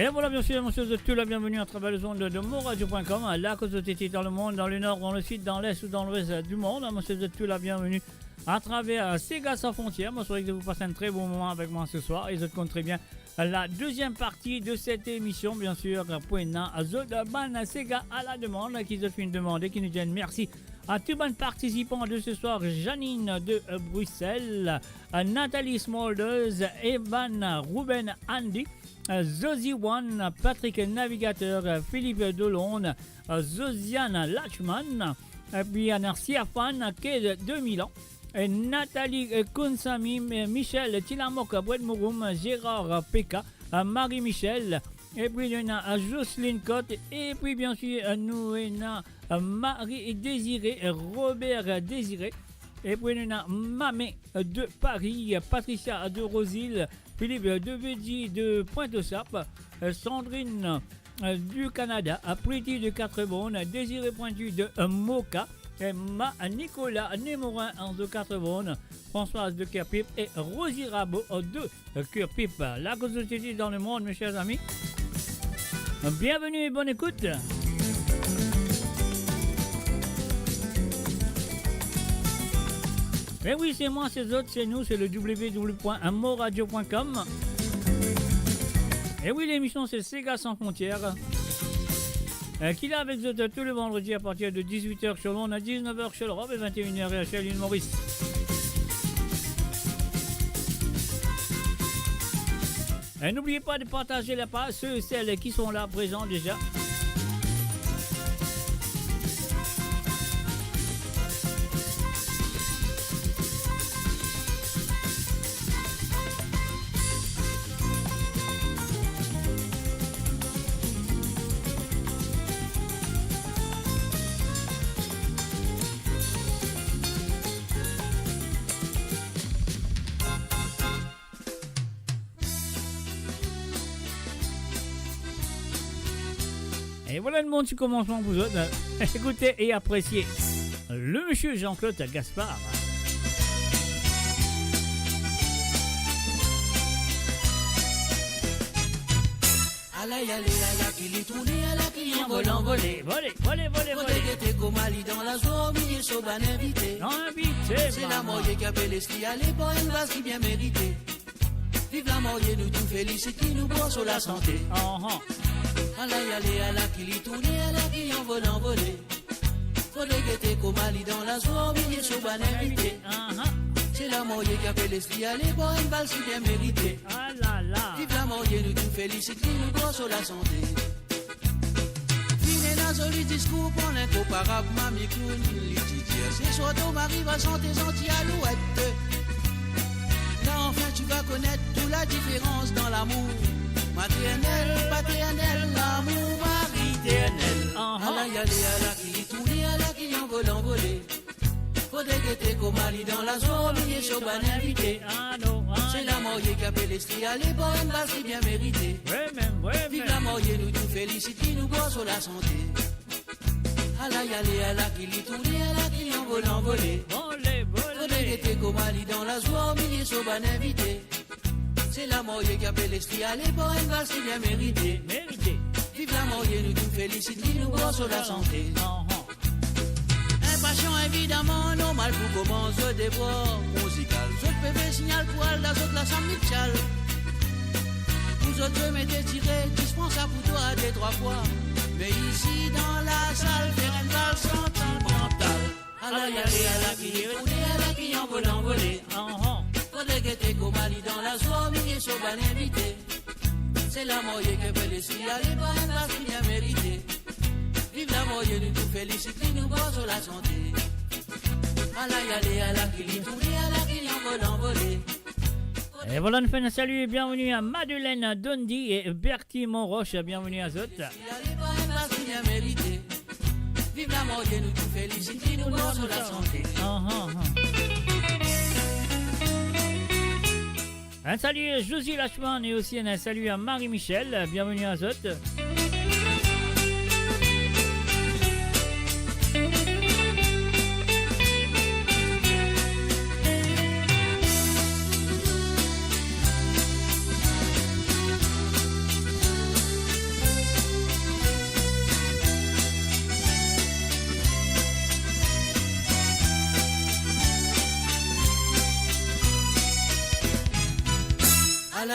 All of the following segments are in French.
Et voilà, bien sûr, monsieur Zotu, la bienvenue à travers les ondes de moradio.com, là que vous étiez dans le monde, dans le nord, dans le sud, dans l'est ou dans l'ouest du monde. Monsieur Zotu, la bienvenue à travers Sega sans frontières. Moi, je souhaite que vous passez un très bon moment avec moi ce soir. Et je compte très bien la deuxième partie de cette émission, bien sûr, pour Zodaban Sega à la demande, qui se fait une demande et qui nous dit merci à tous les participants de ce soir. Janine de Bruxelles, Nathalie Smolders, Evan, Ruben, Andy, Zosie One, Patrick Navigateur, Philippe Delonde, Zosiane Lachman, puis Siafan, Ked de Milan, Nathalie Konsami, Michel Tilamok, Brett Mouroum, Gérard Peka, Marie-Michel, et puis il y a Jocelyne Cotte, et puis bien sûr nous avons Marie Désiré, Robert Désiré, et puis il y a Mamé de Paris, Patricia de Rosil, Philippe de Védy de Pointe-aux-Sapes, Sandrine du Canada, Pretty de Quatre-Bonnes, Désiré Pointu de Moka, Nicolas Némorin de Quatre-Bonnes, Françoise de Kerpip et Rosie Rabot de Kerpip. La société dans le monde, mes chers amis. Bienvenue et bonne écoute. Et oui, c'est moi, c'est autres, c'est nous, c'est le www.moradio.com. Et oui, l'émission, c'est Sega sans frontières. Qui est avec vous tous les vendredis à partir de 18h sur l'onde, à 19h sur l'Europe et 21h chez l'île Maurice. Et n'oubliez pas de partager la page, ceux et celles qui sont là présents déjà. Et voilà le monde du commencement vous autres. Écoutez et appréciez le monsieur Jean-Claude Gaspard. Allez, qu'il est tourné, à la qui Volant, volé. Volé, comme Ali dans la zone, il est ban invité. Non, invité, c'est la moyenne qui appelle l'esprit, allez, pour une base qui bien méritée. Vive la moyenne, nous tous félicitons, nous bon sur la santé. Allez, à la qu'il est tourné, à la qui volant, volé. Faudrait guetter comme Ali dans la zone, il est ban invité. C'est la moyenne qui appelle l'esprit, allez, pour une base qui bien méritée. Ah là là. Vive la moyenne, nous tous félicitons, nous bon sur la santé. Fine dans joli discours pour l'incomparable Mamie Clown, c'est soit ton mari va chanter gentil alouette. Là enfin tu vas connaître toute la différence dans l'amour maternel, paternel, l'amour mariternel. Allez, à la qui tourne, à la qui envolé. Faudrait guetter comme Ali dans la zone, il est sur ban invité. C'est la moyenne qui appelle l'esprit, allez, pour une base qui bien méritée. Vive la moyenne, nous tous félicitons, nous bon sur la santé. Allez, à la qui tourne, à la qui envolé. Faudrait guetter comme Ali dans la zone, il est sur ban invité. C'est la moyenne qui appelle l'esprit, allez, pour une base qui bien méritée. Vive la moyenne, nous tous félicitons, nous bon sur la santé. Passion évidemment normal pour commencer le déboire musical. Zot bébé signal pour elle, la zot la Sam Mitchell. Vous autres je m'étais tiré, dispensable pour toi des trois fois. Mais ici dans la salle, faire une balle sentimentale. Allez, à la qui est tournée, à la qui envolé. Faudrait guetter comme Ali dans la soirée, il est sur ban invité. C'est la moyenne que fait l'esprit, allez, pas une base qui bien méritée. Vive la moyenne, nous tous félicitons, nous bon sur la santé. Allez, à la qui tourne, à la qui envolé. Et voilà, nous faisons un salut et bienvenue à Madeleine Dondi et Bertie Monroche. Bienvenue à Zot. Vive la moyenne, nous tous félicitons, nous bon sur la santé. Un salut à Josie Lachman et aussi un salut à Marie-Michel. Bienvenue à Zot.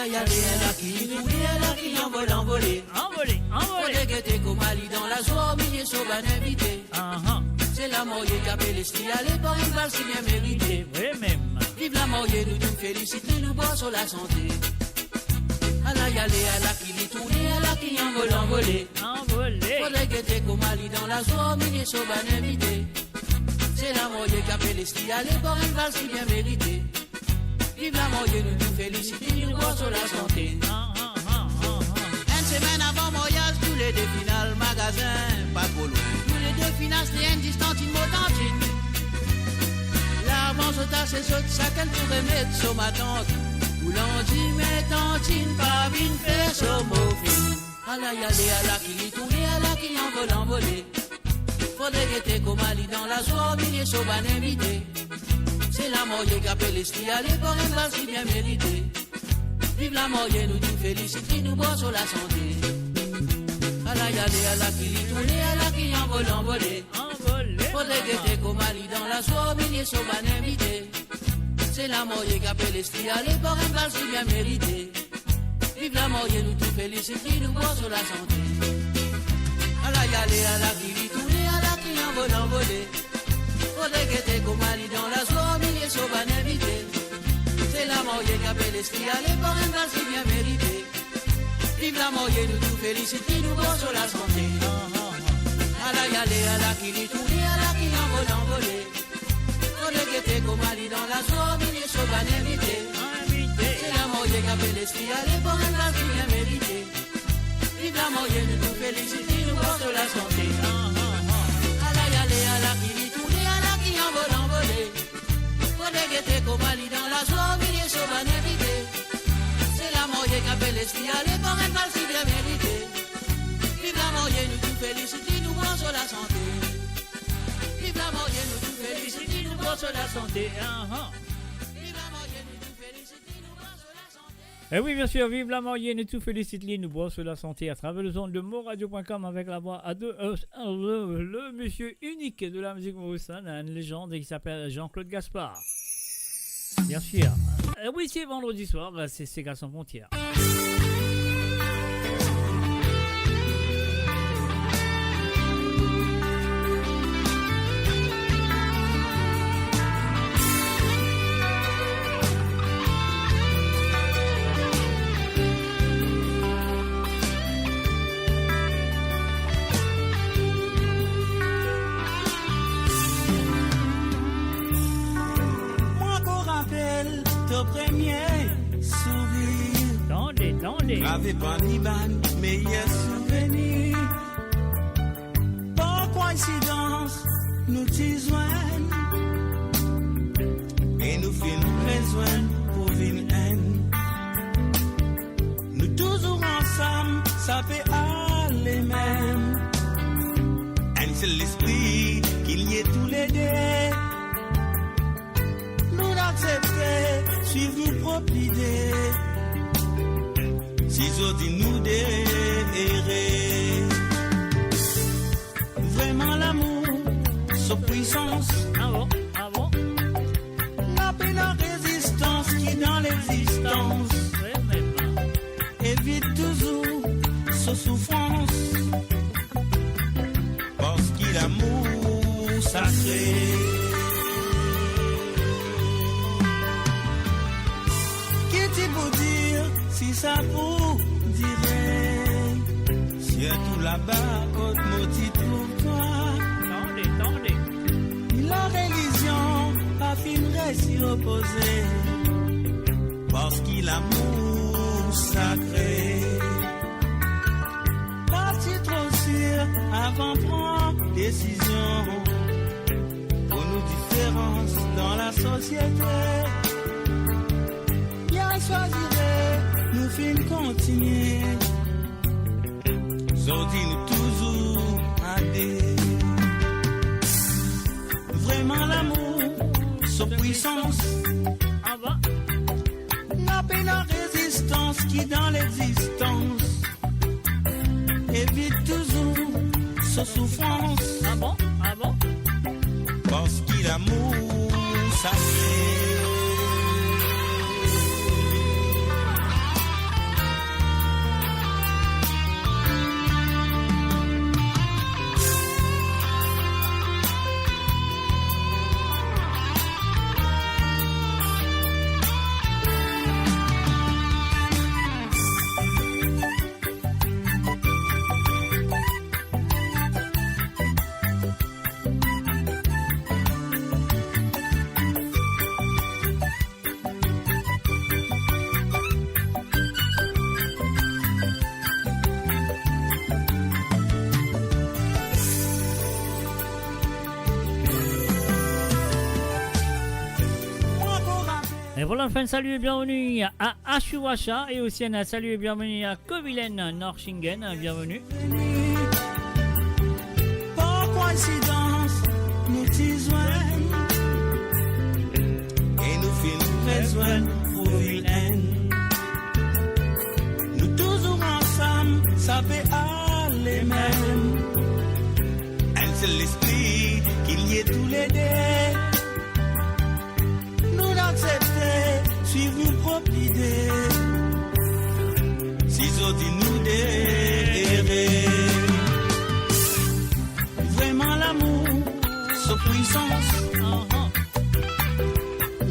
la yale, à la qui tourne, à la qui envole, envolé. Envolé, envolé. Faut dégueter comme Ali dans la soie, milieu sur ban invité. C'est la moyenne qui appelle l'esprit, allez, par une valse si bien méritée. Oui, même. Vive la moyenne, nous nous féliciter, nous boire sur la santé. À la yale, à la qui tourne, à la qui envole, envolé. Envolé. Faut dégueter comme Ali dans la soie, milieu sur ban invité. C'est la moyenne qui appelle l'esprit, allez, par une valse si bien méritée. Vive la moyenne, nous nous féliciter, nous boire sur la santé. Une semaine avant voyage, tous les deux finales, magasin, pas trop loin. Tous les deux finales, c'est une distance, une motantine. L'avance au tas, c'est ça qu'elle pourrait mettre sur ma tante. Où l'on dit, mais tantine, pas vine, faire son mot fin. À la yale, à la qui tourne, à la qui envole, envolé. Faudrait guetter comme Ali dans la soie, milieu sur ban invité. C'est la moyenne qui appelle l'esprit, allez, pour une valse qui bien méritée. Vive la moyenne, nous nous féliciter, nous boire sur la santé. À la yale, à la qui tourne, à la qui envole, envolé. Faudrait guetter comme Ali dans la soie, milieu sur ban invité. C'est la moyenne qui appelle l'esprit, allez, pour une valse qui bien méritée. Vive la moyenne, nous nous féliciter, nous boire sur la santé. À la yale, à la qui tourne, à la qui envole, envolé. Faudrait guetter comme Ali dans la soie, milieu sur ban invité. C'est la moyenne qui appelle l'esprit, allez, pour une valse qui bien méritée. Vive la moyenne, nous nous féliciter, nous boire sur la santé. À la yale, à la qui tourne, à la qui envole, envolé. Faudrait guetter comme Ali dans la soie, milieu sur ban invité. C'est la moyenne qui appelle l'esprit, allez, pour une valse qui bien méritée. Vive la moyenne, nous nous féliciter, nous boire sur la santé. À la yale, à la qui tourne, à la qui envole, envolé. Faudrait guetter comme Ali dans la soie, milieu sur ban invité. C'est la moyenne qui appelle l'esprit, allez, pour une valse qui bien méritée. Vive la moyenne, nous nous féliciter, nous boire sur la santé. Vive la moyenne, nous nous féliciter, nous boire sur la santé. Vive la moyenne, nous nous féliciter, nous boire sur la santé. Et oui, bien sûr, vive la moyenne et tout félicite nous boire sur la santé à travers le son de moradio.com avec la voix à deux, le monsieur unique de la musique mauricienne, une légende qui s'appelle Jean-Claude Gaspard. Bien sûr. Oui, c'est vendredi soir, c'est Sega sans frontières. Avec pas ni ban, meilleur souvenir. Par coïncidence, nous t'y joignent. Et nous finissons besoin pour vivre haine. Nous toujours ensemble, ça fait aller même. Un seul esprit, qu'il y ait tous les deux. Nous n'acceptons, suivre nos propres idées. Si j'ose nous déhérer, vraiment l'amour, sa puissance, Ah bon? la peine en résistance qui dans l'existence, évite toujours sa souffrance, parce qu'il l'amour sacré. Qui t'y pour dire si ça vous surtout là-bas, quand Moti trouve toi. Tendez. La religion affinerait s'y opposer, parce qu'il a l'amour sacré. Parti trop sûr avant prendre décision, pour nos différences dans la société. Bien choisirait, nous fin continuer. Zodine toujours à des. Vraiment l'amour, sa puissance. Ah bah. La peine en résistance qui dans l'existence. Évite toujours sa souffrance. Ah bon? Parce qu'il a l'amour sacré. Voilà, enfin, salut et bienvenue à Ashuwasha et aussi un salut et bienvenue à Kovilen Norshingen, bienvenue. Par coïncidence, nous t'y et nous films besoin pour vilaine. Nous toujours ensemble, ça peut aller même. Un seul esprit, qu'il y ait tous les deux. Nous d'accepter, suivre nos propres idées. Si autres nous d'errer. Vraiment l'amour, sa puissance.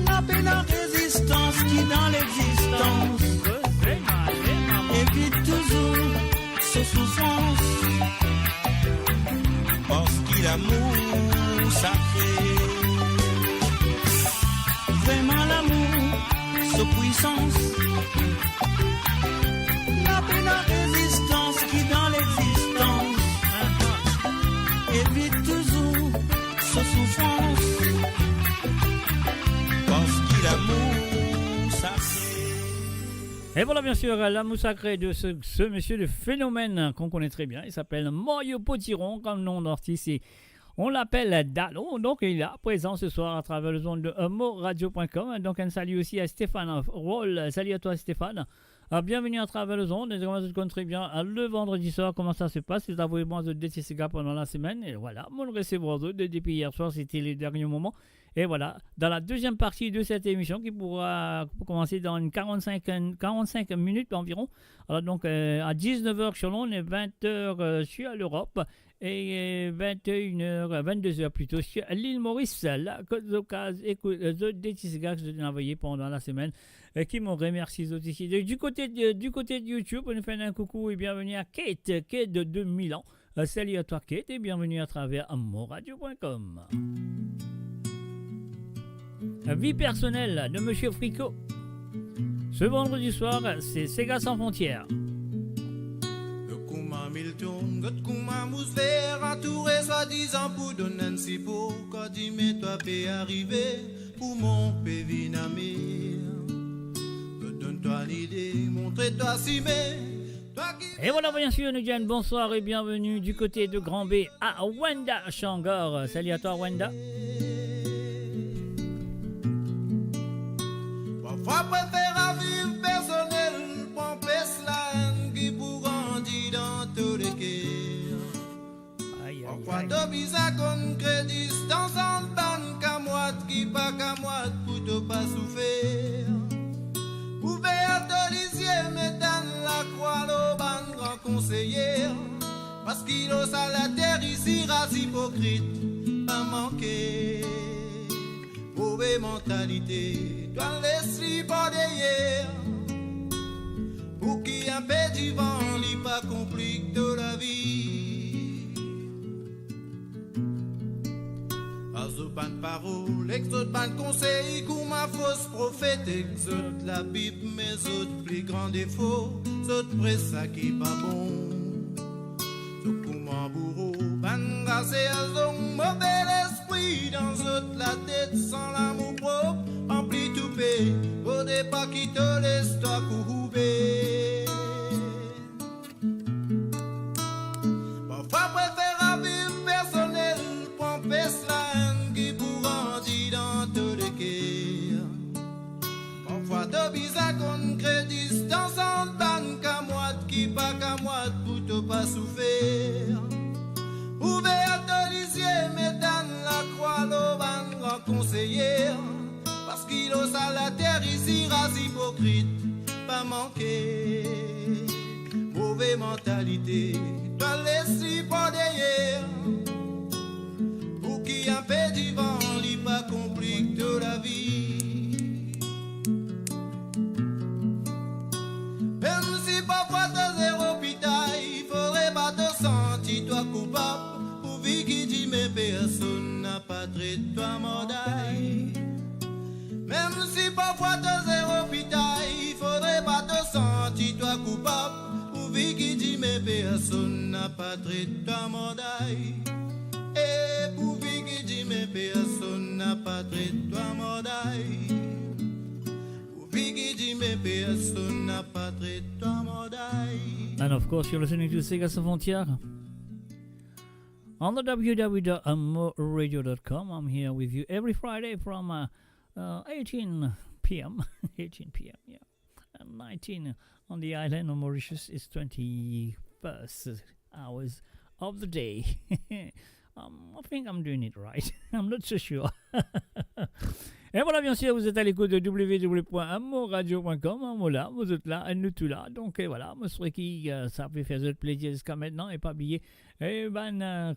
La peine en résistance qui dans l'existence. Évite toujours sa souffrance. Parce qu'il a l'amour sacré. Vraiment l'amour, sa puissance. La peine en résistance qui dans l'existence. Évite toujours sa souffrance. Parce qu'il a l'amour sacré. Et voilà, bien sûr, l'amour sacré de ce monsieur de phénomène qu'on connaît très bien. Il s'appelle Mario Potiron, comme nom d'artiste. On l'appelle Dalo, donc il est présent ce soir à travers le zone de moradio.com. Donc un salut aussi à Stéphane Roll. Salut à toi Stéphane. Bienvenue à travers le zone. Comment ça se compte très bien le vendredi soir, comment ça se passe. C'est abonnement de DTCK pendant la semaine. Et voilà, mon receveur depuis hier soir, c'était les derniers moments. Et voilà, dans la deuxième partie de cette émission qui pourra commencer dans une 45 minutes environ. Alors donc à 19h sur Londres et 20h sur l'Europe. Et 21h, 22h plutôt sur l'île Maurice, la Côte d'Ocase, écoute, des petits gars que je t'ai envoyé pendant la semaine, qui m'ont remercié ici. Du côté de YouTube, on nous fait un coucou et bienvenue à Kate de Milan. Salut à toi Kate et bienvenue à travers moradio.com. Vie personnelle de Monsieur Fricot. Ce vendredi soir, c'est Sega sans frontières. Milton, God Kuma mousse vert, entouré soi-disant pour donner un si beau. Quand dis-moi toi peux arriver pour mon pévi namir. Donne-toi l'idée, montre-toi si mais. Et voilà, bien sûr, nous disons bonsoir et bienvenue du côté de Grand B à Wenda Shangor. Salut à toi Wenda. Parfois préfère vivre personnel, pour Peslan qui pour grandir dans tous les cœurs. Parfois t'as bizarre qu'on crée distance en ban qu'à moi qui pas qu'à moi pour te pas souffrir. Ouvert de lisier, mais dans la croix, le ban grand conseiller. Parce qu'il ose à la terre ici, race hypocrite, pas manquer. Mauvaise mentalité, doit laisser pas derrière. Pour qui un peu du vent, li pas complique de la vie. Azopan parole, exopan conseil, comme ma fausse prophète, exote la Bible, mais autres plus grands défauts, autres presse ça qui pas bon. Bourreau, ban grâce à son mauvais esprit dans toute la tête sans l'amour propre, rempli tout paix, au départ qui te laisse toi couper. Parfois préfère vivre personnel, prends peste la haine qui pour grandir dans tous les cœurs. Parfois de bizarre qu'on crée distance en ban qu'à moi, qui pas qu'à moi pour te pas souffrir. Ouvert de lisier, mais dans la croix, l'oban grand conseiller. Parce qu'il ose à la terre ici, race hypocrite, pas manquer. Mauvaise mentalité, doit laisser pas derrière. Pour qui un peu du vent, li pas complique de la vie. Même si parfois t'es zéro pitaille, il faudrait pas te sentir toi coupable. Qui dit mais personne n'a pas traité toi mordaille. Même si parfois t'es zéro pitaille, il faudrait pas te sentir toi coupable. Pour vie qui dit mais personne n'a pas traité toi mordaille. Et pour vie qui dit mais personne n'a pas traité toi mordaille. puis qui dit mais personne n'a pas traité mon daï. And of course, you're listening to Sega Sans Frontières on the www.amoradio.com. I'm here with you every Friday from 18 p.m. 18 p.m. Yeah, and 19 on the island of Mauritius. It's 21st hours of the day. I think I'm doing it right. I'm not so sure. Et voilà, bien sûr, vous êtes à l'écoute de www.amoradio.com. Voilà, vous êtes là, et nous tous là. Donc voilà, je serais qui ça fait faire votre plaisir jusqu'à maintenant et pas oublier. Et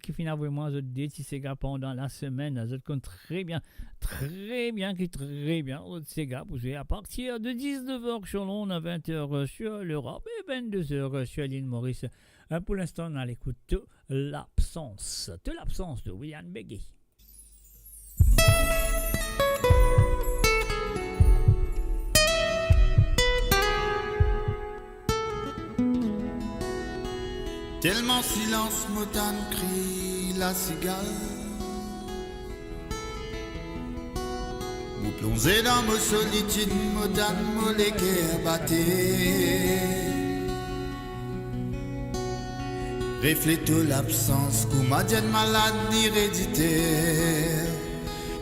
qui finit vraiment votre Sega pendant la semaine. Vous compte très bien, votre Sega. Vous jouez à partir de 19h sur l'onde, à 20h sur l'Europe et 22h sur l'île Maurice. Pour l'instant, on a l'écoute de l'absence de William Begay. Tellement silence, motane crie la cigale. Vous plongez dans vos solitudes, motane moléquée battée. Reflétez l'absence, comme a dit malade héréditaire.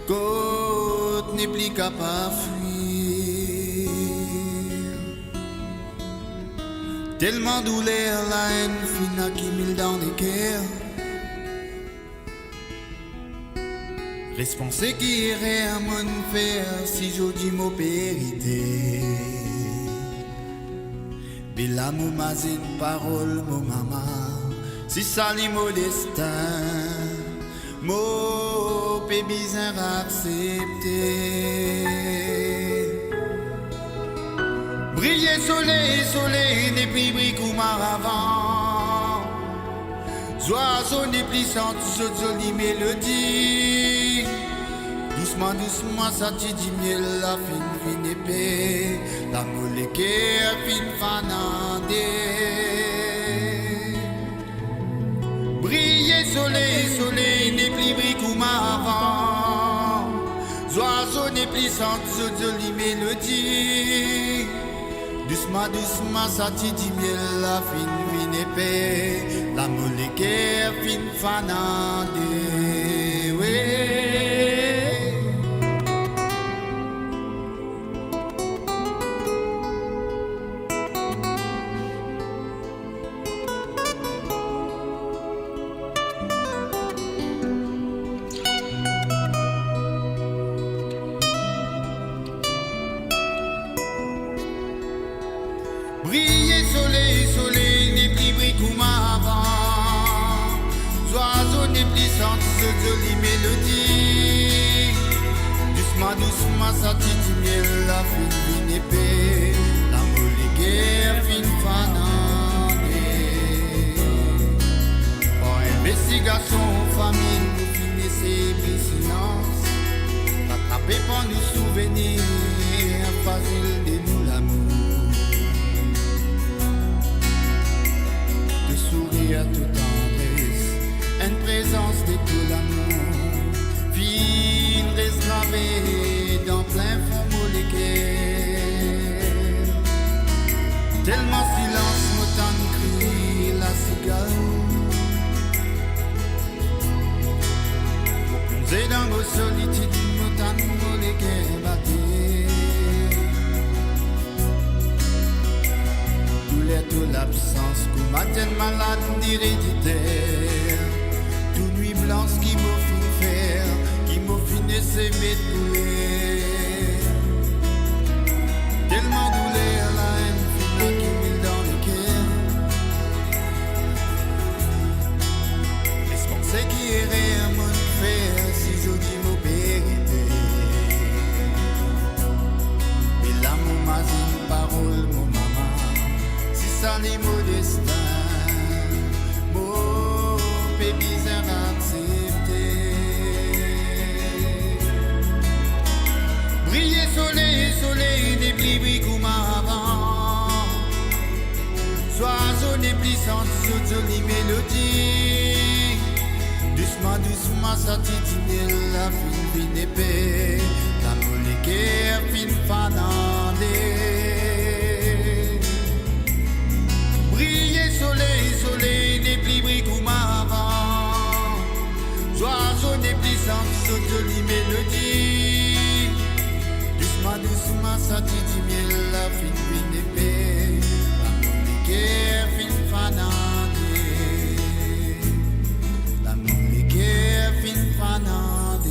Côte n'est plus capable fuir. Tellement douleur, la haine fina qui mille dans les cœurs. Responsé qui irait à mon faire si je dis mon périté. Bella mon mazine parole mon maman. Si ça li mon destin, mon pébisin accepté. Briller soleil, n'est plus brique ou maravant. Oiseaux n'est plus sans jolie mélodie. Doucement, ça te dit miel, la fine épée. La moléquée, fine fanandée. Briller soleil, n'est plus brique ou maravant. Oiseaux n'est plus sans jolie mélodie. Doucement, ça te dit miel, la fine épée. La moléquée, fine fanandée. Ouais. Jolie mélodie. Doucement, ça te dit miel, la fine épée. La moléquée, fine fanandée. Par investigation, famille, nous finissez les silences. Rattrapé par nos souvenirs, facile de nous l'amour. De sourire tout tendresse. Une présence de tout l'amour, fine resgravée dans plein fond moléquaire. Tellement silence, motane crie la cigale. Vous plongez dans vos solitudes, motane moléquaire battée. Douleur de l'absence, comme a tel malade d'héréditaire. Tout nuit blanche qui m'a fait faire, qui m'a fini s'aimer douleur. Tellement douleur, la haine fina qui mille dans les cœurs. Est-ce qu'on sait qui irait à mon faire si je dis mon vérité? Et là mon mazine parole, mon maman, si ça n'est mon destin. Bizarre accepté. Briller soleil, n'est plus brique ou maravant. Oiseaux n'est plus sans jolie mélodie. Doucement, ça te dit la fine épée. La moléquée qu'est fin fanandé. Briller soleil, soleil, des plis briques ou marrant. Oiseaux des plis sans jolie mélodie. Doucement, doucement, ça dit miel, la fin fin épée. Qu'est fin fanandé. L'amour qu'est fin fanandé.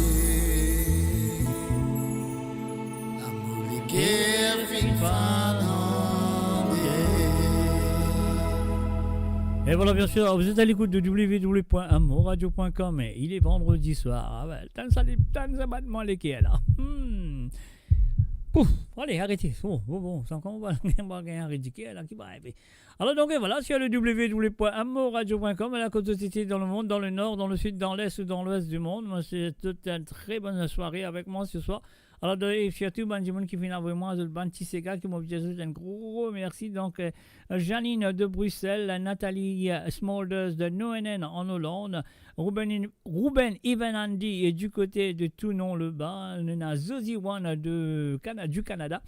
L'amour qu'est fin fanandé. Et voilà, bien sûr, vous êtes à l'écoute de www.amoradio.com et il est vendredi soir. Ah ben, tant ça battement les quais là. Pouf, allez, arrêtez. Bon, c'est encore on va arrêter là qui va arriver. Alors donc voilà, sur le www.amoradio.com, à la côte de Titi dans le monde, dans le nord, dans le sud, dans l'est ou dans l'ouest du monde. Moi, c'est toute une très bonne soirée avec moi ce soir. Alors, et surtout, ben, du monde qui vient avec moi, le ban Tissega, qui m'a dit un gros merci. Donc, Janine de Bruxelles, Nathalie Smolders de Noenen en Hollande, Ruben Ivanandi du côté de Toulon-le-Bas, Zozi One du Canada,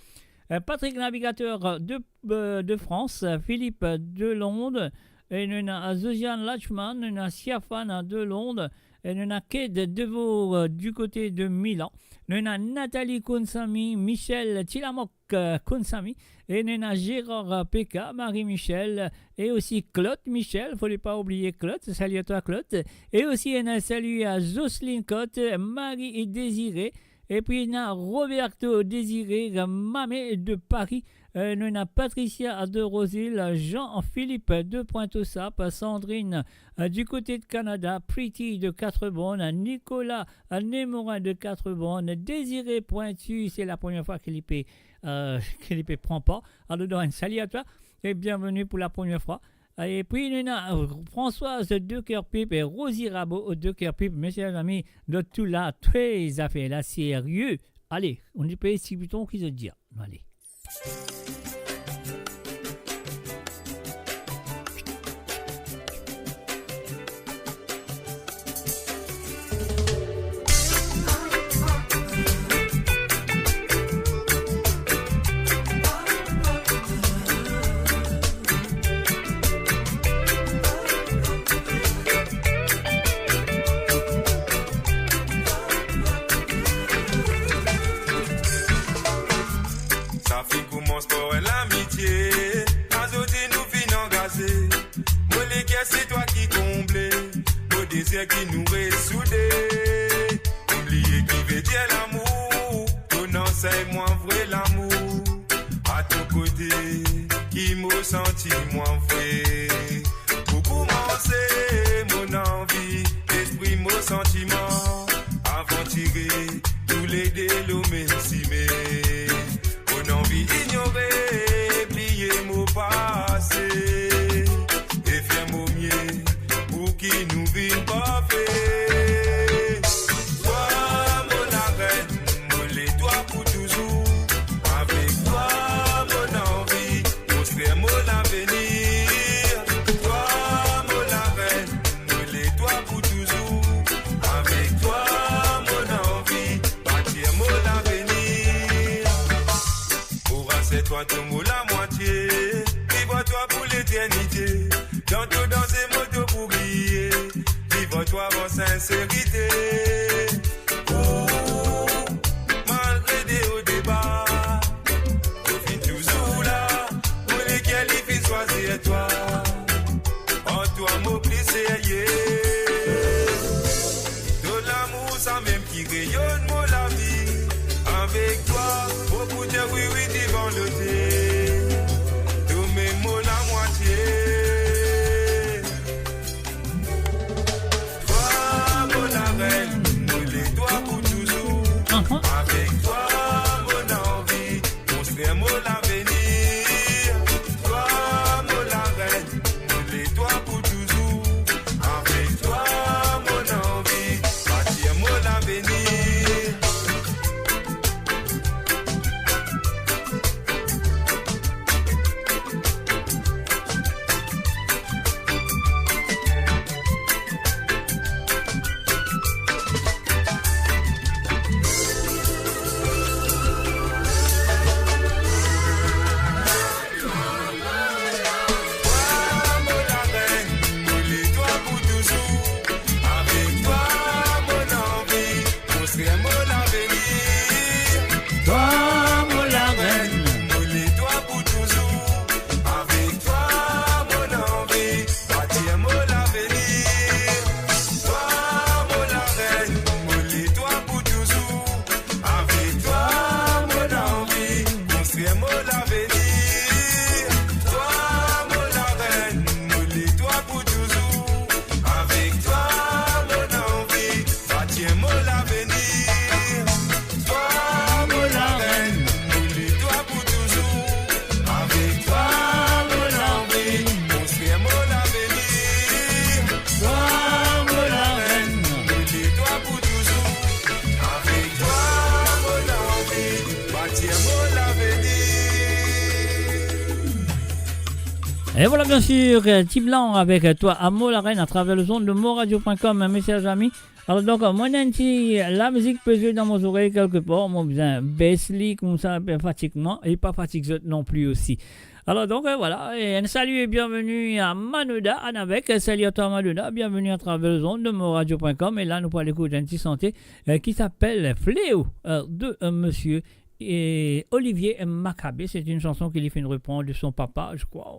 Patrick Navigateur de France, Philippe de Londres, et Zosiane Lachman, Siafan de Londres, et Kate Devaux du côté de Milan. Nous avons Nathalie Konsami, Michel Tilamok Konsami, et nous avons Gérard Peka, Marie-Michel, et aussi Claude Michel, il ne faut pas oublier Claude, salut à toi Claude, et aussi un salut à Jocelyne Cotte, Marie et Désiré, et puis nous avons Roberto Désiré, Mamé de Paris, nous avons Patricia de Rosil, Jean-Philippe de Pointe-aux-Sap, Sandrine du côté de Canada, Pretty de Quatre-Bonnes, Nicolas Némorin de Quatre-Bonnes, Désiré Pointu, c'est la première fois qu'il ne prend pas. Alors, un salut à toi et bienvenue pour la première fois. Et puis, nous avons Françoise de Cœur-Pipe et Rosie Rabot de Cœur-Pipe, mes chers amis, de tout là, très affaires là, sérieux. Allez, on y peut si bouton qu'ils se disent. Allez. C'est toi qui comblais nos désirs qui nous ressoudés. Oublier qui veut dire l'amour, ton enseigne-moi vrai l'amour. À ton côté, qui m'a senti moins vrai. Beaucoup m'en sait, mon envie, esprit, mon sentiment. Avant tirer tous les délomés, mon envie d'ignorer, plier mon passé. Qui nous vit pas fait. Toi, mon arène, mon toi pour toujours. Avec toi, mon envie, mon frère, mon avenir. Toi, mon arène, mon toi pour toujours. Avec toi, mon envie, bâtir mon avenir. Pour c'est toi, ton mot la moitié. Vivre-toi pour l'éternité. Dans tout dans ces mots pour briller, vivre-toi en sincérité. Malgré des hauts débats, au fin toujours là, pour lesquels il fait choisir toi. En toi, mon plaisir, de l'amour, ça même qui rayonne, mon la vie. Avec toi, beaucoup de oui, devant le thé. Tous mes mots, la moitié. Avec toi, mon envie, mon frère, mon avenir. Toi, mon arène, mon toi pour toujours. Avec toi, mon envie, bâtir mon avenir. Et voilà bien sûr, Tiblan avec toi, Amo la reine à travers le son de moradio.com, un message ami. Alors donc, moi Nancy, la musique peut jouer dans mes oreilles quelque part, moi besoin baisse-li comme ça, pratiquement, et pas fatigue non plus aussi. Alors donc voilà, et un salut et bienvenue à Manouda, Anavek, salut à toi Manouda, bienvenue à travers le son de moradio.com, et là nous parlons d'écouter une petite santé qui s'appelle Fléau de monsieur et Olivier Maccabé. C'est une chanson qu'il fait une reprise de son papa, je crois,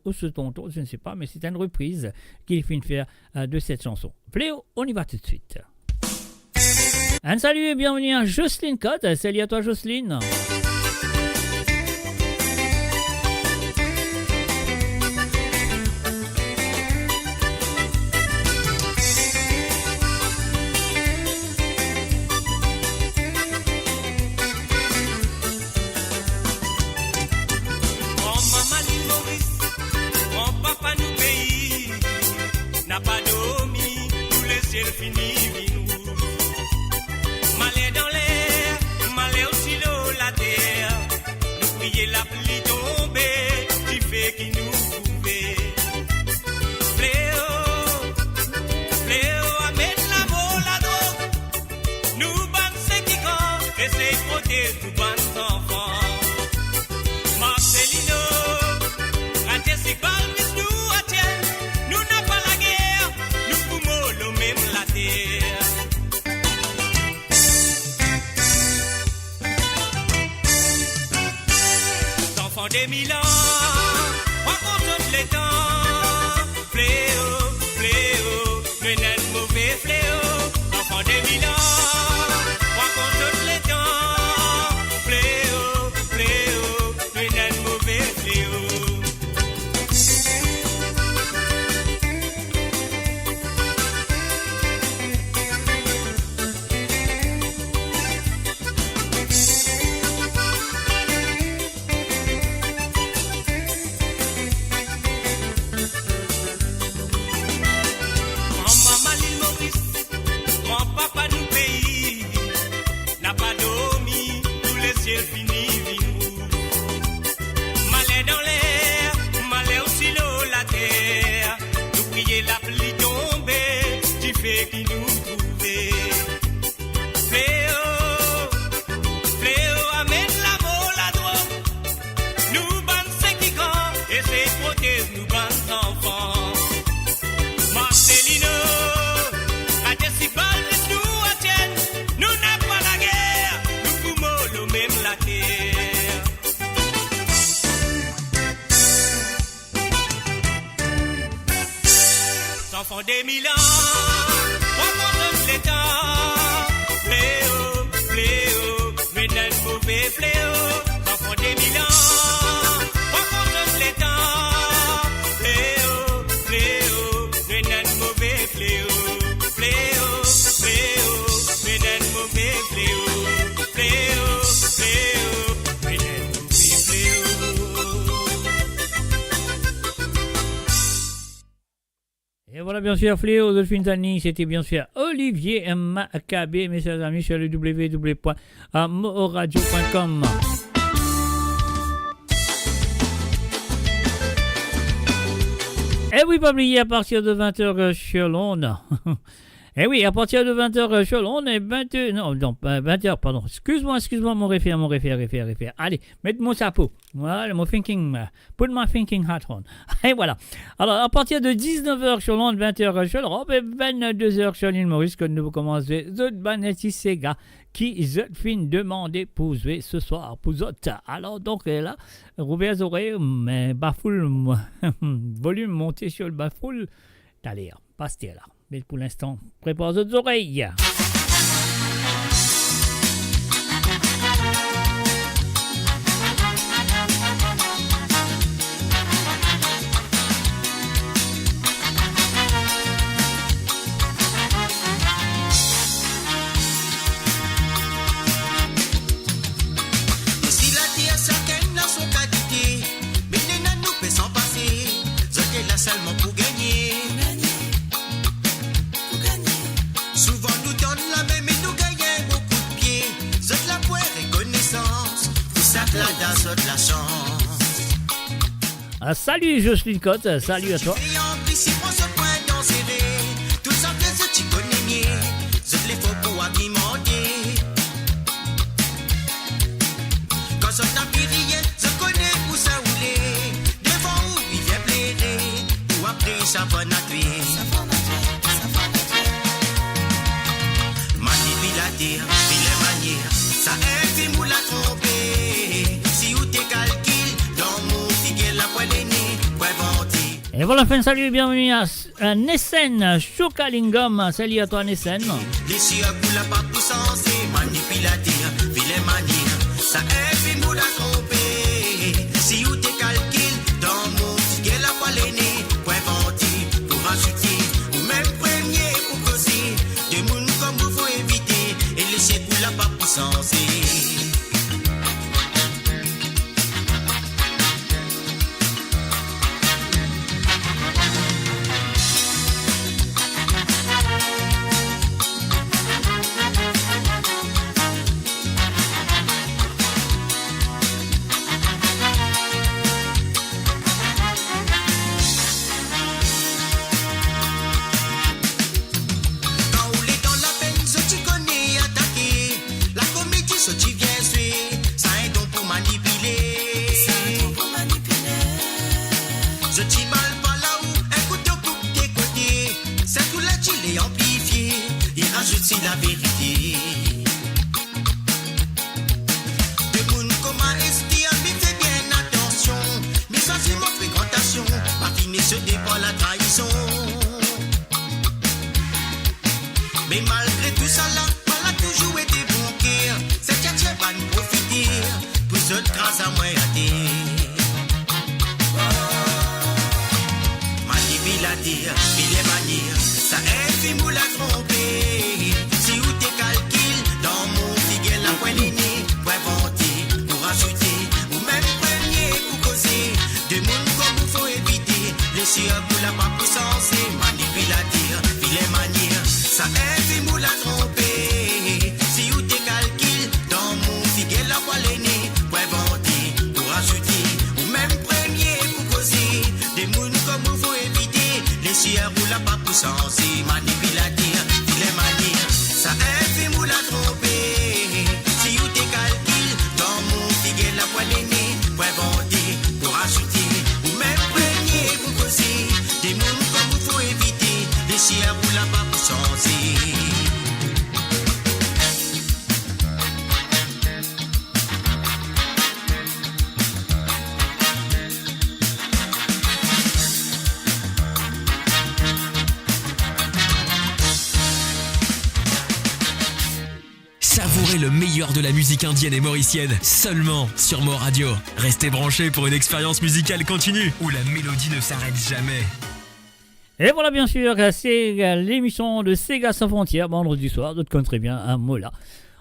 ou ce tonton, je ne sais pas, mais c'est une reprise qu'il fait faire de cette chanson. Fléau, on y va tout de suite. Un salut et bienvenue à Jocelyne Cotte, salut à toi Jocelyne. Des mille ans, on compte les temps. Fléau, fléau, le net mauvais fléau. Enfant des mille ans, on compte les temps. Fléau, fléau, le net mauvais fléau. Des mille ans, on compte les temps. Fléau, fléau, mais d'un mauvais fléau. Enfant des mille ans, on compte les temps. Fléau, fléau, mais d'un mauvais fléau. Fléau, fléau, mais d'un mauvais fléau. Fléau, fléau, mais d'un mauvais fléau. Et voilà bien sûr Fléau de Fintani, c'était bien sûr Olivier Maccabé, mes chers amis, sur le www.moradio.com. Et oui, pas oublier à partir de 20h sur l'onde. Eh oui, à partir de 20h sur l'onde, et 20h, pardon. Excuse-moi, mon référent. Allez, mettez mon chapeau. Voilà, mon thinking, put my thinking hat on. Et voilà. Alors, à partir de 19h sur l'onde, 20h sur l'Europe, et 22h sur l'île Maurice, que nous commençons, Zot Banetti Sega, qui Zot fin demander pour jouer ce soir, pour Zot. Alors, donc, là, Robert Zoré, bafoule, volume monté sur le bafoule, allez, passez là. Mais pour l'instant, prépare vos oreilles. Si la terre certaine dans son qualité, mais nous peut s'en passer. Zot là seulement pour gagner. Souvent nous donne la même et nous gagnons beaucoup de pieds. Zot la poire reconnaissance, pour ça que la da zot la chance. Salut Jocelyne Cotte, salut à toi. Ça va natuer. Manipulateur, filet manière, ça aide pour la tromper. Si ou t'es calcul, dans mon figuel la poêle nez, quoi vanter. Et voilà, fin salut et bienvenue à Nessen, Chokalingam. Salut à toi Nessen. Les chiens pour la pape sensé, manipulateur, filet manière, ça aide pour la tromper. Si ou t'es calcul, dans mon figuel la poêle nez, quoi vanter. Ou même premier pour causer. Des mouns comme vous faut éviter. Et laisser pour la pape pour sensé. C'est la vérité. De moun comment est-ce mais fais bien attention. Mais ça c'est mon fréquentation. Pas fini se dépend la trahison. Mais malgré tout ça là, on a toujours été bon cœur. C'est tchatché va nous profiter. Pour ce trace à moi à terre. Manipulateur, filet manière, ça aide pour la tromper. Si ou t'es calcul, dans mon figuel la poêle nez, pour inventer, pour ajouter, ou même premier pour causer. De monde comme il faut éviter, les chiens pour la pape pour sensé. Manipulateur, filet manière, ça aide pour la tromper. Si ou t'es calcul, dans mon figuel la poêle nez, pour inventer, pour ajouter, ou même premier pour causer. De monde comme il faut éviter, les chiens pour la pape pour sensé. Manipulateur, filet manière, ça aide pour la tromper. Si ou t'es calcul, dans mon figuel la poêle nez, pour inventer, pour ajouter, ou même premier pour causer. Des mondes comme il faut éviter, les chiens pour la pape pour sensé. Savourez le meilleur de la musique indienne et mauricienne, seulement sur Mo Radio. Restez branchés pour une expérience musicale continue, où la mélodie ne s'arrête jamais. Et voilà, bien sûr, c'est l'émission de Sega sans frontières, vendredi soir, d'autres connaissent très bien un Mola.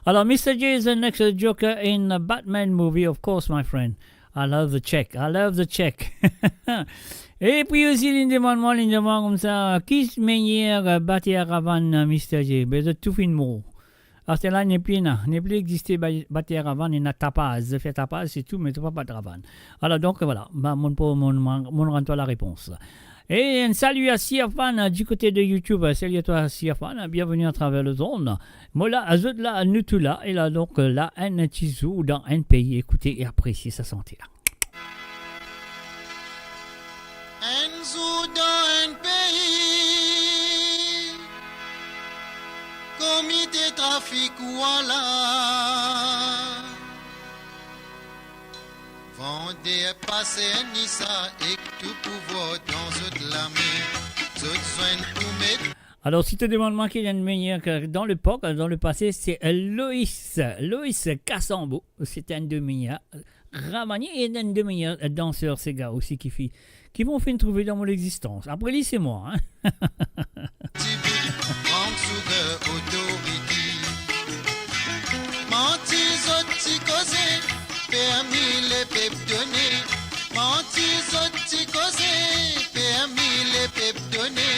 Alors, Mr. J is the next Joker in a Batman movie, of course, my friend. I love the check, I love the check. Et puis aussi, il demande comme ça, qui se meilleur bâtir avant Mr. J? Ben, c'est tout fin de mots. Alors, c'est là, n'est plus existé bâtir avant, il y a tapaz, fait tapaz, c'est tout, mais tu pas de ravan. Alors, donc, voilà, mon rends-toi la réponse. Et un salut à Siafan du côté de YouTube. Salut à toi Siafan, bienvenue à travers le zone. Mola Azudla Nutula, et là donc la N Tizou dans un pays. Écoutez et appréciez sa santé là. Enzo dans un pays, comité trafic voilà. Vendez passer Nissa et tout pouvoir dans toute la main. Tout soin pour mettre. Alors, si tu te demandes moi qui est le meilleur dans le POC, dans le passé, c'est Loïs Cassambo. C'était un des meilleurs Ramani et un des meilleurs danseurs, ces gars aussi qui m'ont fait trouver dans mon existence. Après lui, c'est moi. Hein? Permis les pep donner, menti sotti causé, permis les pep donner,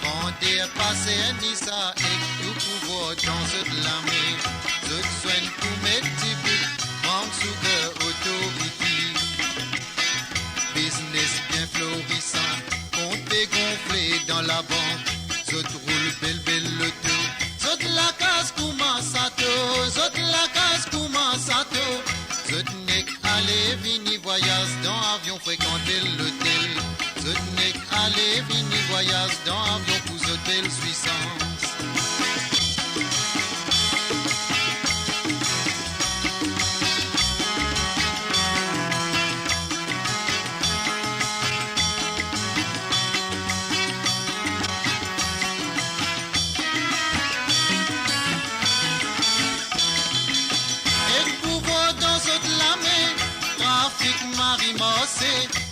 on dépasse Nissa et tout pouvoir dans cette lame, tout soin pour mettre petit bout, manque sous autorité, business gonflé dans la banque. Zot roule belle le tout. Zot la case commence à tout. Zot la case commence à tout. Zot nek allez vini voyage dans avion fréquenter l'hôtel. Zot nek allez vini voyage dans avion pour hôtel Suissance.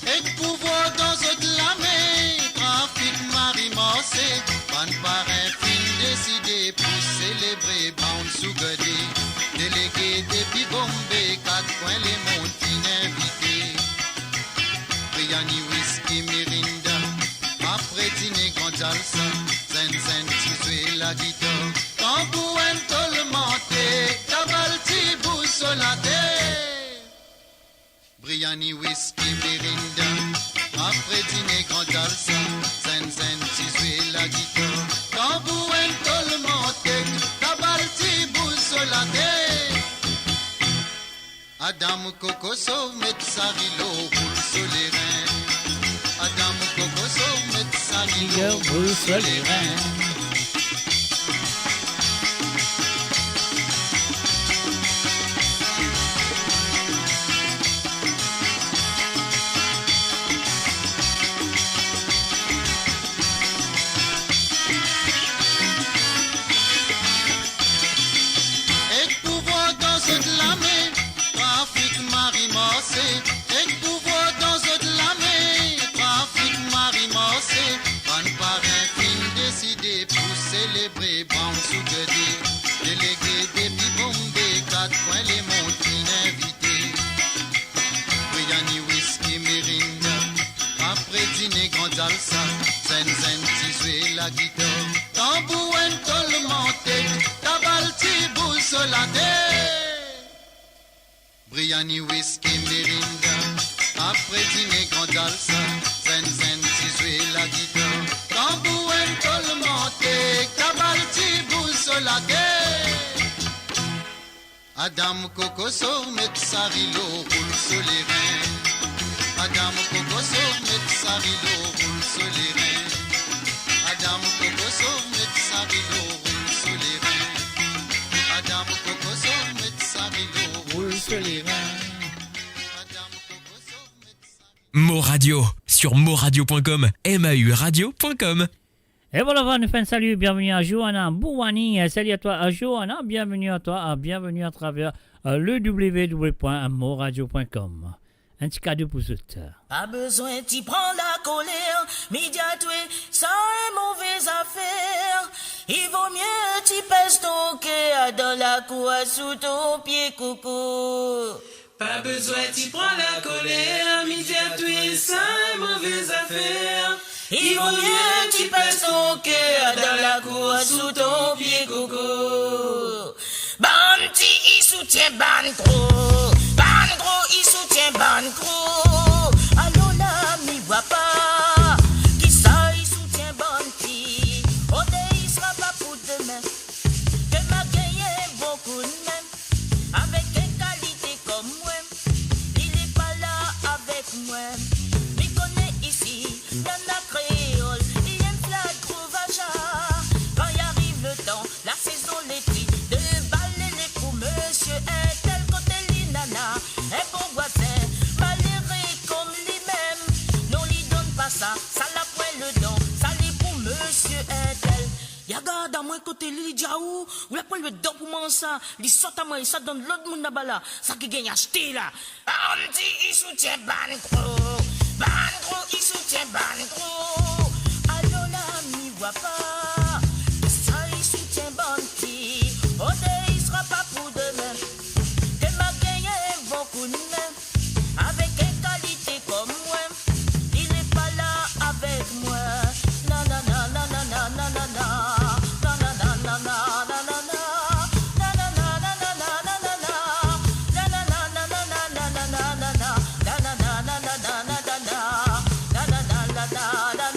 Et pouvoir dans cette lamée, trafic marimossé, ban parrain fin décidé pour célébrer Bound sous Godé, délégué depuis Bombay, quatre coins les mondes fin invité. Briani, whisky, mirinda, après dîner grand salsa, zen zen, tisoué la guitare, tambour tout le monté, cabalti boussolade. Briani, whisky, mirinda, après dîner grand salsa, zen zen, tisoué la guitare, tambour tout le monté, cabalti boussolade. Adam Kokoso, Metsarilo, roule sur les reins. Adam Kokoso, Metsarilo, roule sur les reins. Et pouvoir dans cette lamée, trafic marimossé, ban parrain fin décidé pour célébrer Brown sous Godé, délégué depuis Bombay, quatre coins les mondes fin invité. Briani, whisky, mirinda, après dîner grand salsa, zen zen, tisoué la guitare, tambour tout le monté, tabalti boussolade. Briani, whisky, mirinda, après dîner grand salsa, zen zen, tisoué la guitare, tambour tout le monté, cabalti boussolade. Adam Kokoso, Metsarilo, roule sur les reins. Adam Kokoso, Metsarilo, roule sur les reins. Adam Kokoso, Metsarilo, roule sur les reins. Adam Kokoso, Metsarilo, roule sur les reins. Mo Radio sur moradio.com, mauradio.com. Et voilà, on nous fait un salut, bienvenue à Johanna Bouwani, salut à toi à Johanna, bienvenue à toi, bienvenue à travers le www.moradio.com. Un petit cadeau pour eux. Pas besoin d'y prendre la colère, médiatoué, ça est mauvaise affaire. Il vaut mieux t'y pèse ton cœur dans la cour sous ton pied, coucou. Pas besoin d'y prendre la colère, médiatoué, ça est mauvaise affaire. Il vaut mieux t'y pèse ton cœur dans la cour sous ton pied, coucou. Banti, il soutient ban gros. Ban gros, il soutient ban gros. Allô là, m'y voit pas. Qui ça, il soutient Banti. On il sera pas pour demain. Que m'a gagné beaucoup de même. Avec une qualité comme moi. Il est pas là avec moi. Il connaît ici, Nana Créole. Il aime la grouvaja. Quand y arrive le temps, la saison l'été. De balayer les coups, monsieur un tel côté l'inana. Un bon voisin, malheureux comme lui-même. Non, lui donne pas ça, ça la pointe le don. Ça l'est pour monsieur un tel. Y'a garde à moi côté Lili Djaou, ou la pointe le don pour moi ça. Il sort à moi, ça donne l'autre monde là-bas là. Ça qui gagne acheter là. On dit, il soutient ban gros. Ban gros, il soutient ban gros. Allô là, m'y voit pas. Ça, il soutient Banti. Oh, il sera pas pour demain. Que m'a gagné beaucoup de même. Avec une qualité comme moi. Il est pas là avec moi. Na na na na na na na na na. Na na na na na na na na. Na na na na na na na na na. Na na na na na na na na na na. Na na na na na na na na. Na na na na na na.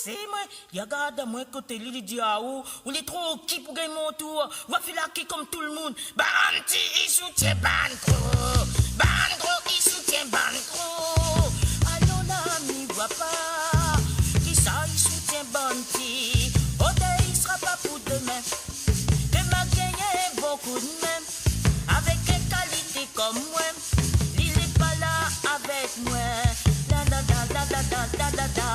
c'est moi. Y'a regarde moi côté lui dit ah ou il est trop qui pour gagner mon tour. Va filer qui comme tout le monde. Banti il soutient Banco. Banco il soutient Banco. Allons l'ami voit pas. Qui ça il soutient Banti. Oh il sera pas pour demain. Que m'a gagné beaucoup de même. Avec une qualité comme moi. Il est pas là avec moi. Da da da da da da da da.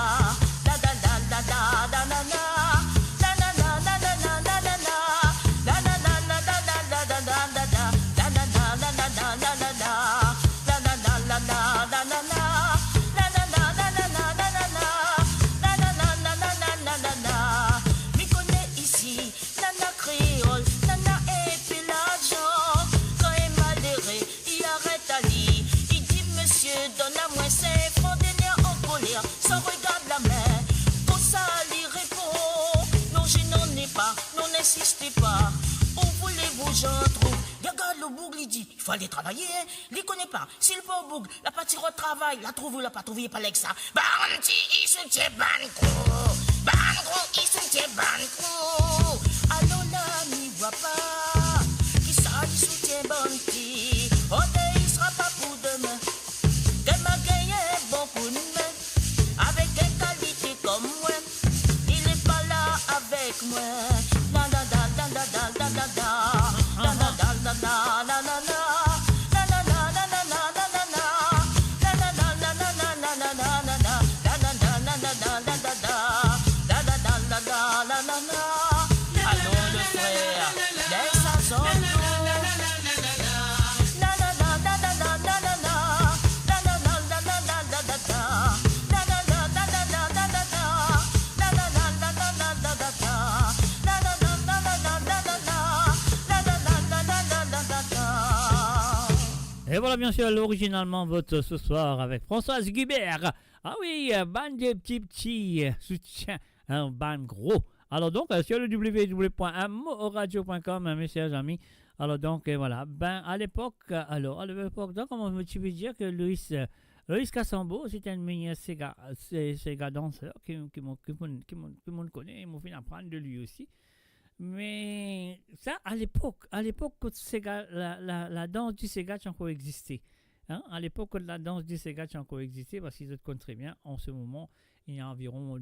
N'insistez pas, où voulez-vous j'en trouve? Regarde le bougre, il dit, il faut aller travailler, hein? Il ne connaît pas. S'il pas au bougre, la partie retravaille, la trouve ou la pas trouver, pas avec ça. Banti, il soutient Banco. Banco, il soutient Banco. Allons là, n'y voit pas. Qui ça, il soutient Banti. Oh, il sera pas pour demain. Qu'elle m'a gagné beaucoup de main. Avec une qualité comme moi. Il n'est pas là avec moi. Et voilà bien sûr l'originalement vote ce soir avec Françoise Guibert. Ah oui, ban des petits soutiens, un ban gros. Alors donc sur le www.moradio.com, mes chers amis. Alors donc voilà, ben à l'époque, donc comment tu veux dire que Loïs Cassambo, c'était un meilleur Sega danseur qui me connaît, il m'a fait apprendre de lui aussi. Mais ça, à l'époque, quand Sega, la danse du Sega a encore existé. Hein? À l'époque, quand la danse du Sega a encore existé, parce qu'ils se comptent très bien, en ce moment, il y a environ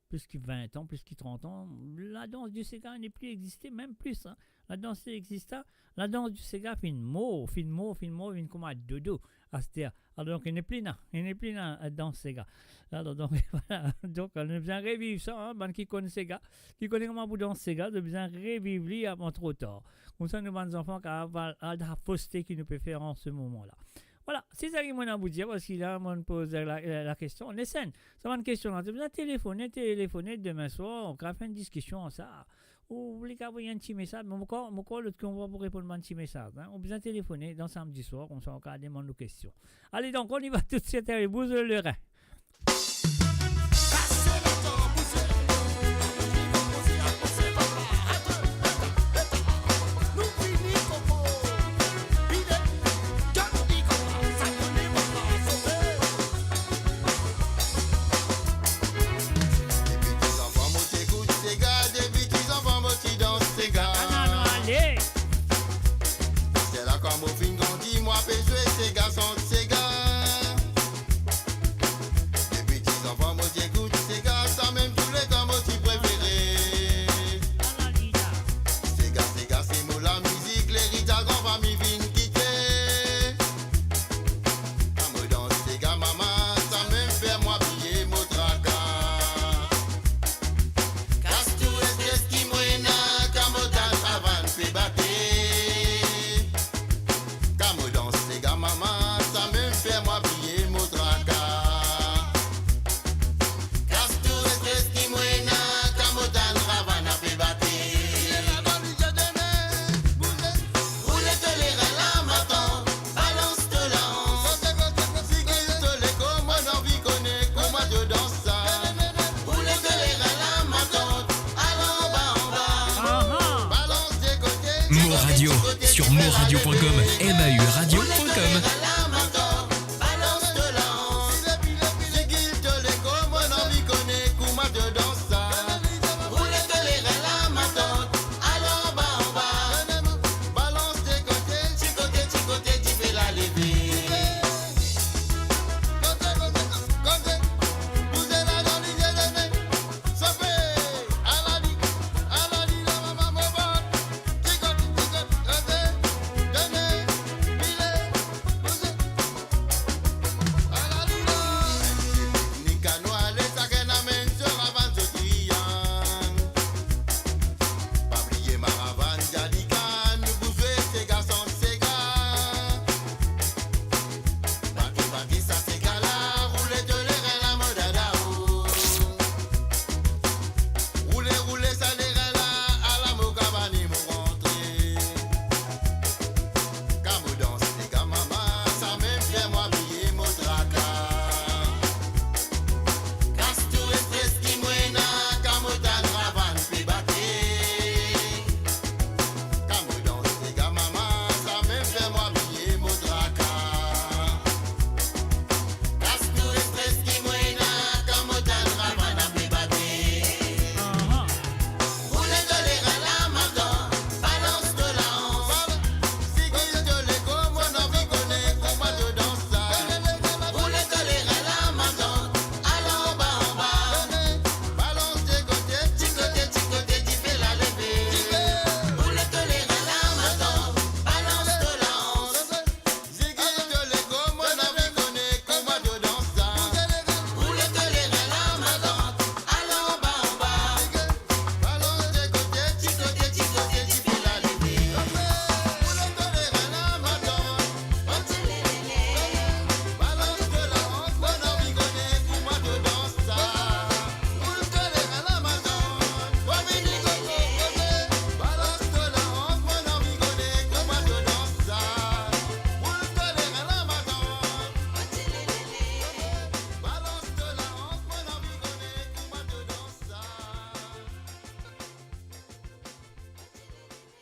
plus que 20 ans, plus que 30 ans, la danse du Sega n'est plus existée, même plus. Hein? La danse exista, la danse du Sega fait une comme à dodo. Alors donc, il n'est plus là, la danse Sega. Alors donc, voilà, donc on a besoin de revivre ça, hein, ben, qui connaît Sega, qui connaît comment vous danser Sega, de besoin de revivre lui avant trop tard. Comme ça, nous, les enfants, qui ont la fausseté qui nous peut faire en ce moment-là. Voilà, c'est ça que je vous dire, parce qu'il a me pose la question. Les scènes, ça va une question, tu as besoin de téléphoner demain soir, on va faire une discussion, ça. Ou vous voulez envoyer un petit message, mais encore l'autre qu'on va pour répondre à un petit message. Hein. On a besoin de téléphoner dans samedi soir, on s'en va demander nos questions. Allez donc, on y va tout de suite avec vous, le rein. Sur moradio.com, mauradio.com. Balance de lance,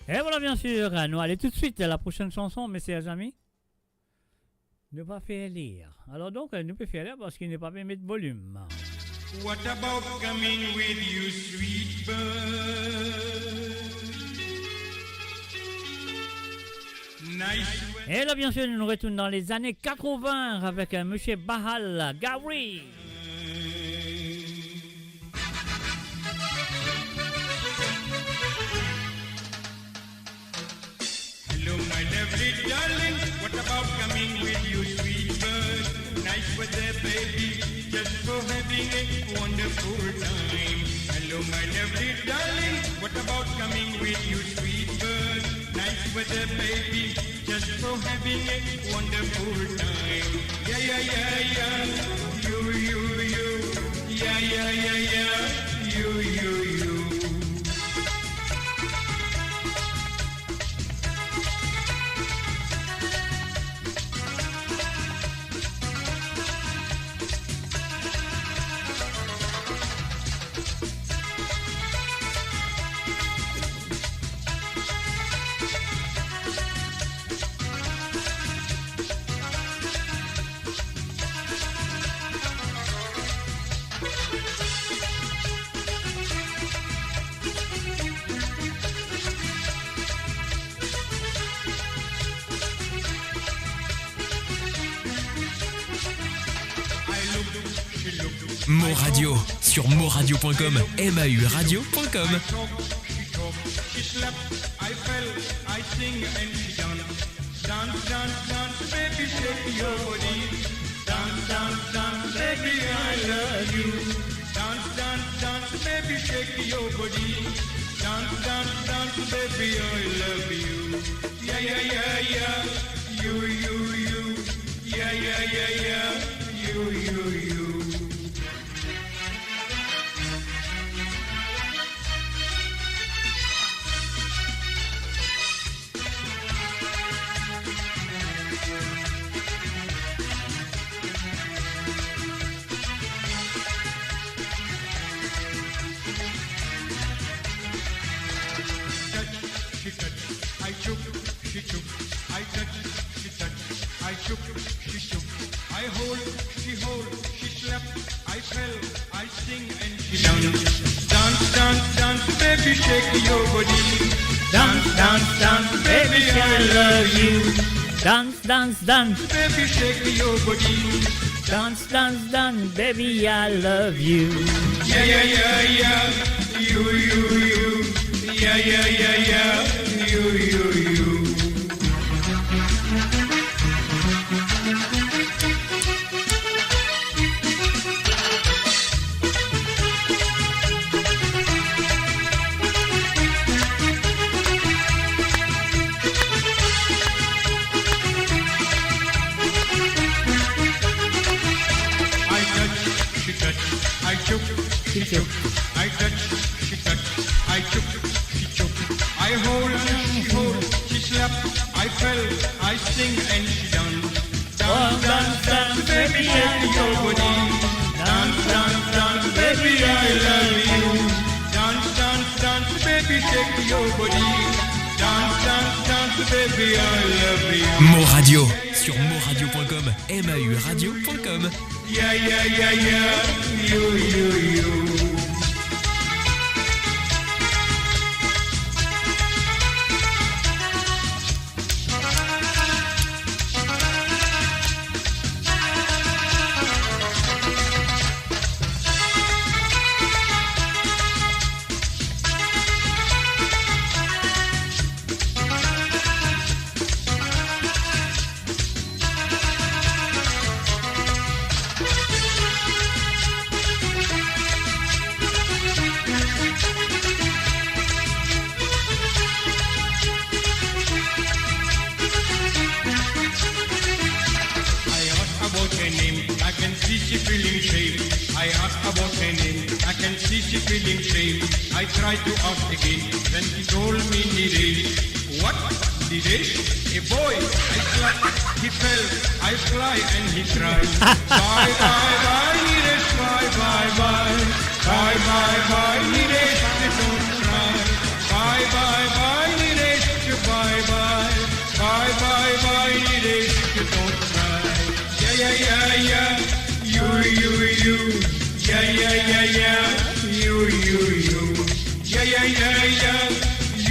Et voilà, bien sûr, nous allons tout de suite à la prochaine chanson, mes chers amis. Ne pas faire lire. Alors donc, ne peut faire lire parce qu'il n'est pas bien mettre volume. What about coming with you, sweet bird? Nice. Et là, bien sûr, nous nous retournons dans les années 80 avec monsieur Bahal Gawri. Hello, my lovely darling. What about coming with you, sweet bird? Nice weather, baby, just for having a wonderful time. Hello, my lovely darling. What about coming with you, sweet bird? Nice weather, baby, just for having a wonderful time. Yeah, yeah, yeah, yeah. You. Yeah, yeah, yeah, yeah. You. Mo Radio sur moradio.com, MAU radio.com. She slept, I fell, I sing and she dance, dance, baby, shake your body. Dance, baby, I love you. Dance, baby, shake your body. Dance, baby, I love you. Yeah, yeah, yeah, yeah. You. Yeah, yeah, yeah, yeah. You. I hold, she slept, I fell, I sing and she dance, baby, shake your body. Dance, baby, I love you. Dance, baby, shake your body. Dance, baby, I love you. Yeah, yeah, yeah, yeah. You. Yeah, yeah, yeah, yeah. You. I touch, she touch, I choke, she choke. I hold, she hold, she slap, I fell, I sing and she dance, baby, shake your body. Dance, baby, I love you. Dance, baby, shake your body. Dance, baby, I love you. Mo Radio sur moradio.com, MAU radio.com. Yeah, yeah, yeah, yeah. You. I tried to ask again, then he told me Niresh. What? Niresh? A boy. I slapped, he fell, I fly and he cried. Bye, Niresh, bye. Bye, Niresh, don't cry. Bye, Niresh,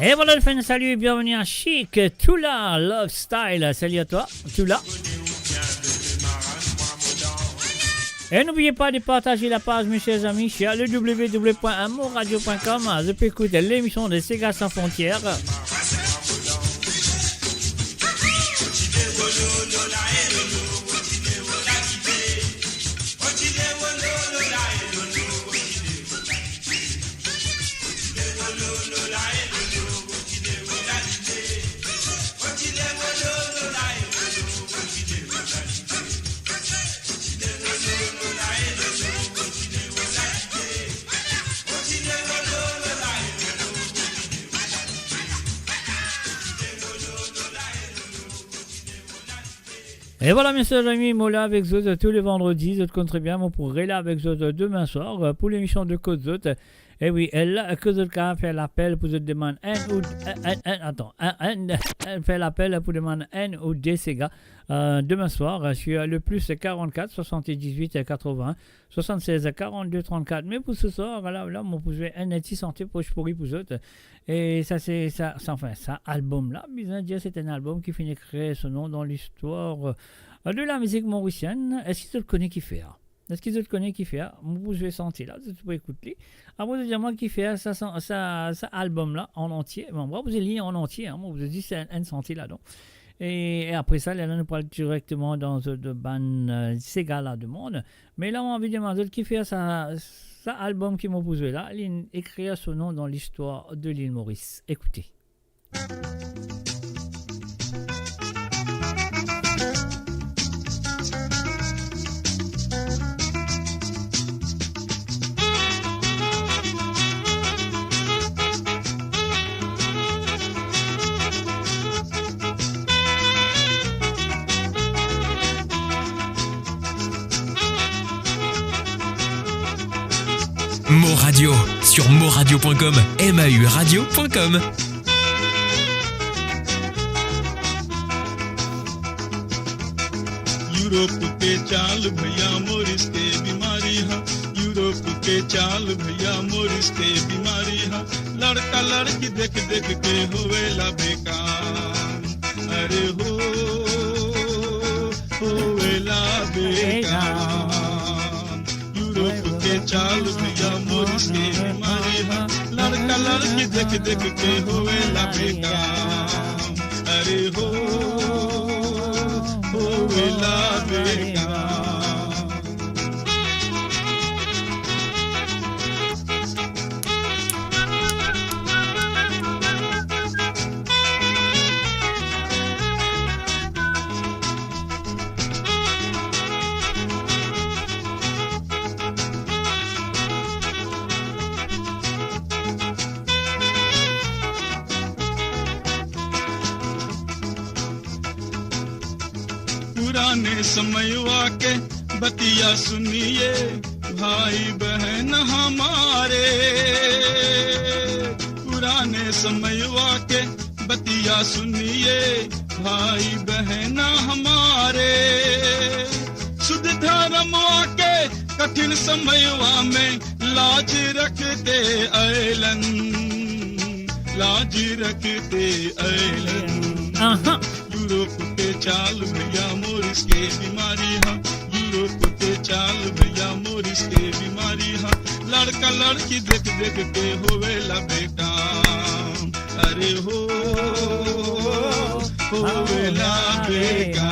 Et voilà le fin, salut et bienvenue à Chic, Tula, Love Style, salut à toi, Tula. Et n'oubliez pas de partager la page, mes chers amis, sur le www.amourradio.com. Je peux écouter l'émission de Sega Sans Frontières. Et voilà, mes chers amis, moi là avec vous tous les vendredis, je compte très bien, moi pourrez là avec vous demain soir pour l'émission de Code Zot. Et oui, là, Code Zot qui a fait l'appel pour vous demander fait l'appel pour demander un ou des Sega demain soir sur le plus 44 78 80 76 42 34. Mais pour ce soir, là, moi vous avez un petit santé pour vous autres. Et ça, c'est ça, enfin, ça album-là, bien dire, c'est un album qui finit de créer son nom dans l'histoire de la musique mauricienne. Est-ce que tu le connais qui fait? Est-ce que tu le connais qui fait? Vous je vais sentir là, tu peux écouter. Après, vous dire moi qui fait ça album-là en entier. Bon, moi, vous allez lire en entier. Moi, vous dis c'est un senti là-dedans. Et après ça, là, nous parlons directement dans le ban Sega là de monde. Mais là, on a envie de demander qui fait ça album qui m'a posé là, il écrit son nom dans l'histoire de l'île Maurice. Écoutez. Mo Radio sur moradio.com, mauradio.com. Europe के चाल भैया मोरिस के बीमारी है यूरोप के चाल भैया मोरिस के बीमारी है लड़का लड़की देख देख के होवेला बेकार अरे होवेला बेकार यूरोप के चाल भैया मोरिस के बीमारी है लड़का लड़की देख देख के होवेला बेकार अरे होवेला बेकार पुराने समयवा के बतिया सुनिए भाई बहन हमारे पुराने समयवा के बतिया सुनिए भाई बहन हमारे शुद्ध धर्मवा के कठिन समयवा में लाज रखते ऐलन लाज रखते ऐलन यूरोप के चाल भैया मोरिस के बीमारी है यूरोप के चाल भैया मोरिस के बीमारी है लड़का लड़की देख देख के होवेला बेटा अरे होवेला बेटा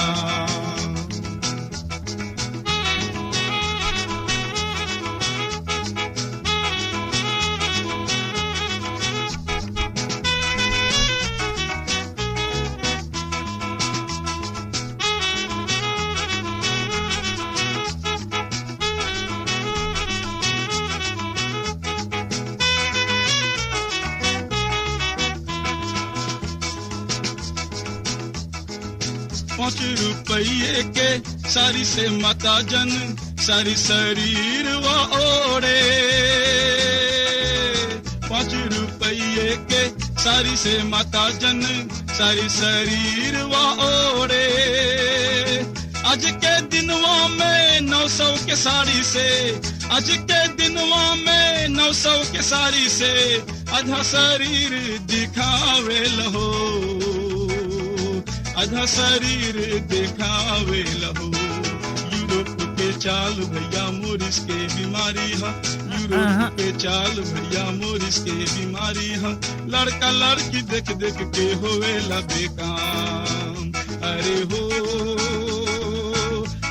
रुपये के सारी से माता जन सारी शरीर व ओढ़े 5 रुपये के सारी से माता जन सारी शरीर व ओढ़े आज के दिनवा में 900 के साड़ी से आज के दिनवा में 900 के साड़ी से आधा शरीर दिखावे लहो, आधा शरीर दिखावे लहो। यूरोप के चाल भैया मोरिस के बीमारी है, यूरोप के चाल भैया मोरिस के बीमारी है। लड़का लड़की देख देख के होवेला बेकाम, अरे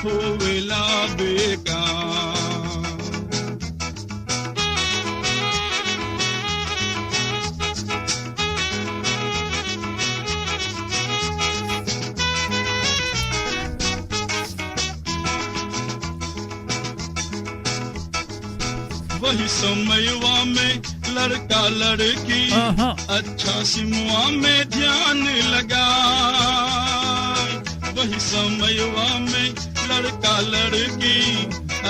होवेला बेकाम। वही समयवा में लड़का लड़की अच्छा सिमुआ में ध्यान लगा, वही समयवा में लड़का लड़की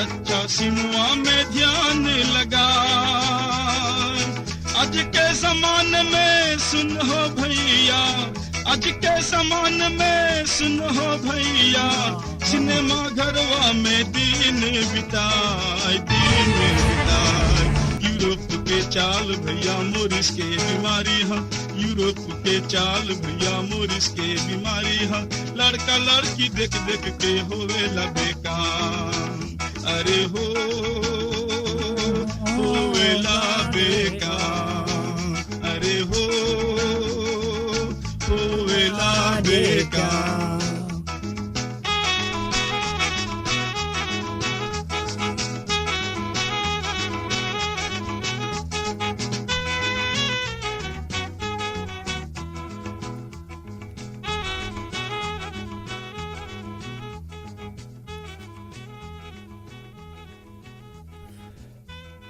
अच्छा सिमुआ में ध्यान लगा। आज के जमान में सुन हो भैया, आज के जमान में सुन हो भैया, सिनेमा घरवा में दिन बिताए, दिन बिताए। यूरोप के चाल भैया मोरिस के बीमारी है, यूरोप के चाल भैया मोरिस के बीमारी है। लड़का लड़की देख देख के होवेला बेकाम, अरे होवेला बेकाम, अरे होवेला बेकाम।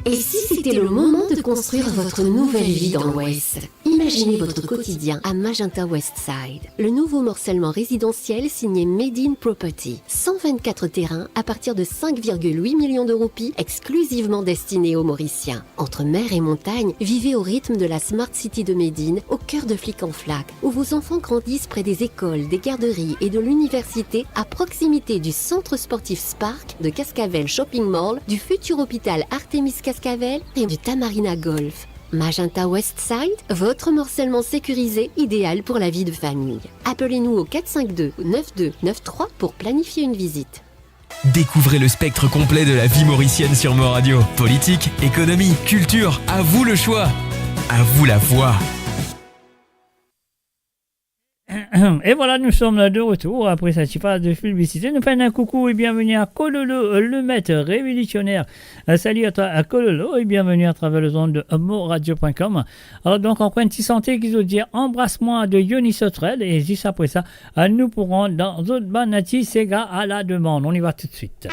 Et si c'était le moment de construire votre nouvelle vie dans l'Ouest? Imaginez votre quotidien à Magenta Westside. Le nouveau morcellement résidentiel signé Made in Property. 124 terrains à partir de 5,8 millions de roupies exclusivement destinés aux Mauriciens. Entre mer et montagne, vivez au rythme de la Smart City de Médine, au cœur de Flic-en-Flac, où vos enfants grandissent près des écoles, des garderies et de l'université, à proximité du centre sportif Spark, de Cascavel Shopping Mall, du futur hôpital Artemis Cascavel et du Tamarina Golf. Magenta Westside, votre morcellement sécurisé, idéal pour la vie de famille. Appelez-nous au 452-9293 pour planifier une visite. Découvrez le spectre complet de la vie mauricienne sur Mort Radio. Politique, économie, culture, à vous le choix. À vous la voix. Et voilà, nous sommes de retour après cette phase de publicité. Nous faisons un coucou et bienvenue à Kololo, le maître révolutionnaire. Salut à toi à Kololo et bienvenue à travers le zone de moradio.com. Alors donc, en coin de santé, qui veut dire embrasse-moi de Yoni Sotrel. Et juste après ça, nous pourrons dans d'autres banati Sega à la demande. On y va tout de suite.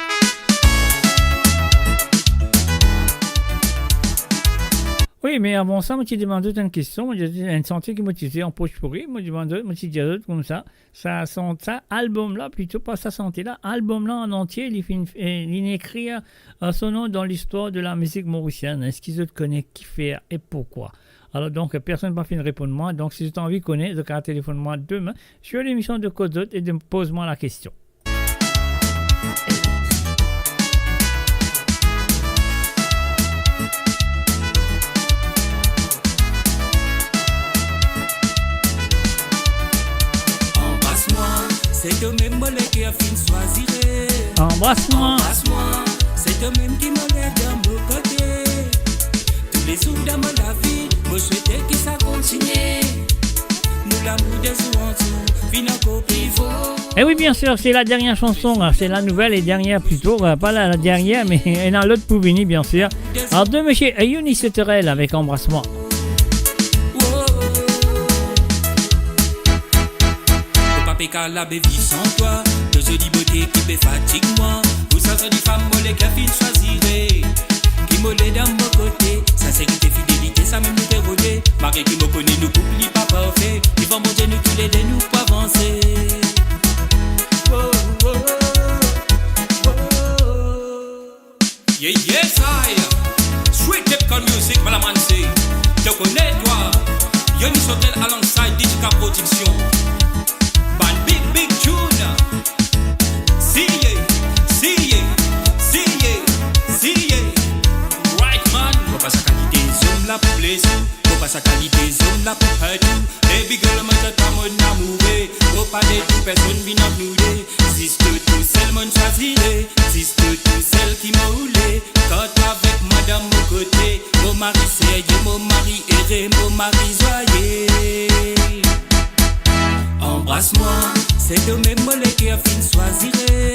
Oui, mais avant ça, moi, tu demandes une question. Moi, j'ai une santé qui m'a utilisé en poche pourrie. Moi, je demande, moi, tu dis comme ça. Ça, album-là, plutôt pas sa santé-là. Album-là en entier, il écrit son nom dans l'histoire de la musique mauricienne. Est-ce qu'ils te connaissent qui fait et pourquoi? Alors, donc, personne n'a pas fait de répondre moi. Donc, si tu as envie de connaître, donc, téléphone-moi demain sur l'émission de Code et pose-moi la question. C'est toi-même qui a fini de choisir. Embrasse-moi. Embrasse-moi. C'est toi-même qui me lève de mon côté. Tous les jours dans ma vie, je souhaitais que ça continue. Nous l'amour des jours en dessous, fin encore pivot. Et oui, bien sûr, c'est la dernière chanson. C'est la nouvelle et dernière plutôt. Pas la dernière, mais il y en a l'autre pour venir, bien sûr. Alors, de monsieur Yoni Sotrel avec Embrasse-moi. Car la vie sans toi, de jolie beauté qui me fatigue moi. Vous savez du femme mollet qui a fini choisir, qui mollet dans mon côté. Sincérité, fidélité, ça même nous déroulé. Marie qui me connaît, nous couple pas parfait. Ils vont manger nous tous les deux, nous pour avancer. Oh, oh, oh, oh. Yeah, yes, I. Sweet Depcon Music, Malaman say. Te connais toi, Yoni Sotrel alongside Digica Production. Ban big tune. See ye, see ye, see ye, see ye. pas de tout personne vient en blouder. Si tout seul mon choisiré, si tout seul qui m'a roulé. Quand avec madame mon côté, mon mari sérieux, mon mari erré, mon mari joyeux. Embrasse-moi, c'est toi-même mollet qui a fini choisiré.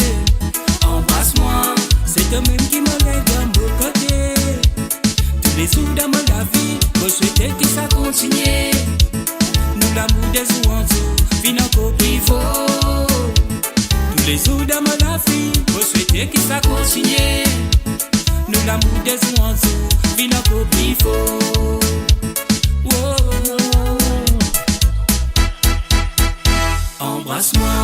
Embrasse-moi, c'est toi-même qui m'a l'air dans mon côté. Tous les jours dans ma vie, je souhaitais que ça continue. Nous l'amour des oiseaux, fin encore pivot. Tous les jours dans ma vie, je souhaitais que ça continue. Nous l'amour des oiseaux, fin encore pivot. Embrasse-moi.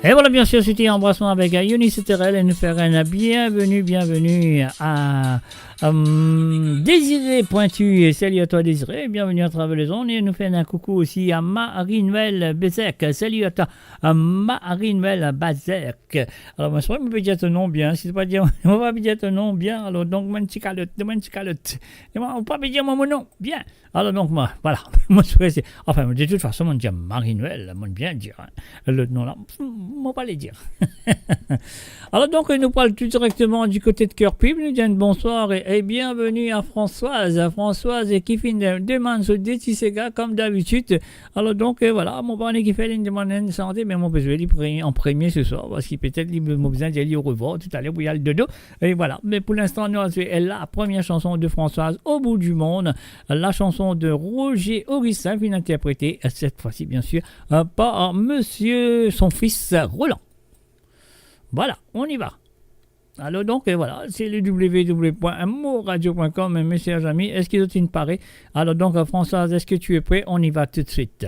Et voilà, bien sûr, c'était Embrassement avec Eunice Terrell et nous faire un bienvenue à Désiré Pointu. Salut à toi Désiré, bienvenue à travers les ondes et nous fait un coucou aussi à Marie-Noël Bezek. Salut à toi Marie-Noël Bezek. Alors moi je pourrais me dire ton nom bien, si c'est pas dire, on va me dire ton nom bien, alors donc Manchicalotte. Et moi on peut pas me dire mon nom bien. Alors donc moi, voilà, moi je pourrais, enfin de toute façon on dit Marie-Noël, on bien dire, hein. Le nom là, on va pas les dire. Alors donc nous parlons tout directement du côté de Cœur Pub, nous disons bonsoir et bienvenue à Françoise qui fait une demande sur des Tissega comme d'habitude. Alors donc voilà, mon père qui fait une demande de santé, mais mon besoin en premier ce soir, parce qu'il peut-être il m'a besoin d'aller au revoir tout à l'heure où il y a le dodo. Et voilà, mais pour l'instant nous c'est la première chanson de Françoise Au bout du monde, la chanson de Roger Orissin, qui est interprétée cette fois-ci bien sûr par monsieur son fils Roland. Voilà, on y va. Alors donc, voilà, c'est le www.moradio.com, mes chers amis. Est-ce qu'il y a une parée? Alors donc, Françoise, est-ce que tu es prêt? On y va tout de suite.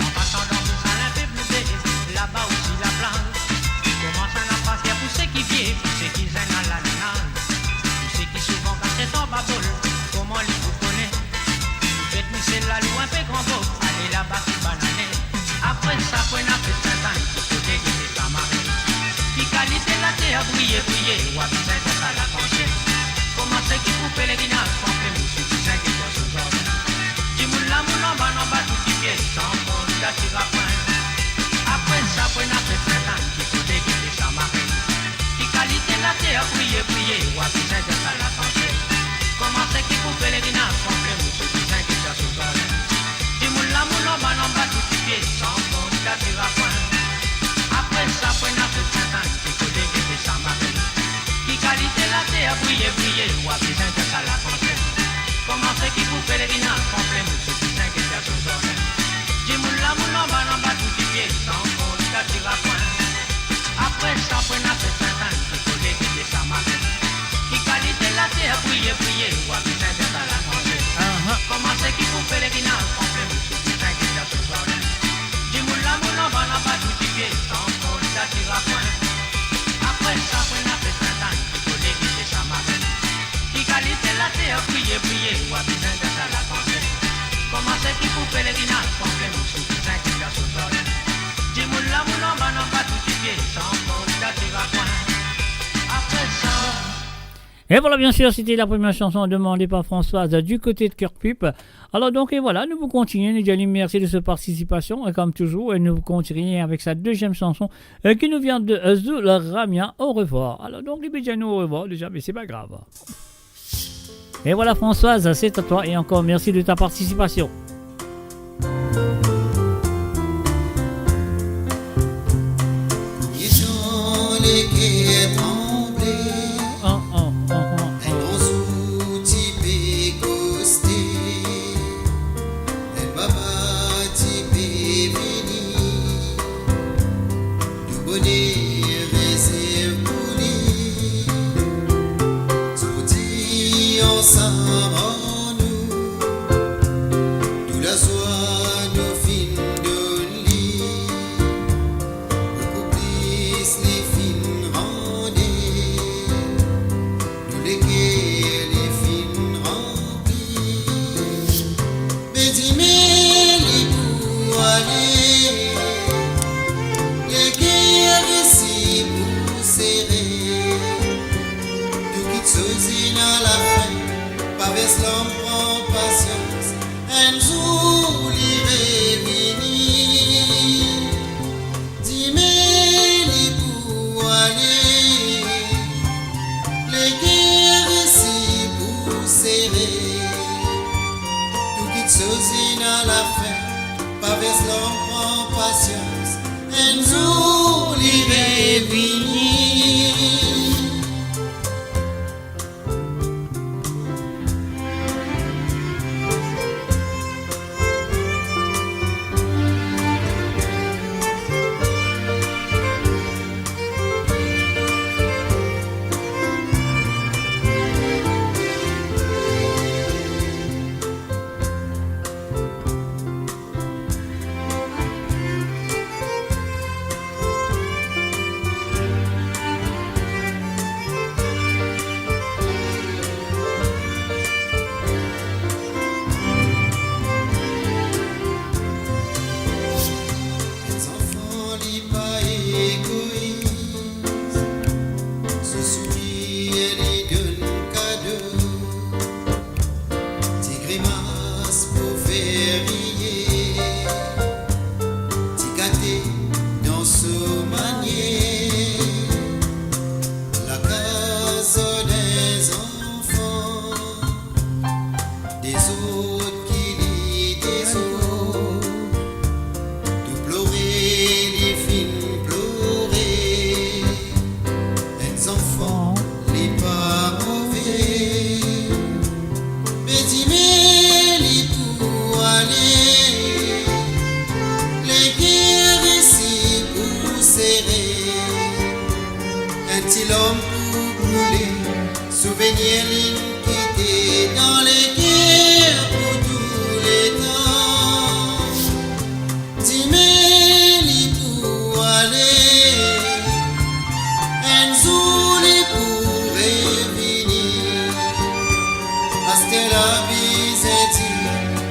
En passant Après ça, pour n'a fait Saint-Anne, qui côté qui est sa marraine. Qui qualité la terre, briller, briller, ou à besoin de ça la conscience. Comment c'est qui coupe les guinages, qu'on fait mousse, qui s'en qui doit se jardin. Dis-moi mon en bas, tout qui pied, sans fond, t'attire à point. Après ça, pour n'a fait Saint-Anne, qui côté qui est sa marraine. Qui qualité la terre, briller, briller, ou à besoin de ça la conscience. Comment c'est qui coupe les guinages, qu'on fait mousse, qui s'en qui doit se jardin. Dis-moi mon en bas, tout qui pied, sans fond, t'attire à point. Après ça, pour n'a fait Saint-Anne, qui côté qui est sa marraine. Qui qualité la terre, briller, briller, ou à besoin de ça la conscience. Comment c'est qui coupe les guinages, qu'on fait mousse, qui s'en qui doit se jardin. Dis-moi en bas, tout qui pied, sans fond, t'attire à point. Après ça, pour n'a fait Saint-Anne, qui côté qui est sa marraine. Qui qualité la terre, briller, briller, ou à besoin de ça la conscience. Comment c'est qui coupe les guinages, qu'on fait mousse, qui s'en qui doit se jardin. Dis-moi en bas, tout qui pied, sans fond, t'attire à point. Après ça, pour n'a fait Saint-Anne, qui côté qui est sa marraine. Qui qualité la terre, briller, briller, ou à besoin de ça la conscience. Comment c'est qui coupe les guinages, qu'on fait mousse, qui s'en qui doit se jardin. Dis-moi en bas, tout qui pied, sans fond, t'attire à point. Après ça. Et voilà, bien sûr, c'était la première chanson demandée par Françoise du côté de Cœur-Pup. Alors donc, et voilà, nous vous continuons. Nous allons merci de cette participation. Et comme toujours, et nous continuons avec sa deuxième chanson qui nous vient de Zul Ramia. Au revoir. Alors donc, les bédiens, nous au revoir déjà, mais c'est pas grave. Et voilà, Françoise, c'est à toi. Et encore merci de ta participation.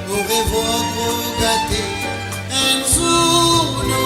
Au revoir, gros gâté, un jour nous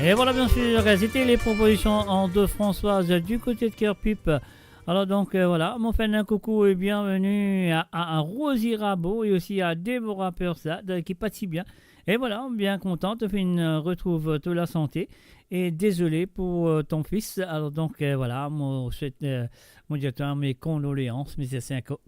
Et voilà, bien sûr, c'était les propositions de Françoise du côté de Cœur-Pipe. Alors donc voilà, mon fait un coucou et bienvenue à Rosie Rabot et aussi à Déborah Persad qui pas si bien. Et voilà, bien contente, retrouve toute la santé. Et désolé pour ton fils. Alors donc voilà, mon directeur, mes condoléances, mes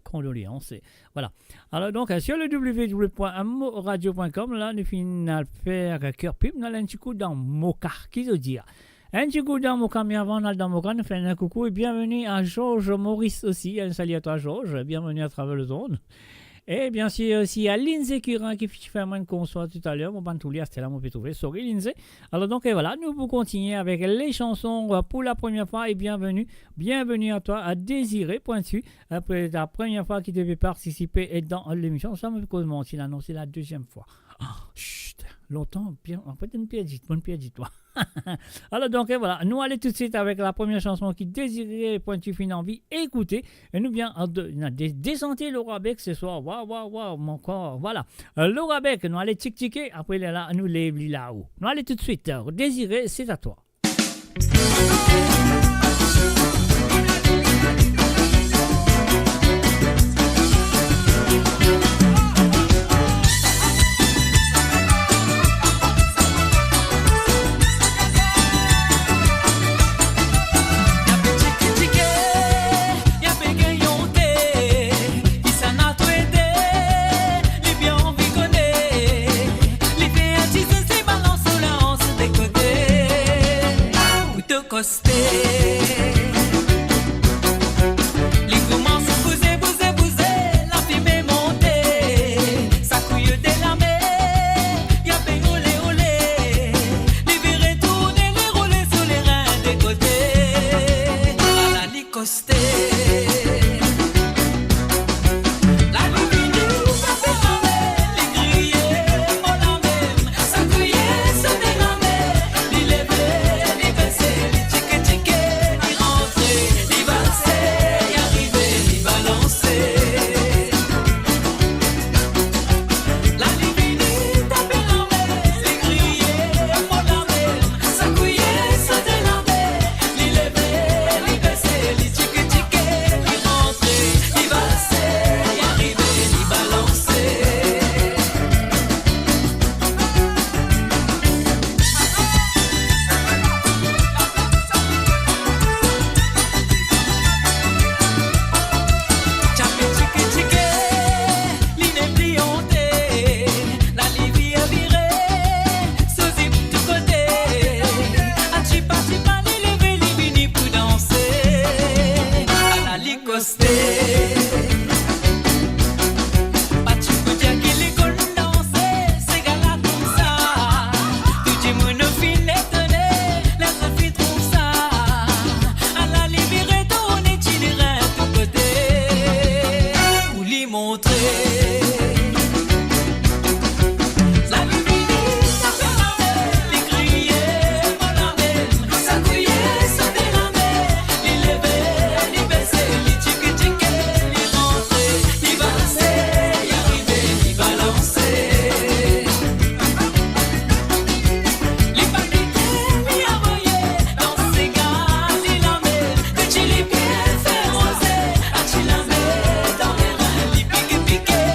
condoléances. Et voilà. Alors donc sur le www.moradio.com, là, nous finissons à faire cœur pipe, nous allons un petit coup dans Moka, qui veut dire. Un petit coup dans Moka, mais avant dans Moka, nous faisons un coucou et bienvenue à Georges Maurice aussi. Un salut à toi Georges, bienvenue à travers le zone. Et bien sûr aussi à Lindsay Curin qui fait moins qu'on soit tout à l'heure. Mon bantouli, c'était là, mon peut trouver. Sorry Lindsay. Alors donc voilà, nous vous continuer avec les chansons pour la première fois et bienvenue à toi à Désiré Pointu. Après la première fois qu'il devait participer dans l'émission, ça me cause mentir là, non, c'est la deuxième fois. Oh, chut, longtemps, bien, en fait, une pièce, toi. Alors donc voilà, nous allons tout de suite avec la première chanson qui Désiré Pointu fin envie écouter. Et nous bien descenter Laura Beck ce soir. Waouh, mon corps. Voilà. Laura Beck, nous allons tic-tiquer. Après là, nous lève là-haut. Nous allons tout de suite. Désiré, c'est à toi. Les commencent à bouger, la fille m'est montée, ça couille de la mer, y'a fait olé, les virés tourner, les rouler sur les reins des côtés, à la licostée. Piqué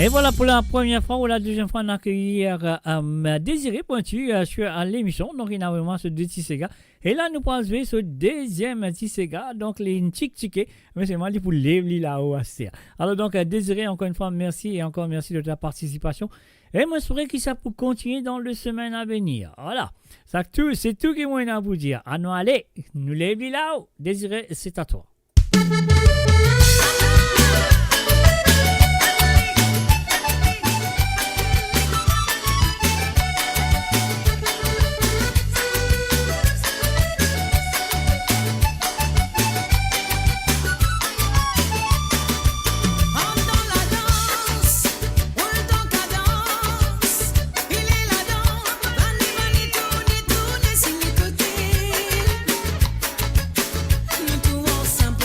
Et voilà pour la première fois ou la deuxième fois on a accueilli Désiré Pointu à l'émission. Donc il a vraiment ce deux Tissega. Et là nous pourrons jouer ce deuxième Tissega. Donc les tchik mais c'est moi qui pour lever là-haut à serre. Alors donc Désiré, encore une fois merci et encore merci de ta participation. Et moi je souhaiterais que ça pour continuer dans le semaine à venir. Voilà. C'est tout que moi à vous dire. Ah non allez, nous lever là-haut. Désiré, c'est à toi. Nous tous ensemble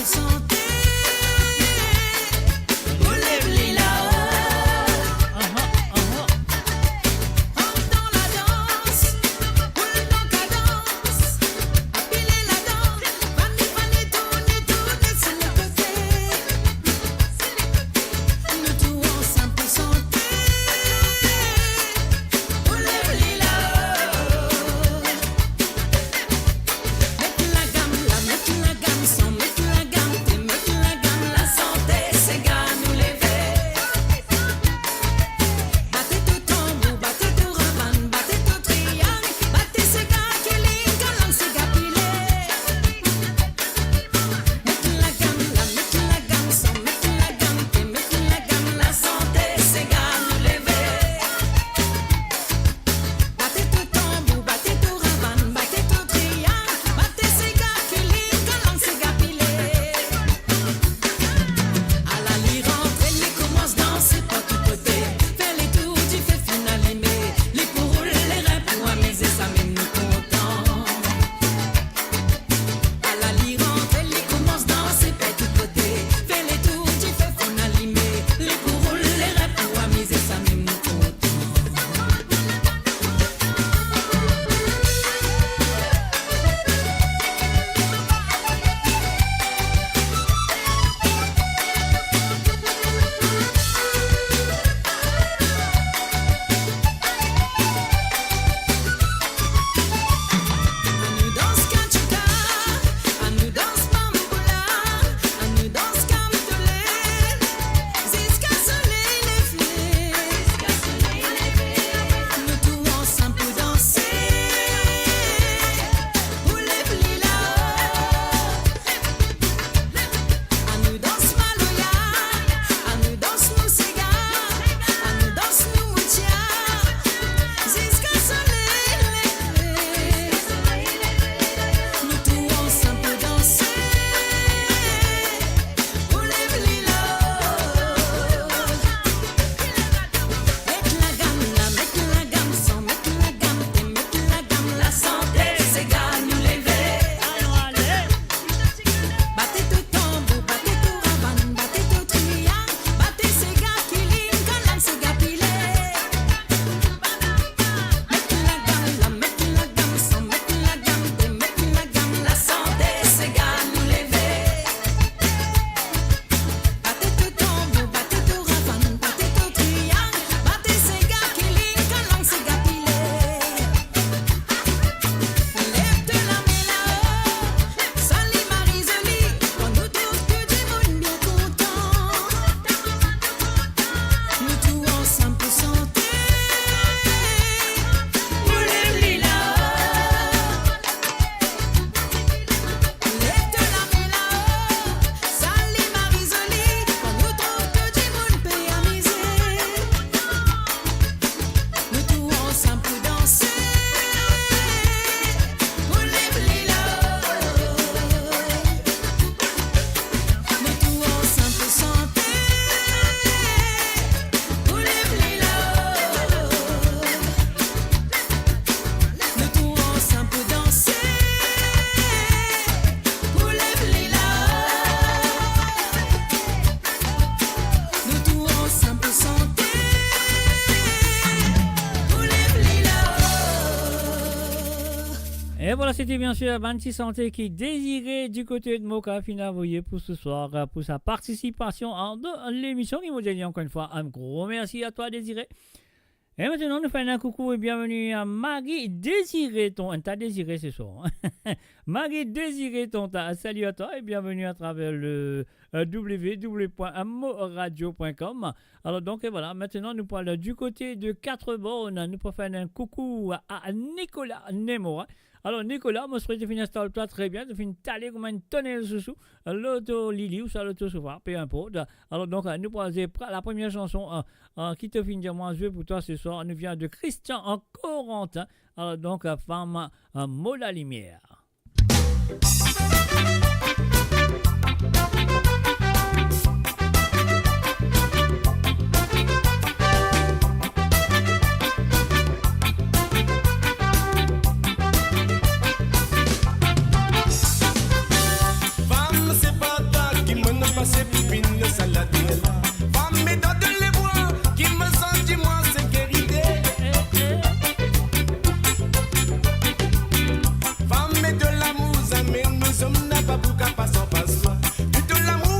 Et voilà, c'était bien sûr Banti Santé qui désirait du côté de Moka Finavoyer pour ce soir, pour sa participation dans l'émission. Il m'a dit encore une fois un gros merci à toi, Désiré. Et maintenant, nous faisons un coucou et bienvenue à Maggie Désiré. T'as désiré ce soir. Maggie Désiré, salut à toi et bienvenue à travers le www.moradio.com. Alors donc, et voilà, maintenant, nous parlons du côté de 4 bornes. Nous pouvons faire un coucou à Nicolas Nemora. Alors, Nicolas, moi, je souhaite que tu installe-toi très bien. Tu finis taler comme une tonnelle sous l'auto Lili ou ça l'auto sofa, peu importe. Alors, donc, nous posons la première chanson qui te finit de moi jouer pour toi ce soir. Nous vient de Christian en Corentin. Alors, donc, femme, mot la lumière. C'est pipine le saladine. Femme et dans de les bois qui me sentent dis-moi sécurité. Femme et de l'amour, amen, nous sommes n'a pas pour qu'à passer en passe. Du tout l'amour.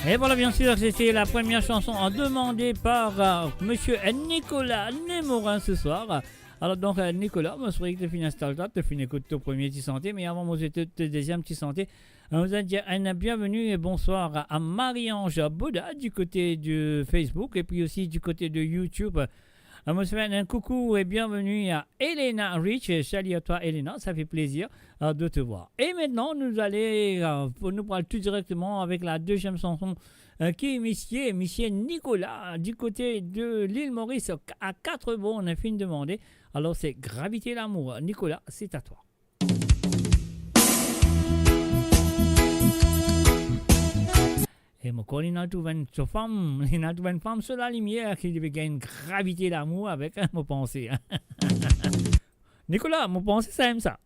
Et voilà, bien sûr, c'était la première chanson demandée par monsieur Nicolas Némorin ce soir. Alors donc Nicolas, moi je croyais que tu finis installé, tu finis écouter ton premier petit santé, mais avant moi j'étais le deuxième petit santé. On vous a dit un bienvenue et bonsoir à Marie-Ange Baudat du côté de Facebook et puis aussi du côté de YouTube. On se fait un coucou et bienvenue à Elena Rich. Salut à toi Elena, ça fait plaisir de te voir. Et maintenant nous allons nous parler tout directement avec la deuxième chanson qui est monsieur Nicolas du côté de l'île Maurice à 4 bons, on a fini de demander. Alors c'est Gravité l'amour. Nicolas, c'est à toi. Et mon corps, il a trouvé une femme sur la lumière qui devait gagner une gravité d'amour avec mon pensée. Nicolas, mon pensée, ça aime ça.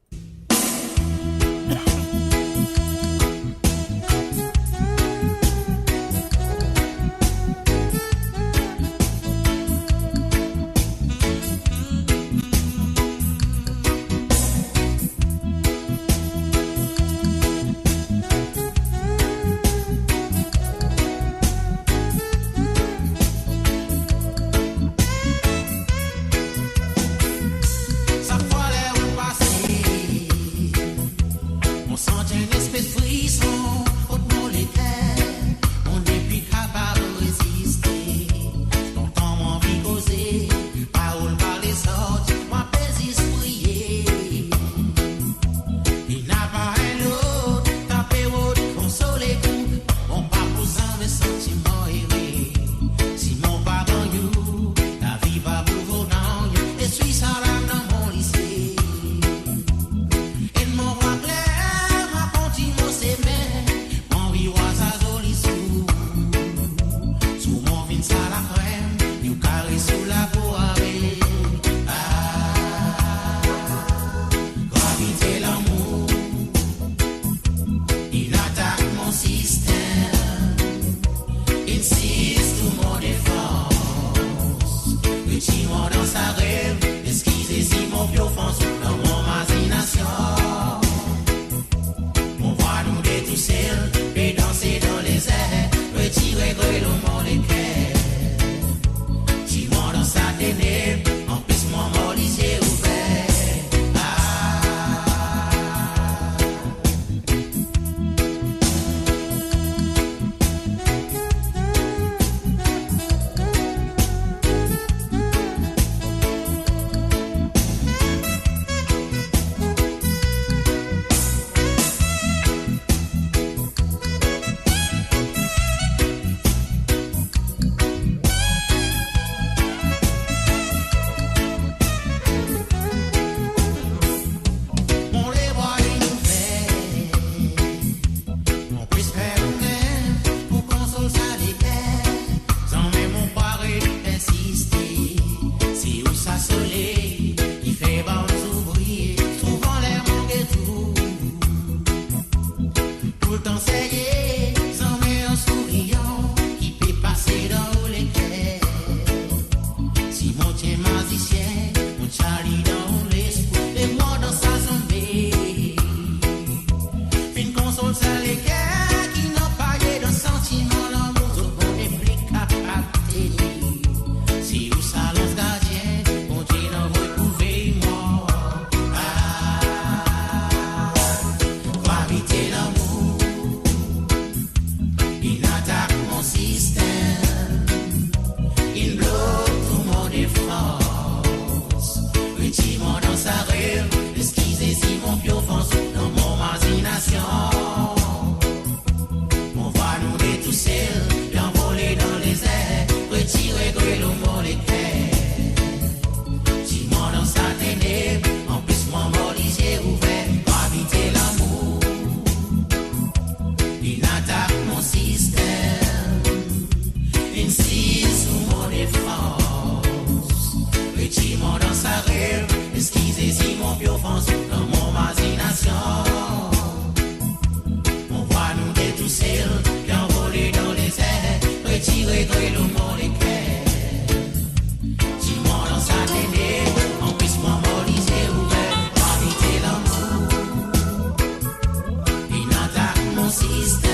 System.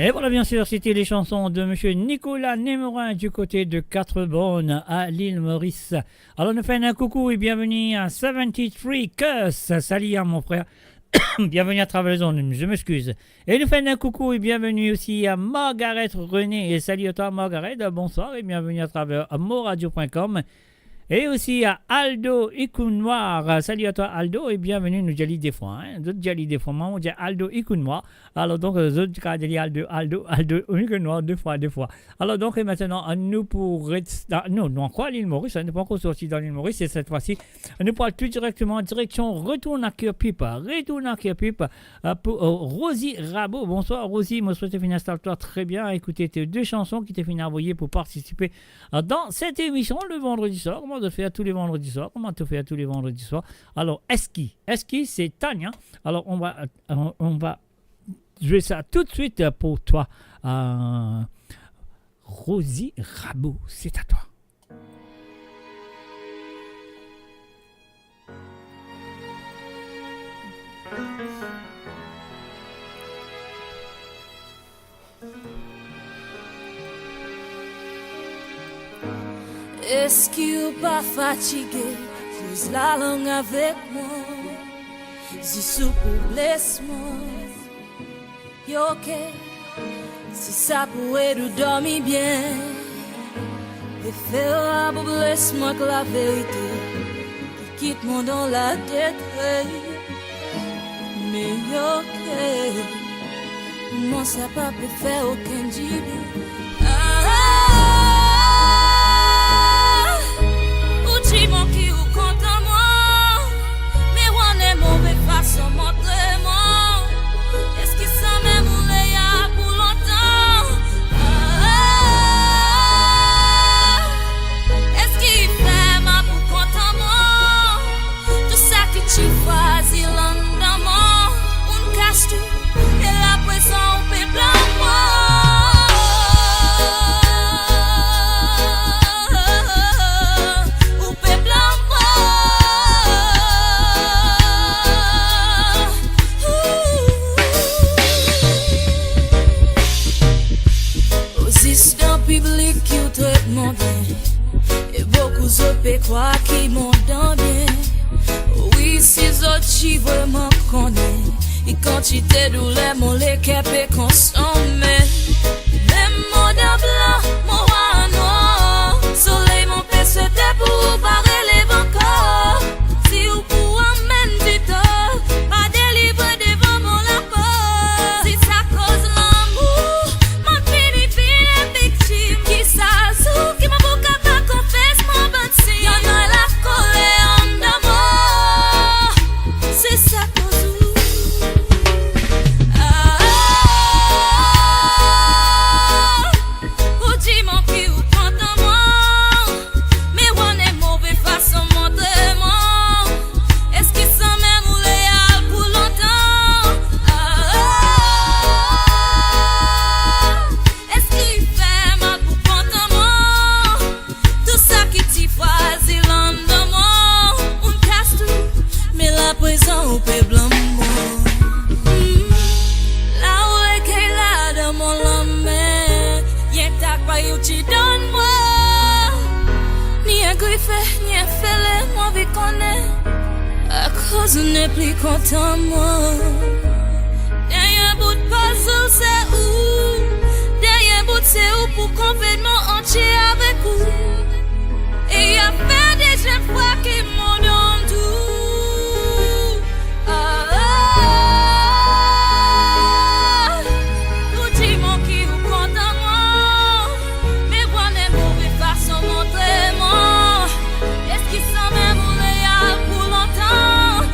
Et voilà, bien sûr, c'était les chansons de monsieur Nicolas Némorin du côté de Quatre-Bornes à l'île Maurice. Alors, nous faisons un coucou et bienvenue à 73 Curse. Salut à mon frère. Bienvenue à travers les ondes, je m'excuse. Et nous faisons un coucou et bienvenue aussi à Margaret René. Et salut à toi, Margaret. Bonsoir et bienvenue à travers moradio.com. Et aussi à Aldo Ikounnoir. Salut à toi Aldo et bienvenue nous Jali des fois. D'autres Jali des fois. Moi on dit Aldo Ikounnoir. Alors donc les autres cas dit Aldo Ikounnoir deux fois. Alors donc et maintenant nous pour nous encore à l'île Maurice. On n'est pas encore sorti dans l'île Maurice et cette fois-ci nous parlons tout directement en direction retourne à Kirpip. Pour Rosie Rabot. Bonsoir Rosie. Moi je souhaite finir installe-toi très bien. Écoutez tes deux chansons qui t'ont fini envoyer pour participer dans cette émission le vendredi soir. Comment te faire tous les vendredis soirs? Alors, Eski, c'est Tania. Alors, on va jouer ça tout de suite pour toi. Rosie Rabot, c'est à toi. Est-ce qu'il n'est pas fatigué? Pose la langue avec moi. Si sous pour blesse-moi. Yo, ok. Si ça pourrait nous dormir bien. Et faire pour blesse-moi que la vérité. Qui quitte moi dans la tête. Mais yo, ok. Moi, ça pas peut faire aucun début. Mon qui ou contre moi, mais on est mauvais façon montre-moi. Est-ce qu'il s'en met moulé à pour longtemps? Est-ce qu'il fait ma pour contre moi? Tout ça qui tu choisis l'endemain, on cache tout et la présence on peut blanc moi. Public qui ou traite mon bien. Et beaucoup d'autres croient qu'ils m'ont dans bien. Oui, si autres qui vraiment connaissent. Et quantité de lait, mon lait capé consomme. Même mon dent blanc, mon roi noir. Soleil, mon père se pour barrer les encore. Si ou pour emmène du tort, pas délivrer devant mon lapin. Si ça cause l'amour, mon fini victime qui s'assout, qui m'a beaucoup pas confesse mon bon signe. Y'en a la colère en d'amour. C'est ça cause où. Ou dis mon qui ou prend en moi. Mais on est mauvais façon montre-moi. Est-ce qu'il s'en met mouléal pour longtemps? Est-ce qu'il fait mal pour prendre en moi? Tout ça qui t'y choisit l'endemain, on casse tout, mais la présence on peut blâmer. Là où est qu'elle a dans mon lame, y'en t'a pas eu tu donnes moi. Ni un griffé, ni un fêlé, moi vi connaît. À cause on n'est plus content moi. Derrière bout de puzzle c'est où? Derrière bout c'est où pour complètement entier avec vous? Et y'a fait des jeunes fois qui m'ont donné tout. Ou dis mon qui ou content moi. Mais on est mauvais façon montrez-moi. Est-ce qu'il s'en met mouléal pour longtemps?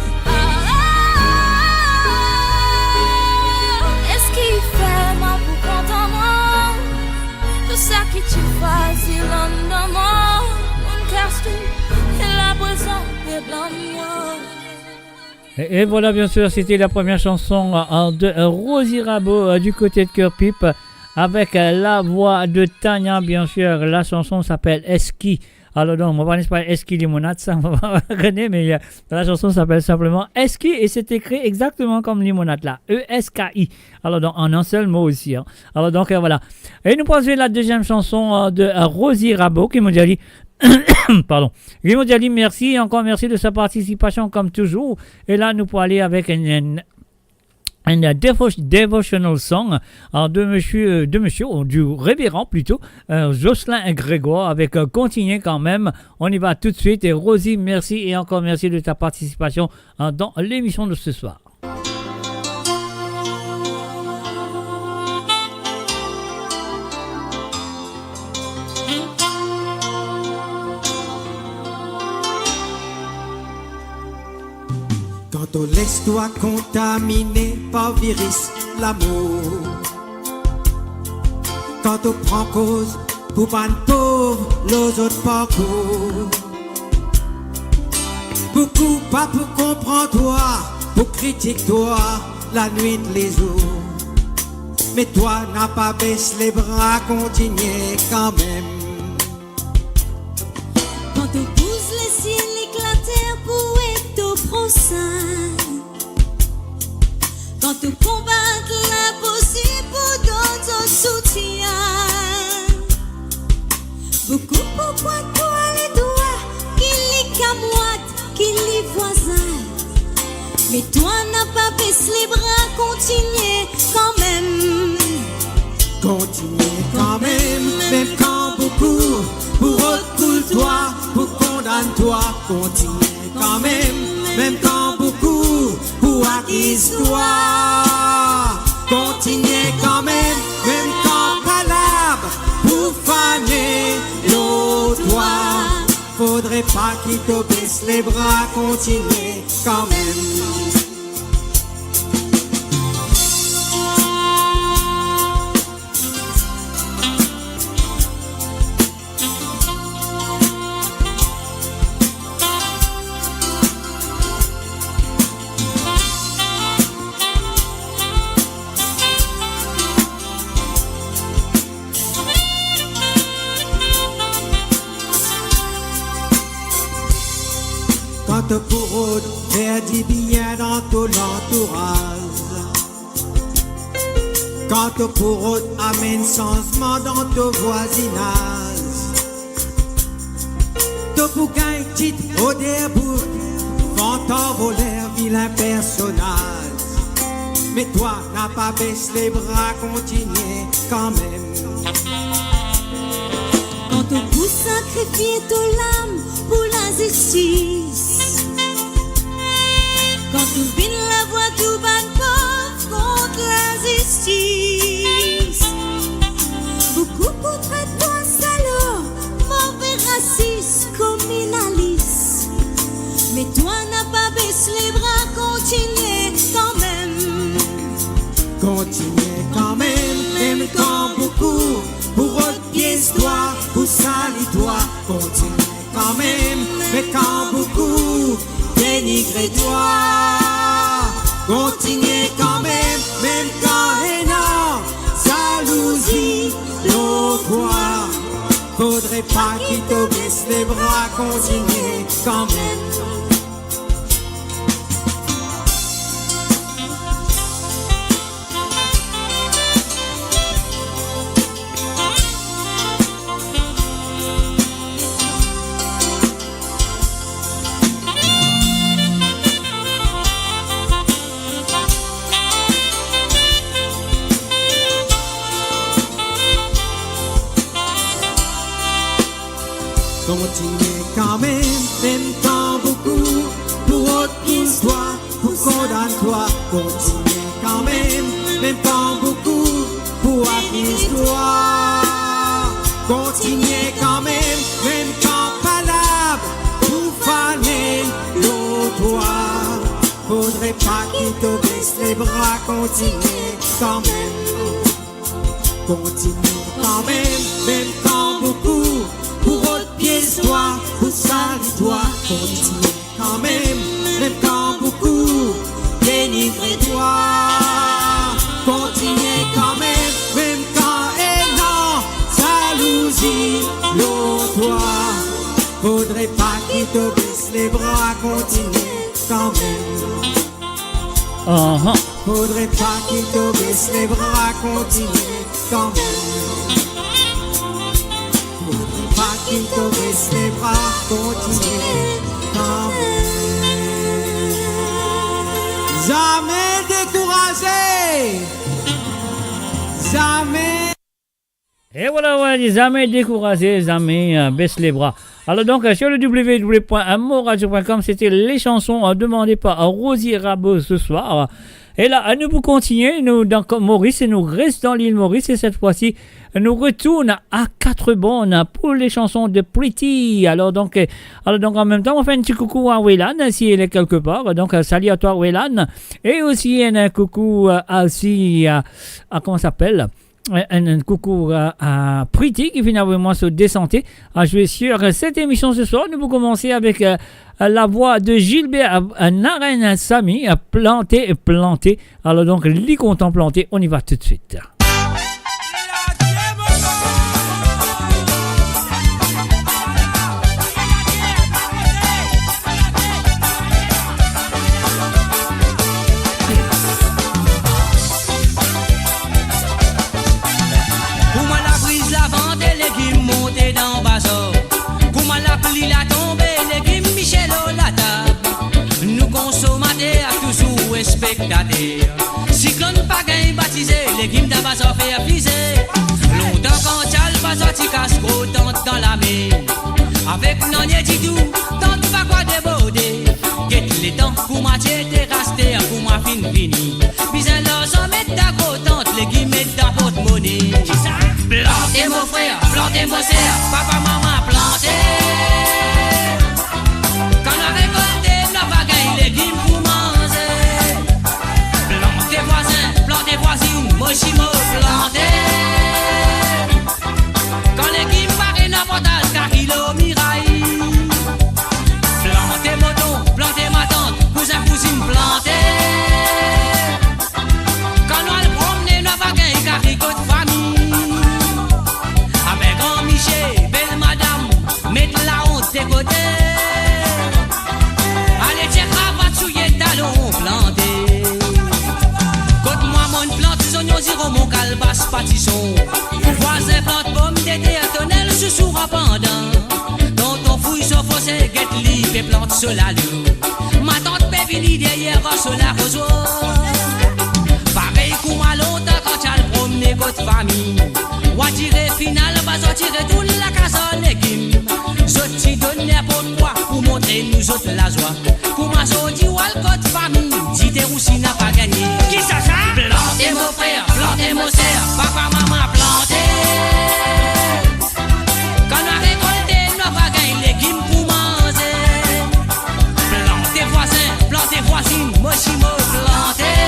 Est-ce qu'il fait mal pour content moi? Tout ça qui tu choisis l'endemain, on casse tout et la présence est blanc moi. Et voilà, bien sûr, c'était la première chanson de Rosie Rabot du côté de Kirpip avec la voix de Tania, bien sûr. La chanson s'appelle Eski. Alors donc, on va pas Eski Limonade, ça on va reconnaître, mais la chanson s'appelle simplement Eski et c'est écrit exactement comme limonade là, E-S-K-I. Alors donc, en un seul mot aussi. Hein. Alors donc, voilà. Et nous poursuivons la deuxième chanson de Rosie Rabot qui m'a dit pardon. Guy Mondiali, merci et encore merci de sa participation comme toujours. Et là, nous pourrons aller avec une devotional song du révérend plutôt, Jocelyn Grégoire avec Continuez quand même. On y va tout de suite. Et Rosie, merci et encore merci de ta participation dans l'émission de ce soir. Quand on laisse-toi contaminer par virus l'amour, quand on prend cause pour pas de pauvre les autres parcours, beaucoup pas pour comprendre toi, pour critiquer toi la nuit les jours, mais toi n'as pas baissé les bras, continuer quand même. Quand on pousse les ciels éclater pour être au prochain, quand tu combats l'impossible pour donner ton soutien, beaucoup pour toi les doigts qui les camoitent, qui les voisins, mais toi n'as pas baissé les bras, continuez quand même. Continuez quand même, même quand beaucoup pour recoule toi, pour condamne toi, continuez quand même quand beaucoup pour acquise toi, continuez quand même quand palabre pour faner l'eau toi, faudrait pas qu'il te baisse les bras, continuez quand même. Quand pour faire du bien dans ton entourage, quand pour amène changement dans ton voisinage, tu pour gagner titre au début, vent voler vilain personnage, mais toi n'as pas baissé les bras, continuez quand même. Quand on peut sacrifier ton âme pour la justice, quand tu vines la voix du ban pauvre contre la justice, beaucoup pour toi salaud, mauvais raciste, communaliste, mais toi n'as pas baissé les bras, continuez quand même. Continuez quand même quand beaucoup pour pièce toi, pour salir toi, continuez quand même, mais quand beaucoup dénigrer toi, continuez quand même quand énorme jalousie l'autre, faudrait pas qu'il te baisse les bras, continuez quand même. Continuez quand même quand beaucoup pour autre histoire, pour condamne toi, continuez quand même quand beaucoup pour acquise toi, continuez quand même quand palabre pour faner l'autre, faudrait pas qu'il te baisse les bras, continuez quand même, continuez quand même quand beaucoup pour autre pièce toi, pour salir toi, continuez quand même quand beaucoup dénigrer toi, continuez quand même quand énorme jalousie l'autre, qu'il te baisse les bras, continuer quand même. Faudrait pas qu'il te baisse les bras, continuer quand même. Faudrait pas qu'il te baisse les bras, continuer quand même. Jamais découragé, jamais. Et voilà, ouais, jamais découragé, jamais baisse les bras. Alors donc, sur le www.amoradio.com, c'était les chansons demandées par Rosie Rabot ce soir. Et là, nous pour continuer, nous dans Maurice, et nous restons dans l'île Maurice, et cette fois-ci, nous retournons à 4 bonnes pour les chansons de Pretty. Alors donc, en même temps, on fait un petit coucou à Wélan, si elle est quelque part. Donc, salut à toi, Wélan. Et aussi, un coucou aussi à comment ça s'appelle? Un coucou à Pretty qui finalement se désentait à jouer sur cette émission ce soir. Nous allons commencer avec la voix de Gilbert Naren Samy, planté. Alors donc, les contents plantés, on y va tout de suite. Cyclone pas gain baptisé, légumes d'Amazon fait appliser. Longtemps quand t'as pas sorti casse gros tente dans la mer. Avec non y'a dit tout, tente pas quoi déborder. Guette les temps pour ma t'es resté, pour ma fin fini. Bizarre leur s'en mettre ta gros tente, légumes mettent ta porte-monnaie. Plantez mon frère, plantez mon sœur, papa maman plantez. Quand on a récolté, on va gagner légumes pour manger. Plantez voisines, mochimo planté. Quand l'équipe paraît n'importe car il au miraille. Plantez moton, plantez ma tante, cousin, cousine planté. Quand on le promener, on va gagner car il de famille. Avec grand Michel, belle madame, mettre la honte des côtés. Allez, tiens, cravate, souillé, talon planté. Zéro mon calbas pâtisson. Voisin plante pomme d'été à tonnelle sous sourd pendant. Dans ton fouille sur fossé, guette li et plante sur la lune. Ma tante Pévili derrière sur la rosoir. Pareil comme à longtemps quand t'as le promené côté famille. Ou à tirer final, va sortir tout la casse en légumes. Sorti de n'importe quoi pour montrer nous autres la joie. Pour ma sortie ou à le côté famille. Si t'es roussi n'a pas gagné. Qui ça ça? Plantez mon frère, plantez mon sœur, papa, maman, plantez. Quand on a récolté, on va gagner légumes pour manger. Plantez voisins, plantez voisines, mochimo, plantez.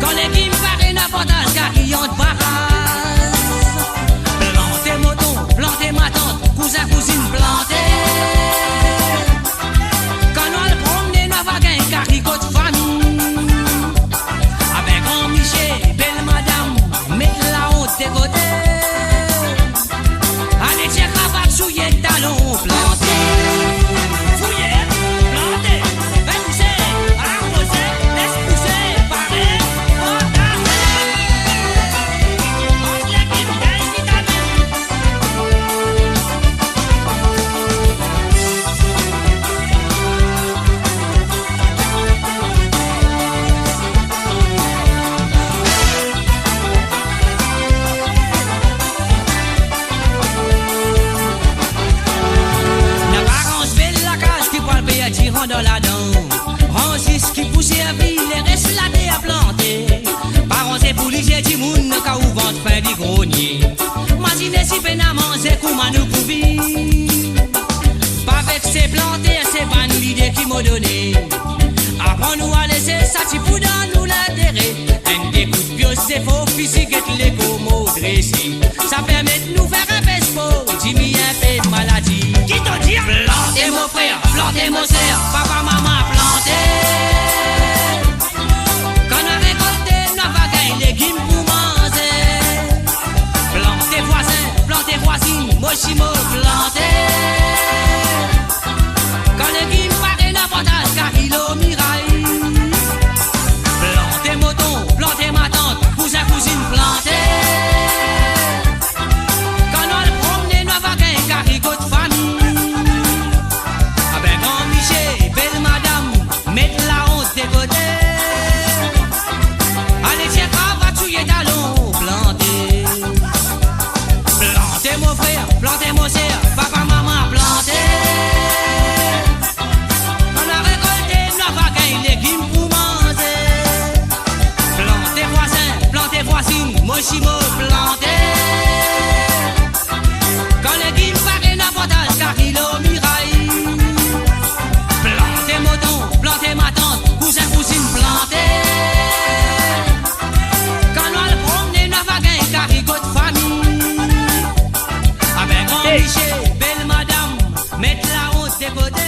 Quand légumes paraît n'importe car ils ont de barrage. Plantez moton, plantez ma tante, cousin, cousine, plantez. Quand on le promener, on va gagner car ils ont de famille. Belle madame, mettez la honte des côtés. Allez, tiens, cravate, souillé, talon, planté. Fouillé, planté, faites pousser, arrosé, laisse pousser, parler, potasser. Mange l'équipe, gagne vitamine. Dans la dent, Francis qui poussait à vie, les restes là à planter. Parents et policiers du monde, quand ou ventre fin du grenier. Imaginez si peine à manger, comment nous pouvons. Pas avec ces plantés, c'est pas une idée qui m'a donné. Apprends-nous à laisser ça, si pour dans nous l'intérêt. Un des coups de pied, c'est faux, physique et l'écho mot dressé. Ça permet de nous faire un pespo, Jimmy un peu de maladie. Qui t'en dit? Plantez mon frère, plantez mon sœur, papa, maman, plantez. Quand on a récolté, on va gagner légumes pour manger. Plantez voisins, plantez voisines, mochimo, plantez. cousine, mon chimo planté. Quand les guimes paraît n'importe car il au miraille. Planté moton, planté ma tante, cousin, cousine planté. Quand on le promener, n'a pas gain car il goûte famille. Avec grand Michel, belle madame, mettre la honte des côtés.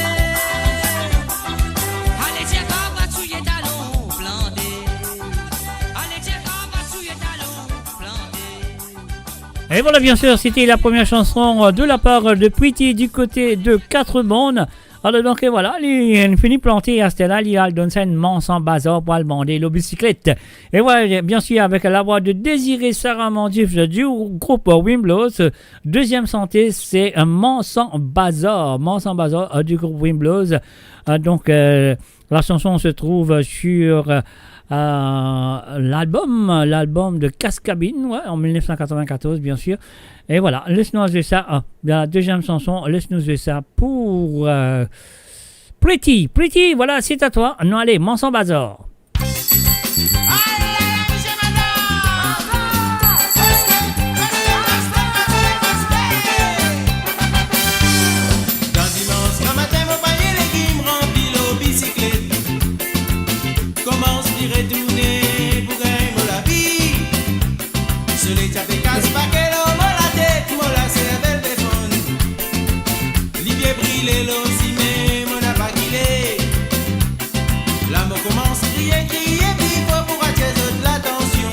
Allez, tiens, quand va souiller talon planté. Allez, tiens, quand va souiller talon planté. Et voilà, bien sûr, c'était la première chanson de la part de Pretty du côté de 4 bandes. Alors donc voilà, il finit planté à Stella, il a donné un manche en bazar pour demander la bicyclette. Et voilà, bien sûr, avec la voix de Désiré Sarah Mandif du groupe Wimblows. Deuxième santé, c'est un manche en bazar du groupe Wimblows. Donc la chanson se trouve sur l'album de Cascabine, ouais, en 1994, bien sûr. Et voilà, laisse-nous jouer ça. La deuxième chanson, laisse-nous jouer ça pour Pretty. Pretty, voilà, c'est à toi. Non, allez, Manson Bazar. Dans dimanche, quand matin, mon panier, les guimes remplis l'eau bicyclette. Commence d'y retourner pour gagner la vie. Se les tapés casse pas qu'elle a la tête, moi la cervelle téléphone. L'hiver brille l'eau si mais mon n'a pas guilé. L'amour commence à crier, puis faut pour attirer de l'attention.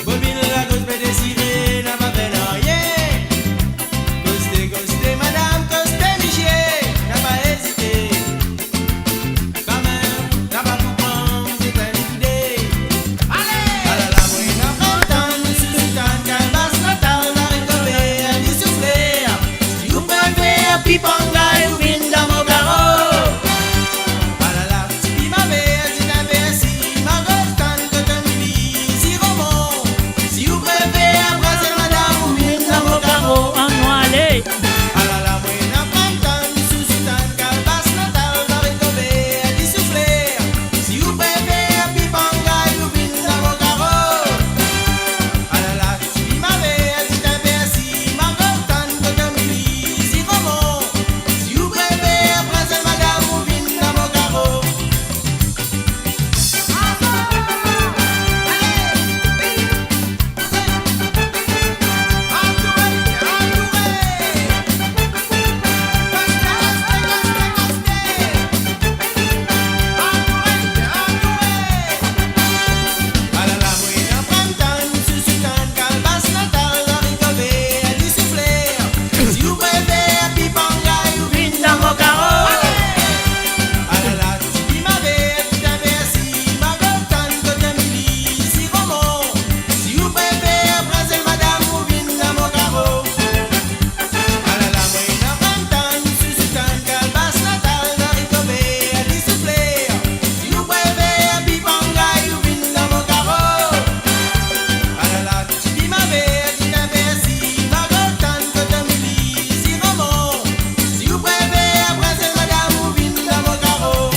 Bobine la gauche peut désirer, n'a pas fait rien. Costé, madame, costé, Michel, n'a pas hésité. Quand même, n'a pas tout prendre, c'est une idée. Allez! À la moyenne, en printemps, nous sous-sous-tant, qu'elle basse la table, on arrive à tomber, à lui souffler. Si vous préférez un pipanga, vous venez dans mon carreau. Ah là là, si m'avait, si t'avais assis, ma restante, que t'as mis, si roman. Si vous préférez un brasser, madame, vous venez dans mon carreau. Allez! Ah là là, moyenne, en printemps, nous sous-sous-tant, qu'elle basse la table, on arrive à tomber, à lui souffler. Si vous préférez un pipanga, vous venez dans mon carreau. Ah là là, si m'avait, si t'avais assis, ma restante, que t'as mis, si roman. Si vous préférez un brasser, madame, vous venez dans mon carreau. Ah là là, moyenne en printemps, nous sous-sous-tant, qu'elle basse la table, on arrive à tomber, à lui souffler. Si vous préférez un pipanga, vous venez dans mon carreau. Ah là là, si m'avait, si t'avais assis, ma restante, que t'as mis, si roman. Si vous préférez un brasser, madame, vous venez dans mon carreau. Ah là là, moyenne en printemps, nous sous-sous-tant, qu'elle basse la table, on arrive à tomber, à lui souffler. Si vous préférez un pipanga, vous venez dans mon carreau. Ah là là, si m'avait, si t'avais assis, ma restante, que t'as mis, si roman. Si vous préférez un brasser, madame, vous venez dans mon carreau.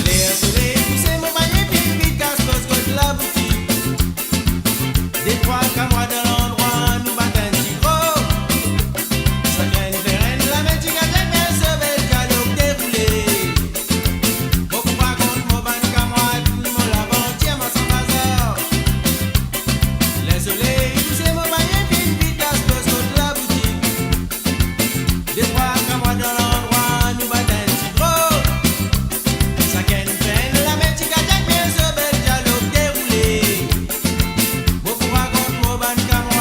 Les soleils, poussez mon panier, puis vite, casse-cause, de la boutique. Des trois camois de l'endroit, nous battons un petit gros. Ça vient une pérenne, la main, tu gâtes les mains, ce bel cadeau déroulé. Beaucoup racontent, mon ban camois, tout le monde l'avant-hier, moi sans bazar. Les soleils, poussez mon panier, puis vite, casse-cause, de la boutique. Des trois camois de l'endroit, nous battons un petit gros. Ça vient une pérenne, la main, tu gâtes les mains, ce bel cadeau déroulé. Beaucoup racontent, mon ban camois,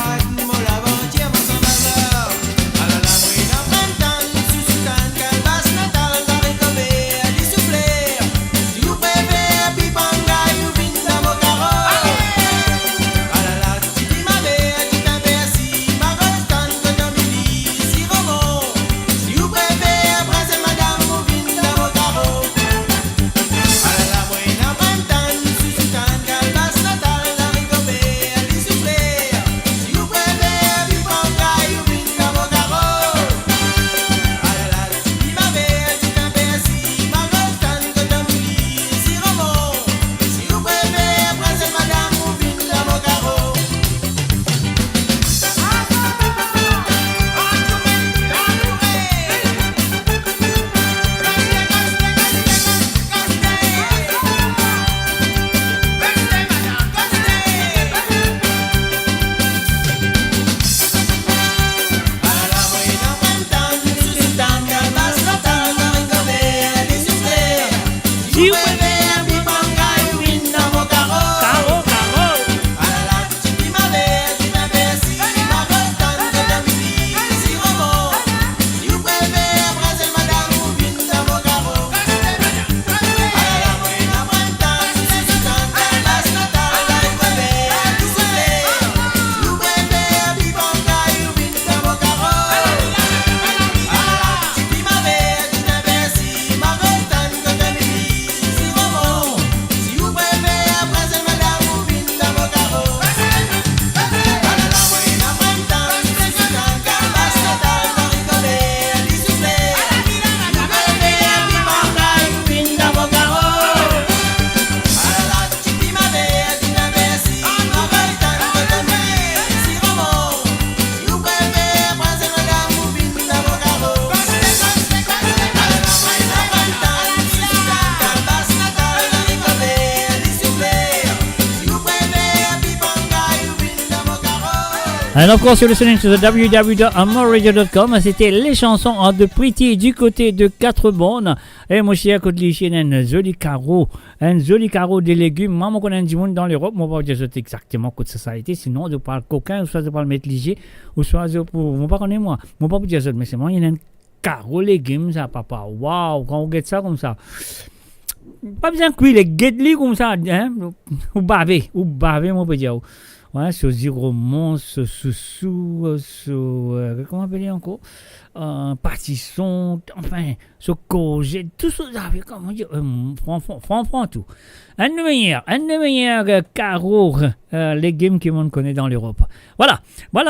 And of course, you're listening to the www.amoradio.com. C'était les chansons de Pretty du côté de 4 bonnes. Et moi, je suis à côté de un joli carreau des légumes. Moi, je connais du monde dans l'Europe. Moi, je ne sais pas exactement quoi ça a été. Sinon, je parle coquin, ou soit je parle mettre léger, ou soit je pour. Moi, pas connais moi. Moi, pas pour dire ça, mais c'est moi, il y a un carreau légumes, ça, papa. Waouh, quand on regarde ça comme ça. Pas besoin de cuire les guettes comme ça, hein. Ou baver, moi, peut dire. Ouais, ce ziromon, ce comment appeler encore, pâtisson, enfin, ce courgette, tout ça, comment dire, franc, tout. Un des meilleurs carreaux légumes que l'on connaît dans l'Europe. Voilà,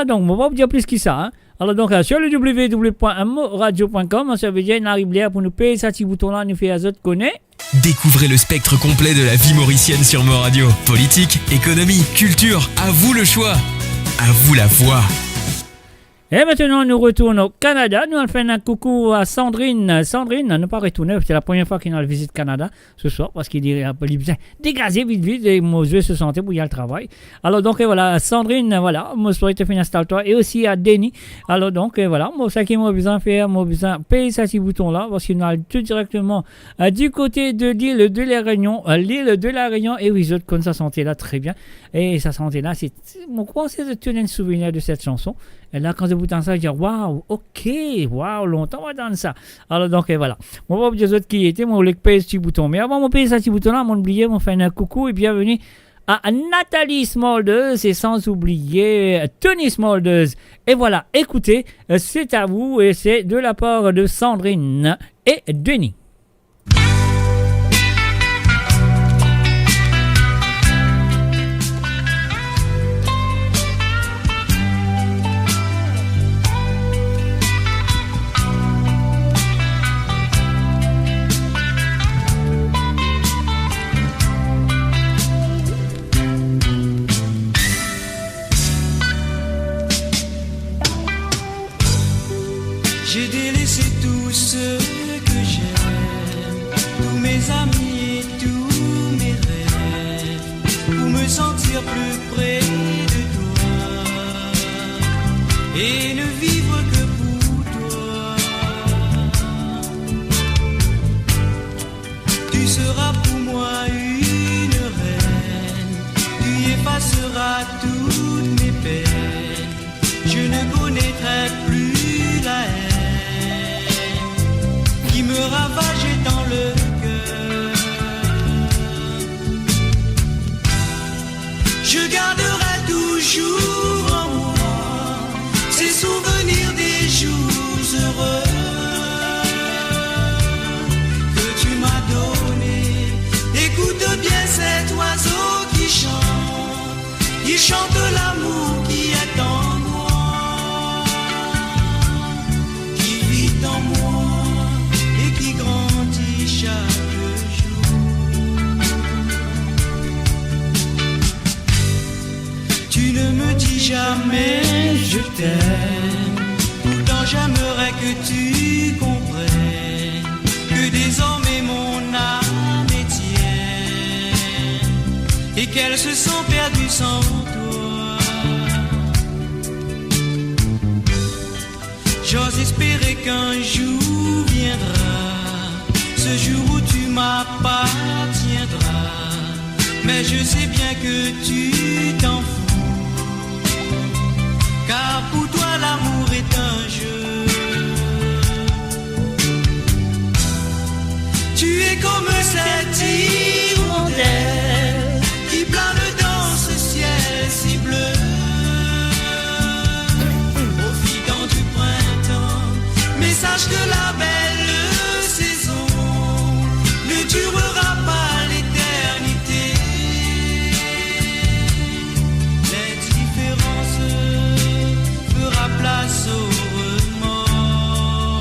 donc, on va vous dire plus que ça, hein. Alors donc, sur le www.amoradio.com, ça veut dire qu'on arrive là pour nous payer ça petit bouton-là, nous fait autres connaître. Découvrez le spectre complet de la vie mauricienne sur Mo Radio. Politique, économie, culture, à vous le choix. À vous la voix. Et maintenant, nous retournons au Canada. Nous allons faire un coucou à Sandrine. Sandrine, ne pas retourner. C'est la première fois qu'il a visite Canada ce soir parce qu'il est un peu dégazé vite et moi je se sentir pour y aller au travail. Alors donc voilà, Sandrine, voilà, moi je souhaite te faire installe-toi et aussi à Denis. Alors donc voilà, moi ça qui m'a besoin de faire, moi besoin de payer ce petit bouton-là parce qu'il a tout directement du côté de l'île de la Réunion. L'île de la Réunion, et oui, je connais sa santé là très bien. Et sa santé là, c'est mon conseil de tenir un souvenir de cette chanson. Et là, quand je vous entends ça, je dis waouh, ok, waouh, longtemps on va dans ça. Alors donc voilà. Moi, je vais vous dire autres qui étaient, moi, je voulais payer ce petit bouton. Mais avant de payer ce petit bouton-là, on oublié, on fait un coucou et bienvenue à Nathalie Smolders et sans oublier Tony Smolders. Et voilà, écoutez, c'est à vous et c'est de la part de Sandrine et Denis. J'ai délaissé tout ce que j'aime, tous mes amis et tous mes rêves, pour me sentir plus près de toi et ne vivre que pour toi. Tu seras pour moi une reine, tu effaceras toutes mes peines, je ne connaîtrai plus la haine qui me ravageait dans le cœur. Je garderai toujours en moi ces souvenirs des jours heureux que tu m'as donnés. Écoute bien cet oiseau qui chante l'amour qui est en moi, qui vit en moi et qui grandit chaque jour. Tu ne me dis jamais je t'aime, pourtant j'aimerais que tu comprennes que désormais mon âme est tienne et qu'elle se sent perdue sans toi. J'ose espérer qu'un jour viendra, ce jour où tu m'appartiendras, mais je sais bien que tu t'en fous, car pour toi l'amour est un jeu. Tu es comme cette hirondelle qui plane dans ce ciel si bleu. Profitant du printemps, mais sache que la belle saison ne durera pas l'éternité. L'indifférence fera place au remords.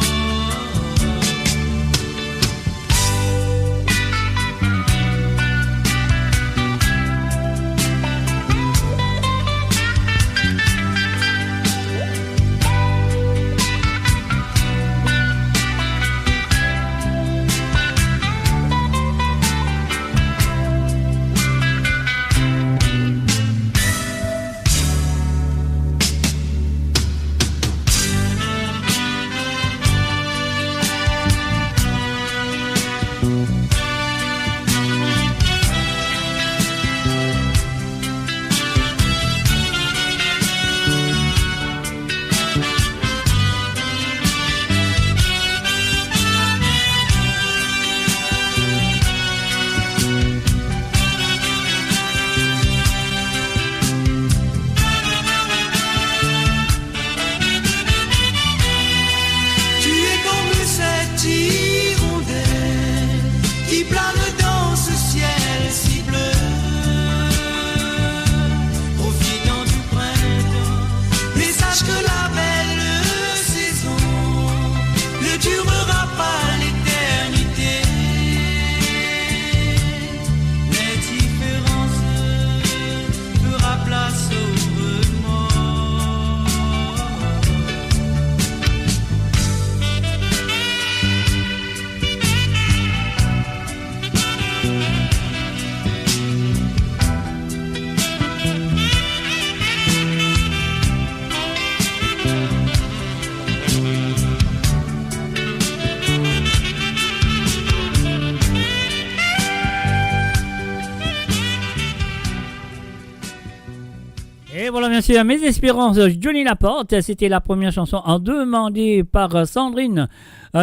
Et voilà, bien sûr, Mes Espérances, Johnny Laporte. C'était la première chanson demandée par Sandrine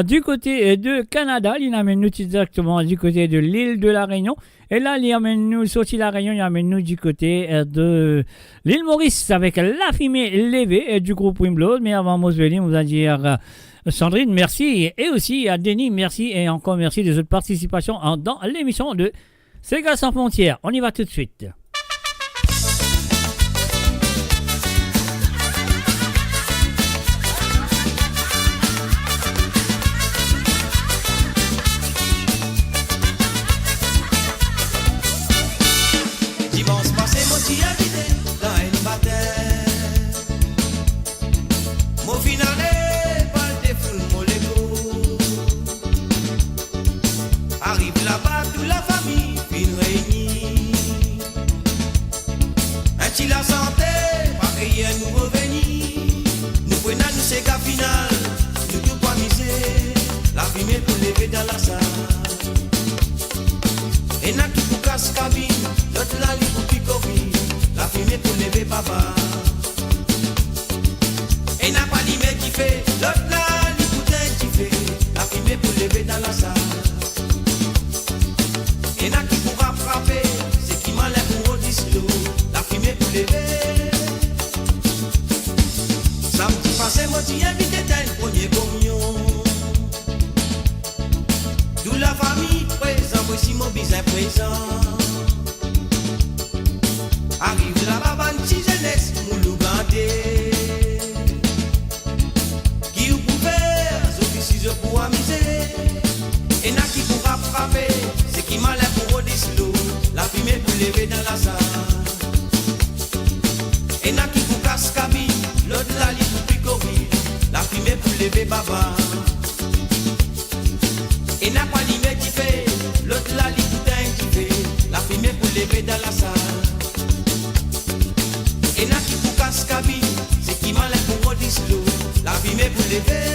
du côté de Canada. Il amène-nous directement du côté de l'île de la Réunion. Et là, il amène-nous, sorti la Réunion, il amène-nous du côté de l'île Maurice avec La Fumée Levée du groupe Wimblow. Mais avant, Mosveli, on va dire Sandrine, merci. Et aussi à Denis, merci. Et encore merci de votre participation dans l'émission de Sega sans frontières. On y va tout de suite. Dimanche passé, moi t'y habité dans une bataille. Mon finale, pas de foule, mon Lego. Arrive là-bas, toute la famille, fin réunie. Un petit la santé, pas rien nous revenir. Nous prenons nous c'est gars final, nous tout pas miser. La fumée pour lever dans la salle. Et n'a qui pour casse cabine, l'autre là li pour picorer, la fumée pour lever papa. Et n'a pas l'imé qui fait, l'autre là li pour qui fait, la fumée pour lever dans la salle. Et n'a qui pourra frapper, c'est qui m'enlève pour au dislo, la fumée pour lever. Samedi passé, moi t'y invité dans une première communion. D'où la famille présent, voici mon bizarre présent. Arrive là-bas, une petite jeunesse, mon lougandé. Qui ou pour faire, officiers pour amuser. Et n'a qui pourra frapper, c'est qui m'a l'air pour au-dessus, la fumée pour lever dans la salle. Et n'a qui pour casse cabine, l'autre là, li pour picorer, la fumée pour lever baba. Et n'a pas l'imé qui fait, l'autre là, li pour qui fait, la fumée pour lever dans la salle. Et n'a qui pour casse cabine, c'est qui m'a l'air pour au-dessus, la fumée pour lever.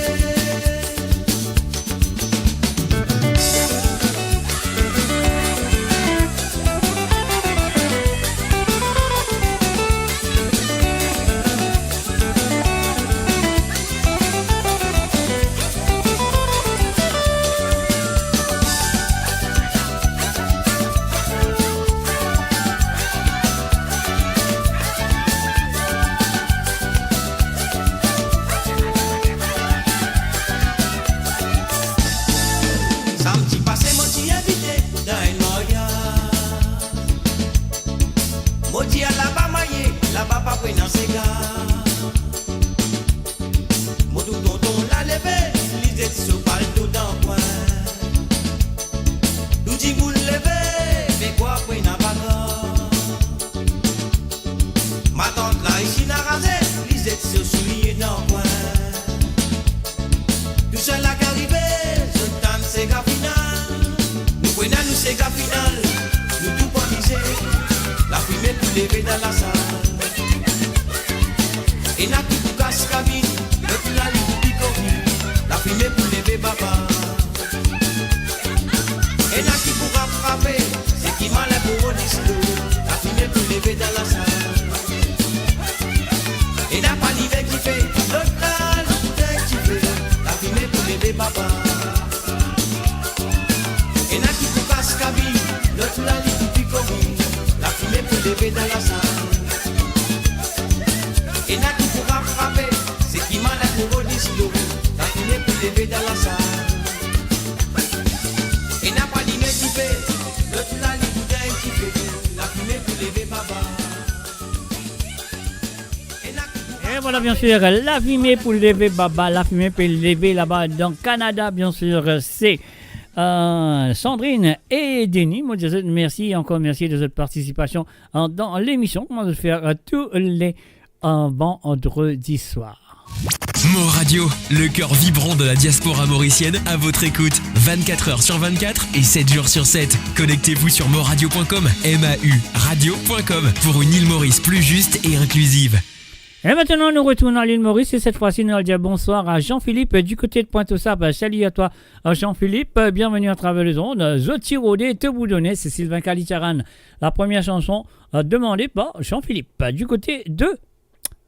Samedi passé, moi t'y invité dans un mariage. Moi t'y à là-bas maillé, là-bas pas pris dans ses gars. Moi tout tonton l'a levé, l'idée de se parler tout dans le coin. Nous dit vous lever, mais quoi pris dans bagarre. Ma tante là ici n'a rasé, l'idée de se souligner dans le coin. Tout seul à qu'arriver, je tente c'est gars final. Nous prenons nous c'est gars final, nous tout pas miser. La fumée pour lever dans la salle. Et n'a qui pour casse cabine, l'autre là li pour picorer, la fumée pour lever baba. Et n'a qui pourra frapper, c'est qui m'a l'air pour au dislo, la fumée pour lever dans la salle. Et n'a pas l'hiver qui fait, l'autre là li pour qui fait, la fumée pour lever baba. Et n'a qui pour casse cabine, l'autre là li pour picorer, la fumée pour lever dans la salle. Et n'a qui pourra frapper, c'est qui m'a l'air pour au dislo, la fumée pour lever dans la salle. Et n'a pas l'imé qui fait, l'autre là li pour qui fait, la fumée pour lever baba. Et voilà, bien sûr, La Fumée pour lever baba, La Fumée pour lever là-bas dans le Canada, bien sûr, c'est Sandrine et Denis. Moi, je vous merci, encore merci de votre participation dans l'émission. On va le faire tous les vendredis soirs. Mo Radio, le cœur vibrant de la diaspora mauricienne à votre écoute 24h/24 et 7 jours sur 7. Connectez-vous sur moradio.com, MAU radio.com pour une île Maurice plus juste et inclusive. Et maintenant, nous retournons à l'île Maurice et cette fois-ci, nous allons dire bonsoir à Jean-Philippe du côté de Pointe-aux-Sapes. Salut à toi, Jean-Philippe. Bienvenue à travers les ondes. Zoti Rodé, Te Boudonné, c'est Sylvain Calicharan. La première chanson demandée par Jean-Philippe du côté de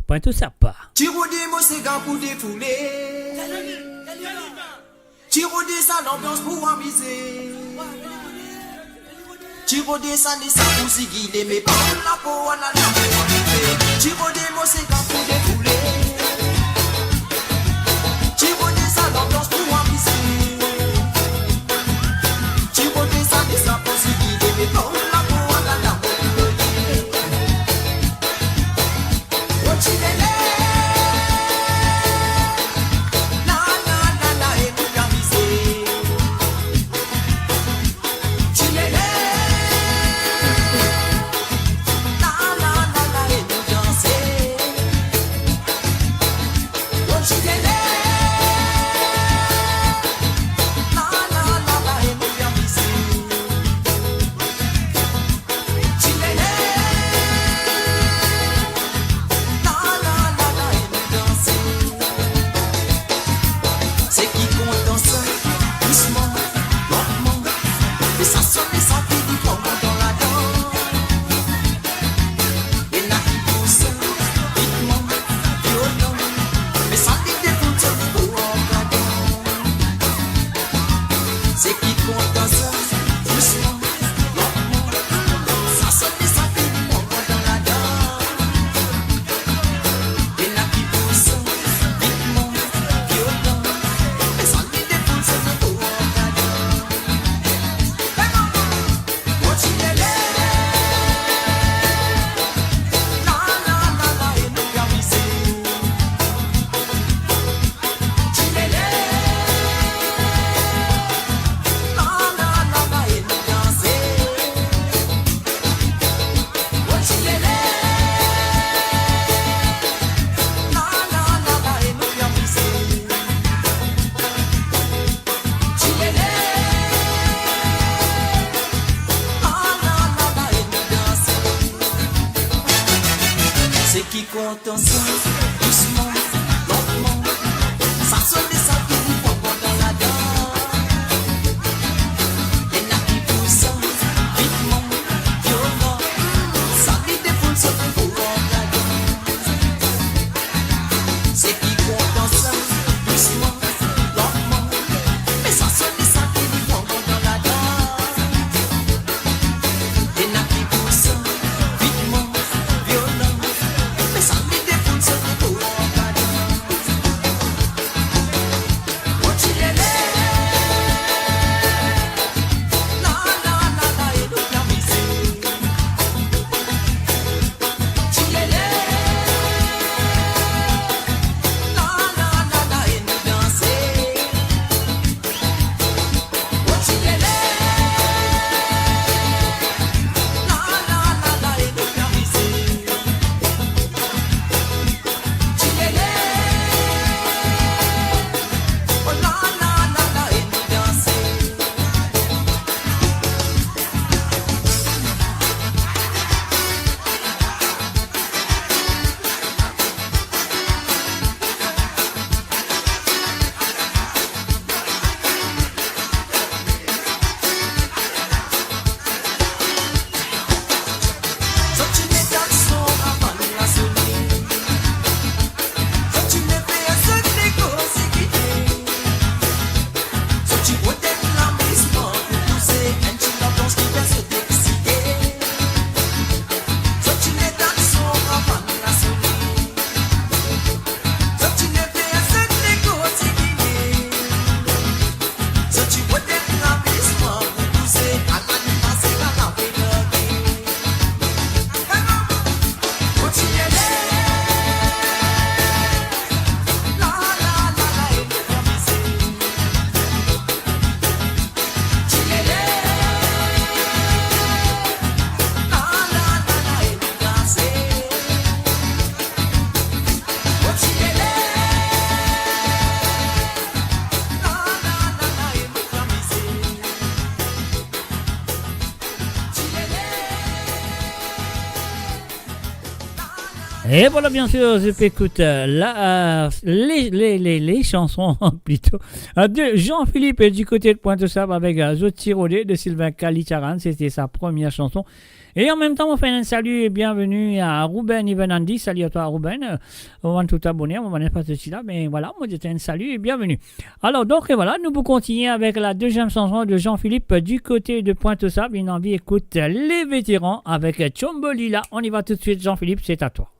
Pointe-aux-Sapes. Tirodé, moi, c'est gars pour défouler. Tirodé, ça l'ambiance pour amuser. Tirodé, ça n'est ça pour s'iguider, mais pas la peau, on a la peau. Tirodé, moi, c'est gars pour défouler. Tirodé, ça l'ambiance pour amuser. Tirodé, ça n'est ça pour s'iguider, mais pas la peau, on a la peau. Violent, mais ça me défonce. Et voilà, bien sûr, je écoute les chansons plutôt de Jean-Philippe du côté de Pointe-Sable avec Zoti Rodé de Sylvain Kalicharan. C'était sa première chanson. Et en même temps, on fait un salut et bienvenue à Ruben Ivanandi. Salut à toi, Ruben. On va tout abonner, on va pas ceci là, mais voilà, moi j'étais un salut et bienvenue. Alors, donc, et voilà, nous vous continuer avec la deuxième chanson de Jean-Philippe du côté de Pointe-Sable. Une envie, écoute les vétérans avec Chombolila. On y va tout de suite, Jean-Philippe, c'est à toi.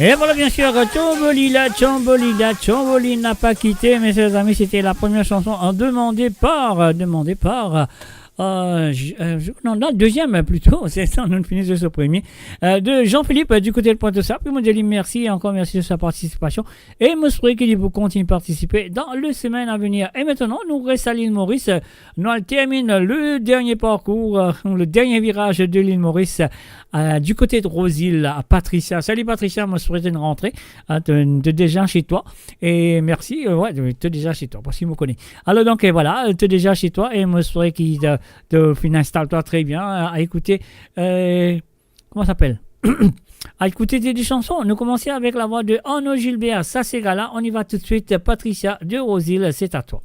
Et voilà, bien sûr, Chombolila n'a pas quitté, mes chers amis, c'était la première chanson demandée par non, la deuxième plutôt, c'est ça, on finit de ce premier, de Jean-Philippe du côté de Pointe-Sable. Puis moi je dis merci et encore merci de sa participation. Et je souhaite qu'il vous continue de participer dans les semaines à venir. Et maintenant, nous restons à l'île Maurice. Nous terminons le dernier parcours, le dernier virage de l'île Maurice. Du côté de Rosille, à Patricia. Salut Patricia, moi je souhaite une rentrée de déjà chez toi. Et merci, ouais, de déjà chez toi, parce qu'il me connaît. Alors donc voilà, de déjà chez toi et moi je souhaite qu'il installe-toi très bien à écouter, comment ça s'appelle à écouter des chansons. Nous commençons avec la voix de Arnaud Gilbert, ça c'est gars-là. On y va tout de suite, Patricia de Rosille, c'est à toi.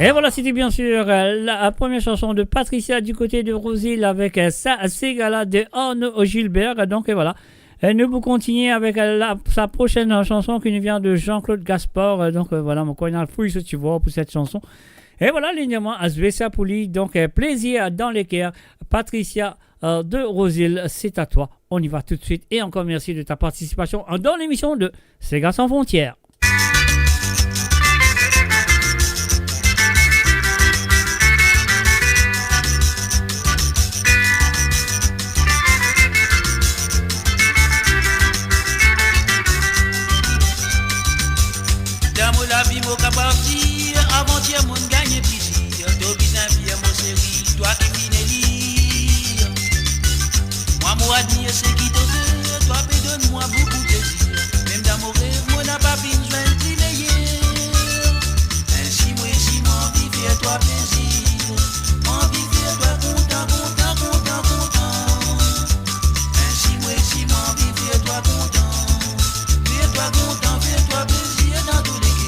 Et voilà, c'était bien sûr la première chanson de Patricia du côté de Rosil avec sa Ségala de Arnaud Gilbert. Donc et voilà, nous vous continuer avec sa prochaine chanson qui nous vient de Jean-Claude Gaspard. Donc voilà, mon coin fouille ce tu vois pour cette chanson. Et voilà, lignement à Zvesa Pouli. Donc plaisir dans les cœurs. Patricia de Rosil, c'est à toi. On y va tout de suite. Et encore merci de ta participation dans l'émission de Sega sans frontières. La vie m'a parti, avant-hier mon gagne plaisir. Toi qui t'invites mon série, toi qui finis. Moi admire ce qui te fait, toi qui donne-moi beaucoup de plaisir. Même dans mon rêve, moi n'a pas besoin de t'y ainsi moi vivre toi plaisir. Moi vivre toi content, content, content, content. Ainsi moi vivre toi content. Fais-toi content, fais-toi plaisir dans tous les cas.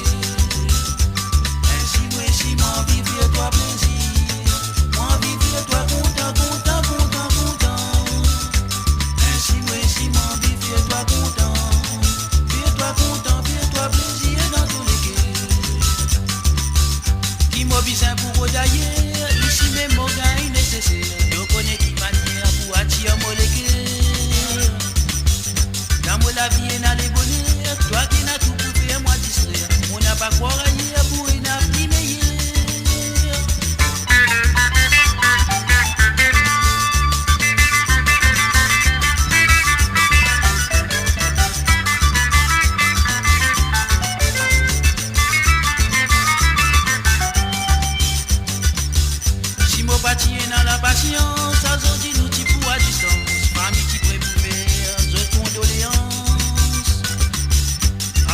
Vivre toi plaisir, moi vivre toi content, content, content, content. Ainsi moi vivre toi content, fais-toi plaisir dans tous les cas. Qui m'a besoin pour d'ailleurs, ici même mon gars est nécessaire. Je connais qui manière pour attirer mon légué. Dans mon la vie et dans les bonheurs, toi qui n'as tout pour faire moi distraire. On n'a pas croire ailleurs pour une appli meilleure. Dans la patience, ça dit nous qui pour à distance. Famille qui préfère, je condoléances.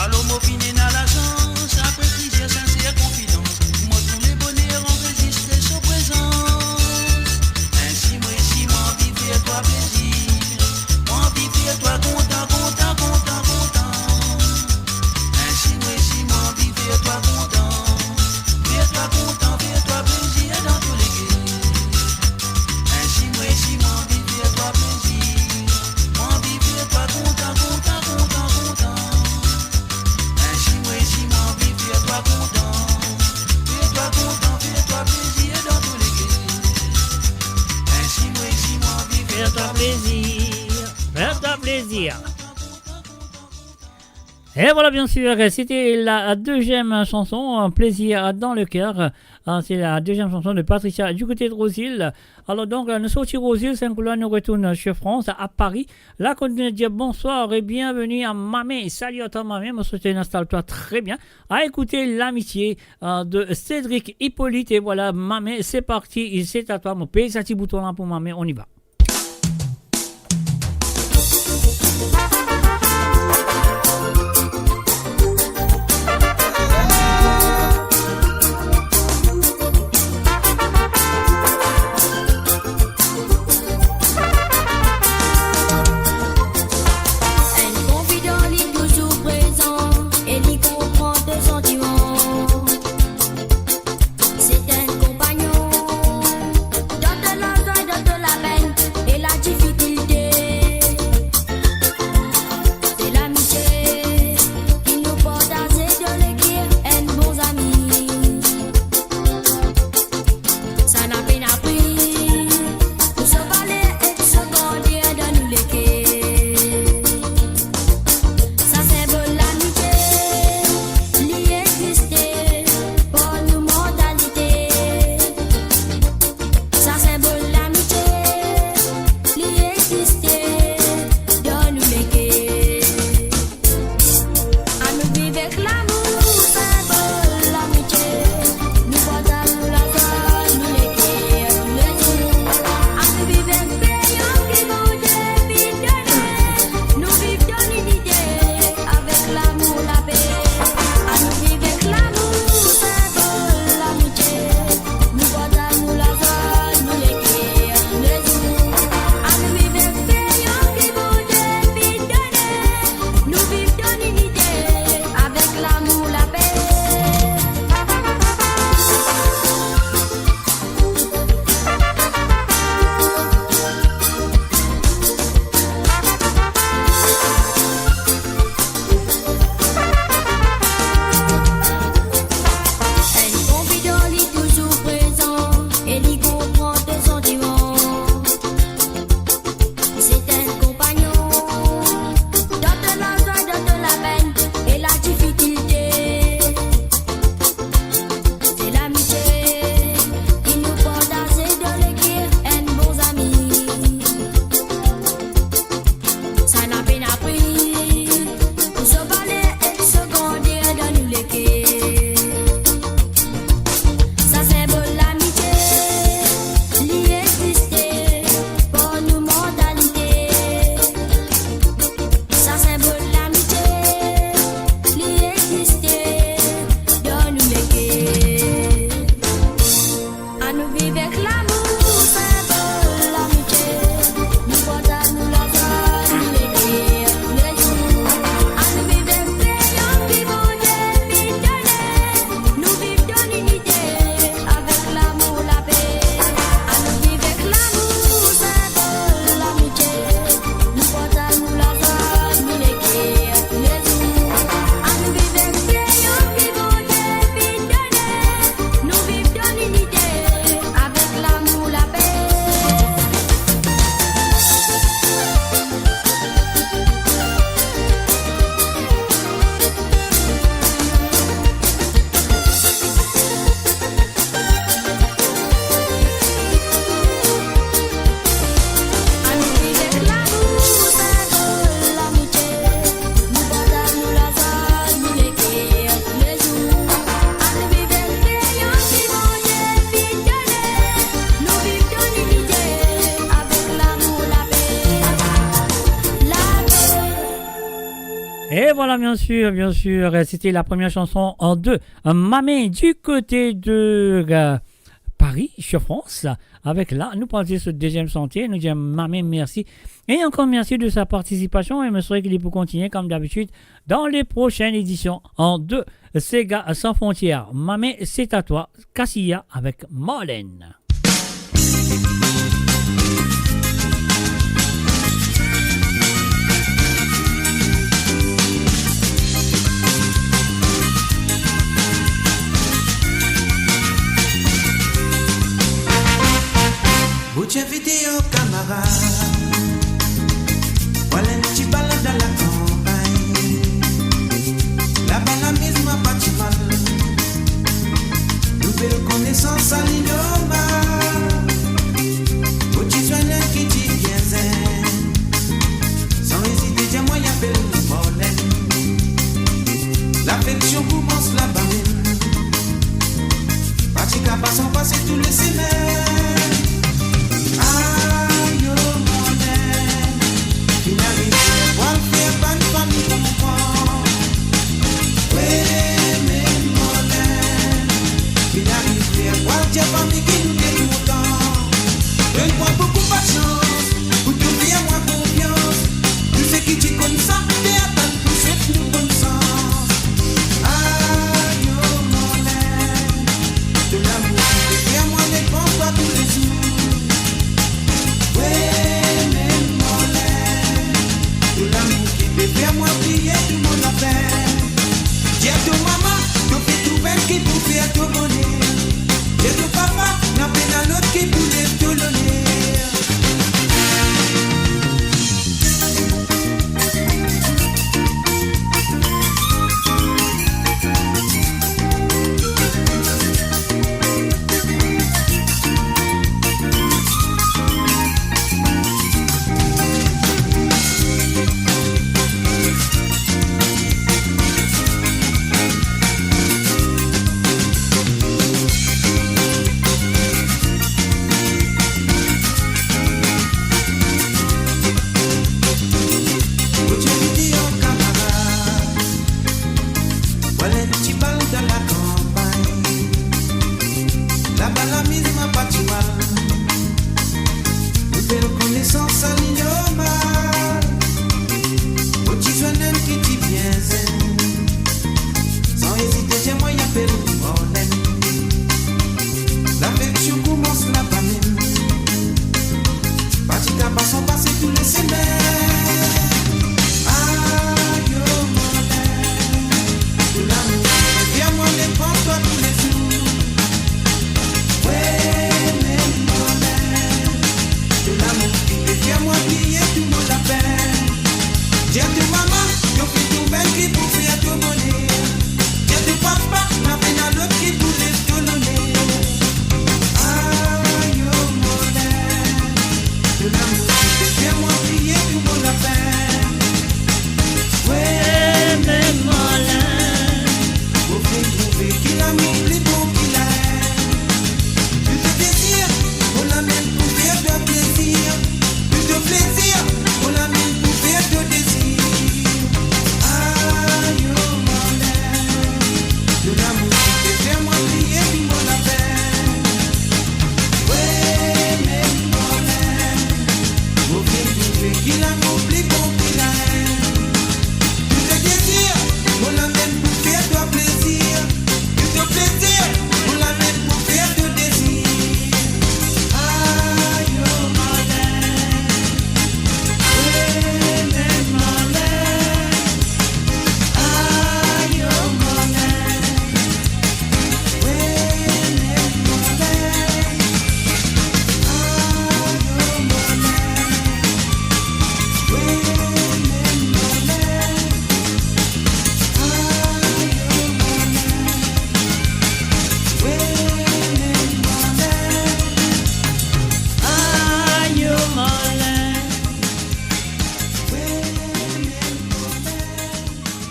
Allô, mon fini dans la chance, après plusieurs sincères confidences. Moi, tous les bonheurs ont résisté sans présence. Ainsi, moi, vivre toi plaisir. Moi, vivre toi content, content, content, content. Ainsi, moi, vivre toi content. Fais-toi content, fais-toi plaisir dans tous les cas. Si mon vivre toi plaisir, mon vivre toi content, content, content, content. Ainsi mon vivre toi content, fais-toi plaisir dans tous les cas. Ainsi mon vivre toi plaisir, fais-toi plaisir. Et voilà, bien sûr, c'était la deuxième chanson, Plaisir dans le cœur. C'est la deuxième chanson de Patricia du côté de Rosil. Alors donc, nous sortons Rosil, Saint-Coulon, nous retournons sur France, à Paris. Là, on continue de dire bonsoir et bienvenue à Mamé. Salut à toi, Mamé. Moi, je installe-toi très bien à écouter l'amitié de Cédric Hippolyte. Et voilà, Mamé, c'est parti. C'est à toi, mon pays. Ça, petit bouton là pour Mamé. On y va. C'est un compagnon, donne de la joie, donne de la peine. voilà, bien sûr, c'était la première chanson en deux. Mamé du côté de Paris, sur France. Avec là, nous partons sur le deuxième sentier. Nous disons Mamé, merci. Et encore merci de sa participation. Et je me souhaite qu'il peut continuer comme d'habitude dans les prochaines éditions en deux. Sega sans frontières. Mamé, c'est à toi. Cassia avec Marlène. Mucha vidéo camarade, voilà un petit balade dans la campagne. Là-bas la mise m'a pas du mal. Nouvelle connaissance à l'idioma. Au petit soin qui dit bien zen. Sans hésiter, dis-moi y'a belle Marlène. L'affection commence là-bas même. Parti qu'à pas sans passer tous les semaines. J'ai pas mis qui nous fait tout temps. Donne-moi beaucoup de chance. Pour te faire moi confiance. Tu sais qui tu connais ça. T'es à peine pour cette nous bonne sens. Aïe oh Marlène. De l'amour qui te fait moi ne pense pas tous les jours. Ouais mais Marlène. De l'amour qui te fait moi prier tout le monde a fait. Dis à ton maman. Tu fais tout belle qui pour faire tout bonheur. Et ton papa n'a peine à l'autre qui voulait te donner.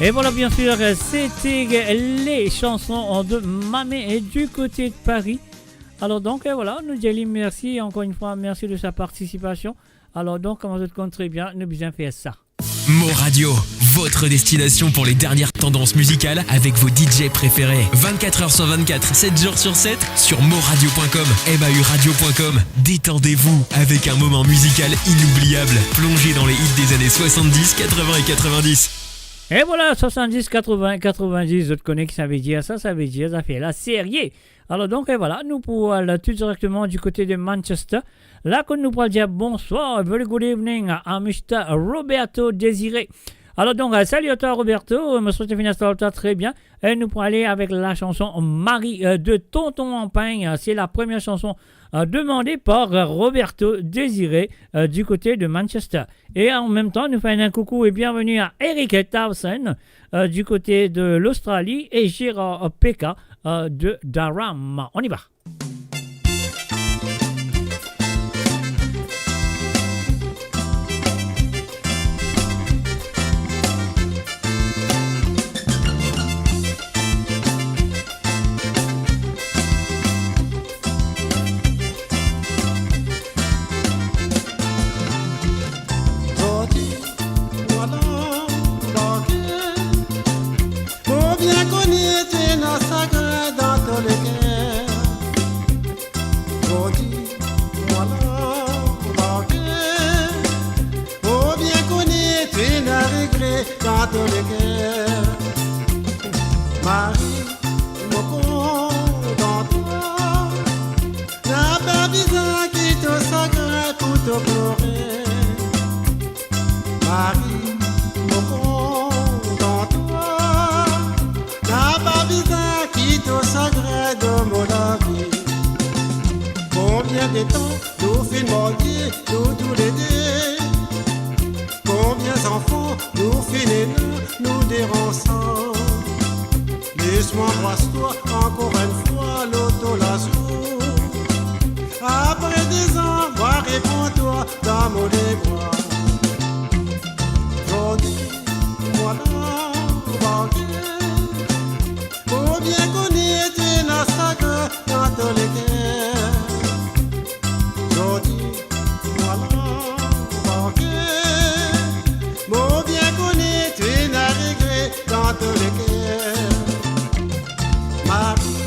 Et voilà, bien sûr, c'était les chansons de Mamé et du côté de Paris. Alors donc, voilà, nous disons merci, encore une fois, merci de sa participation. Alors donc, comme vous êtes compte très bien, nous bien faire ça. Mo Radio, votre destination pour les dernières tendances musicales avec vos DJ préférés. 24h sur 24, 7 jours sur 7 sur moradio.com, mauradio.com. Détendez-vous avec un moment musical inoubliable, plongé dans les hits des années 70, 80 et 90. Et voilà, 70, 80, 90, je te connais que ça veut dire, ça veut dire, ça fait la série. Alors donc, et voilà, nous pouvons aller tout directement du côté de Manchester. Là, que nous pourrons dire bonsoir, very good evening à Mr. Roberto Désiré. Alors donc, salut à toi Roberto, je me souhaite finir ça très bien. Et nous pourrons aller avec la chanson Marie de Tonton Empagne. C'est la première chanson demandée par Roberto Désiré du côté de Manchester. Et en même temps, nous faisons un coucou et bienvenue à Eric Towson du côté de l'Australie et Gérard Pekka de Durham. On y va. Dans tous les cœurs, Marie, mon compte dans toi, n'a pas besoin qui te sacre pour te pleurer. Marie, mon compte dans toi, n'a pas besoin qui te sacre de mon avis. Combien de temps nous filmons nous tous les deux? Combien d'enfants nous finissons, nous dérançons? Laisse-moi embrasse-toi encore une fois, l'auto la joue. Après 10 ans, moi réponds-toi dans mon bras. Aujourd'hui, moi là, combien connais-tu la saga dans tous les cœurs? Aujourd'hui, moi là, mon bien connu, tu n'as regret dans tous les cœurs. Marie,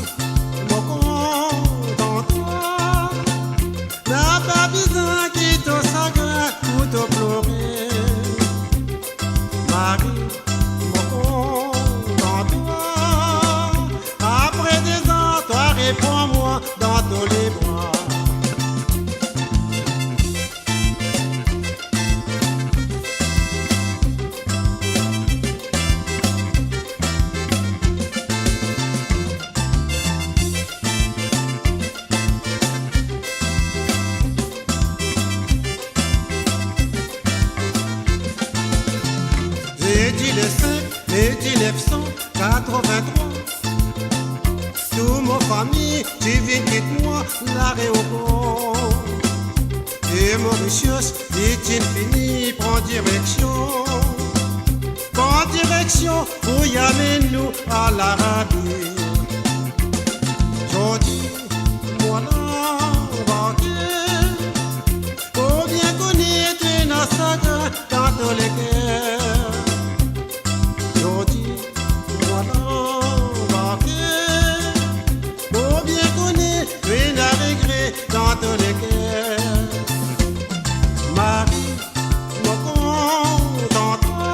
mon compte dans toi, n'a pas besoin qui te chagrin pour te pleurer. Marie, mon compte dans toi, après 2 ans, toi réponds-moi dans tous les bras. Et 1983, toute ma famille, tu viens quitte-moi l'aéroport. Et Mauritius, dit-il fini, prends direction. Prends direction pour y amener nous à l'Arabie. Aujourd'hui, moi là, combien connais-tu dans sa gueule, dans tous les cœurs? Dans tous les cœurs, Marie, mon compte dans toi,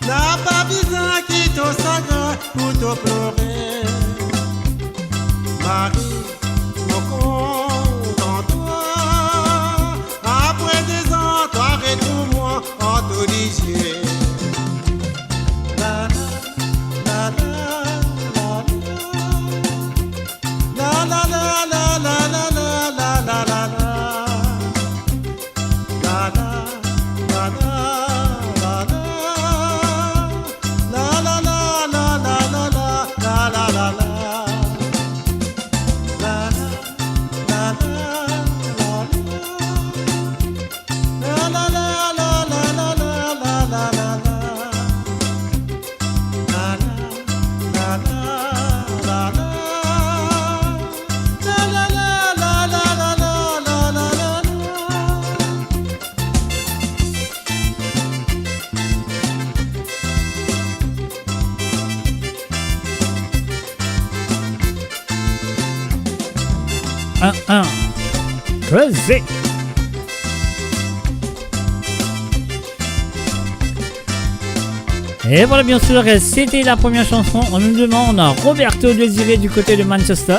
n'a pas besoin qui te sacre pour te pleurer. Marie, mon compte dans toi, après 2 ans, toi retrouve-moi en te disier. La la la la la la la la la la la la la. Crazy. Et voilà, bien sûr, c'était la première chanson. On nous demande Roberto Désiré du côté de Manchester.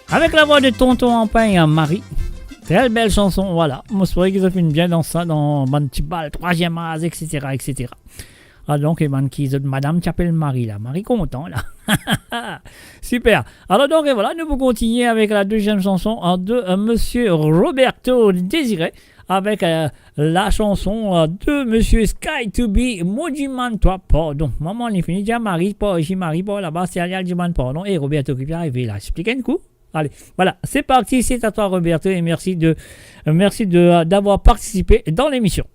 Avec la voix de Tonton Empain Marie. Très belle chanson, voilà. Moi, c'est vrai qu'ils ont fait bien dans ça, dans Bantibal, 3e âge, etc., etc. Ah, donc, madame qui appelle Marie, là. Marie content, là. Super. Alors, donc, et voilà, nous pouvons continuer avec la deuxième chanson de monsieur Roberto Désiré. Avec la chanson de monsieur Sky to be Mojiman toi pardon. Maman, il finit déjà Marie, pas Marie, pas là-bas, c'est Alial Jiman pardon. Et Roberto qui vient arriver là. Expliquez un coup. Allez, voilà, c'est parti, c'est à toi Roberto et merci d'avoir participé dans l'émission.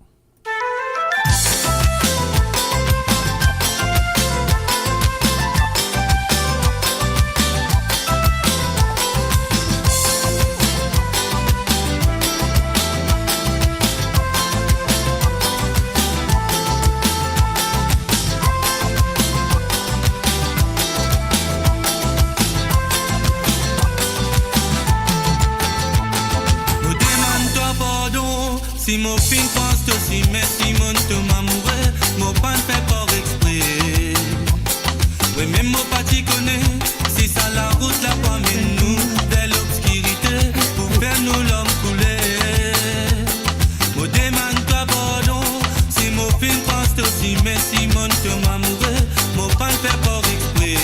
Si mon fin pense to si merci mon to m'amourer, mon pan fait pas exprès. Oui même mon pas t'y connaît, si ça la route la pas mène nous vers l'obscurité pour faire nous l'homme couler. Mon demande toi pardon, si mon fin pense to si merci mon to m'amourer, mon pan fait pas exprès.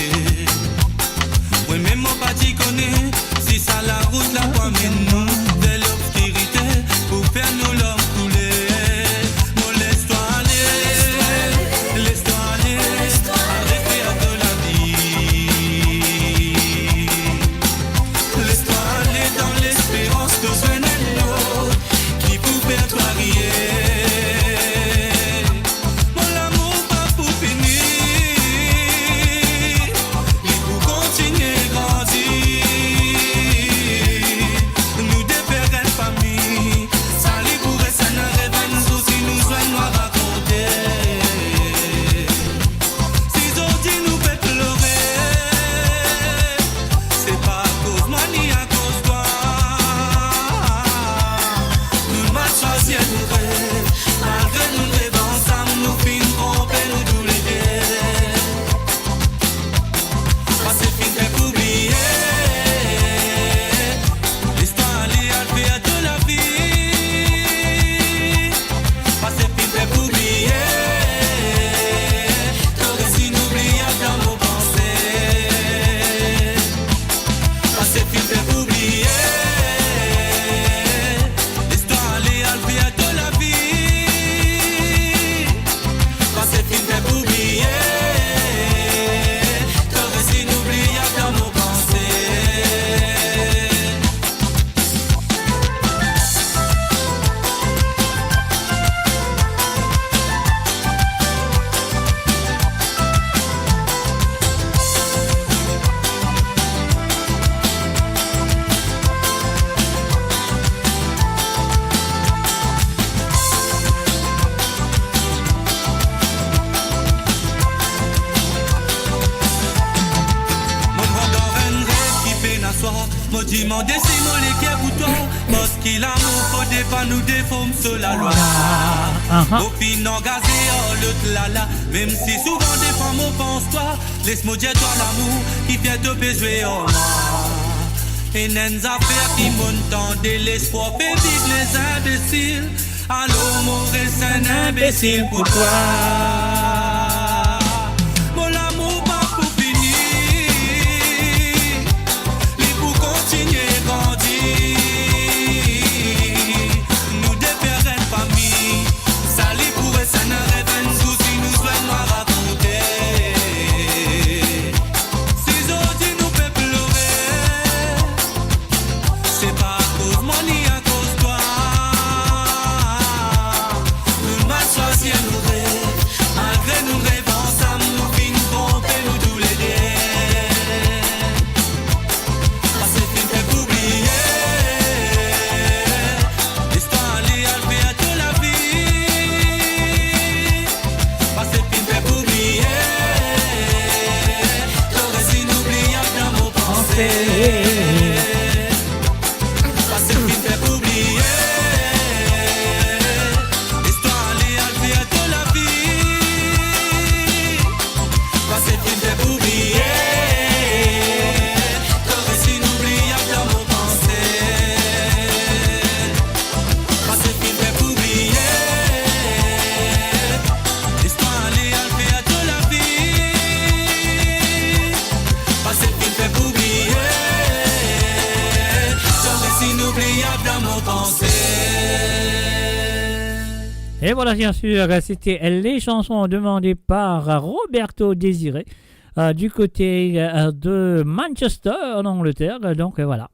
Oui même mon pas t'y connaît, si ça la route la pas mène nous vers l'obscurité pour faire nous l'homme. Demandez si mon l'équipe pour toi, parce qu'il a mon côté pas nous déforme sur la loi. Au fin engagé, oh l'autre là là, même si souvent des femmes on pense toi, laisse-moi dire toi l'amour qui vient de besoin en moi. Et n'en affaires qui montent de l'espoir fait vivre les imbéciles. Alors mon reste un imbécile pour toi. Malgré Passer le film fait pour oublier. L'histoire allée à faire de la vie. Passer le film fait pour oublier. Ton récit inoubliable dans mon pensée. Passer le film fait pour oublier. L'histoire allée à faire de la vie. Passer le film fait pour oublier. Ton récit inoubliable dans mon pensée. Et voilà, bien sûr, c'était les chansons demandées par Roberto Désiré du côté de Manchester, en Angleterre. Donc voilà.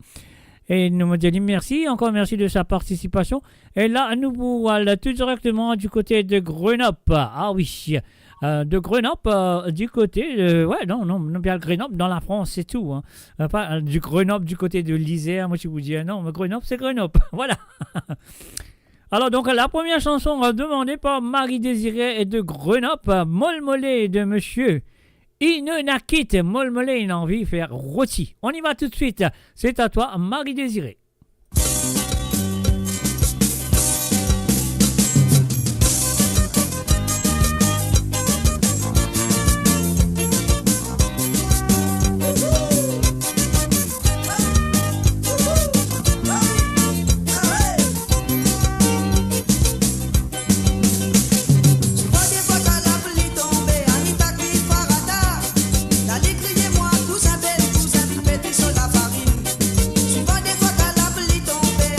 Et nous me dit merci, encore merci de sa participation. Et là, nous voilà tout directement du côté de Grenoble. Ah oui, de Grenoble, du côté de... Ouais, non, bien Grenoble dans la France, c'est tout. Hein. Pas du Grenoble du côté de l'Isère. Moi, je vous dis, non, mais Grenoble, c'est Grenoble. Voilà. Alors donc la première chanson demandée par Marie Désirée est de Grenoble, Molmolé de monsieur Inenakit. Molmolé, il a envie de faire rôti. On y va tout de suite. C'est à toi, Marie Désirée. Sur la farine, souvent des fois qu'à la pluie tombée,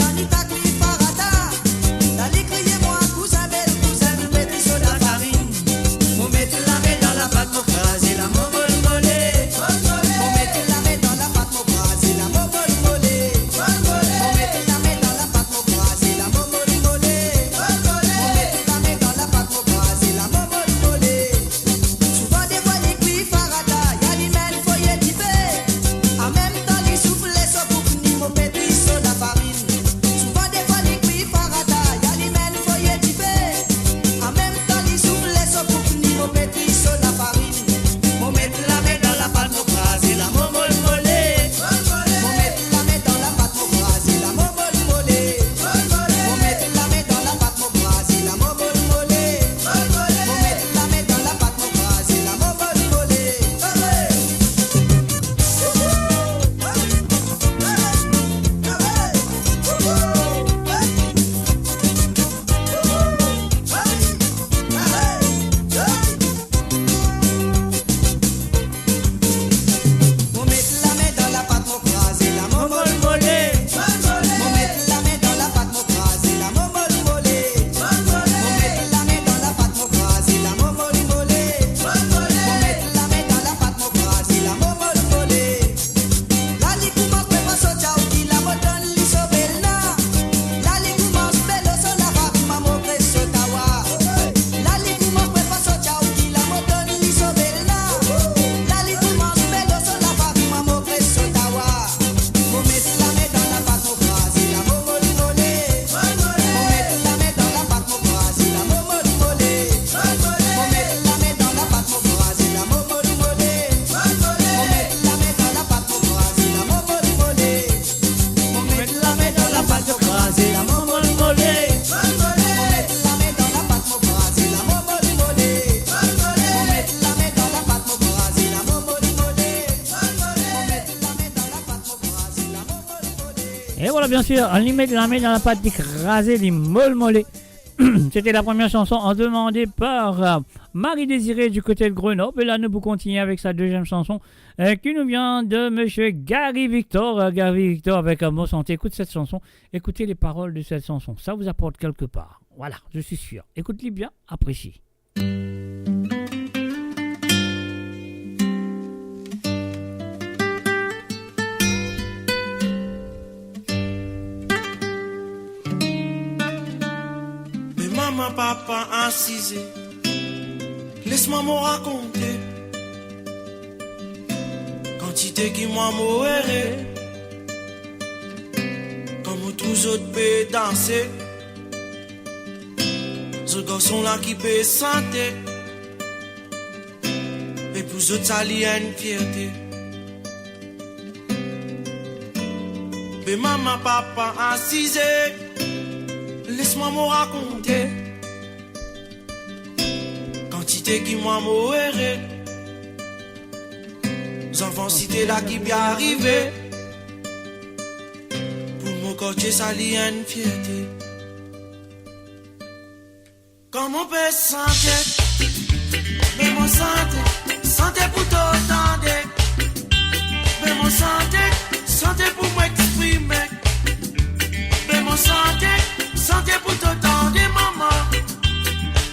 Et voilà, bien sûr, on y met la main dans la pâte d'écraser les molles. C'était la première chanson demandée par Marie Désirée du côté de Grenoble. Et là, nous continuons avec sa deuxième chanson qui nous vient de monsieur Gary Victor. Gary Victor avec Mon Santé. Écoute cette chanson, écoutez les paroles de cette chanson. Ça vous apporte quelque part. Voilà, je suis sûr. Écoute-les bien, apprécie. Maman, papa, assisé, laisse-moi me raconter quantité qui m'a mouré, comme tous autres peut danser, ce garçon là qui peut santé, et pour autres ça lui a une fierté. Mais maman, papa, assisé, laisse-moi me raconter. Quantité qui m'a moéré. Enfants, si t'es là qui bien arrivé. Pour mon coach, ça l'y a une fierté. Quand mon père santé, mais mon santé pour t'entendre. Mais mon santé pour m'exprimer. Mais mon santé pour t'entendre, maman.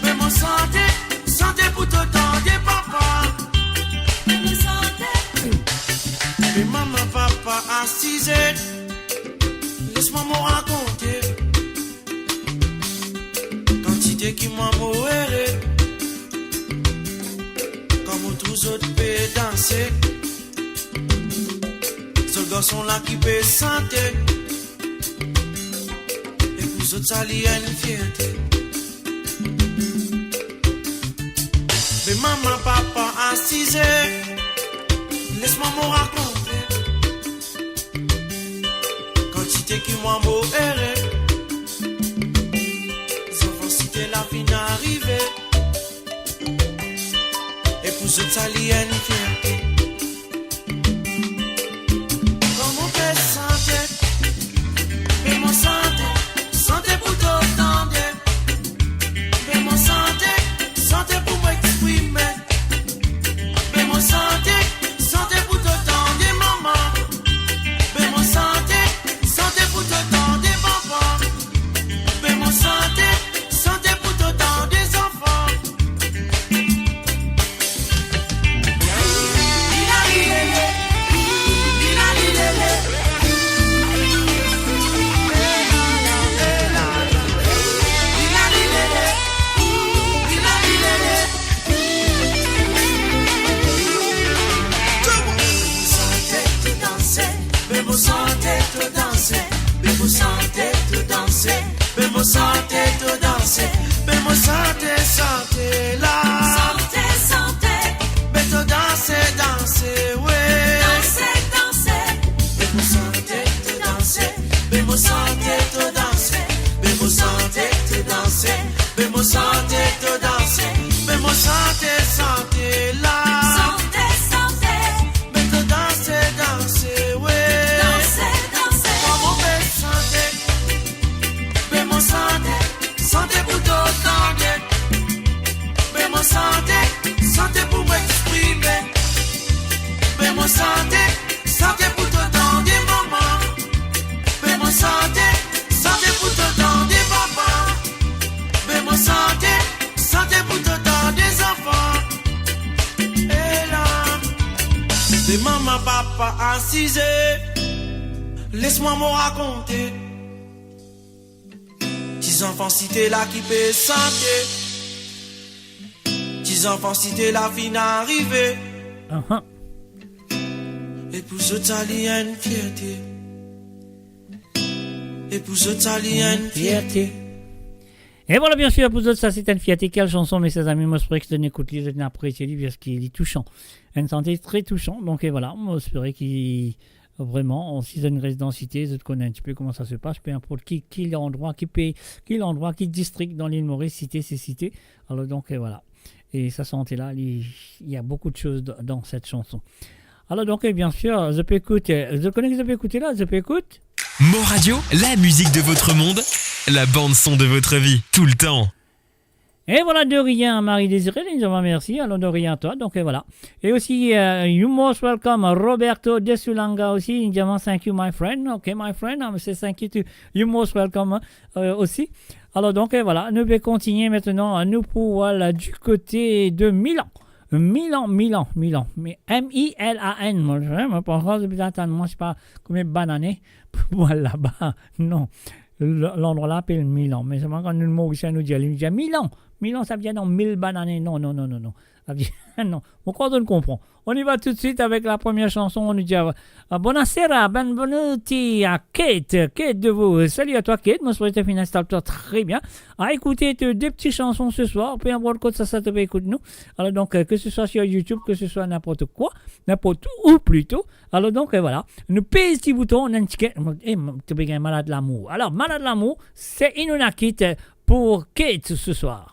Mais mon santé pour t'entendre, papa. Mais maman, papa, assisé, laisse-moi me raconter. Quantité qui m'a moéré. Comme tous autres peut danser. Ce garçon là qui peut santé. Et pour autres, ça lui a une fierté. Mais maman, papa, assisé, laisse-moi me raconter. Quantité qui m'a moéré. Les enfants, si t'es la fin arrivée. Et pour ce talien fierté. Quand mon père santé, mais mon santé pour t'entendre. Mais mon santé pour m'exprimer. Mais mon santé pour t'entendre, maman. Mais mon santé pour t'entendre, papa. Mais mon santé pour t'entendre, des enfants. Mais mon santé te danser, mais mon santé te danser, mais mon santé te danser, mais mon santé là. Santé, mais te danser, ouais. Danser, mais mon santé te danser, mais mon santé te danser, mais mon santé te danser, mais mon santé te danser, mais mon santé là. Mais te danser, ouais. Santé pour t'entendre. Mais mon santé pour m'exprimer. Mais mon santé pour t'entendre, maman. Mais mon santé pour t'entendre, papa. Mais mon santé pour t'entendre, des enfants. Et là, mais maman, papa, assisé, laisse-moi me raconter. Petits enfants, si t'es là qui peut santé. Petits enfants, si t'es la fin arrivée. Et pour ce t'as une fierté. Et pour ce t'as une fierté. Et voilà, bien sûr, pour vous autres, ça c'est une fierté. Quelle chanson, mes chers amis, moi j'espère que vous écoutez, vous appréciez, parce qu'il est touchant. Une santé très touchant. Donc et voilà, moi j'espère qu'il vraiment, si vous avez une résidence cité, vous connaissez un petit peu comment ça se passe, peu importe qui l'endroit, qui district dans l'île Maurice, cité, c'est cité. Alors donc et voilà. Et sa santé-là, il y a beaucoup de choses dans cette chanson. Alors donc, et bien sûr, je peux écouter. Je connais que je peux écouter là, je peux écouter. Mo Radio, la musique de votre monde, la bande-son de votre vie, tout le temps. Et voilà, de rien, Marie-Désirée, merci. Alors, de rien à toi, donc et voilà. Et aussi, you most welcome, Roberto de Sulanga aussi, thank you, my friend. Ok, my friend, c'est thank you to you most welcome aussi. Alors, donc et voilà, nous allons continuer maintenant, nous pour aller du côté de Milan. Milan. Mais M-I-L-A-N. Moi, je pense que je ne sais pas combien de bananes pour aller là-bas. Non. L'endroit là s'appelle Milan. Mais c'est quand nous Mauricien nous dit Milan. Milan, ça vient dans 1000 bananes. Non. Non, mon corps ne comprend. On y va tout de suite avec la première chanson. On nous dit Buonasera, benvenuti à Kate. Kate de vous. Salut à toi, Kate. Moi, je souhaite une installe-toi très bien. À écouter deux petites chansons ce soir. Peu importe quoi, ça te fait écouter nous. Alors, donc, que ce soit sur YouTube, que ce soit n'importe quoi, n'importe où plutôt. Alors, donc, voilà. Nous pèse petit bouton. On a un ticket. Tu es malade l'amour. Alors, malade l'amour, c'est Inunakit pour Kate ce soir.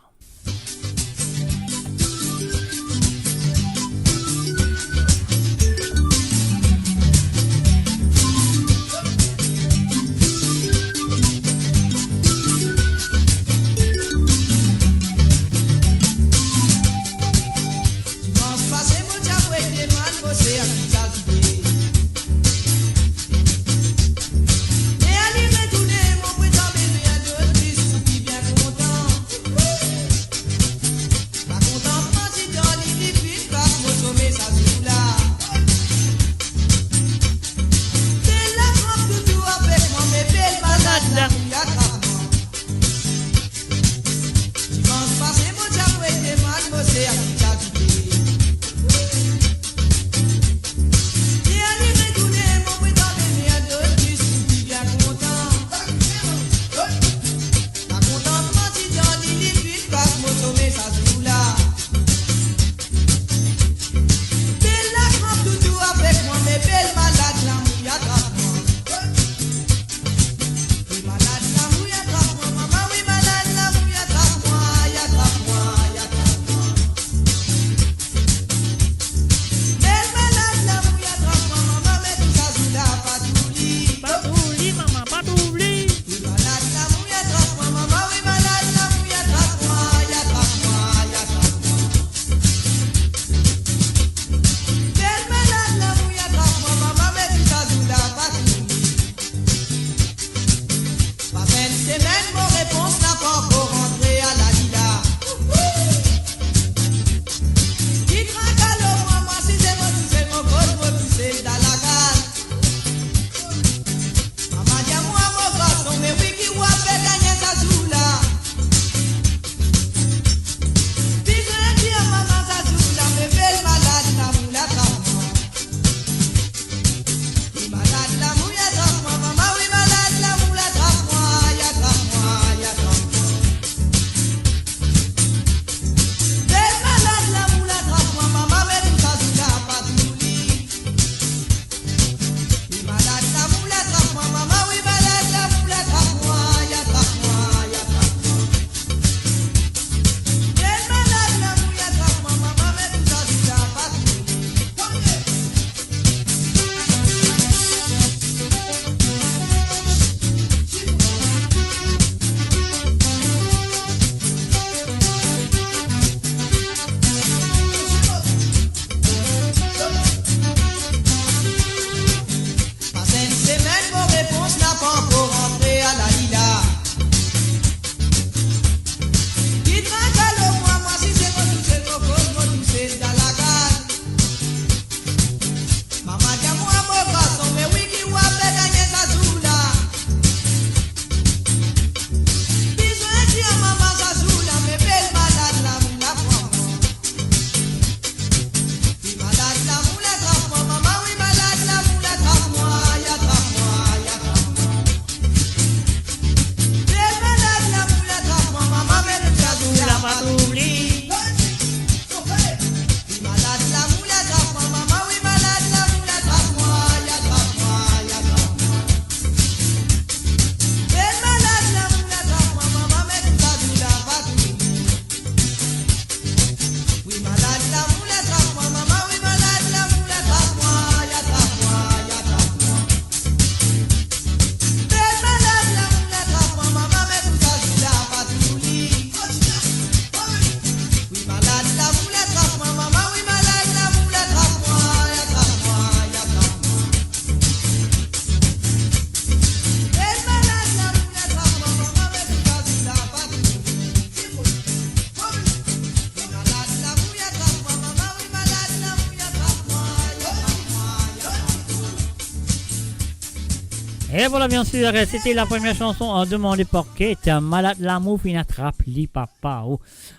Et voilà, bien sûr, c'était la première chanson demandée par Kate, Malade l'amour, qui n'attrape li papa.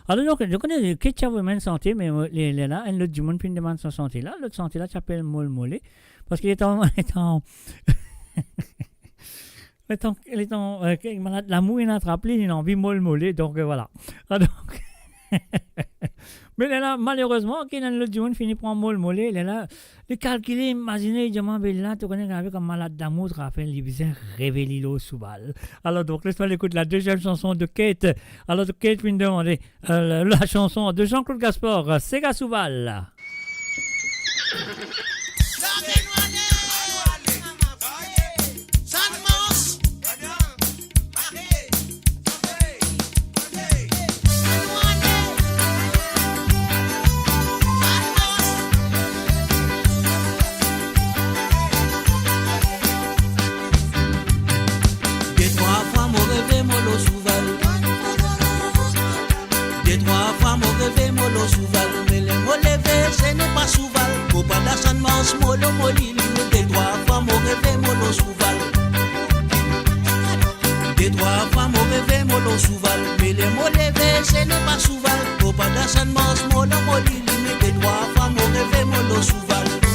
Alors, donc, je connais Kate Chavomen santé, mais là, l'autre du monde, puis une demande sa santé là. L'autre santé là s'appelle Mol Mollet, parce qu'il est en. Il est en malade l'amour, il n'attrape li, il a envie Mol Mollet, donc voilà. Donc. Mais là, malheureusement, quand l'autre du monde finit par Mol Mollet, là, le calculer, imaginer, je m'en vais là, tu connais avec un malade d'amour, Raphaël, il faisait rêver Lilo Soubal. Alors, donc, laisse-moi écouter la deuxième chanson de Kate. Alors, Kate vient de demander la chanson de Jean-Claude Gaspard, Sega Soubal. Molo Souval, mais les mots levés, ce n'est pas Souval. Faut pas d'assanement, molo moli, des trois fois mon rêve, Molo Souval. Des trois fois mon rêve, Molo Souval, mais les mots levés, ce n'est pas Souval. Faut pas d'assalement, molo moli, des trois fois mon rêve, Molo Souval.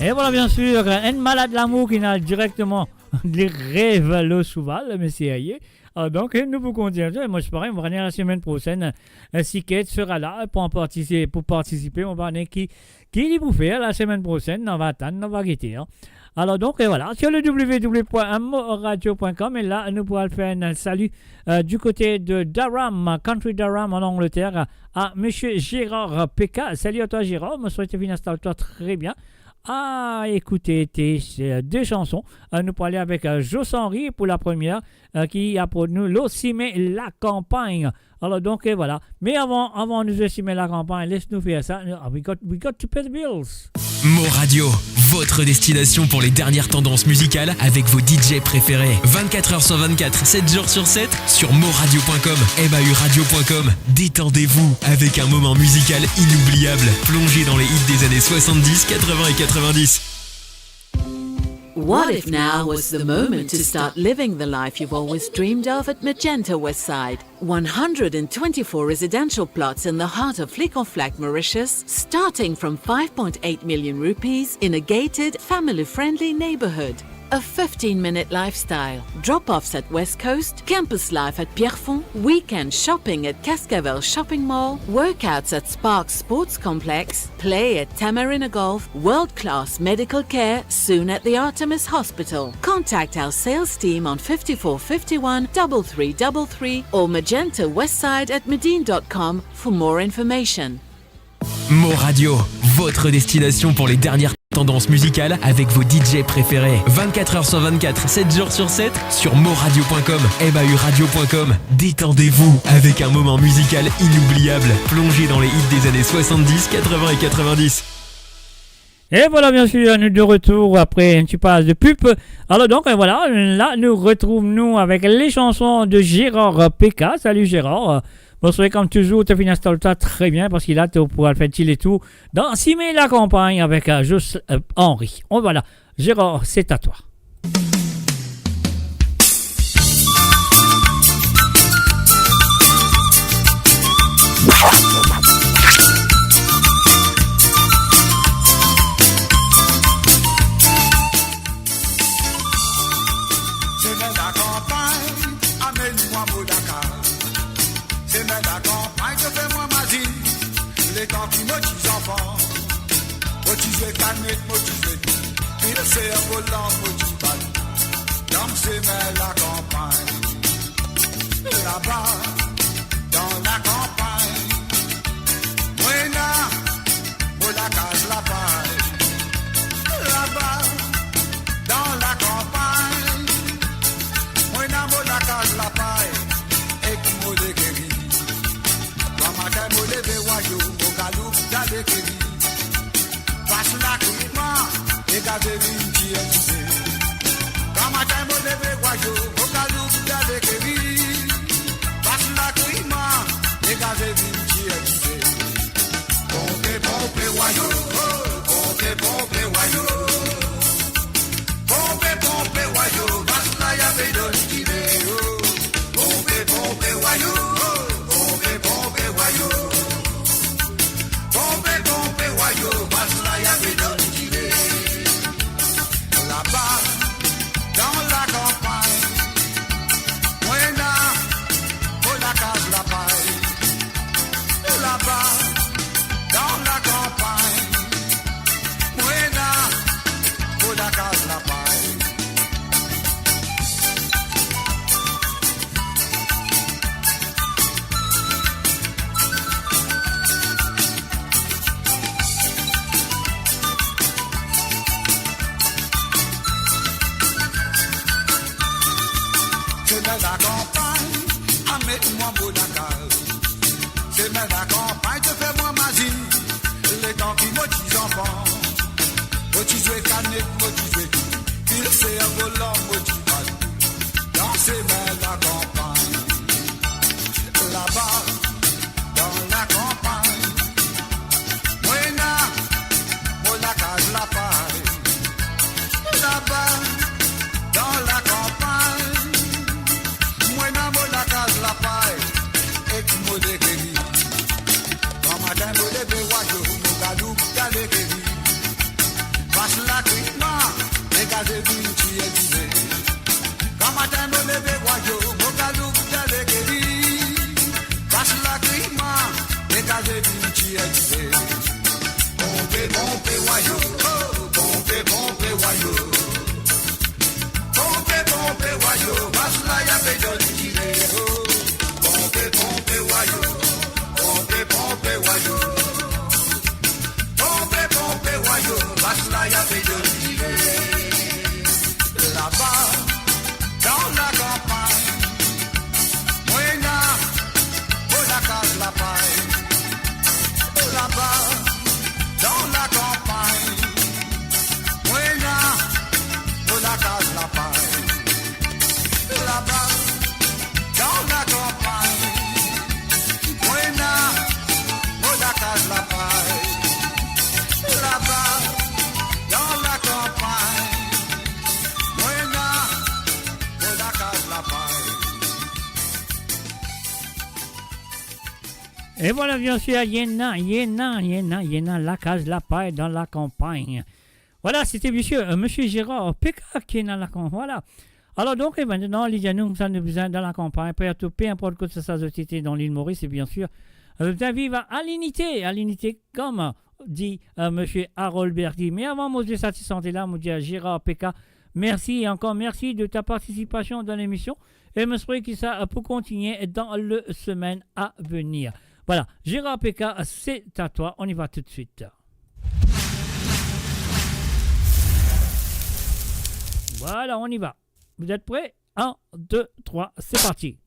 Et voilà, bien sûr, un malade l'amour qui n'a directement les rêves le Souval, mais c'est ailleurs. Donc, nous vous continuons. Moi, je pareil, on va venir la semaine prochaine. Siket sera là pour participer. On va venir qui vous fait la semaine prochaine. On va attendre, on va guetter. Alors donc, voilà, sur le www.moradio.com, et là, nous pourrons faire un salut du côté de Durham, Country Durham en Angleterre, à M. Gérard P.K. Salut à toi, Gérard. Je souhaite que toi très bien. Écoutez tes deux chansons. Nous pourrons aller avec Joss Henry pour la première, qui a pour nous l'Ossimé la campagne. Alors donc, voilà. Mais avant de nous estimer la campagne, laisse-nous faire ça. We got to pay the bills. Mo Radio, votre destination pour les dernières tendances musicales avec vos DJ préférés. 24h/24, 7 jours sur 7 sur moradio.com, MAUradio.com. Détendez-vous avec un moment musical inoubliable, plongé dans les hits des années 70, 80 et 90. What if now was the moment to start living the life you've always dreamed of at Magenta Westside? 124 residential plots in the heart of Flic-en-Flac, Mauritius, starting from 5.8 million rupees in a gated, family-friendly neighborhood. A 15-minute lifestyle, drop-offs at West Coast, campus life at Pierrefonds, weekend shopping at Cascavel Shopping Mall, workouts at Sparks Sports Complex, play at Tamarina Golf, world-class medical care soon at the Artemis Hospital. Contact our sales team on 5451 3333 or magentawestside@medine.com for more information. Mo Radio, votre destination pour les dernières tendances musicales avec vos DJ préférés. 24h/24, 7 jours sur 7 sur moradio.com, MAUradio.com. Détendez-vous avec un moment musical inoubliable, plongé dans les hits des années 70, 80 et 90. Et voilà, bien sûr, nous de retour après un petit passe de pub. Alors donc, voilà, là, nous retrouvons avec les chansons de Gérard P.K. Salut Gérard. Bonsoir, comme toujours, tu finis ça très bien parce qu'il a tu pourras le faire et tout dans Simer la campagne avec Joss Henry. Oh, voilà, Gérard, c'est à toi. C'est un volant motival, comme c'est la campagne. Là-bas, dans la campagne, Moïna, la case la paille. Là-bas, dans la campagne, Moïna, la case la paille. Et qui m'a déguéri. Quand matin, m'a levé wayo, au galop, t'as déguéri. Passe la climat. Et gazé vinci etisé. Quand matin me levé guayo, au galou gazé kéri. Passe la clima, et gazé vinci etisé. Pompe pompe guayo, pompe pompe guayo. Pompe pompe guayo, passe la yave don kivé. Pompe pompe guayo, pompe pompe guayo. Pompe pompe guayo, passe la yave don kivé. Là-bas, dans la campagne, Moïna, pour la case la paille. Là-bas, dans la campagne, Moïna, pour la case la paille. La campagne, amène-moi beau Dakar. C'est même la campagne, te fais-moi mazine. Les temps qui motivent enfants. Motivent canette, motivent tout. Il c'est un volant motival. Danser même la campagne. Là-bas, dans la campagne. Moïna, pour la case la paille. Là-bas, dans la campagne. La case la paille et qui me déguérit. Quand matin me levé wajo, mon galou galé guéri. Passe la climat, et gazé vinci etisé. Et voilà, bien sûr, Yéna, la case, la paille dans la campagne. Voilà, c'était monsieur Gérard Péka qui est dans la campagne. Voilà. Alors donc, et maintenant, les nous sommes besoin dans la campagne, peu importe que ce soit société dans l'île Maurice, et bien sûr, vivre à l'unité, comme dit monsieur Harold Berti. Mais avant, moi, je suis santé là, moi, je dis Gérard Péka, merci et encore merci de ta participation dans l'émission. Et je souhaite que ça peut continuer dans le semaine à venir. Voilà, Gérard Péka, c'est à toi, on y va tout de suite. Voilà, on y va. Vous êtes prêts? 1, 2, 3, c'est parti.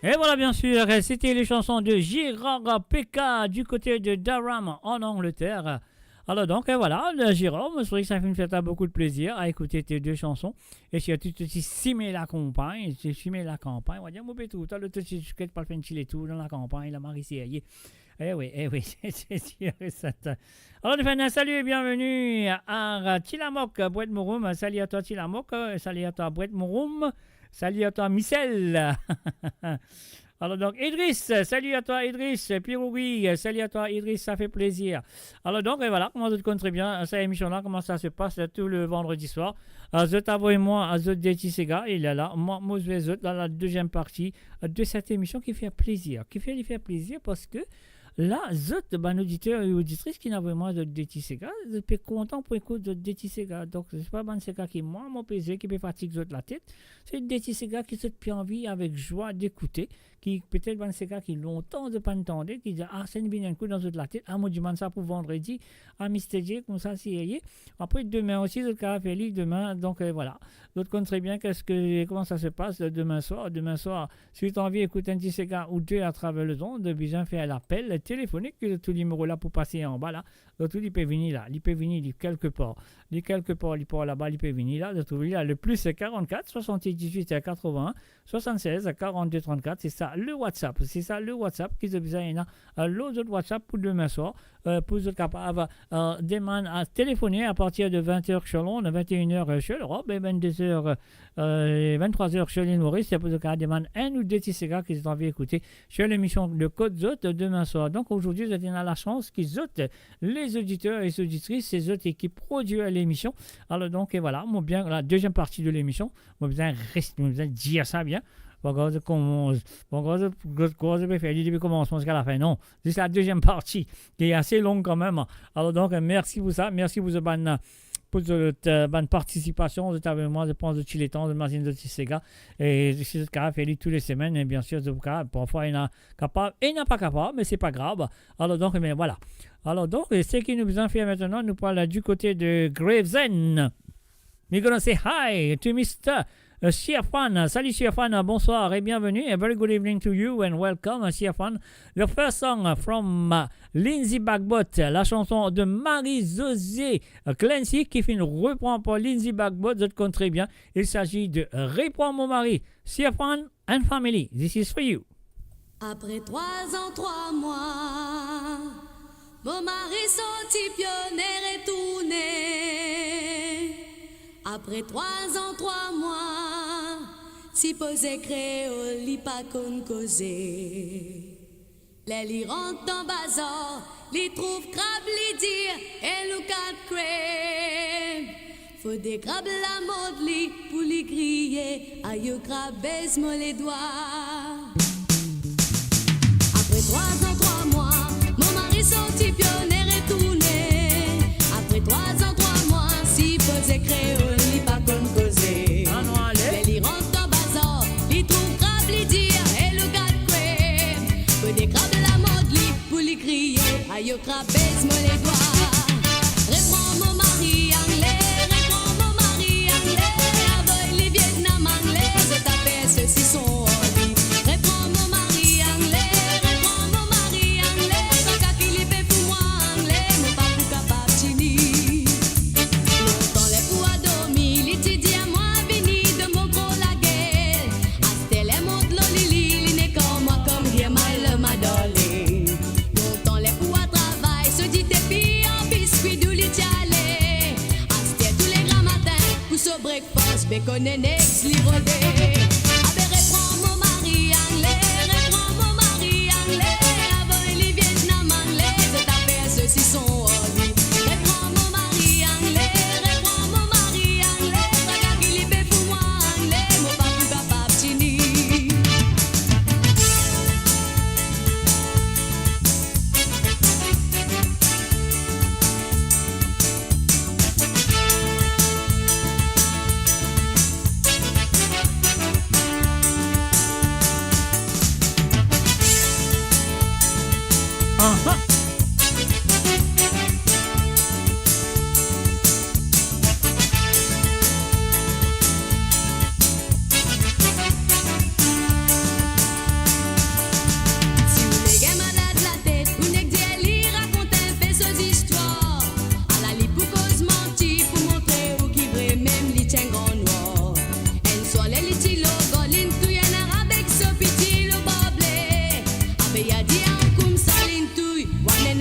Et voilà, bien sûr, c'était les chansons de Gérard Péka du côté de Durham en Angleterre. Alors donc, voilà, Jérôme, c'est vrai que ça me fait beaucoup de plaisir à écouter tes deux chansons. Et surtout, tu simer la campagne, tu simer la campagne. On va dire, mon pétou, tu as le petit chuquette pour le faire chiller tout dans la campagne, la Marie Sérier. Eh oui, c'est sûr et certain. Alors, un salut et bienvenue à Tilamok, Bouet Mouroum. Salut à toi, Tilamok. Salut à toi, Bouet Mouroum. Salut à toi, Michel. Alors donc, Idriss, salut à toi, Idriss. Pirougui, salut à toi, Idriss, ça fait plaisir. Alors donc, et voilà, comment tu te comptes très bien, cette émission-là, comment ça se passe tout le vendredi soir. Je t'avoue et moi, à Zot Deti Sega, il est là. Moi, je vais Zot dans la deuxième partie de cette émission qui fait plaisir. Qui fait lui faire plaisir parce que là, Zot, ben, auditeur et auditrice qui n'a vraiment de Deti Sega, je suis content pour écouter de Deti Sega. Donc, c'est pas Ben Sega qui, moi, mon plaisir, qui me fatigue Zot la tête. C'est Deti Sega qui se plus envie avec joie d'écouter. Qui peut-être Ben Sega qui longtemps de pas entendre, qui dit ah c'est bien un coup dans la tête, ah moi je demande ça pour vendredi, à Mr. J, comme ça c'est après demain aussi, le cas fait libre demain, donc voilà. L'autre compte très bien comment ça se passe demain soir, si tu as envie d'écouter un petit Sega ou deux à travers le temps, de bien faire l'appel téléphonique, tout le numéro là pour passer en bas là, donc il peut venir là, il peut venir quelque part, il peut là-bas, il peut venir là, de trouver là, le plus 44, 78 81, 76 42 34, c'est ça le WhatsApp, qui se besoin l'autre WhatsApp pour demain soir, pour être capable à téléphoner à partir de 20h chez Londres, 21h chez l'Europe et 22h, 23h chez l'île Maurice, c'est pour être capable demander un ou deux petits Sega qui sont envie d'écouter sur l'émission de Code Zot demain soir. Donc aujourd'hui, vous avez la chance qu'ils zotent les auditeurs et les auditrices, ces autres qui produisent l'émission. Alors donc, et voilà, moi bien la deuxième partie de l'émission, moi bien dire ça bien. Je vais faire du commencement jusqu'à la fin. Non, c'est la deuxième partie qui est assez longue quand même. Alors donc, merci pour ça. Merci pour votre bonne participation. Vous êtes avec moi, je pense, de Chiletan, de Mazine de Sega. Et je suis fait toutes les semaines. Et bien sûr, parfois, il y en a capable et il n'y a pas capable, mais c'est pas grave. Alors donc, mais voilà. Alors donc, ce qui nous en fait maintenant, nous parle du côté de Gravesend. We're going to say hi to Mr. Siafan, salut Siafan, bonsoir et bienvenue. A very good evening to you and welcome Siafan. The first song from Lindsay Bagbot, la chanson de Marie-Josée Clancy qui fait une reprend pour Lindsay Bagbot, je te compte très bien. Il s'agit de Reprends mon mari, Siafan and Family. This is for you. Après 3 ans, 3 mois, mon mari sorti pionnier et tourné. Après 3 ans, 3 mois, si posé créole, li pas con causer. Les li rentre dans bazar, li trouve crabe, li dire, et nous quatre crème. Faut des crabes la mode li, pour li crier, aïe crabe, baise-moi les doigts. Après 3 ans, 3 mois, mon mari sorti pionnier et tourné. Après 3 ans, 3 mois, si posé créole, aïe crabe, baise-moi les doigts. Reprends mon mari anglais, reprends mon mari anglais. Avec les Vietnam anglais, je t'appelle ceux-ci sont ordi. Reprends mon mari anglais, reprends mon mari anglais. Quand qu'à qu'il y fait pour moi anglais, mon pas pour capable chini. Longtemps les pour à dormir, l'étudie à moi vini de mon gros la gueule. À stelle et mon de l'olili, il n'est comme moi comme rien mal ma dolé. Breakfast, bacon and eggs, livre day. Reprends mon mari anglais, reprends mon mari anglais. Avec les Vietnam anglais, je t'appelle ceux-ci sont ordi. Reprends mon mari anglais, reprends mon mari anglais. Raga qui libé pour moi anglais, mon pas plus capable chini.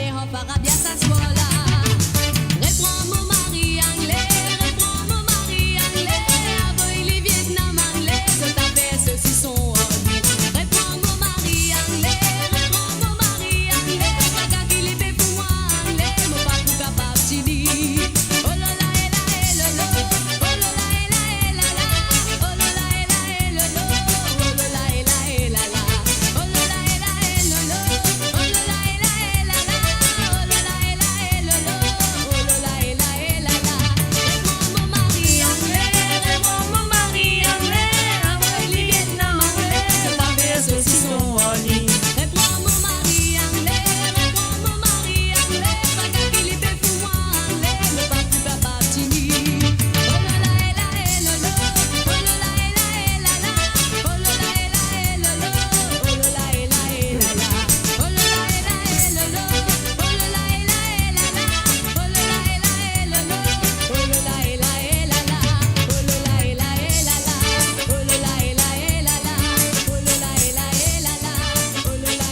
et on fera bien s'asseoir-là. Reprends mon mari anglais, reprends mon mari anglais, avant il est Vietnam anglais, je t'avais ceci son ordi. Reprends mon mari anglais, reprends mon mari anglais, pas qu'il est fait pour moi anglais, mon pas tout capable chili. Oh là là et là et là là, oh là là et là et là là, oh là là et là et là là, oh là là et là et là là, oh là là et là et là là, oh là là et là et là là, oh là là et là et là là, oh là là et là et là là. Reprends mon mari anglais, reprends mon mari anglais, avant il est Vietnam anglais, je t'avais ceci son ordi. Reprends mon mari anglais, reprends mon mari anglais, pas qu'il est fait pour moi anglais, me pas tout capable chini. Oh là là et là et là là, oh là là et là et là là, oh là là et là et là là, oh là là et là et là là, oh là là et là et là là, oh là là et là et là là, oh là là et là et là là, oh là là et là et là là, oh là là et là et là là, oh là là et là et là là, oh là là et là et là là, oh là là et là et là là, oh là là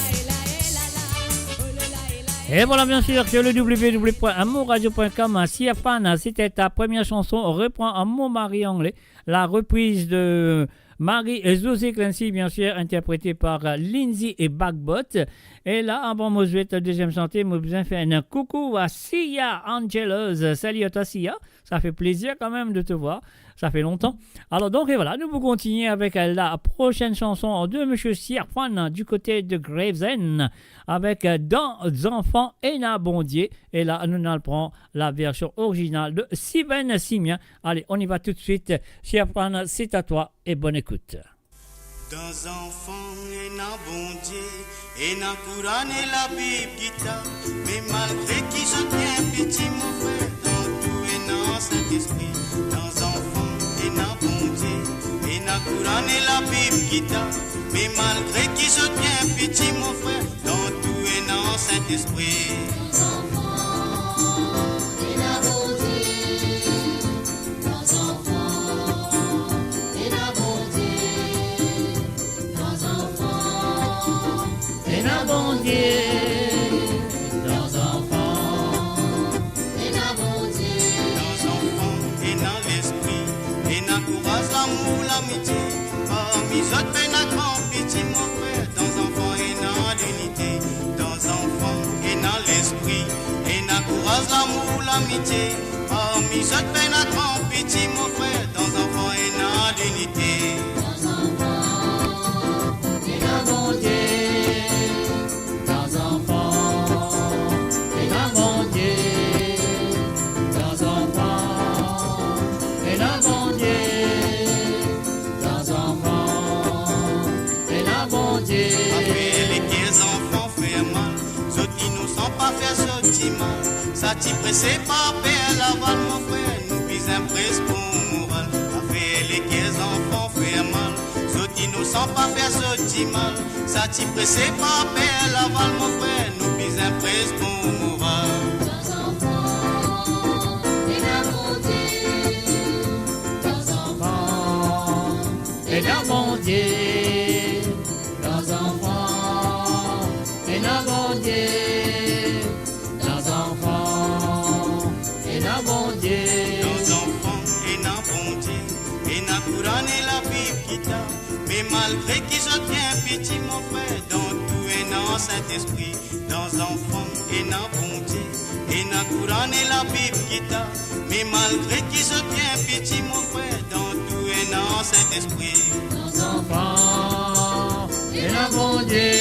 et là et là là, oh là là et là. Et voilà, bien sûr, sur le www.amourradio.com, Siafan, c'était ta première chanson, reprend un mot mari anglais, la reprise de Marie et José Clancy, bien sûr, interprétée par Lindsay et Bagbot. Et là, avant moi, je vais être deuxième chanté, moi, besoin de faire un coucou à Sia Angelos. Salut à toi, Sia. Ça fait plaisir quand même de te voir. Ça fait longtemps. Alors, donc, et voilà, nous allons continuer avec la prochaine chanson de M. Siafan du côté de Gravesend avec Dans Enfants et Bondier. Et là, nous allons la version originale de Sylvain Simien. Allez, on y va tout de suite. Siafan, c'est à toi et bonne écoute. Dans enfants et dans bon Dieu, et dans Coran et la Bible guitare, mais malgré qui je tiens petit mon frère, dans tout et dans Saint-Esprit. Dans enfants et dans bon Dieu, et dans Coran et la Bible guitare, mais malgré qui je tiens petit mon frère, dans tout et dans Saint-Esprit. Bon Dieu, dans enfants, et dans bon Dieu, dans enfants, et dans l'esprit, et dans courage, l'amour, l'amitié, parmi autres peines à grand pitié, mon frère, dans enfants, et dans l'unité, dans enfants, et dans l'esprit, et dans courage, l'amour, l'amitié, parmi autres peines à grand pitié, mon frère, dans enfants, et dans l'unité, dans enfants, et dans bon Dieu. Ça t'y pressé pas faire la balle, mon frère, nous pis impresse pour moral. Affaire les 15 enfants faire mal, saute innocent pas faire sauter mal. Ça t'y pressé pas faire la balle, mon frère, nous pis impresse pour moral. Dans enfants, et la bonté, dans enfants, et la bon Dieu, dans enfants, et la bon Dieu. Mais malgré qui je tiens pitié mon frère, dans tout et dans Saint-Esprit, dans enfants et dans bon Dieu, et dans Coran et la Bible guitare. Mais malgré qui je tiens pitié mon frère, dans tout et dans Saint-Esprit, dans enfants et dans bon Dieu.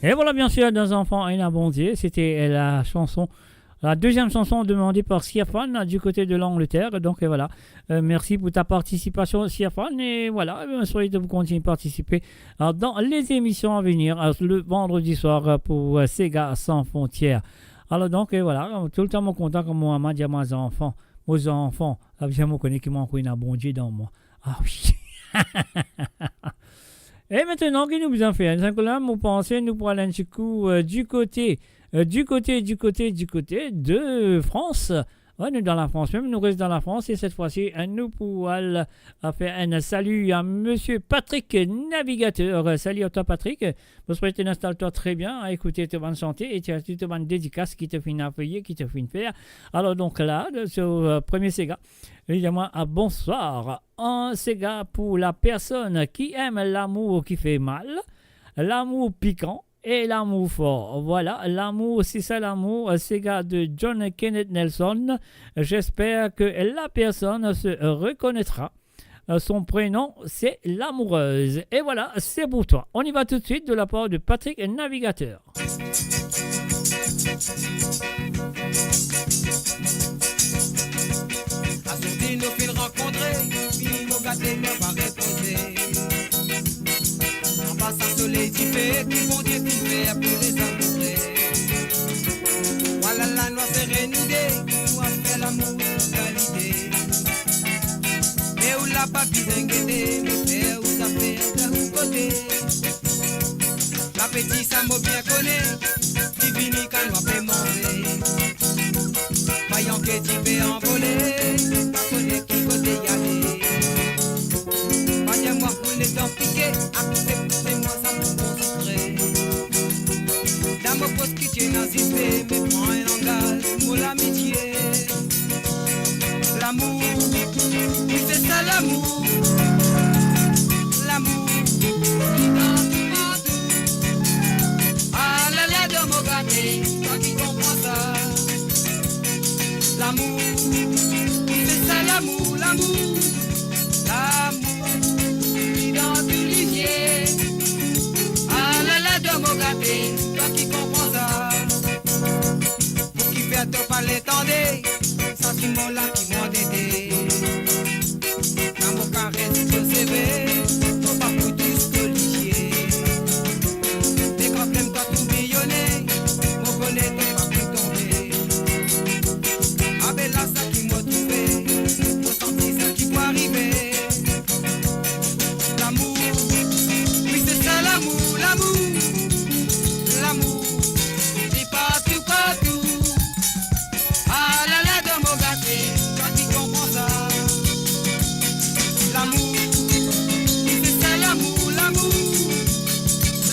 Et voilà, bien sûr, dans Enfants et la bon Dieu, c'était la chanson, la deuxième chanson demandée par Siafan du côté de l'Angleterre. Donc voilà, merci pour ta participation, Siafan. Et voilà, soyez de vous continuer à participer dans les émissions à venir le vendredi soir pour Sega sans frontières. Alors donc, et voilà, tout le temps, mon content comme moi, m'a dit à mes enfants, bien, je connais qui m'a envoyé un bon Dieu dans moi. Ah oui. Et maintenant, qui nous besoin faire? Là, nous pensons, nous pour aller un petit coup du côté de France. Ouais, nous dans la France, même nous restons dans la France et cette fois-ci, nous pourrons faire un salut à Monsieur Patrick Navigateur. Salut à toi Patrick, vous souhaitez installe-toi très bien, à écouter ta bonne santé et tu as toute bonne dédicace qui te finit à payer, qui te finit faire. Alors donc là, sur premier Sega, évidemment, bonsoir. Un Sega pour la personne qui aime l'amour qui fait mal, l'amour piquant, et l'amour fort. Voilà, l'amour, c'est ça l'amour, Sega de John Kenneth Nelson. J'espère que la personne se reconnaîtra. Son prénom, c'est l'amoureuse. Et voilà, c'est pour toi. On y va tout de suite de la part de Patrick Navigateur. À son dîner, nous fin rencontrer, puis nous gâter, nous va reposer. En bas, ça soleil qui fait, qui bon Dieu qui fait pour les amourer. Voilà la noix sérénité, nous a fait l'amour qualité. Et où la papi d'inguété, me fait où ça fait de où côté. L'appétit, ça m'a bien connaît, qui finit quand on fait manger. Voyons que tu fais envoler, pas connaît qui côté y aller. Voyez-moi pour les dents piquées, acceptez-moi ça pour concentrer. Dans mon poste qui tient à zipper, mais prends un langage pour l'amitié. L'amour, oui c'est ça l'amour. L'amour, ah là là de mon gâté, toi qui comprends ça. L'amour, c'est ça l'amour, l'amour, l'amour, dans du lisier. Ah là là de mon gâté, toi qui comprends ça. Pour qui fait te parler, tendez, sentiment-là qui m'ont aidé. Dans mon caresse, je sais, faut pas pour tous collier. Des quand même toi tout billonné, mon bonnet t'es pas plus tombé. Avec là ça qui m'a trouvé, faut sentir ça qui peut arriver. L'amour, oui c'est ça l'amour, l'amour, l'amour, c'est partout, partout. Ah là là de mon gâté, toi qui comprends ça. L'amour, oui c'est ça l'amour, l'amour,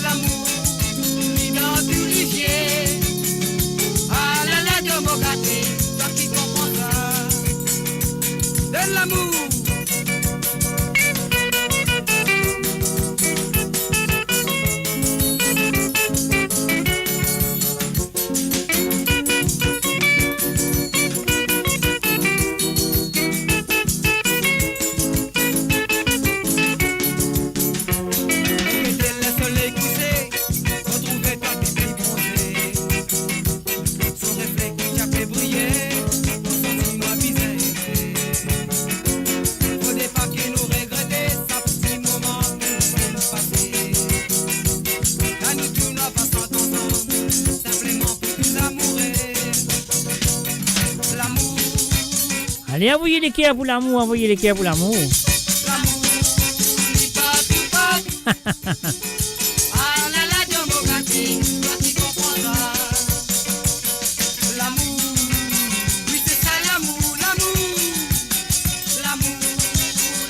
l'amour, il dans du lisier. Ah là là de mon gâté, toi qui comprends ça. De l'amour. Mettez le soleil couché, retrouvez toi bébé bronzé. Son réflexe qui a fait briller, ton sentiment visé. Faut des pas qui nous regretter, ça petit moment nous passer. Là nous tous nous passons ensemble, simplement pour nous amourer. L'amour, Allez, envoyez les cœurs pour l'amour, envoyez les cœurs pour l'amour. il partout, partout. Ah là là de mon gâté, toi qui comprends ça. L'amour, oui c'est ça l'amour, l'amour, l'amour,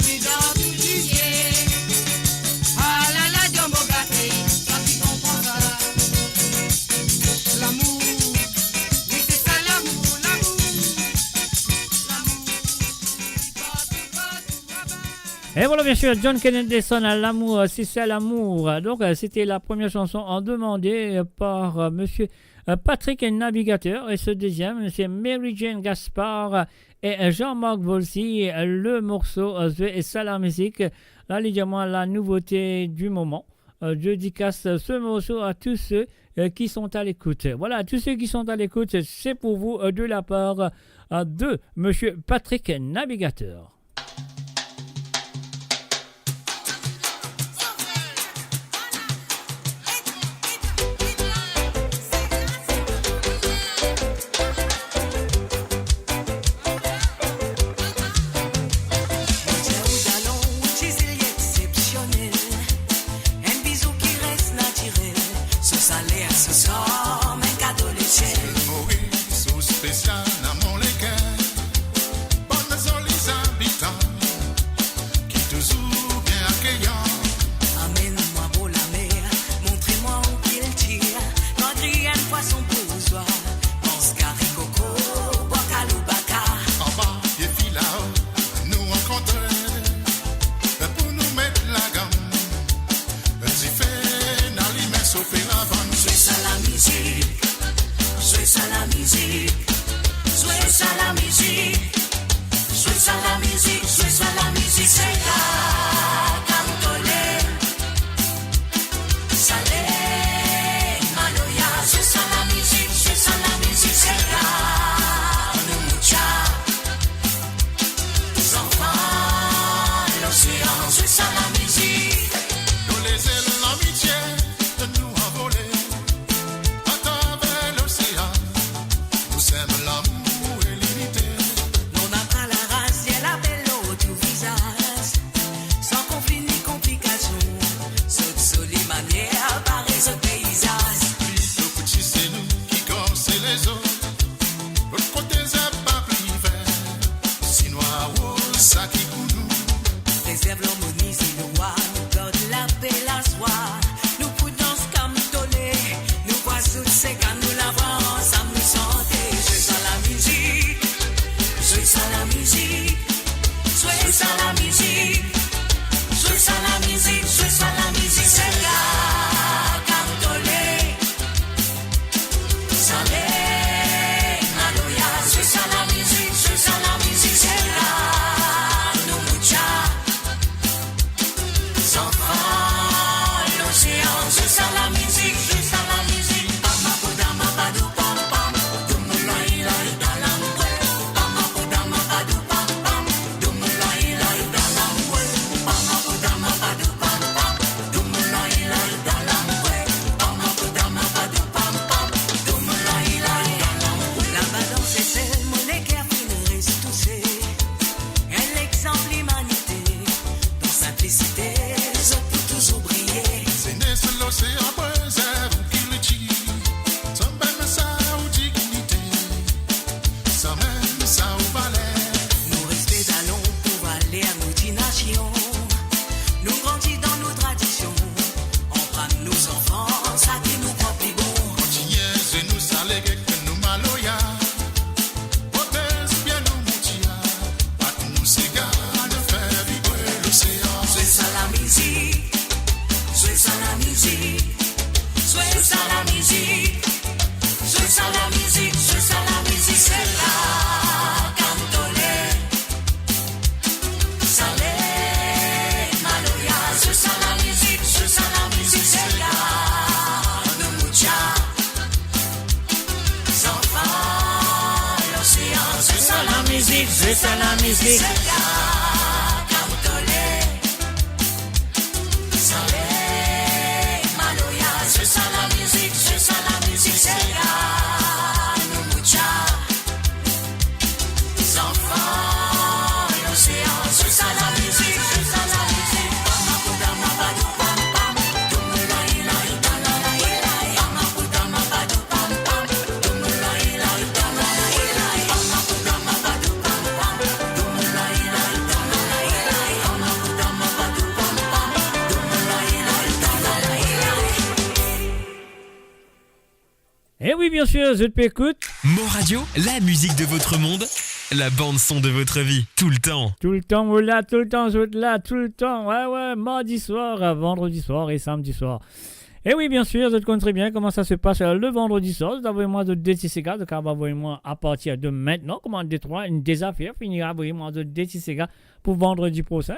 il dans du lisier. Ah là là de mon gâté, toi qui comprends ça. L'amour, oui c'est ça l'amour, l'amour, l'amour, il partout, partout, Et voilà bien sûr, John Kenneth Nelson à l'amour, c'est ça l'amour. Donc c'était la première chanson en demandée par monsieur Patrick Navigateur. Et ce deuxième, c'est Mary Jane Gaspard et Jean-Marc Volsi. Le morceau et ça la musique. Là, évidemment, la nouveauté du moment. Je dédicace ce morceau à tous ceux qui sont à l'écoute. Voilà, tous ceux qui sont à l'écoute, c'est pour vous de la part de monsieur Patrick Navigateur. poisson bourgeois, pense carré coco, bocaloubaca. En bas, des filles là-haut, nous rencontrer pour nous mettre la gamme. Si fait, n'allumer, sauver la vente. Jouer ça la musique, jouer ça la musique, jouer ça la musique, jouer ça la musique, jouer ça la musique, c'est là, cantolé, salé, maloya, jouer ça la musique, c'est là, nous moucha, enfants, l'océan, jouer ça la musique. Nous les ailes l'amitié de nous envoler à travers l'océan. Nous sommes l'amour et l'unité. Non n'a pas la race, et la belle eau du visage, sans conflit ni complication. Cette jolie manière apparaît ce paysage. Puis le petit c'est nous qui gossent les autres. L'autre côté c'est pas privé. Si noir ou ça qui pour nous. Réserve l'harmonie, si nous voit, nous garde la paix, la soie. Nous poudons comme tolé, nous voisons c'est quand nous l'avons, ça nous chanter. Jouer ça la musique, jouer ça la musique, jouer ça la musique, jouer ça la musique, jouer ça la musique, c'est là, cantolé, salé, maloya, jouer ça la musique, c'est là, nous moucha. Enfants, l'océan, jouer ça la musique, pama podama padou pam pam, dumulai lai dalamwe, pama podama padou pam pam, dumulai lai dalamwe, pama podama padou pam pam, dumulai lai dalamwe, pama podama padou pam pam, dumulai lai dalamwe. La balance est celle, mon équerre finit touché, elle exemple l'humanité, dans simplicité. C'est né sur l'océan préserve qui le tue. Sans même ça ou dignité. Sans même ça ou valeur. Nous respect d'allons pour aller à nos dinations. Nous grandis dans nos traditions. On prend nos enfants, ça qui nous prend plus bon. Continuez et nous salés que nous maloya. Protège bien nous moutia. Pas nous s'égare de faire vibrer l'océan. Jouer ça la musique. Jouer ça la musique, jouer ça la musique, jouer ça la musique, jouer ça la musique, c'est là, cantolé, salé, maloya, jouer ça la musique, c'est là, nous moucha, enfants, l'océan, jouer ça la musique, c'est là, cantolé, salé. C'est ça la musique, c'est là, nous moucha, enfants, l'océan, c'est ça la musique, pama podama padou pam pam, dumulai lai dalalai lai, pama podama padou pam pam, dumulai lai dalalai lai, pama podama padou pam pam, dumulai lai dalalai lai, pama podama padou pam pam, dumulai lai dalalai lai. Eh oui, bien sûr, je t'écoute. Mo Radio, la musique de votre monde, la bande son de votre vie, tout le temps. Tout le temps, voilà, tout le temps, je suis là, tout le temps. Ouais, mardi soir, vendredi soir et samedi soir. Et oui, bien sûr, je te connais très bien comment ça se passe le vendredi soir. Envoyez-moi de DTCG, donc envoyez-moi à partir de maintenant, comment Détroit, une des affaires, finira, envoyez-moi de DTCG pour vendredi prochain.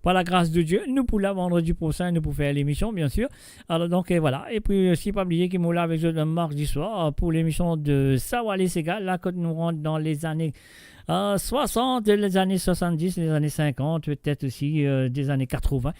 Par la grâce de Dieu, nous pour la vendredi prochain, nous pour faire l'émission, bien sûr. Alors donc, voilà. Et puis, si pas oublier qu'il m'a avec eux le mardi soir pour l'émission de Sawale Sega, là, quand nous rentrons dans les années 60, les années 70, les années 50, peut-être aussi des années 80.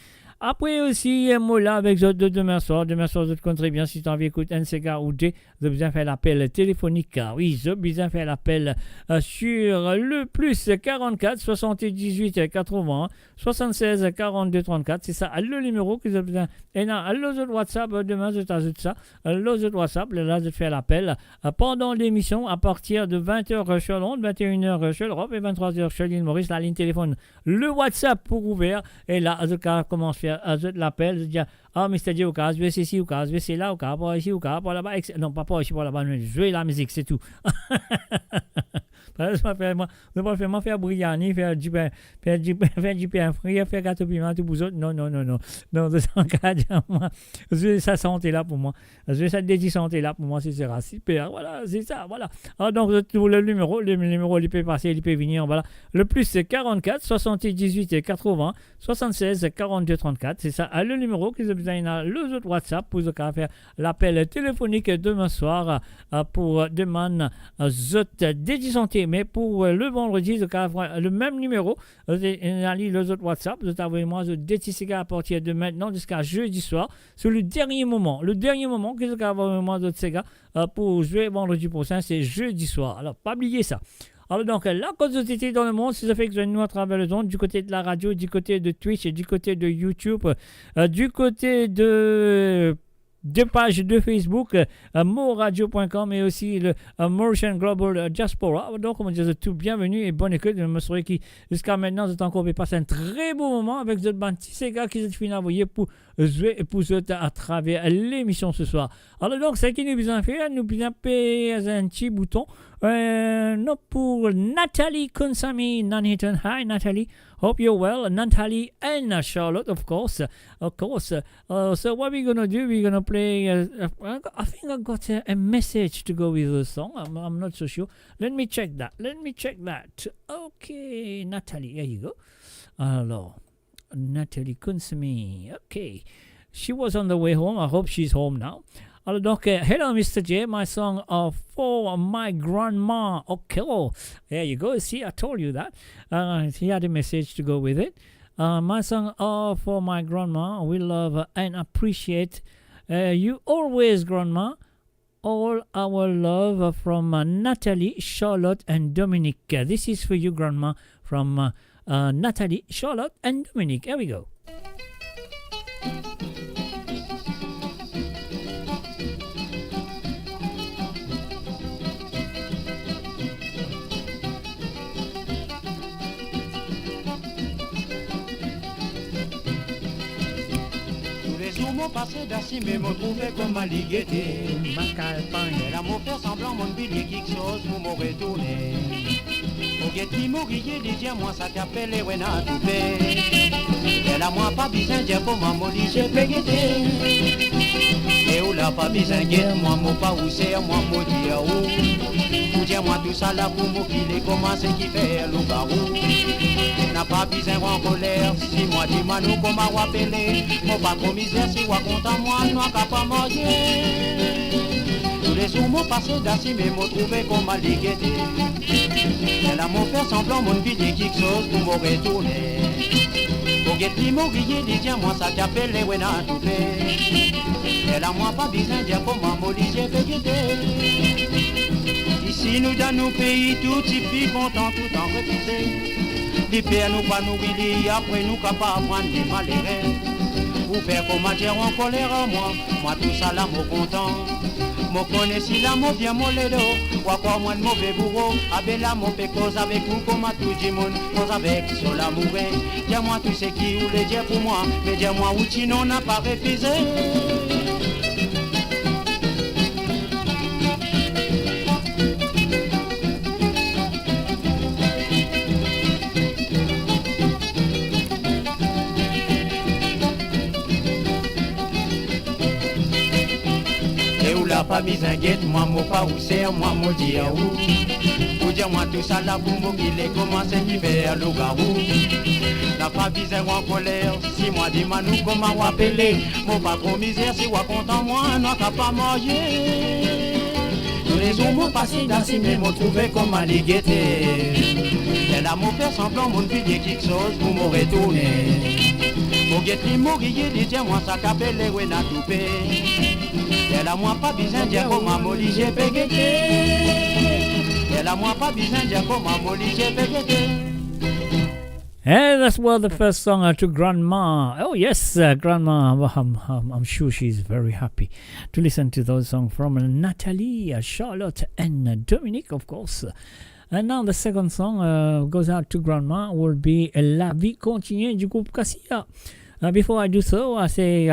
Après aussi, moi là avec eux de demain soir, je te connais bien si tu as envie d'écouter un Sega ou deux, je besoin faire l'appel téléphonique. Oui, je besoin faire l'appel sur le plus 44 78 80 76 42 34. C'est ça, le numéro que j'ai besoin. Et là, l'autre WhatsApp, demain je t'ajoute ça. L'autre WhatsApp, là je te fais l'appel pendant l'émission à partir de 20h sur Londres, 21h sur l'Europe et 23h sur l'île Maurice. La ligne téléphone, le WhatsApp pour ouvert. Et là, je commence à faire faire l'appel, je dis, ah, Mr. J, au cas, je vais ici, au cas, je vais ici, là, au cas, pas ici, au cas, pas là-bas, non, pas ici, pas là-bas, jouer la musique, c'est tout. Je ne vais pas faire Briani, faire du pain frit, faire gâteau piment, tout pour autres. Non. Non, de son cas, moi, je veux sa santé là pour moi. Je veux sa dédiée santé là pour moi, ce sera super. Voilà, c'est ça, voilà. Alors, donc, le numéro, il peut passer, il peut venir, voilà. Le plus, c'est 44 78 et 80 76 42 34. C'est ça, le numéro que vous avez besoin, le autre WhatsApp pour faire l'appel téléphonique demain soir pour demander dédiée santé. Mais pour le vendredi, le même numéro, les autres WhatsApp, vous avez moi dédié à partir de maintenant jusqu'à jeudi soir. C'est le dernier moment que vous avez moi de ces gars pour jouer vendredi prochain, c'est jeudi soir. Alors, pas oublier ça. Alors donc, la cause de TT dans le monde, c'est ça fait que vous avez nous à travers le monde, du côté de la radio, du côté de Twitch, du côté de YouTube, du côté de pages de Facebook, moradio.com et aussi le Mauritian Global Diaspora. Donc, on dit tout bienvenue et bonne écoute. Je me souviens qui, jusqu'à maintenant, vous avez encore passé un très beau moment avec ce petit gars qui sont finis à envoyer pour jouer et pour jouer à travers l'émission ce soir. Alors donc, ce qui nous besoin faire, nous besoin payer un petit bouton. Non, pour Nathalie Konsami, Nanhiton. Hi, Nathalie. Hope you're well. Nathalie and Charlotte, of course. So what we're going to do, we're going to play, I think I got a message to go with the song. I'm not so sure. Let me check that. Okay, Nathalie, here you go. Alors, Nathalie Konsami. Okay. She was on the way home. I hope she's home now. Alors donc, hello Mr. J, my song for my grandma. Okay, there you go. See, I told you that. He had a message to go with it. My song for my grandma. We love and appreciate you always, grandma. All our love from Natalie, Charlotte, and Dominique. This is for you, grandma, from Natalie, Charlotte, and Dominique. Here we go. Mon passé d'assis, mais me trouver comme ma ligueté. Ma campagne. Elle a mon faire semblant, mon billet, quelque chose pour me retourner. Au guet qui mourir, les dieux, moi, ça t'appelle les Wena Toupé. Elle a moi pas besoin de pour ma molly, j'ai payé. Et où la pas besoin de moi, mon pas où c'est, moi, mon dieu, où. Pour dire moi tout ça là, pour moi, qu'il est commencé qui fait le barou. N'a pas besoin en colère, si moi dis moi nous comme à appeler, mon pas comme misère si moi content moi non qu'à pas manger. Tous les jours mon passé d'assis mais m'ont trouvé comme à ligueté. Elle a mon faire semblant mon billet quelque chose pour me retourner. Pour guetter mon grillé des diens moi ça t'appelle les Wena Toupé. Elle a moi pas besoin de pour ma molly j'ai végété. Ici nous dans nos pays tout y fit content tout en refusé. Les pères nous pas nous oublier, après nous capables de prendre des malheureux. Vous faire comment dire en colère à moi tout ça là, mon content. Mon connais si là, mon bien mon ledo, ou encore moi de mauvais bourreau. Avec là, mon fait cause avec vous, comme à tout le monde, cause avec sur l'amour. Dis-moi tout ce qui voulait dire pour moi, mais dis-moi où tu n'en as pas refusé. Pas besoin guette, moi mon pas où c'est, moi mon dia où. Pour dire moi tout ça là pour moi qu'il est commencé qui fait le garou. N'a pas besoin en colère, si moi dis moi nous comment appeler. Mon pas trop misère, si moi content moi n'a qu'à pas manger. Tous les jours m'ont passé dans ces mêmes m'ont trouvé comme à ligueté. Elle a mon père semblant mon billet quelque chose pour me retourner. Pour guetter mourir, les dieux moi ça qu'appelle les Wena Toupé. Elle a moi pas besoin de dire comment molly j'ai payé. Elle a moi pas besoin de dire comment molly j'ai payé. And that's well the first song to Grandma. Oh yes, Grandma. I'm sure she's very happy to listen to those songs from Natalie, Charlotte, and Dominique, of course. And now the second song goes out to Grandma. Will be La Vie Continue du groupe Cassia. Before I do so, I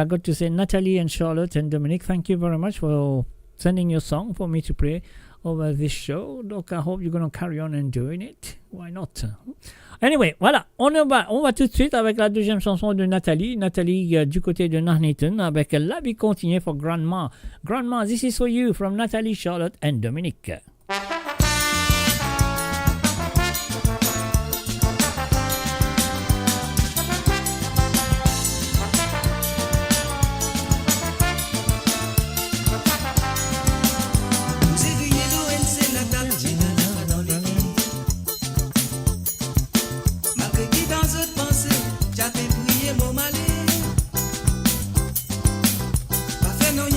got to say Natalie and Charlotte and Dominic, thank you very much for sending your song for me to play over this show. Donc, I hope you're going to carry on and doing it. Why not? Anyway, voilà, on va tout de suite avec la deuxième chanson de Nathalie. Nathalie du côté de Nuneaton avec La Vie Continue for Grandma. Grandma, this is for you from Nathalie, Charlotte and Dominic.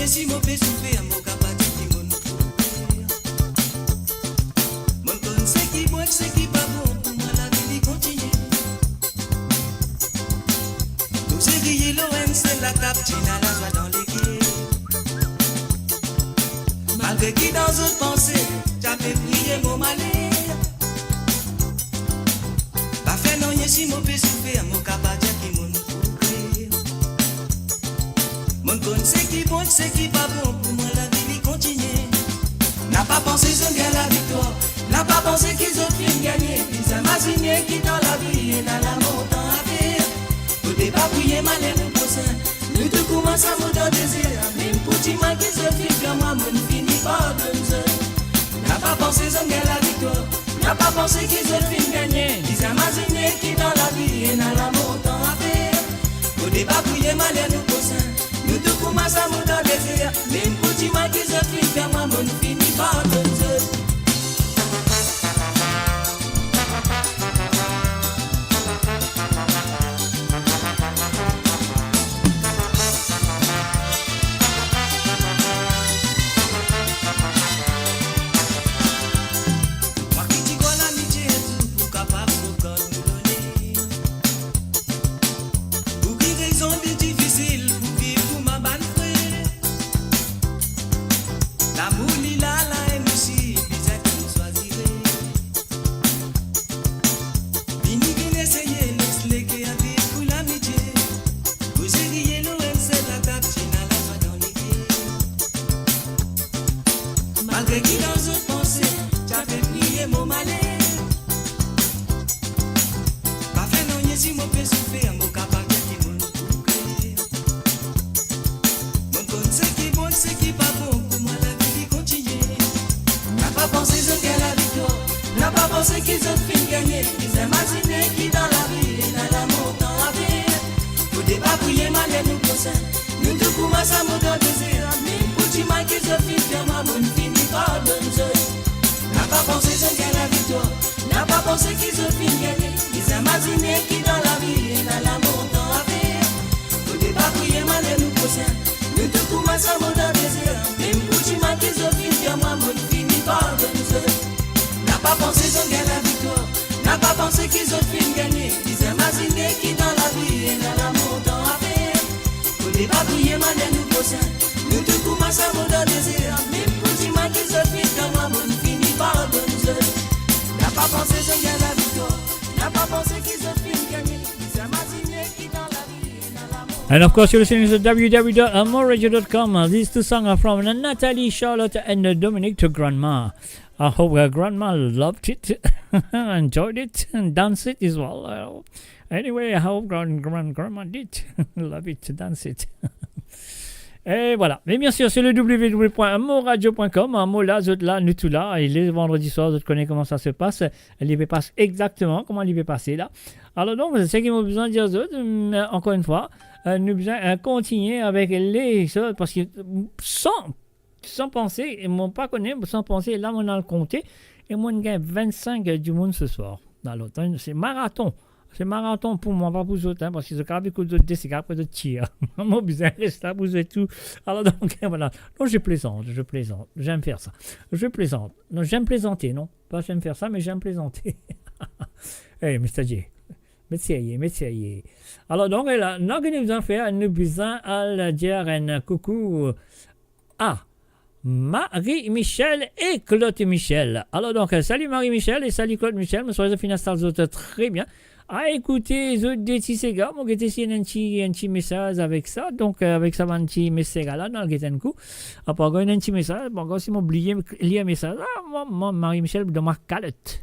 Si mon père souffle à mon capacité qui mon con c'est qui bon c'est qui pas bon pour moi la vie continue. Nous c'est qui l'ON c'est la capitine à la joie dans les quais. Malgré qui dans une pensée j'avais prié mon malheur. Pas fait non si mon père souffle à mon capacité qui mon c'est qui bon, c'est qui pas bon, pour moi la vie continue. N'a pas pensé qu'ils gagnent la victoire, n'a pas pensé qu'ils ont fini gagner. Ils imaginent qui dans la vie et dans la mort à faire. Au départ, prier mal et nous pousser. Nous tout commence à me donner désir. Même petit mal qui se fait comme moi, mon fini par donner. N'a pas pensé qu'ils gagnent la victoire, n'a pas pensé qu'ils ont fini gagner. Ils imaginent qui dans la vie et dans la mort à faire. Au départ, prier mal et nous pousser. Nous tout commence à me donner désir. Même petit mal qui se fait comme moi, mon fini par donner. And of course, you're listening to www.amoradio.com. These two songs are from Natalie, Charlotte, and Dominic to Grandma. I hope Grandma loved it, enjoyed it, and danced it as well. Anyway, I hope Grandma did love it, dance it. Et voilà. Mais bien sûr, c'est le www.amoradio.com. Amo là, zot là, nous tout là. Et les vendredis soirs, vous connaissez comment ça se passe. Elle y passe exactement comment elle y passer là. Alors donc, c'est qu'il m'a besoin de dire encore une fois. Nous besoin continuer avec les choses parce que sans penser, ils m'ont pas connu, sans penser, là on a le compté et moi on gagne 25 du monde ce soir. Alors, c'est marathon. C'est marathon pour moi, pas pour les autres, parce que je carbe beaucoup d'autres c'est après de tir. Mon besoin reste là, vous êtes tout. Alors donc, voilà. Non, je plaisante. J'aime faire ça. Je plaisante. Non, j'aime plaisanter, non. Pas j'aime faire ça, mais j'aime plaisanter. Hey, Mr. J. Métier. Alors donc, là, nous allons faire, nous allons dire un coucou à Marie-Michel et Claude Michel. Alors donc, salut Marie-Michel et salut Claude Michel. Nous sommes finis très bien. à écouter les autres des petits ségas. Moi, j'ai essayé un petit message avec ça. Donc, avec ça, un petit message là, dans le guetan coup. Après, il y a un petit message. Bon, si m'oublié lire un message, moi, Marie-Michel, dans ma calotte.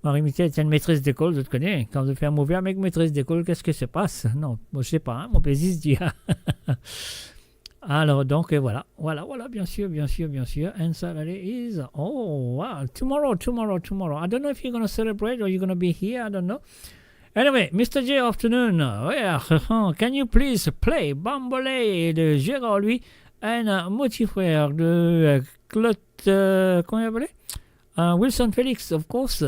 Marie-Michel, c'est une maîtresse d'école, je te connais. Quand je fais un mauvais avec maîtresse d'école, qu'est-ce que se passe? Non, moi, je sais pas, hein, mon plaisir se dit. Alors, donc, voilà, bien sûr. And Saturday is, oh, wow, tomorrow. I don't know if you're going to celebrate or you're going to be here, I don't know. Anyway, Mr. J, afternoon. Can you please play Bambolé de Gérard Louis and Motif Frère de Claude, comment il appelait? Wilson Felix, of course.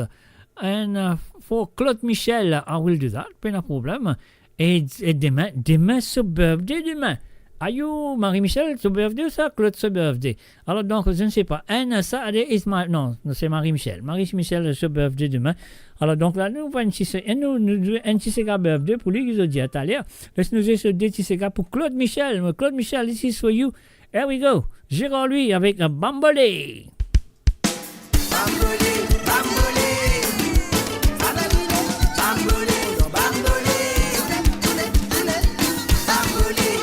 And for Claude Michel, I will do that, pas de problème. Et demain, c'est birthday demain. Are you Marie-Michel, c'est birthday ou ça? Claude, c'est birthday. Alors donc, je ne sais pas. And Saturday is my... Non, c'est Marie-Michel. Marie-Michel, c'est birthday demain. Alors donc là, nous avons un petit séga birthday pour lui, qui nous dit à tout à l'heure. Laisse-nous jouer ce petit séga pour Claude Michel. Claude Michel, this is for you. Here we go. Gérard lui avec un Bambolé. Bambolé, bambolé. Bambolé, bambolé. Bambolé,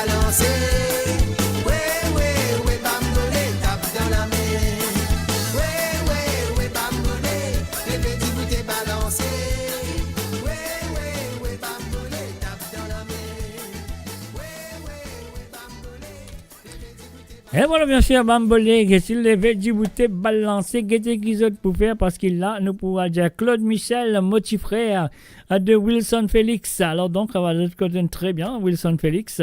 balancer. Ouais, ouais, ouais, bambolé, tape dans la mer. Ouais, ouais, ouais, bambolé, les petits bouteilles balancés. Ouais, ouais, ouais, bambolé, tape dans la mer. Ouais, ouais, ouais, bambolé, les petits bouteilles. Et voilà, bien sûr, Bambolé, que s'il les veggie bouteilles balancées, qu'est-ce qu'ils ont pour faire? Parce qu'il a, nous pourrons dire Claude Michel, motif frère de Wilson Félix. Alors, donc, on va de l'autre côté très bien, Wilson Félix.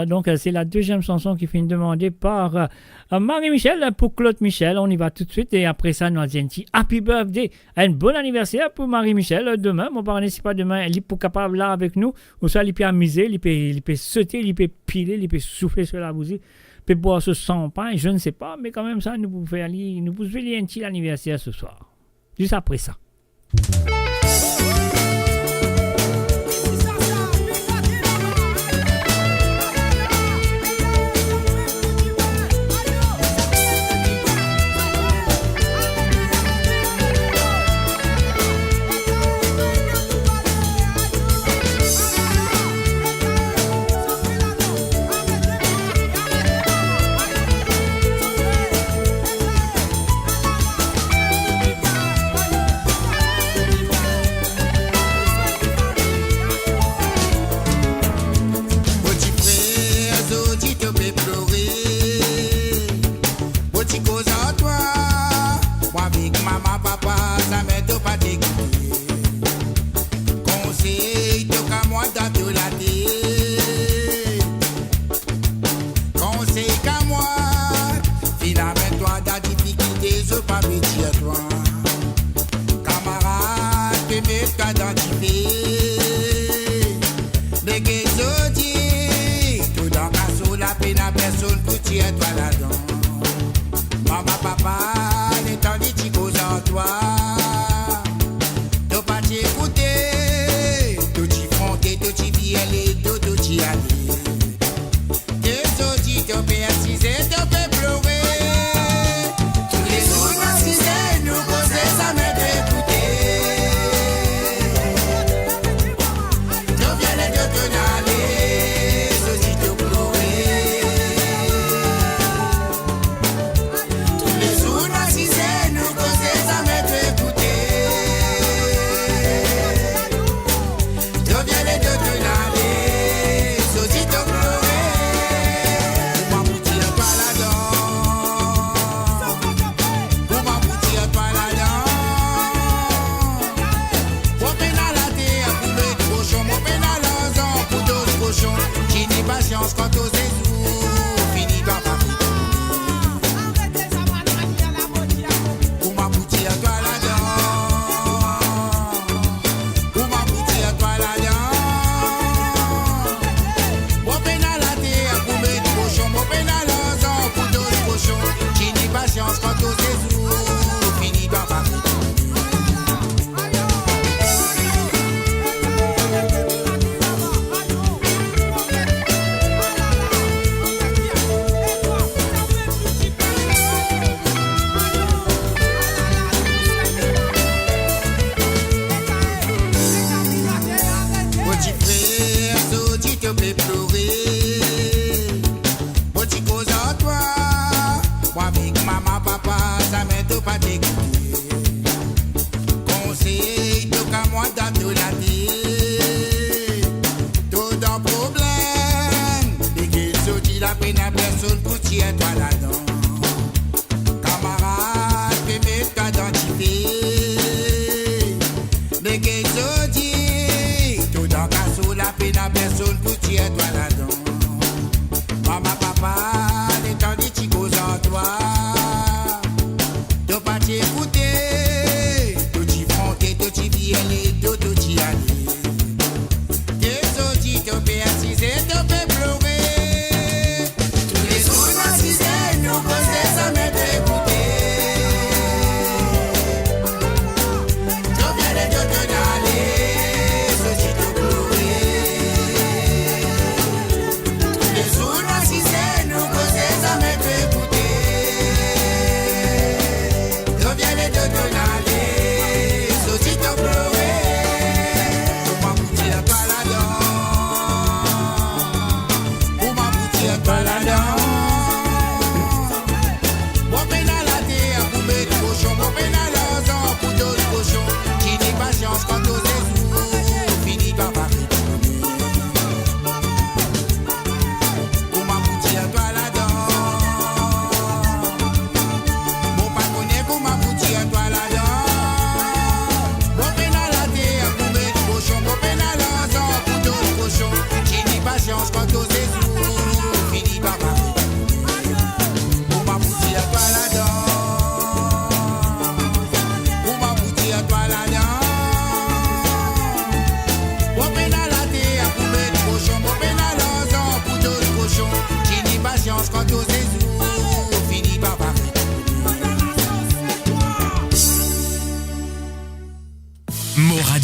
Donc, c'est la deuxième chanson qui finit demandée par Marie-Michel pour Claude Michel. On y va tout de suite. Et après ça, nous avons un petit happy birthday. Un bon anniversaire pour Marie-Michel. Demain, mon parent, n'est pas demain, il est capable là avec nous. Ou ça, il peut amuser, il peut sauter, il peut piler, il peut souffler sur la bougie. Peut boire ce sang pain, je ne sais pas, mais quand même ça, nous pouvons faire un petit anniversaire ce soir. Juste après ça.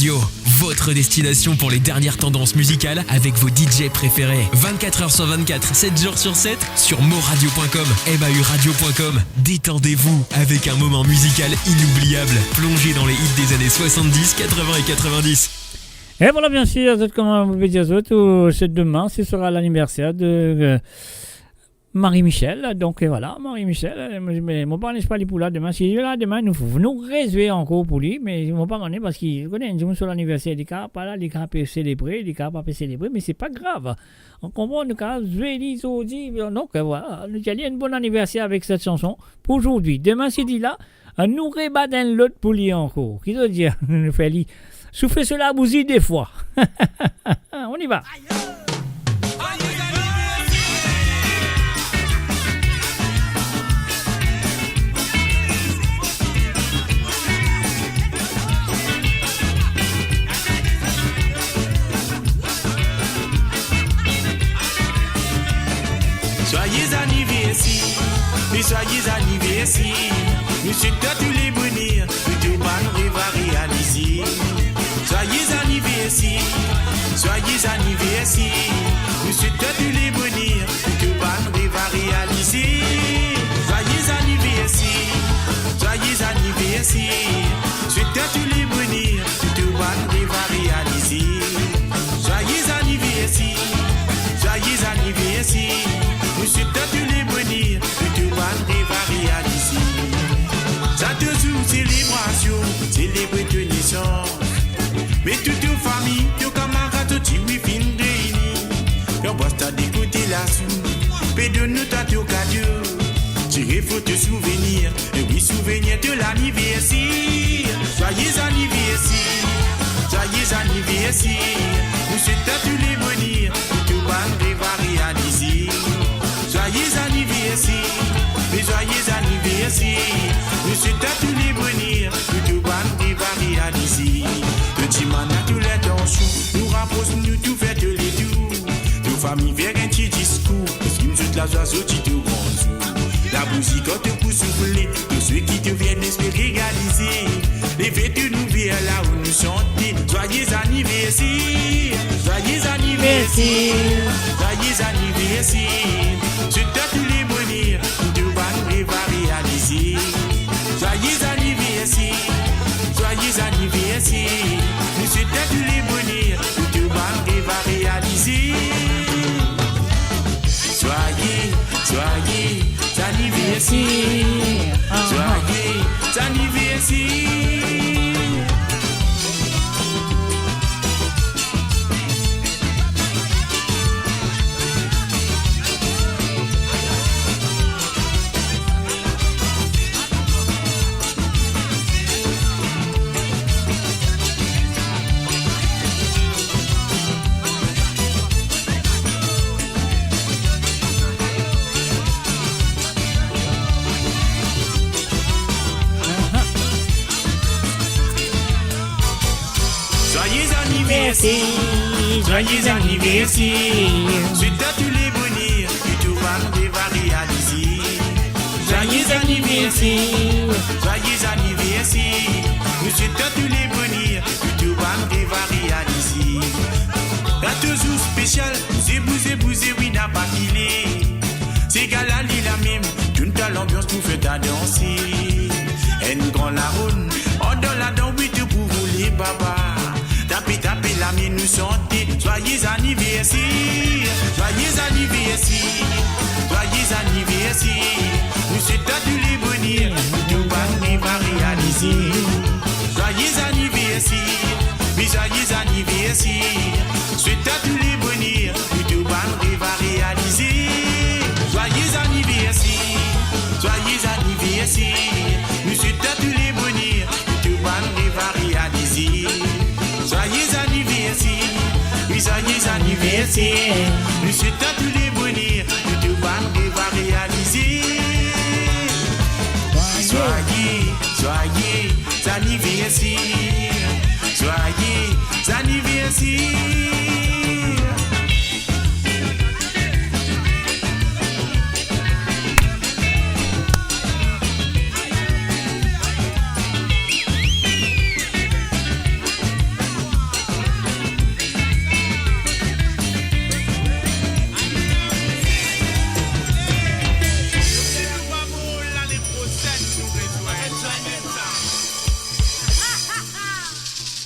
Radio, votre destination pour les dernières tendances musicales avec vos DJ préférés. 24h sur 24, 7 jours sur 7 sur moradio.com, MAUradio.com. Détendez-vous avec un moment musical inoubliable, plongé dans les hits des années 70, 80 et 90. Et voilà, bien sûr, comme vous pouvez dire, c'est demain, ce sera l'anniversaire de Marie-Michel. Donc voilà, Marie-Michel, mais mon père n'est pas pour là demain. Si là demain, nous réserver encore pour lui, mais ils ne vont pas donner parce qu'il connaît une sur l'anniversaire des cas, pas là, les cas peuvent célébrer, les cas pas peuvent célébrer, mais c'est pas grave. On comprend le cas, Zélie, Zodi, donc voilà, nous allons un bon anniversaire avec cette chanson pour aujourd'hui. Demain, c'est dit là, nous rebattons l'autre pour lui encore. Qui veut dire, nous fait lui. Soufflez cela bousie des fois. On y va. Soyez anniversaire, mais soyez anniversaire. Nous souhaitons tous les bonheurs, que tout ban va réaliser. Soyez anniversaire, soyez anniversaire. Nous souhaitons tous les bonheurs, que tout ban va réaliser. Soyez anniversaire, soyez anniversaire. Souhaitons tous les bonheurs, que tout ban va réaliser. Soyez anniversaire, soyez anniversaire. Nous souhaitons tous les bonheurs, que tout ban va réaliser. Ça te joue célébration, célébrer de naissance. Mais toute ta famille, tes camarades, tu oui fin réunis. Yon bosse t'as d'écouter la sou, pédou nous t'as tout cadeau. Tirez faut te souvenir, et oui souvenir de l'anniversaire. Soyez anniversaire, soyez anniversaire. Nous souhaitons tous les bonheurs, que tout bande va réaliser. Soyez anniversaire, mais soyez anniversaire. Nous souhaitons tous les bonheurs, que tout bande va réaliser. Petit man a tous les tensions, nous rapprochons, nous tout fait tous les tours. Nos familles vers un petit discours, parce qu'ils nous souhaitent la joie, au petit tout grand jour. La musique te pousse souffler, tous ceux qui te viennent espérer réaliser. Les vêtus nous viennent là où nous chanter. Joyeux anniversaire, joyeux anniversaire, joyeux anniversaire. Je t'ai tous les bonheurs, tout va nous va réaliser. Joyeux anniversaire, joyeux anniversaire. Nous souhaitons tous les bonheurs, tout va nous va réaliser. Soyez anniversaire, joyeux anniversaire. Joyeux anniversaire, suite à tous les bonheurs que tout va réaliser. Joyeux anniversaire, joyeux anniversaire, nous souhaitons tous les bonheurs que tout va réaliser. La toujours spécial, bousez, oui, n'a pas qu'il est. C'est gala, la même, toute l'ambiance nous fait à danser. Et nous grand la ronde, on donne la dent, oui, tout pour vous les papas. Tapez la mienne nous chanter. Joyeux anniversaire, joyeux anniversaire, joyeux anniversaire. Nous souhaitons tous les bonheurs, tout va réaliser. Joyeux anniversaire, mais joyeux anniversaire. Souhaitons tous les bonheurs, tout va réaliser. Joyeux anniversaire, joyeux anniversaire. Nous souhaitons tous les bonheurs, tout va réaliser. Joyeux anniversaire, oui joyeux anniversaire. Nous souhaitons tous les bonheurs, que tout va réaliser. Joyeux anniversaire, joyeux anniversaire.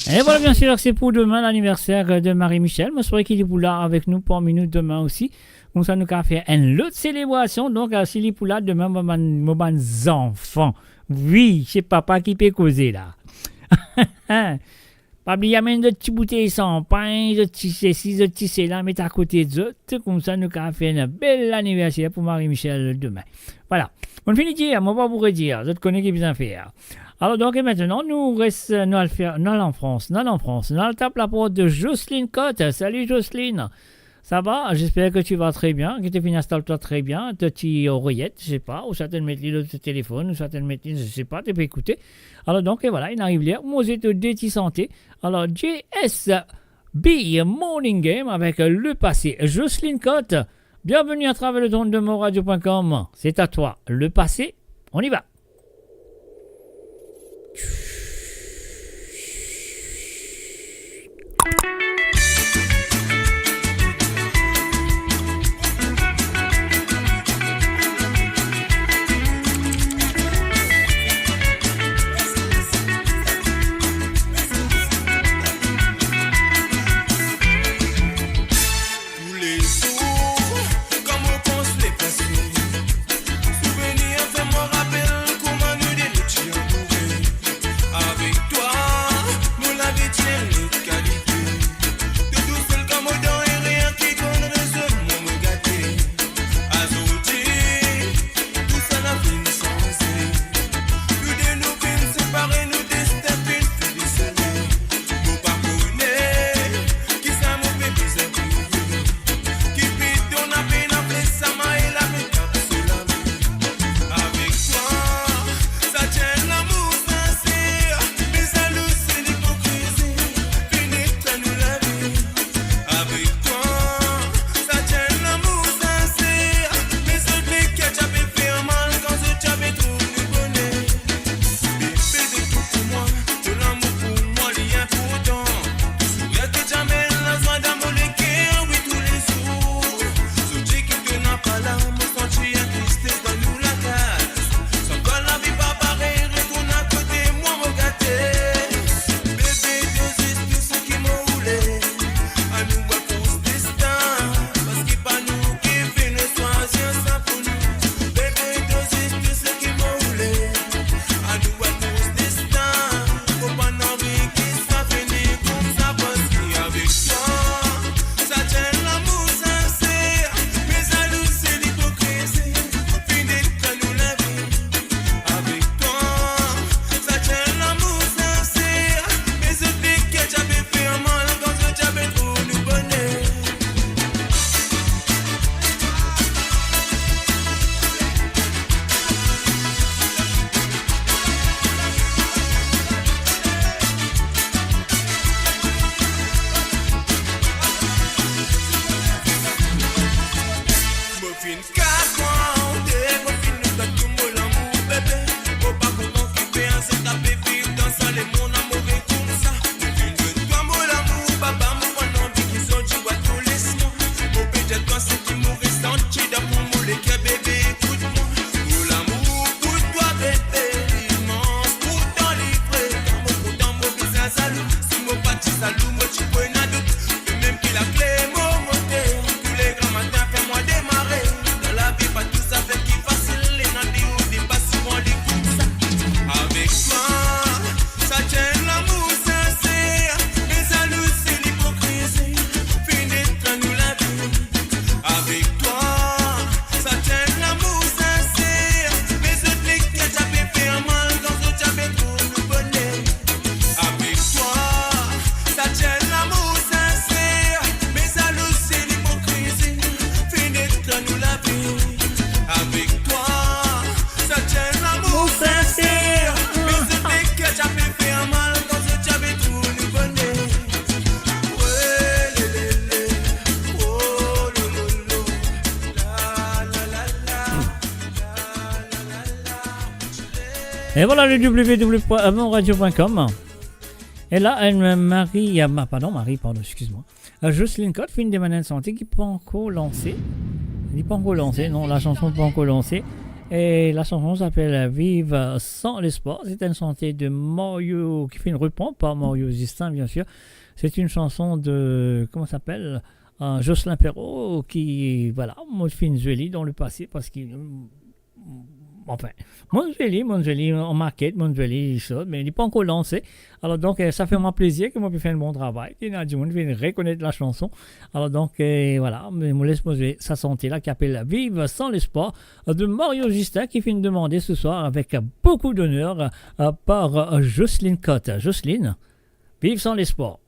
Et voilà, bien sûr, c'est pour demain l'anniversaire de Marie-Michel. Je souhaite qu'il est pour là avec nous pour minute demain aussi. Comme ça, nous allons faire une autre célébration. Donc, s'il est pour là demain, mes enfants. Oui, c'est papa qui peut causer là. Pas oublier amène de petits bouteilles sans pain, de petits ceci, de petits cela, mettre à côté des autres. Comme ça, nous allons faire un bel anniversaire pour Marie-Michel demain. Voilà. On finit de dire, moi pas pour dire, je te connais qui bien faire. Alors donc, et maintenant, nous allons en France. Nous allons taper la porte de Jocelyne Cotte. Salut Jocelyne. Ça va? J'espère que tu vas très bien, que tu installes-toi très bien. Tu as oreillette, je sais pas, ou ça te met le téléphone, ou ça te met, je sais pas, tu peux écouter. Alors donc, et voilà, il arrive là. Moi, c'est de santé. Alors, JSB Morning Game avec le passé. Jocelyne Cotte, bienvenue à travers le ton de moradio.com. C'est à toi. Le passé, on y va. Et voilà le www.monradio.com. Et là, Jocelyne Cotte fait une demande de santé qui n'est pas encore lancée. Elle n'est pas encore lancée, non, la chanson n'est pas encore lancée. Et la chanson s'appelle Vive sans l'espoir. C'est une chanson de Mario qui fait une repompe, pas Mario Justin bien sûr. C'est une chanson de, comment ça s'appelle, Jocelyn Perrault qui, voilà, moi je fais une jolie dans le passé parce qu'il... Enfin, Monjeli en maquette, Monjeli, mais il n'est pas encore lancé. Alors donc, ça fait moi plaisir que moi puisse faire un bon travail. Il y a du monde qui vient reconnaître la chanson. Alors donc, voilà, mais me laisse poser sa santé là qui appelle Vive sans l'espoir de Mario Justin qui vient demander ce soir avec beaucoup d'honneur par Jocelyne Cotte. Jocelyne, Vive sans l'espoir.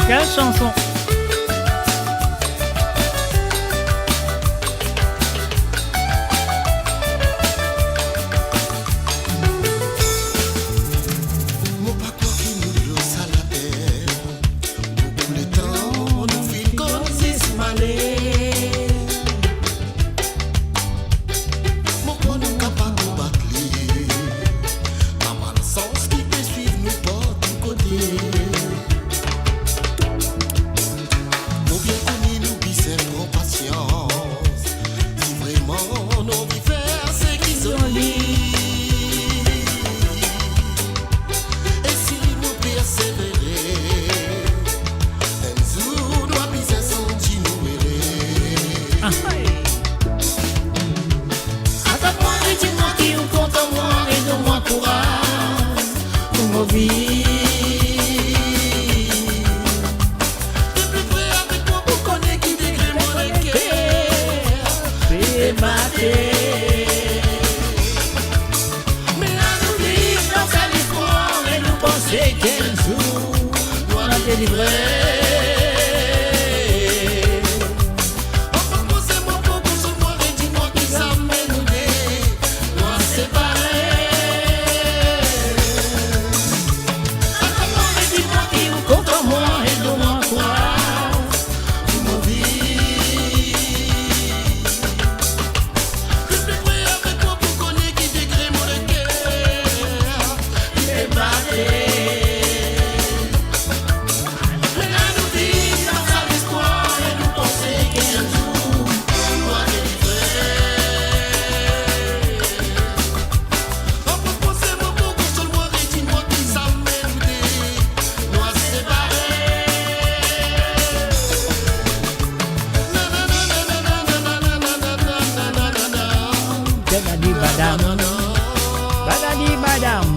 Quelle chanson. Badadi badam. Badadi badam.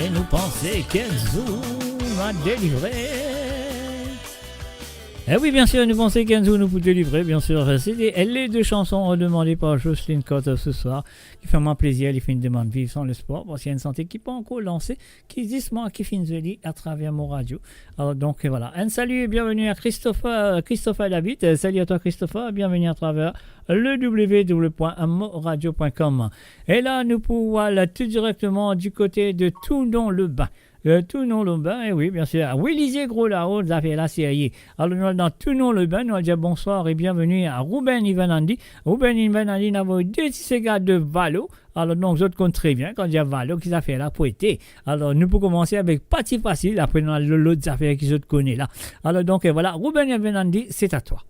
Et nous penser qu'Enzo m'a délivré. Eh oui, bien sûr, nous pensons qu'Enzo nous peut délivrer, bien sûr. C'était les deux chansons redemandées par Jocelyne Cotter ce soir, qui fait moins plaisir, il fait une demande vive sans le sport, parce qu'il y a une santé qui peut encore lancer, qui dit moi, qui finit de dire à travers mon radio. Alors donc voilà, un salut et bienvenue à Christopher David. Salut à toi Christopher, bienvenue à travers le www.moradio.com. Et là, nous pouvons aller tout directement du côté de Toulon-le-Bain. Toulon-le-Bain, et oui, bien sûr. Willysier Gros là-haut, ça fait la série. Alors, nous, dans Toulon-le-Bain, nous allons dire bonsoir et bienvenue à Ruben Ivanandi. Ruben Ivanandi, nous avons deux petits gars de Valo. Alors, donc, vous autres comptez très bien quand il y a Valo qui a fait là pour été. Alors, nous pouvons commencer avec Pati Facile, après, nous avons l'autre affaire qui se connaît là. Alors, donc, voilà, Ruben Ivanandi, c'est à toi.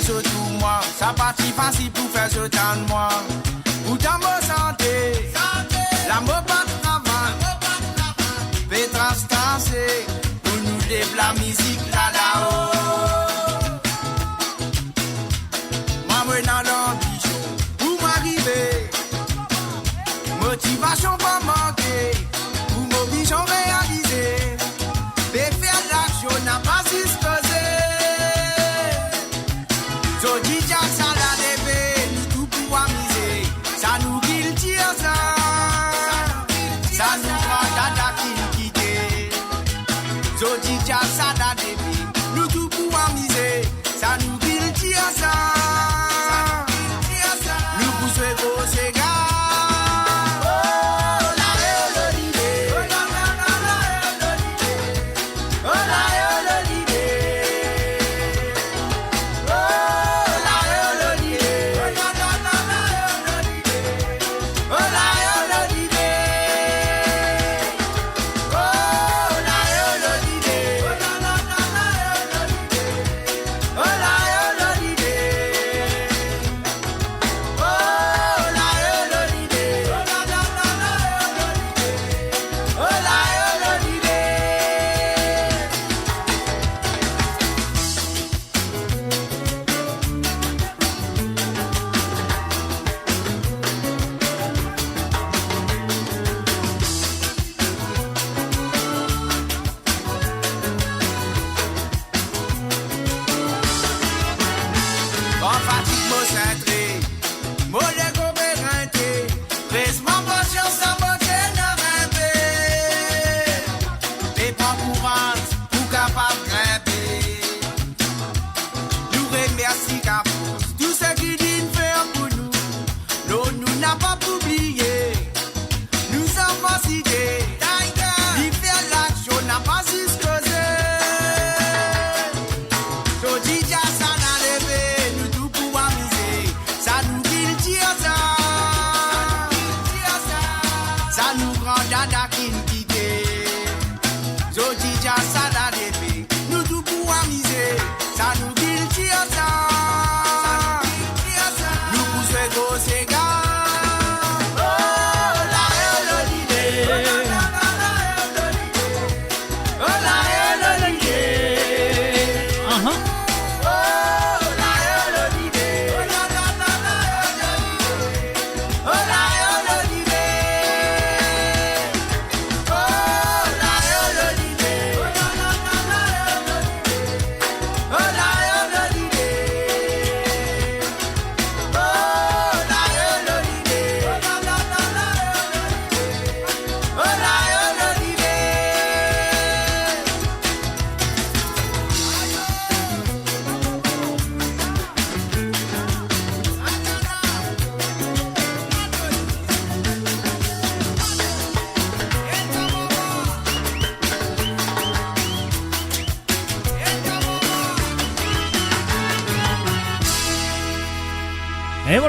Surtout moi, ça partit facile pour faire ce temps de moi. Pour ta bonne santé, la mot pas de travail, Petra Stancé, pour nous lève la musique là-haut. Moi, dans l'ambition, pour m'arriver, motivation pas manquer, pour m'obligation réaliser, et faire l'action n'a pas jusqu'à so DJ ça la débé, ni tout pour amuser. Ça nous kill tire ça. Ça nous prend dada qui quitte. So DJ ça la débé, nous tout pour amuser. Ça nous kill tire ça. Nous poussons gros ségas.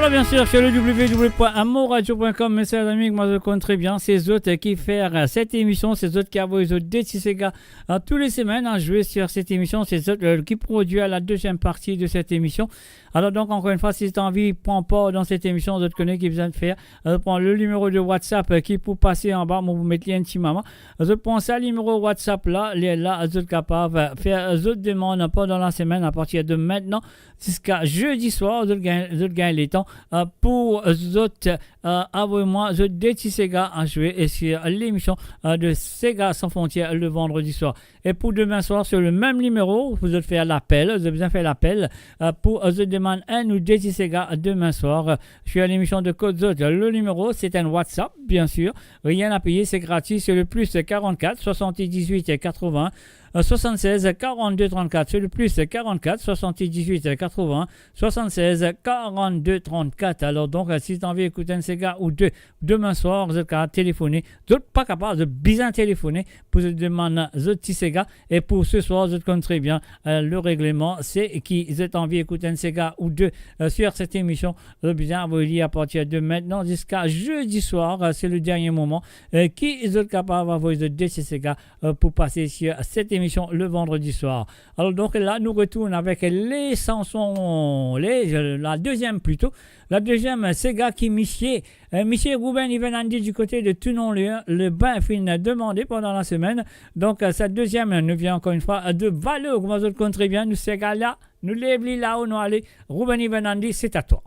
Voilà, bien sûr, sur le www.amoradio.com, mes chers amis, moi je connais très bien ces autres qui font cette émission, ces autres qui avouent les autres Sega tous les semaines à jouer sur cette émission, ces autres qui produisent la deuxième partie de cette émission. Alors donc, encore une fois, si tu as envie, prends part dans cette émission, vous connaissez qui besoin de faire. Prends le numéro de WhatsApp qui pour passer en bas, moi vous mettez un petit maman. Je prends ça, le numéro WhatsApp là, vous êtes capable de faire d'autres demandes pendant la semaine à partir de maintenant jusqu'à jeudi soir, vous gagnez les temps pour autres. Envoyez-moi des petits Sega à jouer sur l'émission de Sega sans frontières le vendredi soir. Et pour demain soir, sur le même numéro, vous allez faire l'appel, vous avez besoin de faire l'appel pour The Demand 1 ou des petits Sega demain soir. Je suis à l'émission de Code Zot. Le numéro, c'est un WhatsApp, bien sûr. Rien à payer, c'est gratuit. C'est le plus 44 78 80 76 42 34. C'est le plus 44 78 80 76 42 34. Alors donc, si tu as envie d'écouter un Sega ou deux demain soir, vous êtes capable de téléphoner. Vous n'êtes pas capable de bien téléphoner pour se demander the petit Sega. Et pour ce soir, vous êtes très bien. Le règlement, c'est qui vous êtes envie d'écouter un Sega ou deux sur cette émission. Vous êtes bien vous lire à partir de maintenant jusqu'à jeudi soir. C'est le dernier moment qui vous êtes capable d'avoir des Sega pour passer sur cette émission le vendredi soir. Alors donc là, nous retournons avec les chansons, la deuxième plutôt. La deuxième, Sega qui Michier Ruben Ivenandi du côté de Toulon-Lyon, le bain fin demandé pendant la semaine. Donc cette deuxième nous vient encore une fois de Valeur. Comment vous le très bien, nous Sega là, nous lève là où nous allons. Ruben Ivenandi, c'est à toi.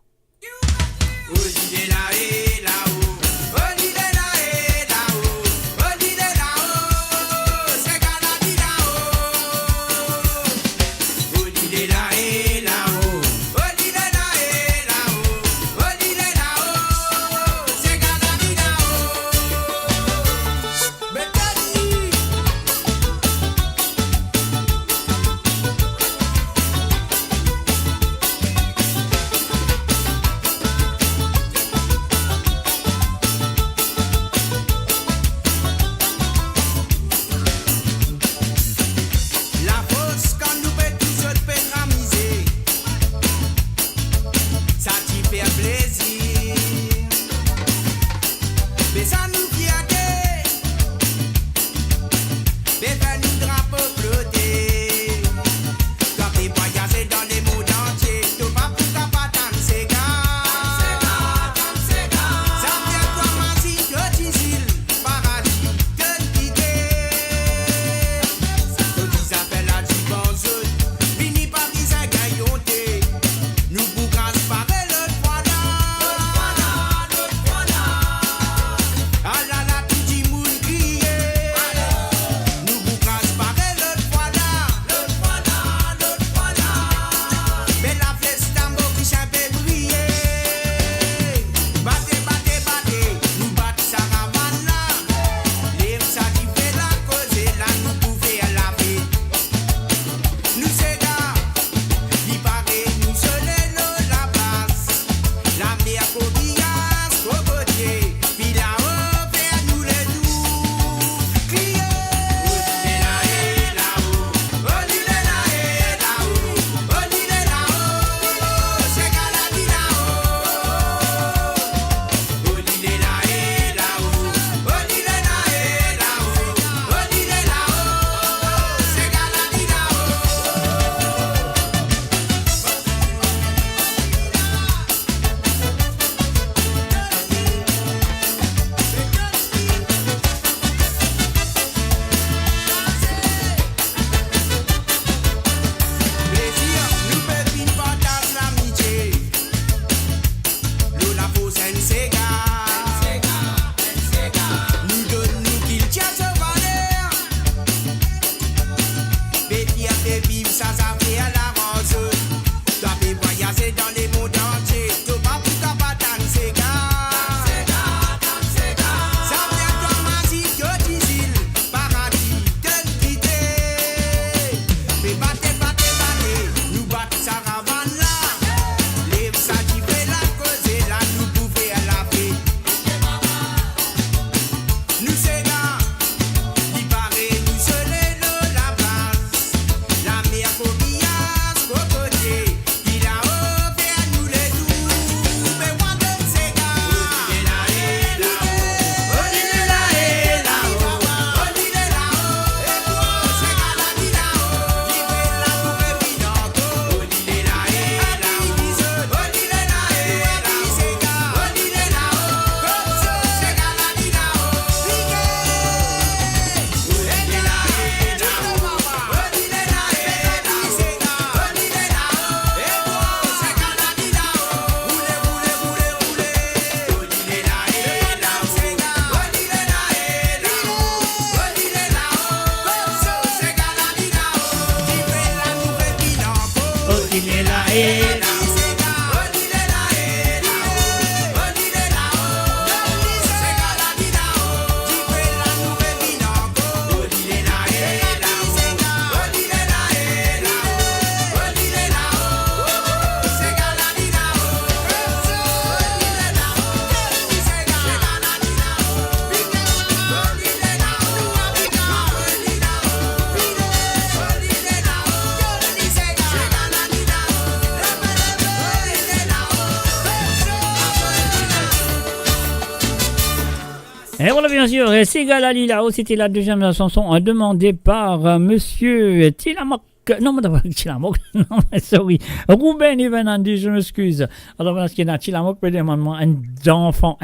Et voilà, bien sûr, Sega Lalilao, c'était la deuxième chanson demandée par monsieur Tilamoc. Non, mais Tilamoc, non, sorry. Ruben Evenandi, je m'excuse. Alors voilà, ce qui est là, Tilamoc peut demander un enfant,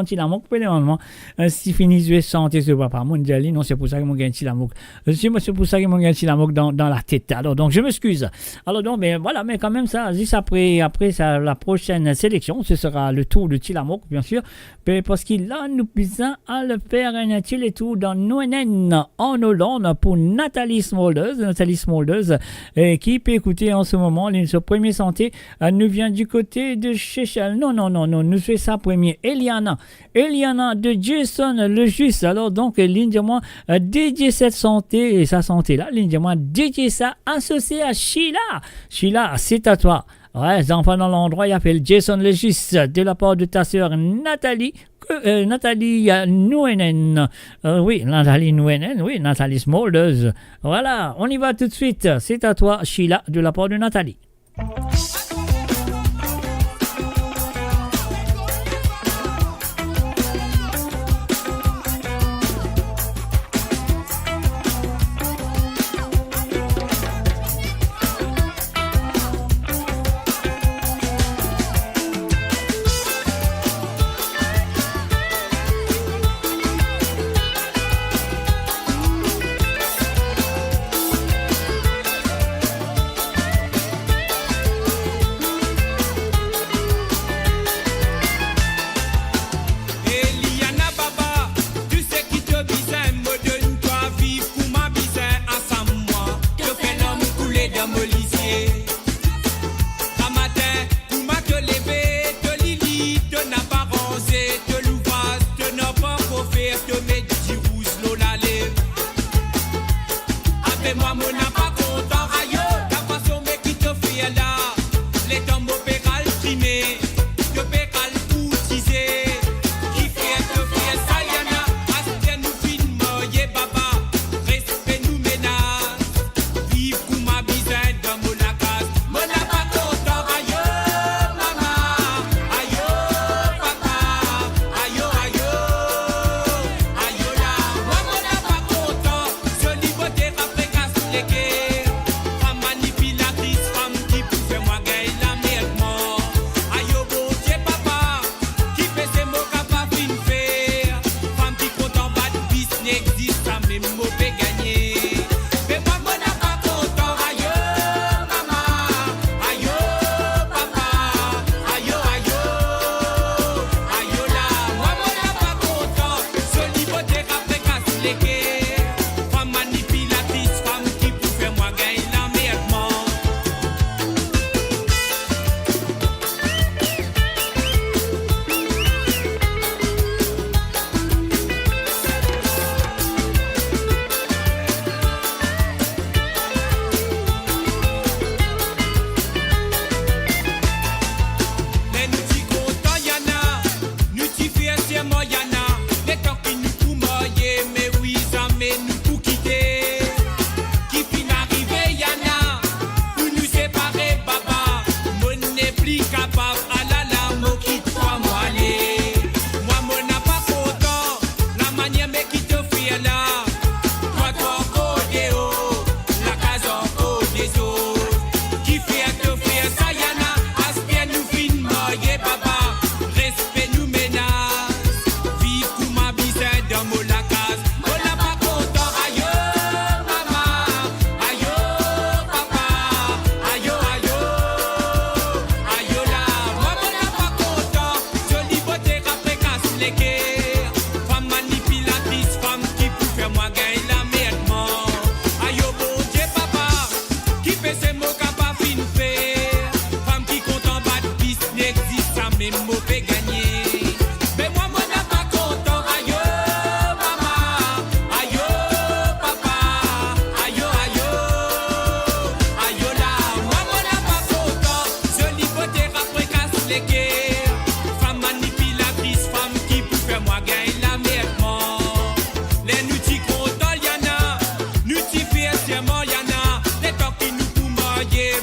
Tilamoc peut demander si finit santé ce papa mondial. Non, c'est pour ça que mon gagne Tilamoc. C'est pour ça que mon gagne Tilamoc dans la tête. Alors donc, je m'excuse. Alors donc, mais voilà, mais quand même, ça, juste après ça, la prochaine sélection, ce sera le tour de Tilamoc, bien sûr. Parce qu'il a nous besoin à le faire un et tout dans Nouenen en Hollande pour Nathalie Smolders, qui peut écouter en ce moment. Son premier santé nous vient du côté de Chechel. Non, nous fait ça premier. Eliana de Jason le Juste. Alors donc, ligne de moi, dédié cette santé et sa santé là, ligne de moi, dédié ça associé à Sheila, c'est à toi. Ouais, les enfants dans l'endroit, il appelle Jason Legis de la part de ta sœur Nathalie Nouenen. Nathalie Nouenen, oui, Nathalie Smolders. Voilà, on y va tout de suite. C'est à toi, Sheila, de la part de Nathalie.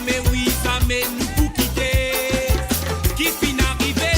Mais oui, ça met nous pour quitter. Qui fin arrivé,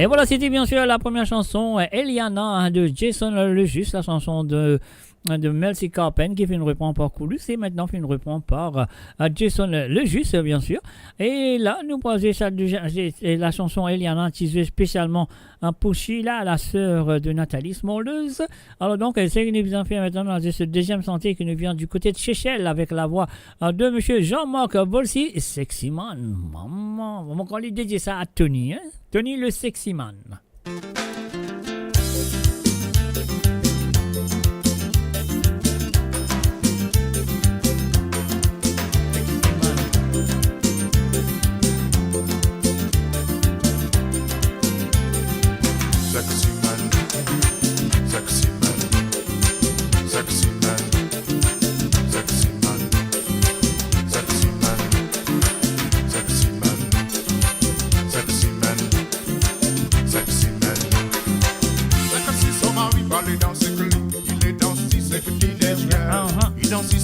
Et voilà, c'était bien sûr la première chanson, Eliana de Jason Lejus, la chanson de Melcy Carpen qui fait une reprise par Coulus et maintenant fait une reprise par Jason Lejus, bien sûr. Et là, nous posons la chanson Eliana tisée spécialement pour Sheila, la sœur de Nathalie Smoleuse. Alors donc, c'est que nous vient faire maintenant dans ce deuxième santé qui nous vient du côté de Chechel avec la voix de monsieur Jean-Marc Bolsi, Sexy Man. Maman, on va lui dédier ça à Tony, hein? Tony le Sexy Man.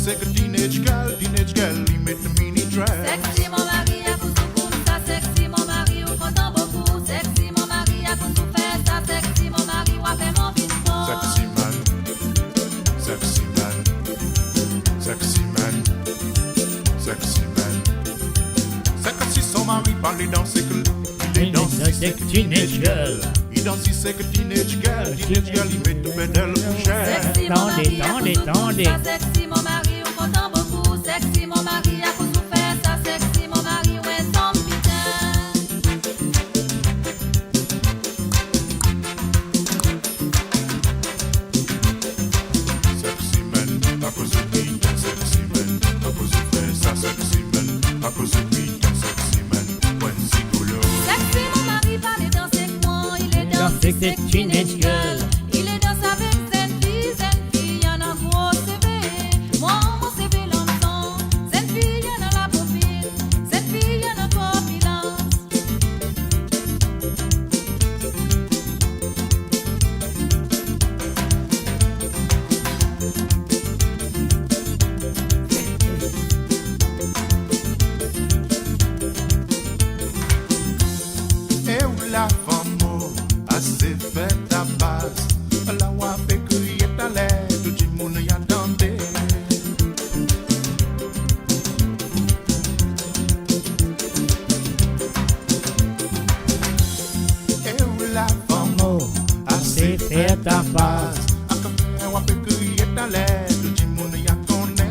C'est que teenage girl, il met le mini dress. Sexy mon mari a pour tout pour ça, sexy mon mari ou content beaucoup. Sexy mon mari a pour tout faire ça, sexy mon mari ou a fait mon bifon. Sexy man, sexy man, sexy man, sexy man. C'est que si son mari parlait dans ses que il est dans ses que teenage girl. Il danse c'est que teenage girl, il met tout pédale pour cher. Sexy mon mari a pour tout pour ça, sexy mon mari. Sexy mon mari a pour tout faire ça, sexy mon mari où est son putain. Sexy man, à cause de lui, sexy man, à cause de faire ça, sexy man, à cause de lui, sexy man, when c'est cool. Sexy mon mari parle dans ses coins, il est dans ses teenage girl. Il est dans sa avec cette fille, y'en a gros CV. Moi, mon CV cette fille y'en a la profil, cette fille y'en a corpulence. Et où la femme assez fait à base, la wape qui est à l'air, tout le monde y attendait. La femme assez fait à base, à café wape qui est à l'air, tout le monde y attendait.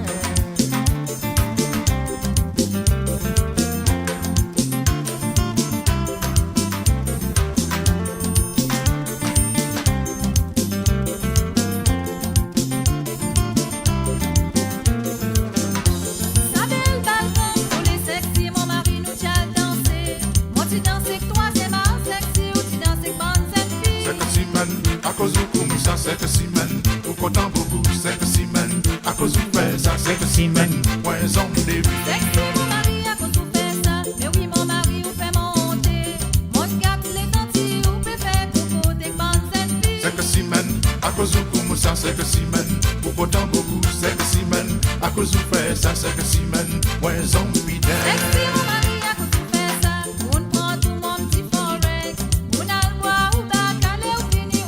Ça belle balcon pour les sexy, mon mari nous tient à danser. Moi tu danses avec toi, c'est ma sexy, ou tu danses avec bonne cette fille. Sexy man, à cause du coup, ça sexy man, ou content beaucoup, sexy man, à cause du fait ça sexy man, ouais, zone de vie. Sexy mon mari a pour tout faire ça, mais oui mon mari ou fait monter. Moi je gâte les dentilles ou peut faire coco, t'es bonne cette fille. Sexy man, à cause du coup, ça sexy man, ou content beaucoup, sexy man, à cause du fait ça sexy man, ouais, zone de vie. Sexy mon mari a pour tout faire ça, on prend tout mon petit forêt. On a le bois ou bacalé ou fini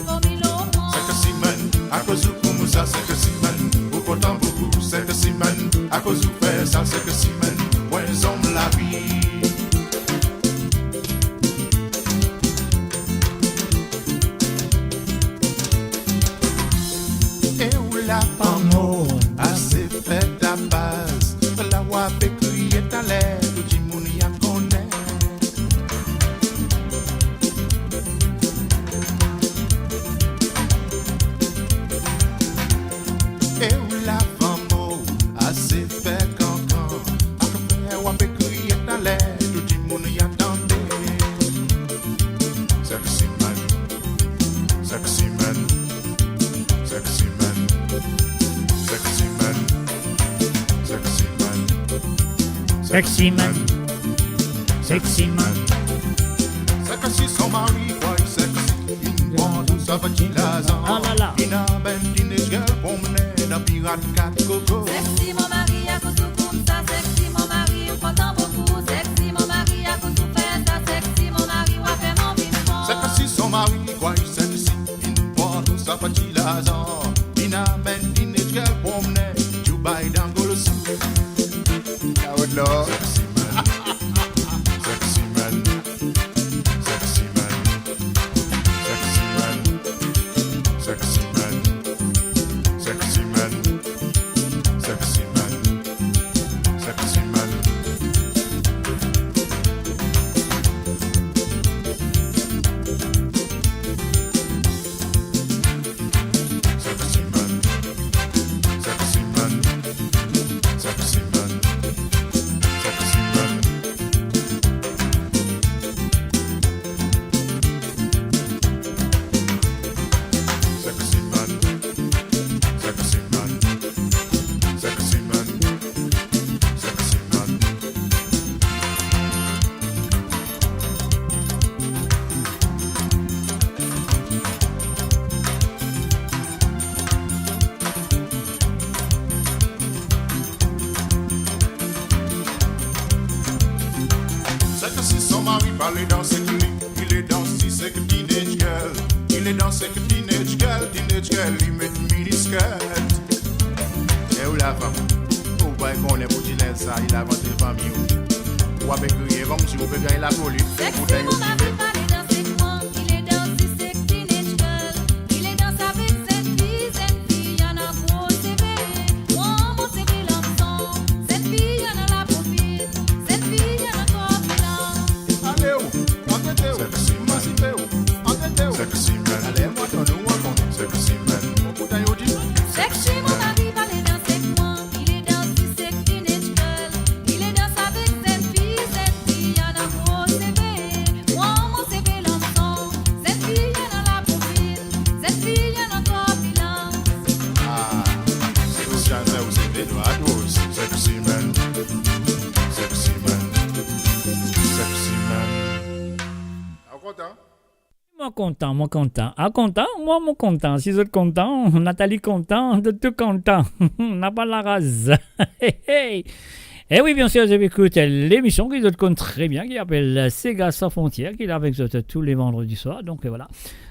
comme il au monde. Sexy man, à cause du coup, ça sexy man, ou content beaucoup, sexy man, à cause du fait ça sexy man, ouais, zone de la vie. La femme assez fait à base, la wape qui est à l'air, tout le monde y a connaît. Et où la femme assez fait cancan, la wape qui est à l'air, tout le monde y attendait. Sexy man, sexy man, sexy man. Sexy man, sexy man, Sexy man, sexy man. Sexy son mari, boy, sexy. Il prend tout ça, va qu'il a zan. Il a ben teenage girl, pour mener dans pirate 4 coco. Sexy mon mari a cause tout ça, sexy mon mari ou content beaucoup. Sexy mon mari a cause tout fait ça, sexy mon mari ou a fait mon bifon. parti l'argent. Inamen, inechkel pomne, you buy down go to soup. I would love. Sexy man. Sexy man. Sexy man. Sexy man. Sexy man. Sexy man. Sexy man. Teenage girl, il met mini-skirt. Et où la femme? Ou pas qu'on est pour dire ça, il a inventé une famille. Ou avec crier comme si on peut gagner la police. Sexy, mon mari parle dans ses coins. Il est dans si c'est teenage girl. Il est dans sa vie, cette fille, y'en a gros CV. Moi, mon CV l'ensemble. Cette fille, y'en a la profite. Cette fille, y'en a trop bilan. Allez où? Entendez où? Sexy man. Massipé où? Entendez où? Sexy man. Allez, moi, t'en nous, moi, sexy man. Sexy, mon mari parle dans ses coins. Il est dans si c'est teenage girl. Il est dans sa vie, cette fille, y'en a gros CV. Moi, mon CV l'ensemble. Cette fille, y'en a la profite. Cette fille, y'en a trop bilan. Ah, c'est aussi un vrai aussi des doigts douces. Sexy man. Sexy man. Sexy man. Ah, content? Moi content. Ah, content? Moi, mon content. Si vous êtes content, Nathalie content, de tout content. N'a pas la rase. Et oui, bien sûr, j'écoute l'émission qui vous compte très bien, qui s'appelle Sega sans frontières, qui est avec vous tous les vendredis soirs. Donc voilà,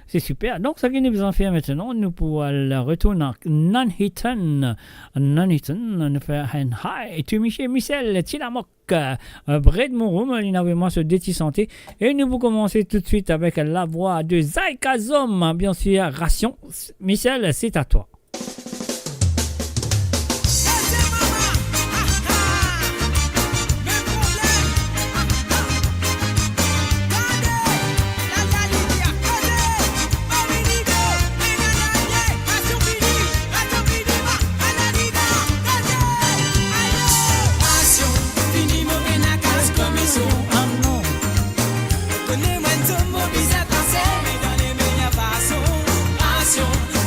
c'est super. Donc, ce qui nous en fait maintenant, nous pouvons retourner à Nuneaton. Nous faire un hi. Et tu, Michel, Tilamok, Brad Mouroum, il avait moi se détissanté. Et nous vous commencer tout de suite avec la voix de Zaikazom, bien sûr, Ration. Michel, c'est à toi.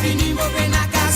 Fini, mauvais naka.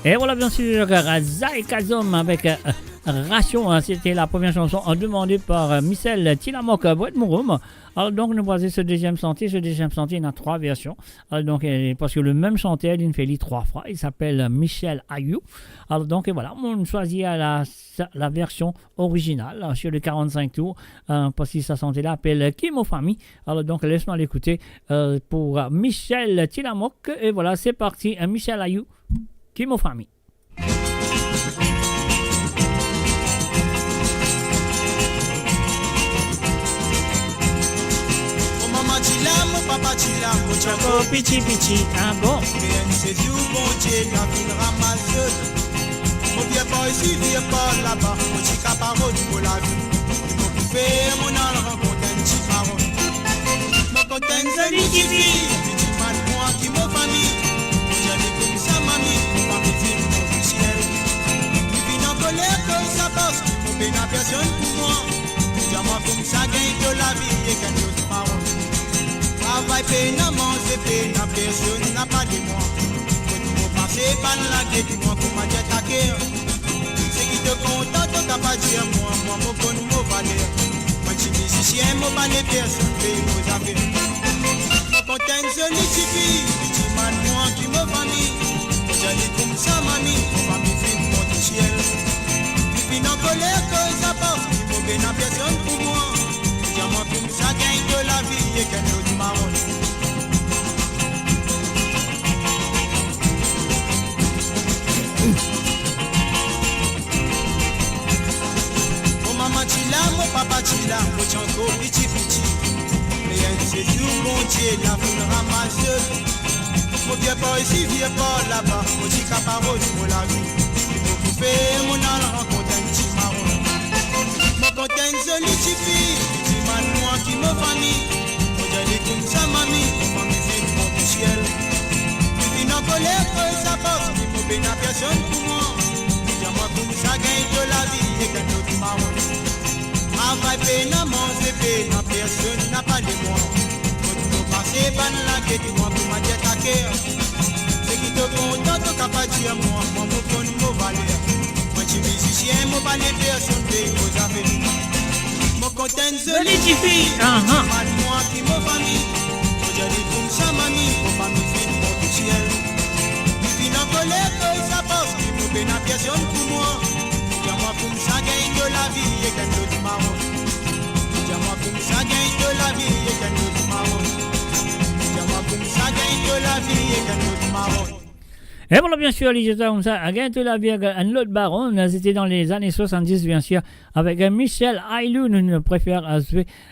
Et voilà bien sûr Zai Kazom avec Ration, hein, c'était la première chanson demandée par Michel Tilamok Boîte Mouroum. Alors donc nous voici ce deuxième sentier. Ce deuxième sentier, il y a 3 versions. Alors donc parce que le même chanteur, il fait 3 fois. Il s'appelle Michel Ayou. Alors donc et voilà, on choisit la version originale sur le 45 tours parce que sa santé là appelle Kimo Famille. Alors donc laisse-moi l'écouter pour Michel Tilamok. Et voilà, c'est parti. Michel Ayou, Kimo Famille. Papa Chila, Mochako, Pichi Pichi, ah bon? C'est du bon Dieu, la ville ramasse. Mon vieux pas ici, vieux pas là-bas, mon chica parole pour la vie. Mon pouvez, mon âne rencontre un petit parole. Mon content, c'est petit petit man, moi qui m'en famille. J'allais comme ça, mamie, mon pas me dire mon ciel. Et puis en colère que ça passe, mon bien à personne pour moi. Dis-moi comme ça, gagne de la vie et gagne de parole. Travail pénamment, c'est pénam, personne n'a pas de moi. Que tu m'as passé par la gueule, tu m'as pour ma tête à guerre. C'est qui te contente, t'as pas dire moi, mon con, mon valeur. Moi, je suis musicien, mon balai, personne paye vos affaires. Mon content, c'est les tipis, tu m'as moi qui me famille. J'allais comme ça, mamie, on va me faire mon ciel. Et puis, en colère, que ça passe, il faut bien à personne pour moi. Dis-moi comme ça, gagne de la vie et gagne de marron. Mon maman chila, mon papa chila, mon chanko pichi pichi. Mais c'est du bon Dieu, la vie ramasse. Mon vieux pas ici, vieux pas là-bas. Mon chica parole pour la vie. Et mon poupée, mon âne rencontre un petit marron. Mon content, c'est les tipis. Moi qui me famille, j'allais comme ça mamie, on va me faire mon ciel. Et puis en colère que ça passe, il faut bien à personne pour moi. Dis-moi comme ça gagne de la vie et gagne de marron. Travail pénamment, c'est pénam, personne n'a pas de moi. Quand tu veux passer par la gueule, dis-moi pour ma tête à cœur. C'est qui te contente, t'as pas dire moi, mon con, mon valeur. Moi je suis musicien, mon balai, personne paye vos affaires. Mon content, c'est les tipis, moi qui me famille. J'allais comme ça, mamie, on va me faire mon ciel. Et puis en colère que ça passe, il faut bien à personne pour moi. Dis-moi comme ça, gagne de la vie et gagne de marron. Dis-moi comme ça, gagne de la vie et gagne de marron. Dis-moi comme ça, gagne de la vie et gagne de marron. Et voilà, bien sûr, les gens comme ça, à gagner la vie, un autre baron, c'était dans les années 70, bien sûr, avec Michel Ayou, nous préférons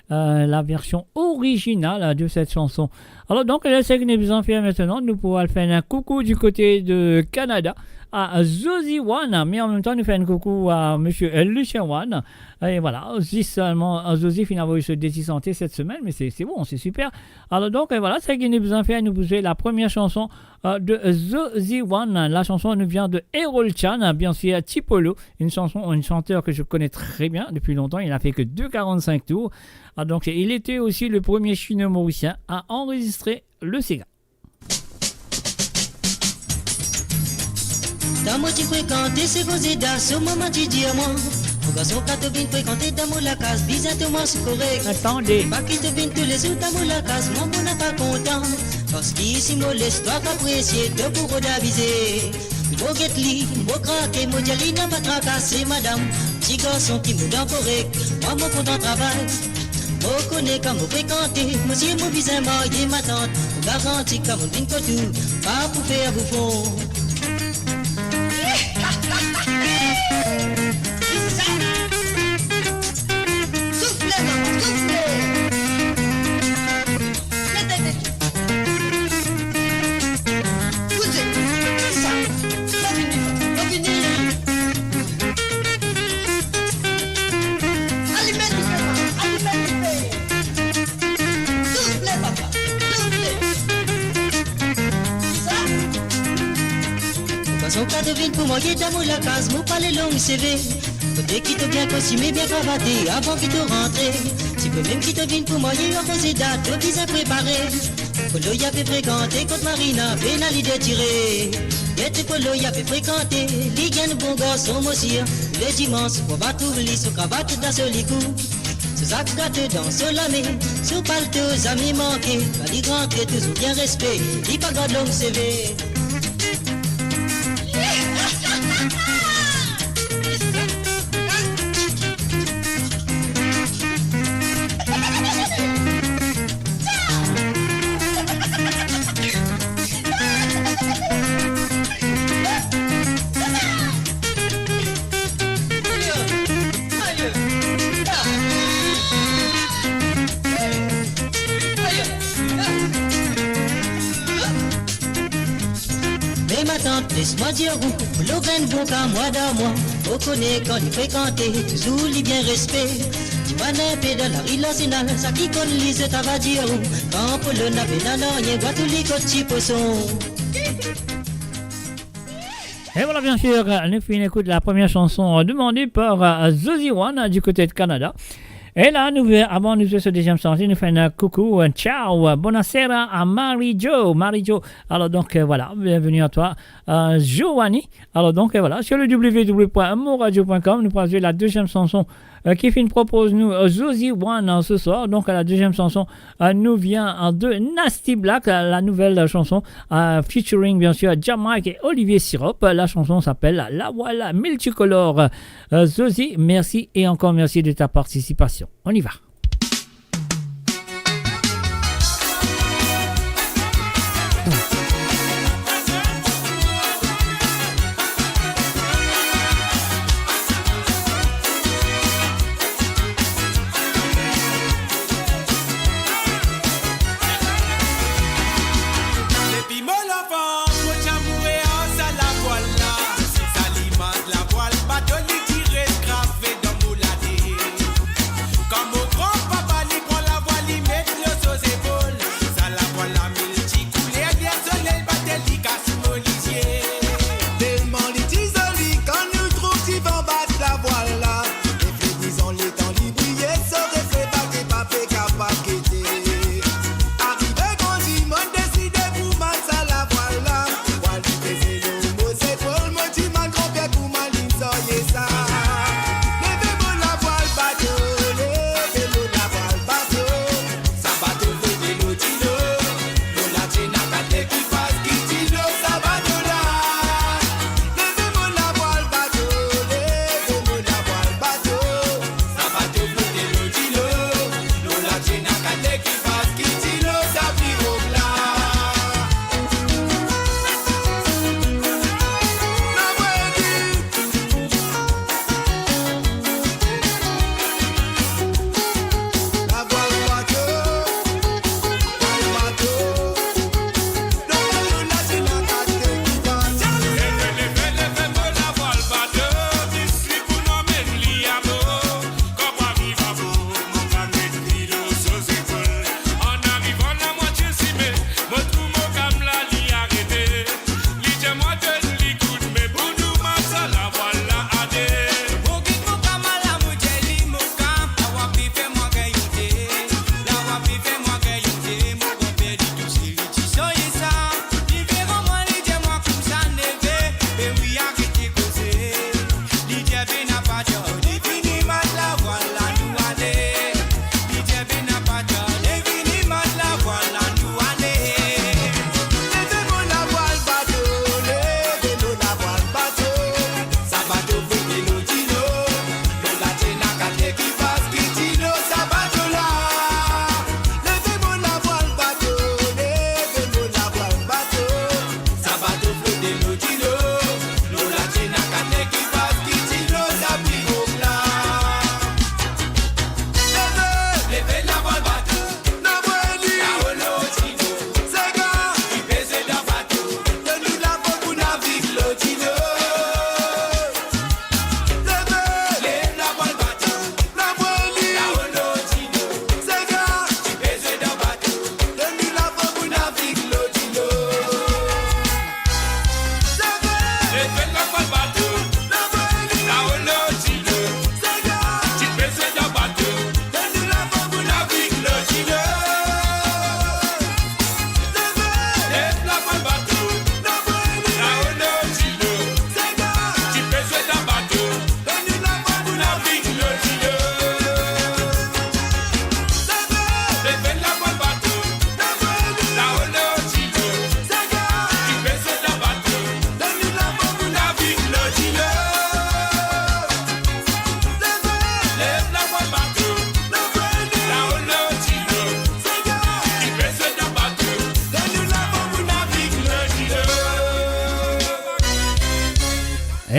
la version originale de cette chanson. Alors, donc, ce que nous allons faire maintenant, nous pourrons faire un coucou du côté de Canada à Zosie One, mais en même temps, nous faisons un coucou à monsieur Lucien One. Et voilà, aussi seulement Zosie finalement se désanté cette semaine, mais c'est bon, c'est super. Alors donc voilà, c'est ce que nous besoin faire, nous poser la première chanson de Zosie One. La chanson nous vient de Errol Chan, bien sûr Tipolo, une chanteur que je connais très bien depuis longtemps. Il n'a fait que 2,45 tours. Donc il était aussi le premier chino-mauricien à enregistrer le Sega. Dans mon petit fréquenté, c'est causé d'assaut, maman tu dis à moi. Mon garçon quand tu viens fréquenter dans mon la case, bizarrement c'est correct. Attendez. Pas qu'il te vienne tous les jours dans mon la case, mon bon n'a pas content. Parce qu'ici mon l'histoire appréciée, de pour d'aviser. Mon guette-lit, mon craqué, mon diali n'a pas tracassé, madame. Petit garçon qui me donne correct, moi mon content travail. Moi connais quand vous fréquentez, monsieur mon visage marié, ma tante. Vous garantis quand vous venez tout, pas pour faire bouffon. Son cas devine pour moi, dans mon la case, mon palais long CV. Côté qui te bien costumé, bien cravaté, avant qu'il te rentre. Tu peux même qui te vienne pour moi, il y a posé date, le visa préparé. Polo y avait fréquenté contre Marina, pénalité tirée. Yete Polo y avait fréquenté, ligue bon garçon monsieur. Le dimanche, pour battre oubli, sous cravate dans ce licou. Ce sac gâte dans ce lamé, sous palte aux amis manqués. Pas d'y rentrer, toujours bien respect, il pas garde l'homme CV. Laisse-moi dire où, l'auvaine bon qu'à moi d'un mois. On connaît quand il fréquentait, toujours il bien respect. Tu vas n'imper dans la rue nationale, ça qui connaît lise, ça va dire où. Quand pour le nappe nanan, y'a quoi tous les petits poissons. Et voilà, bien sûr, nous finissons écoute la première chanson demandée par Zozy One du côté de Canada. Et là, avant de faire ce deuxième sortie, nous faisons un coucou, un ciao, buonasera à Marie-Jo. Marie-Jo, alors donc voilà, bienvenue à toi, Giovanni. Alors donc voilà, sur le www.moradio.com, nous passons la deuxième chanson Kifin propose nous Zozy One ce soir. Donc la deuxième chanson nous vient de Nasty Black, la nouvelle chanson featuring bien sûr Jamaica et Olivier Syrup. La chanson s'appelle La Voilà Multicolore. Zozy, merci et encore merci de ta participation. On y va. Comme au grand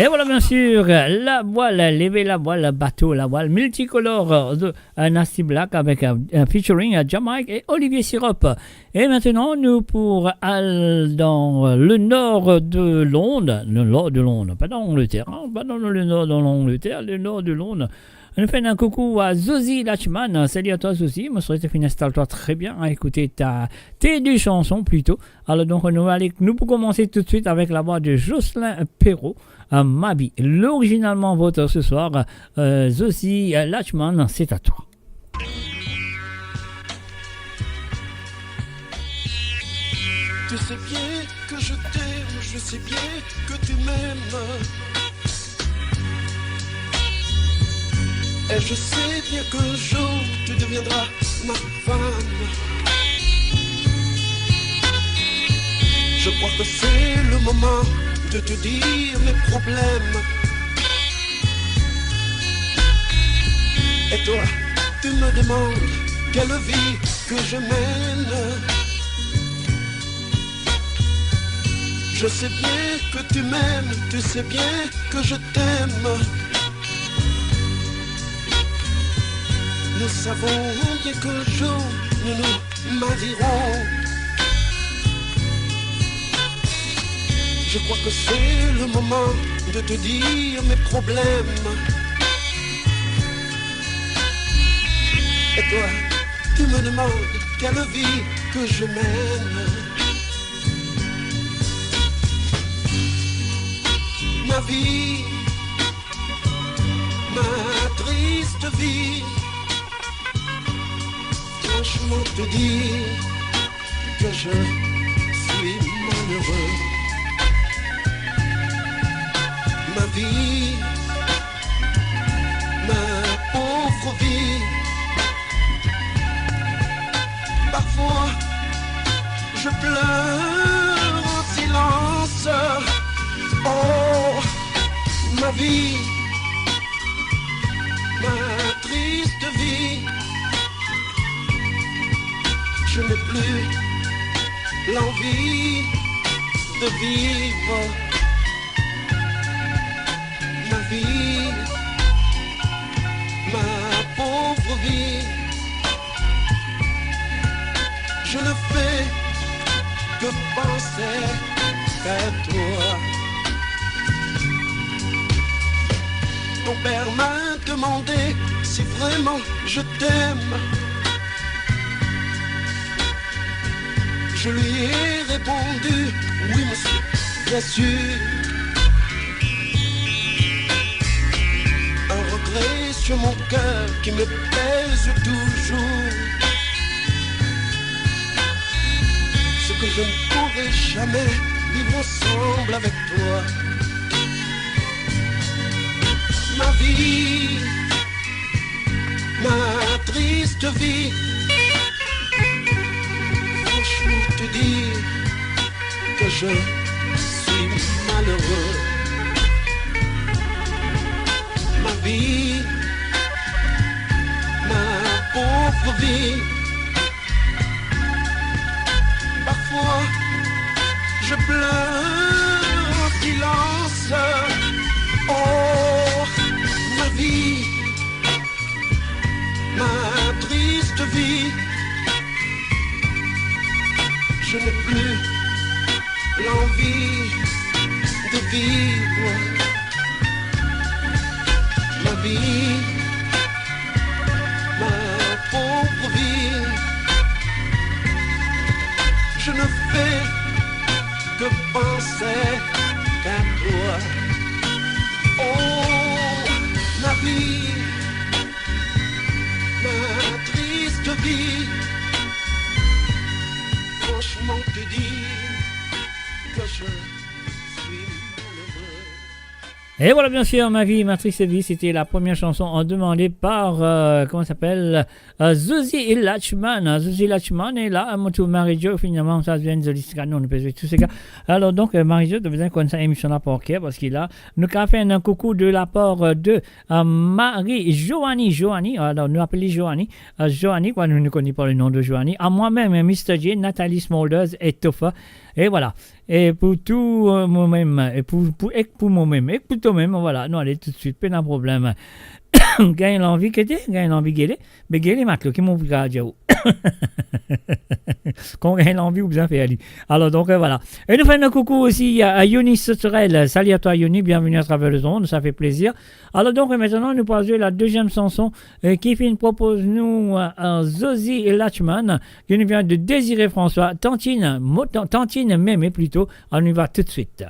Et voilà bien sûr la voile, lever la voile, bateau, la voile multicolore de Nasty Black avec featuring Jamaica et Olivier Sirop. Et maintenant nous pour aller dans le nord de Londres, pas dans l'Angleterre, pas dans le nord de l'Angleterre, le nord de Londres. On fait un coucou à Zosie Lachman. Salut à toi Zosie, moi je souhaite installe-toi très bien à écouter tes deux chansons plutôt. Alors donc nous pour commencer tout de suite avec la voix de Jocelyn Perrault. Ma vie, l'originalement votre ce soir, Zosie Lachman, c'est à toi. Tu sais bien que je t'aime, je sais bien que tu m'aimes. Et je sais bien qu'un jour tu deviendras ma femme. Je crois que c'est le moment de te dire mes problèmes. Et toi, tu me demandes quelle vie que je mène. Je sais bien que tu m'aimes, tu sais bien que je t'aime. Nous savons bien qu'un jour nous nous marierons. Je crois que c'est le moment de te dire mes problèmes. Et toi, tu me demandes quelle vie que je mène. Ma vie, ma triste vie. Franchement te dire que je suis malheureux. Ma vie, ma pauvre vie. Parfois je pleure en silence. Oh, ma vie, ma triste vie. Je n'ai plus l'envie de vivre. Ma vie, ma pauvre vie. Je ne fais que penser à toi. Ton père m'a demandé si vraiment je t'aime. Je lui ai répondu, oui monsieur, bien sûr. Un regret sur mon cœur qui me pèse toujours. Ce que je ne pourrai jamais vivre ensemble avec toi. Ma vie, ma triste vie. Franchement te dire que je suis malheureux. Ma vie, ma pauvre vie. Parfois je pleure en silence. Oh, ma vie, ma triste vie. Je n'ai plus l'envie de vivre. Ma vie, ma pauvre vie. Je ne fais que penser qu'à toi. Oh, ma vie, ma triste vie. Franchement te dire que je suis malheureux. Et voilà bien sûr ma vie, ma triste vie, c'était la première chanson demandée par comment ça s'appelle Zosie Lachman. Zosie Lachman est là, mon tour Marie-Jo, finalement ça vient de l'Iscano, on peut tous ces gars. Alors donc Marie-Jo devait connaître cette émission là pour parce qu'il a nous a fait un coucou de la part de Marie-Joanie, alors nous appelons Joanie, quoi nous ne connaissons pas le nom de Joanie, à moi-même Mr. J, Nathalie Smolders et Toffa. Et voilà. Et pour tout moi-même, et pour moi-même, et pour toi-même, voilà. Non, allez tout de suite, pas de problème. Gagne l'envie que t'es, gagne l'envie qu'elle est, mais gagne les matelots qui m'ont vu à dire. Quand on gagne l'envie, ou bien fait aller. Alors, donc, voilà. Et nous faisons un coucou aussi à Yoni Sotorel. Salut à toi, Yoni, bienvenue à travers le monde, ça fait plaisir. Alors, donc, maintenant, nous passons la deuxième chanson qui propose nous Zosie et Latchman, qui nous vient de Désiré François, Tantine Mémé plutôt. On y va tout de suite.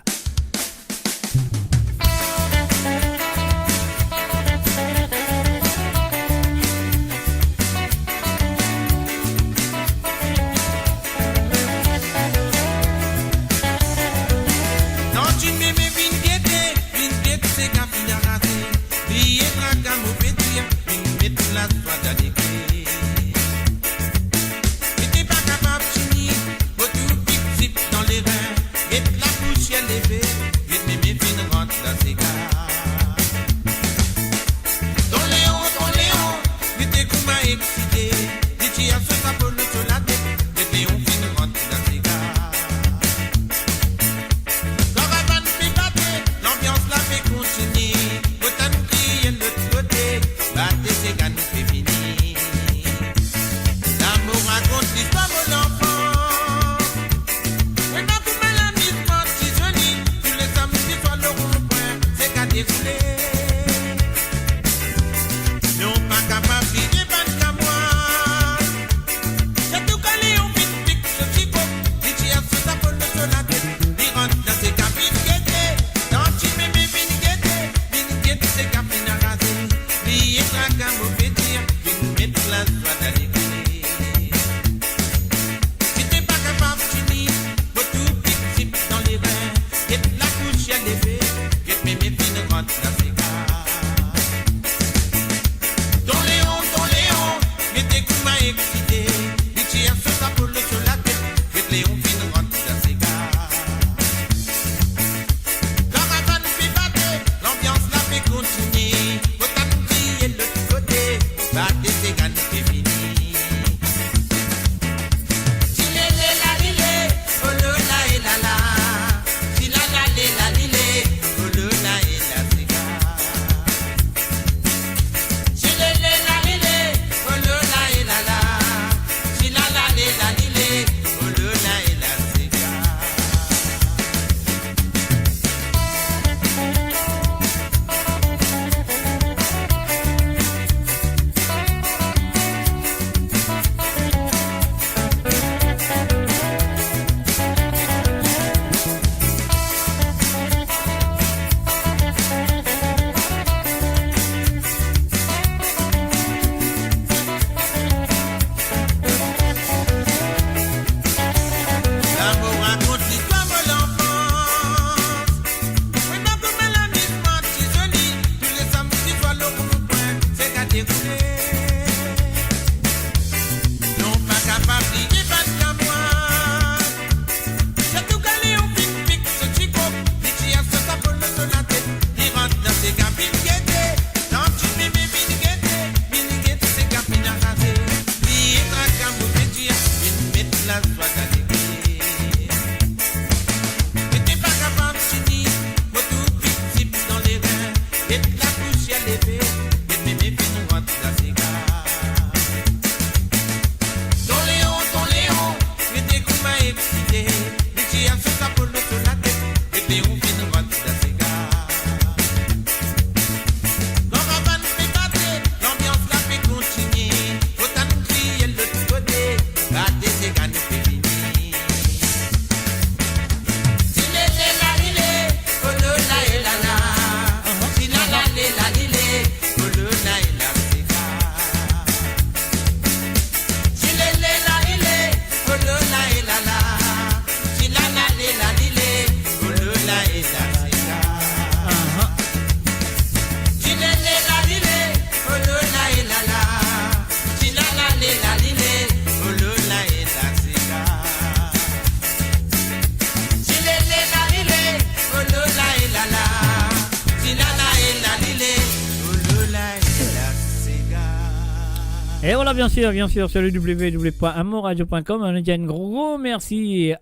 Et voilà, bien sûr, sur le www.amoradio.com, on dit un gros merci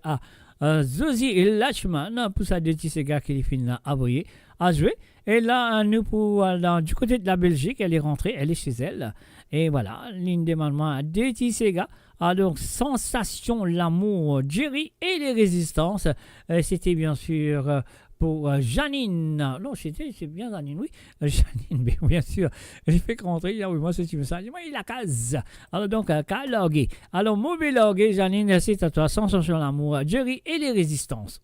Zosie Lachman pour sa petit Sega qui est fini à jouer. Et là, nous pour du côté de la Belgique, elle est rentrée, elle est chez elle. Et voilà, l'une des mamans de Sega. Alors, Sensation, l'amour, Jerry et les résistances. C'était bien sûr pour Janine. Non, c'est bien Janine, oui. Janine, bien sûr. J'ai fait rentrer, oui, moi, c'est ça. Moi, il a case. Alors, donc, Kalogué. Alors, mauvais logué, Janine, c'est à toi. Sensation, l'amour, Jerry et les résistances.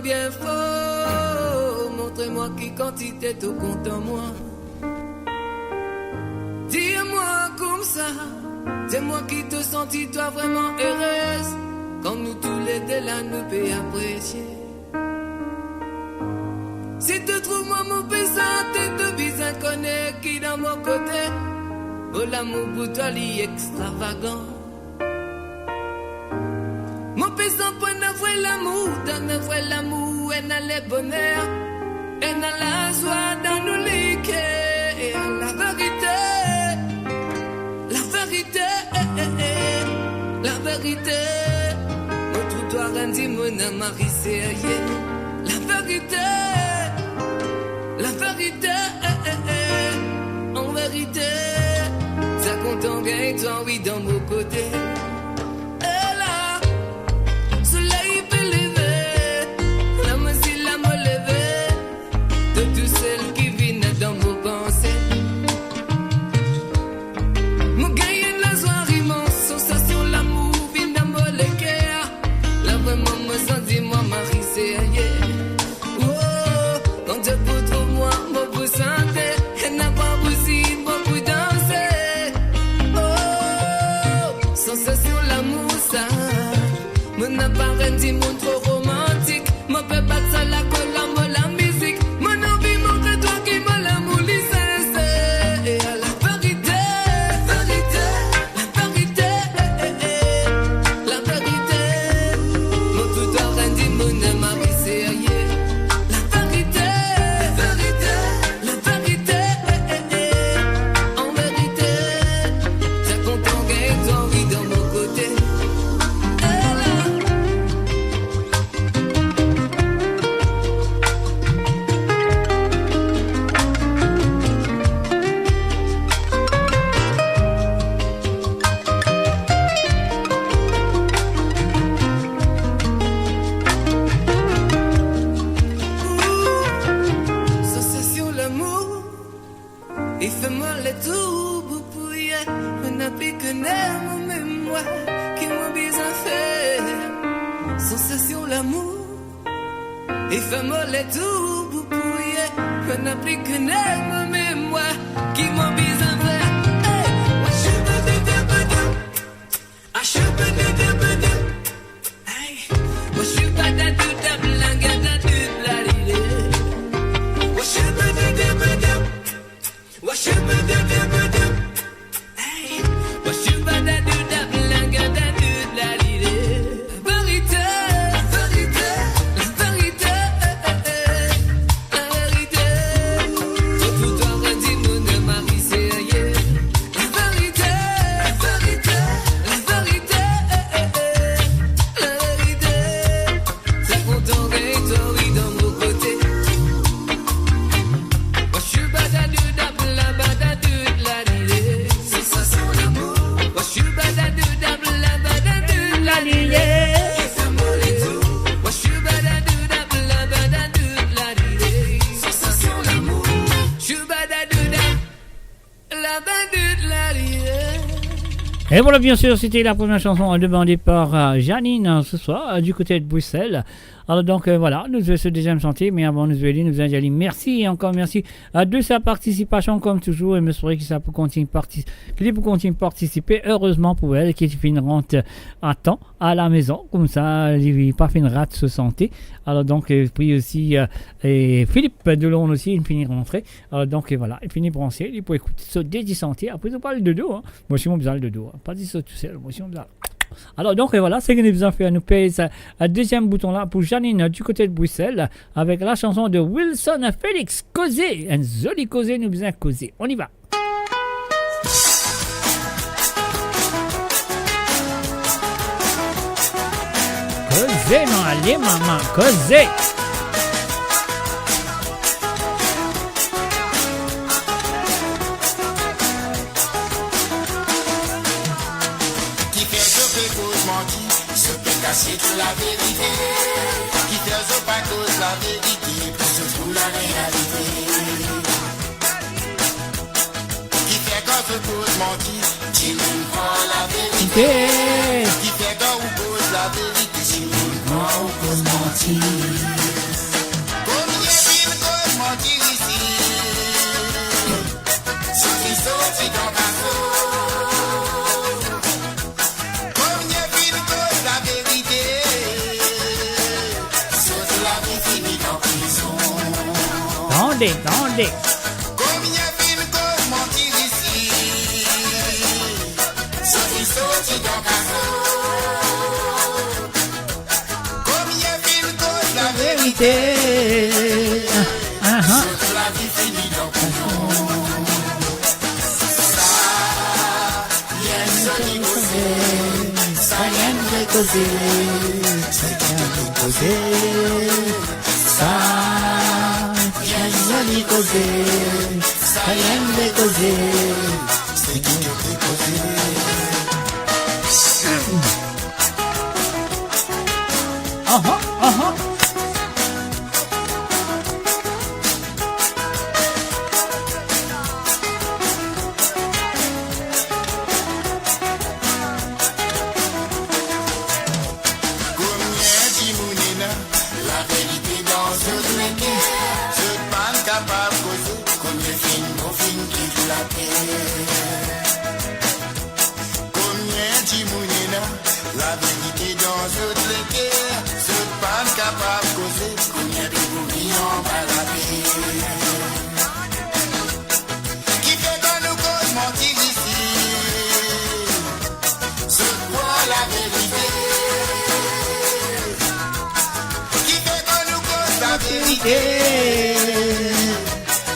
Bien fort, montrez-moi qui quantité tout compte en moi. Dis-moi comme ça, dis-moi qui te sentis toi vraiment heureuse, comme nous tous les deux là nous peut apprécier. Si tu trouves moi mon pesant, t'es de bizarre connaît qui dans mon côté, oh l'amour pour toi l'y extravagant. Mon pesant pour ne voir l'amour, dans ne voir l'amour, et dans le bonheur, et dans la joie, dans nous liquer, la vérité, la vérité, mon trottoir rendit mon mari sérieux, la vérité, en vérité, ça compte en gain, toi oui dans mon côté. Dis mon trop romantique, mon peut battre ça la colombe la musique, mon envie montre toi qui me l'amour licencié. Et à la vérité, la vérité, mon tout en rendi mon mari sérieux. La vérité, en vérité, c'est content gagne toi oui dans mon côté. Et voilà, bien sûr, c'était la première chanson demandée par Janine ce soir, du côté de Bruxelles. Alors donc voilà, nous faisons ce deuxième chantier, mais avant nous allons dire merci et encore merci de sa participation comme toujours et me souhaite que ça peut continuer participer heureusement pour elle qui finiront à temps à la maison comme ça il pas fait une rate se santé. Alors donc puis aussi et Philippe Delon aussi il finit rentrer. Alors donc voilà, il finit branché, il peut écouter ce dès sentier. Après on parle de dos hein. Moi aussi on besoin de dos, hein. Pas dit ça tout seul, moi aussi on besoin. Alors donc voilà, c'est que nous avons fait nous payer un deuxième bouton là pour Janine du côté de Bruxelles avec la chanson de Wilson Félix Causé, un joli causé nous besoin causer. On y va. Causé non allez maman, causé. C'est la vérité qui fait pas cause la vérité pour se trouver la réalité qui fait quand je cause mentir tu me crois la vérité qui fait quand on cause la vérité tu me crois on cause mentir comme il y a une cause mentir ici ceux qui sont dans ma peau. Attendez. Combien de cause mentir ici? Sorti, sorti dans combien de cause la vérité? Toute la vie finie dans prison. Ça, y'a un joli causé. Ça, y'a un vrai causé. Ça, y'a un vrai causé. Ça. Joli causé, ça aime les causer, c'est qui te causer.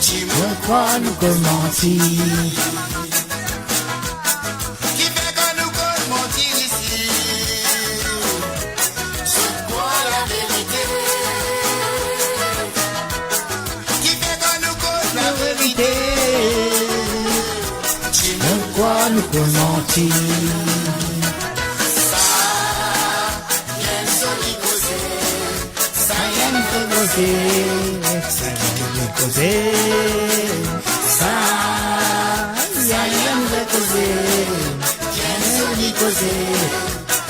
Tu me crois nous commenter. Qui fait qu'on nous cause mentir ici? C'est quoi la vérité? Qui fait qu'on nous cause la vérité? Tu me crois nous commenter. Ça y causer, ça y a me causer, j'aime me causer, c'est qui te peut causer, ça y a causer, ça y a me causer,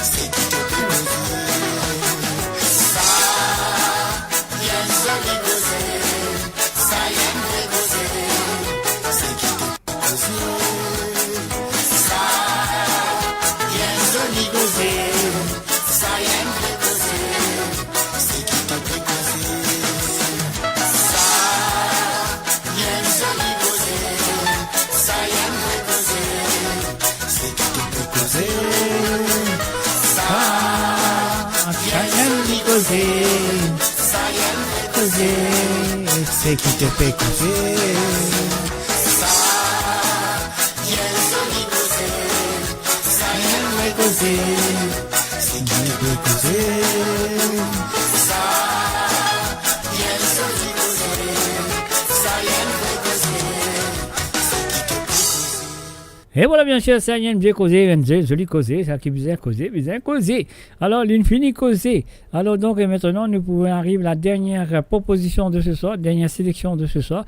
c'est qui te peut causer, ça y a causer, ça y a me causer, c'est qui te peut causer. C'est qui te fait causer. Ça, y'a joli causer. Ça y'a causer. C'est qui te fait causer. Ça, y'a joli causer. Ça y'a causer. C'est qui te fait causer. Et voilà, bien sûr, ça y est, bien causé, joli causé, ça qui bien causé. Alors, l'infini causé. Alors, donc, et maintenant, nous pouvons arriver à la dernière proposition de ce soir, dernière sélection de ce soir,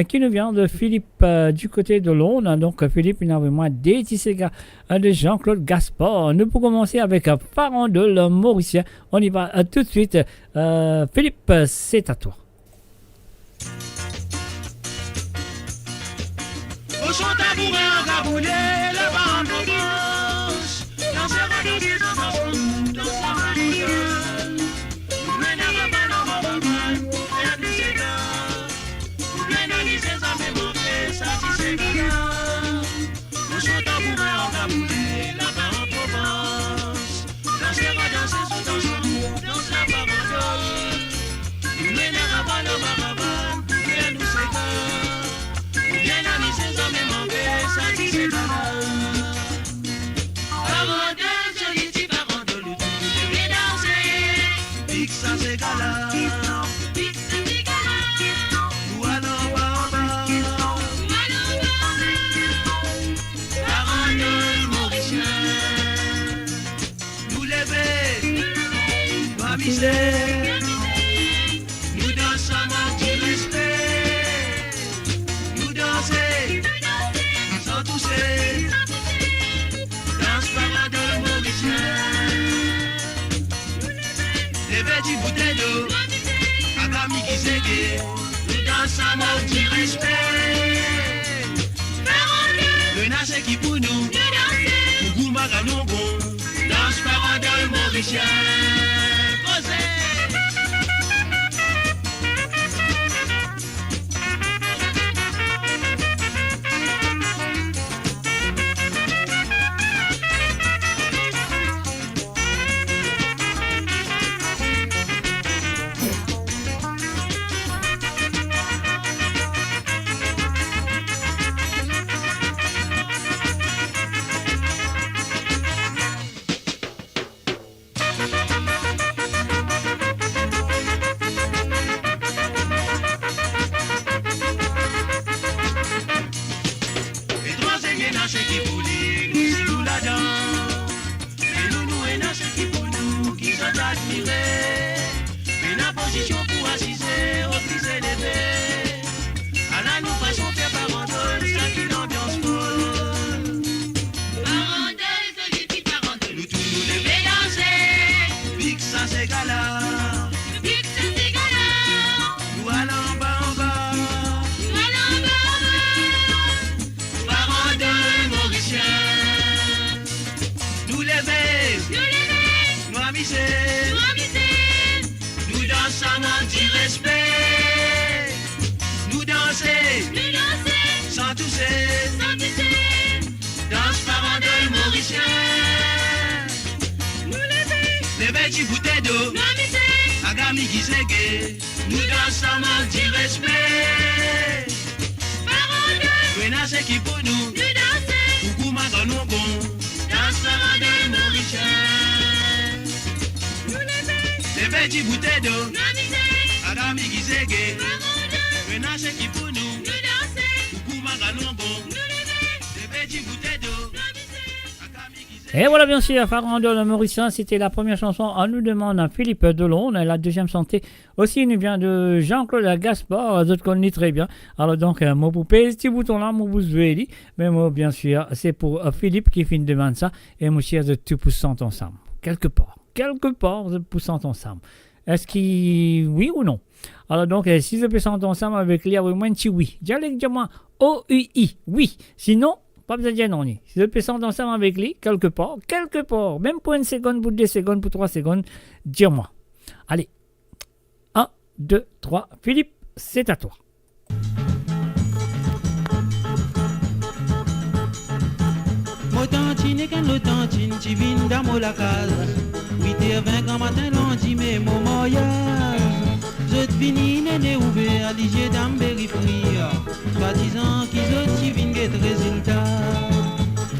qui nous vient de Philippe du côté de Londres. Donc, Philippe, il a vraiment des Tissega de Jean-Claude Gaspard. Nous pouvons commencer avec Farandole Mauricien. On y va tout de suite. Philippe, c'est à toi. Au chant tabouret en caboulé, le vent en provence. Dans ses rangs de dans sa valise. Vous venez à pas dans mon roman, et à tous ces gars. Vous venez à lycée, ça fait monter, ça dit c'est gars. Au chant tabouret en caboulé, le vent en provence. Dans ses rangs dans sa parole. Vous venez à pas dans mon roman, et à tous ces gars. Bien ami, c'est ça même en paix, ça dit c'est pas mal. Parandole, joli petit parandole, où tout le monde danser. Pique ça c'est gala, pique ça c'est gala. Nous allons en bas, Parandole mauricien. Nous lever, nous aviser. Nous dansons à du respect. Sans toucher, danse Farandole mauricien. Les petits bouteilles d'eau, à Camille qui ségué, nous dansons à mort du respect. Le nage qui pour nous, pour Gouma Ganongon, danse Farandole mauricien. Et voilà, bien sûr, Farandole Mauricien, c'était la première chanson. On nous demande à Philippe Delon. La deuxième santé aussi nous vient de Jean-Claude Gaspard, d'autres connaissent très bien. Alors donc, mon poupée, ce petit bouton-là, mon bousveli. Mais moi, bien sûr, c'est pour Philippe qui finit de demander ça. Et mon cher, de tout poussant ensemble. Quelque part, de poussant ensemble. Est-ce qu'il oui ou non? Alors donc, si je peux s'entendre ensemble avec lui, oui, moi, un petit oui. Dialectement, O-U-I, oui. Sinon, pas besoin de dire non. Si je peux s'entendre ensemble avec lui, quelque part, même pour une seconde, pour 2 secondes, pour 3 secondes, dis-moi. Allez, 1, 2, 3, Philippe, c'est à toi. Motantine quand l'autantine, tu viens dans la case. 8h20 quand matin, lundi, mais mon mariage. Je te finis, néné, ouvert, à l'IG d'Ambéry Frire. Soi-disant qu'ils ont qui viennent get résultat.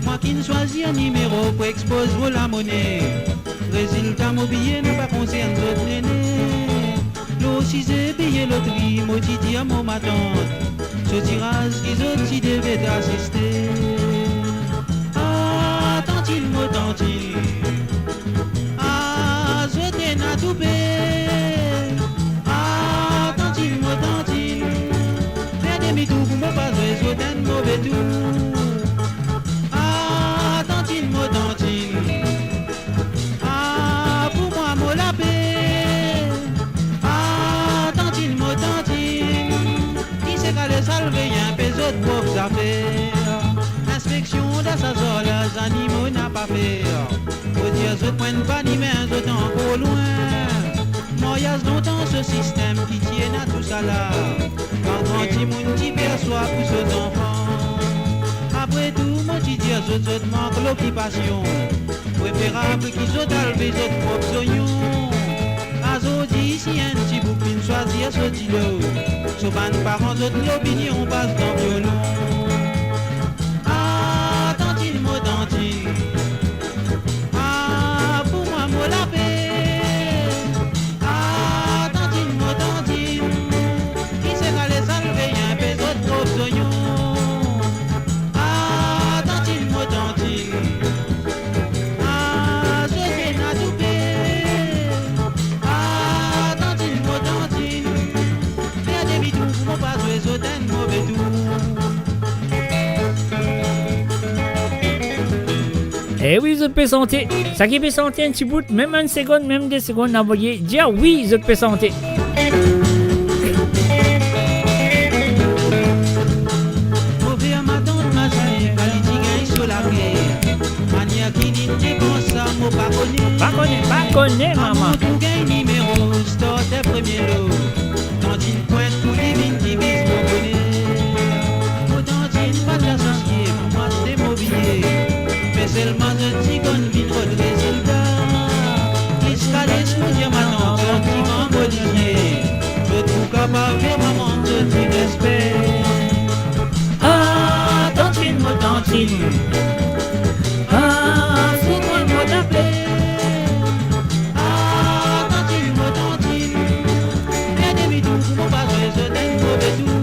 Moi qui ne choisis un numéro pour exposer la monnaie. Résultat, mon billet n'a pas concerne d'autres nénés. L'eau, si c'est payé loterie, moi, tu dis à mon ma tante. Ce tirage qu'ils ont qui devait assister. autres prennent pas ni main, d'autres encore loin. Moi, y a longtemps ce système qui tient à tout ça là. Quand grand petit monde qui perçoit pour ce enfant. Après tout, moi, tu dis à autres manque l'occupation. Préférable qu'ils ont enlevé les autres propres oignons. Azodi, si un petit bouquin choisir ce tilo. Sauf un parent d'autres l'opinion passe dans le violon. Ah, tantine, moi, tantine. Ah, pour moi, moi, la paix. Ah, tantine, moi, tantine. Qui sait qu'à les enlever un peu d'autres propres oignons. Ah, tantine, moi, tantine. Ah, je viens à tout paix. Ah, tantine, moi, tantine. Bien des bidous, mon pas jouer au den, mauvais tout. Eh oui, je peux sentir. Ça qui peut sentir un petit bout, même une seconde, même 2 secondes, envoyer. Dire oui, je peux sentir. Mauvais à ma tante, ma soeur, qualité gagne sur la guerre. Mania qui dit comme ça, moi pas connais, maman. Tout gagne numéro, store tes premiers lots. Tantine pointe pour divine qui vise mon bonnet. Pour tantine, pas d'associé, pour moi c'est mobilier. Mais seulement de tigone vite de résultat. Escalé sous diamant, gentiment modifié. Je trouve capable vraiment de petit respect. Ah, tantine, moi tantine. Ah, c'est toi, moi t'appeler. Ah, tantine, moi tantine. Bien des bidous, mon pas je t'aime mauvais tout.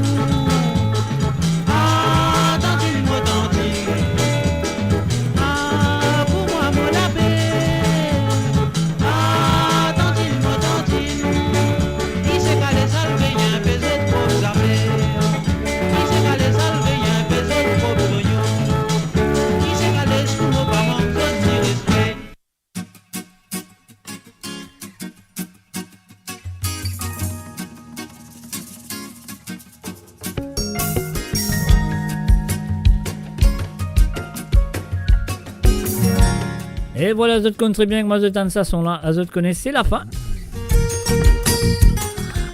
Ah, tantine, moi tantine. Ah, pour moi, moi la paix. Ah, tantine, moi tantine. Il sait qu'à les salver, y'a un baiser de propres affaires. Il sait qu'à les salver, y'a un baiser de propres oignons. Il sait qu'à les sous, pas manque de petit respect. Et voilà, les autres connaissent très bien que moi, je ça sont là. Les autres connaissent, c'est la fin.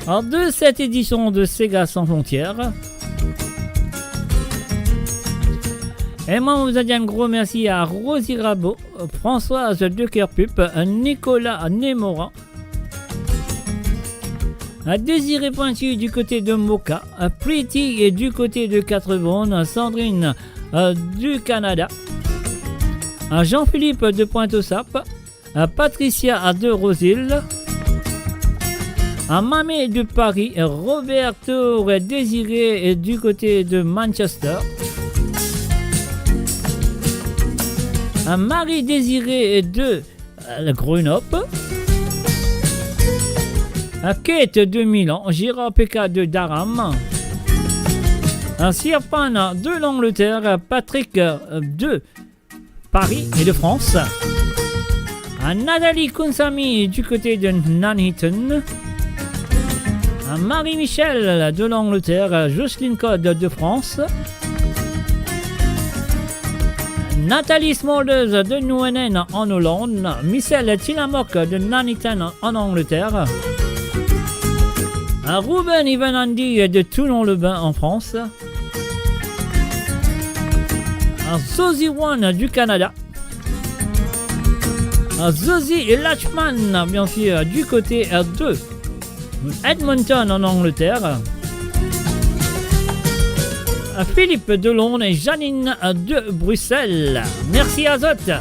Alors, de cette édition de Sega Sans Frontières. Et moi, on vous a dit un gros merci à Rosie Rabot, Françoise de Kerpup, Nicolas Némoran, à Désiré Pointu du côté de Moka, à Pretty et du côté de Quatre-Bonnes, Sandrine du Canada, à Jean-Philippe de Pointe-aux-Sapes, à Patricia de Rosil, à Mamé de Paris, Roberto Désiré du côté de Manchester, à Marie Désiré de Grenoble, à Kate de Milan, Gérard Péka de Durham, à Sirpan de l'Angleterre, Patrick de Paris et de France, à Nathalie Konsami du côté de Nuneaton, à Marie-Michel de l'Angleterre, Jocelyne Code de France, Nathalie Smolders de Nouenen en Hollande, Michel Tillamook de Nuneaton en Angleterre, à Ruben Ivanandi de Toulon-le-Bain en France, à Zosie One du Canada, à Zosie Lachman bien sûr du côté de Edmonton en Angleterre, à Philippe de Londres et Janine de Bruxelles. Merci à Zot.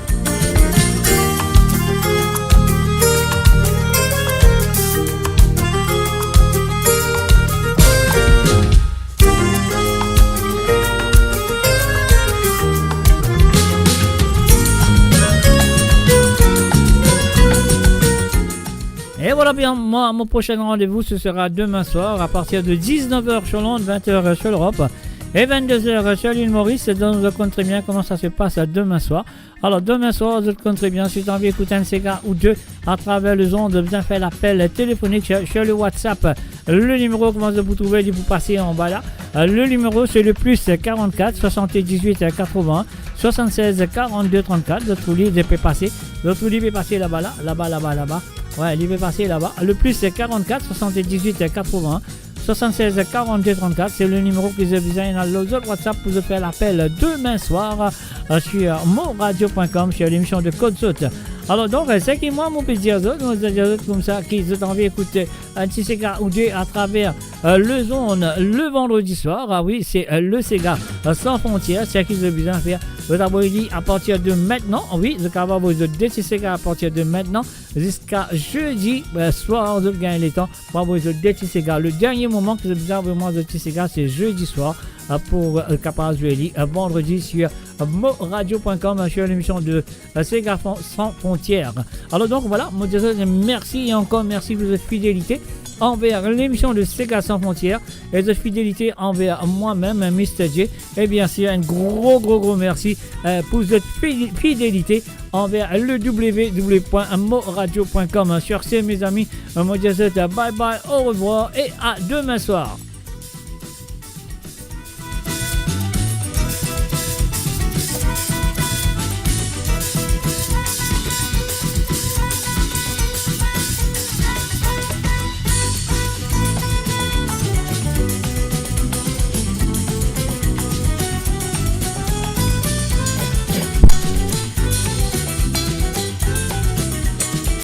Et voilà bien, moi, mon prochain rendez-vous, ce sera demain soir à partir de 19h sur Londres, 20h sur l'Europe et 22h sur l'île Maurice. Donc, je compte très bien comment ça se passe demain soir. Alors, demain soir, je compte très bien, si tu as envie d'écouter un Sega ou deux à travers les ondes, bien faire l'appel téléphonique sur le WhatsApp le numéro comment vous trouvez, vous passez en bas là. Le numéro c'est le plus 44 78 80 76 42 34. L'autre livre peut passer. L'autre livre peut passer là-bas là. Ouais, il peut passer là-bas. Le plus 44 78 80 76 42 34, c'est le numéro que vous avez dans l'autre WhatsApp pour vous faire l'appel demain soir sur moradio.com sur l'émission de Code Saute. Alors donc, c'est qui moi, mon petit dire comme ça, qui ont envie d'écouter un petit Sega ou deux à travers le zone le vendredi soir. Ah oui, c'est le Sega sans frontières, c'est qui ont besoin de faire. Vous avez dit à partir de maintenant, oui, vous avez vos deux petits Sega à partir de maintenant jusqu'à jeudi soir, vous gagnez les temps pour vos deux petits Sega. Le dernier moment que vous avez besoin vraiment de petits Sega, c'est jeudi soir pour capable de jouer vendredi sur moradio.com sur l'émission de Sega sans frontières. Alors donc voilà, moi je merci et encore merci pour votre fidélité envers l'émission de Sega sans frontières et de fidélité envers moi-même, Mr. J. Et bien sûr, un gros merci pour votre fidélité envers le www.moradio.com. Sur ce, mes amis, moi je dis bye bye, au revoir et à demain soir.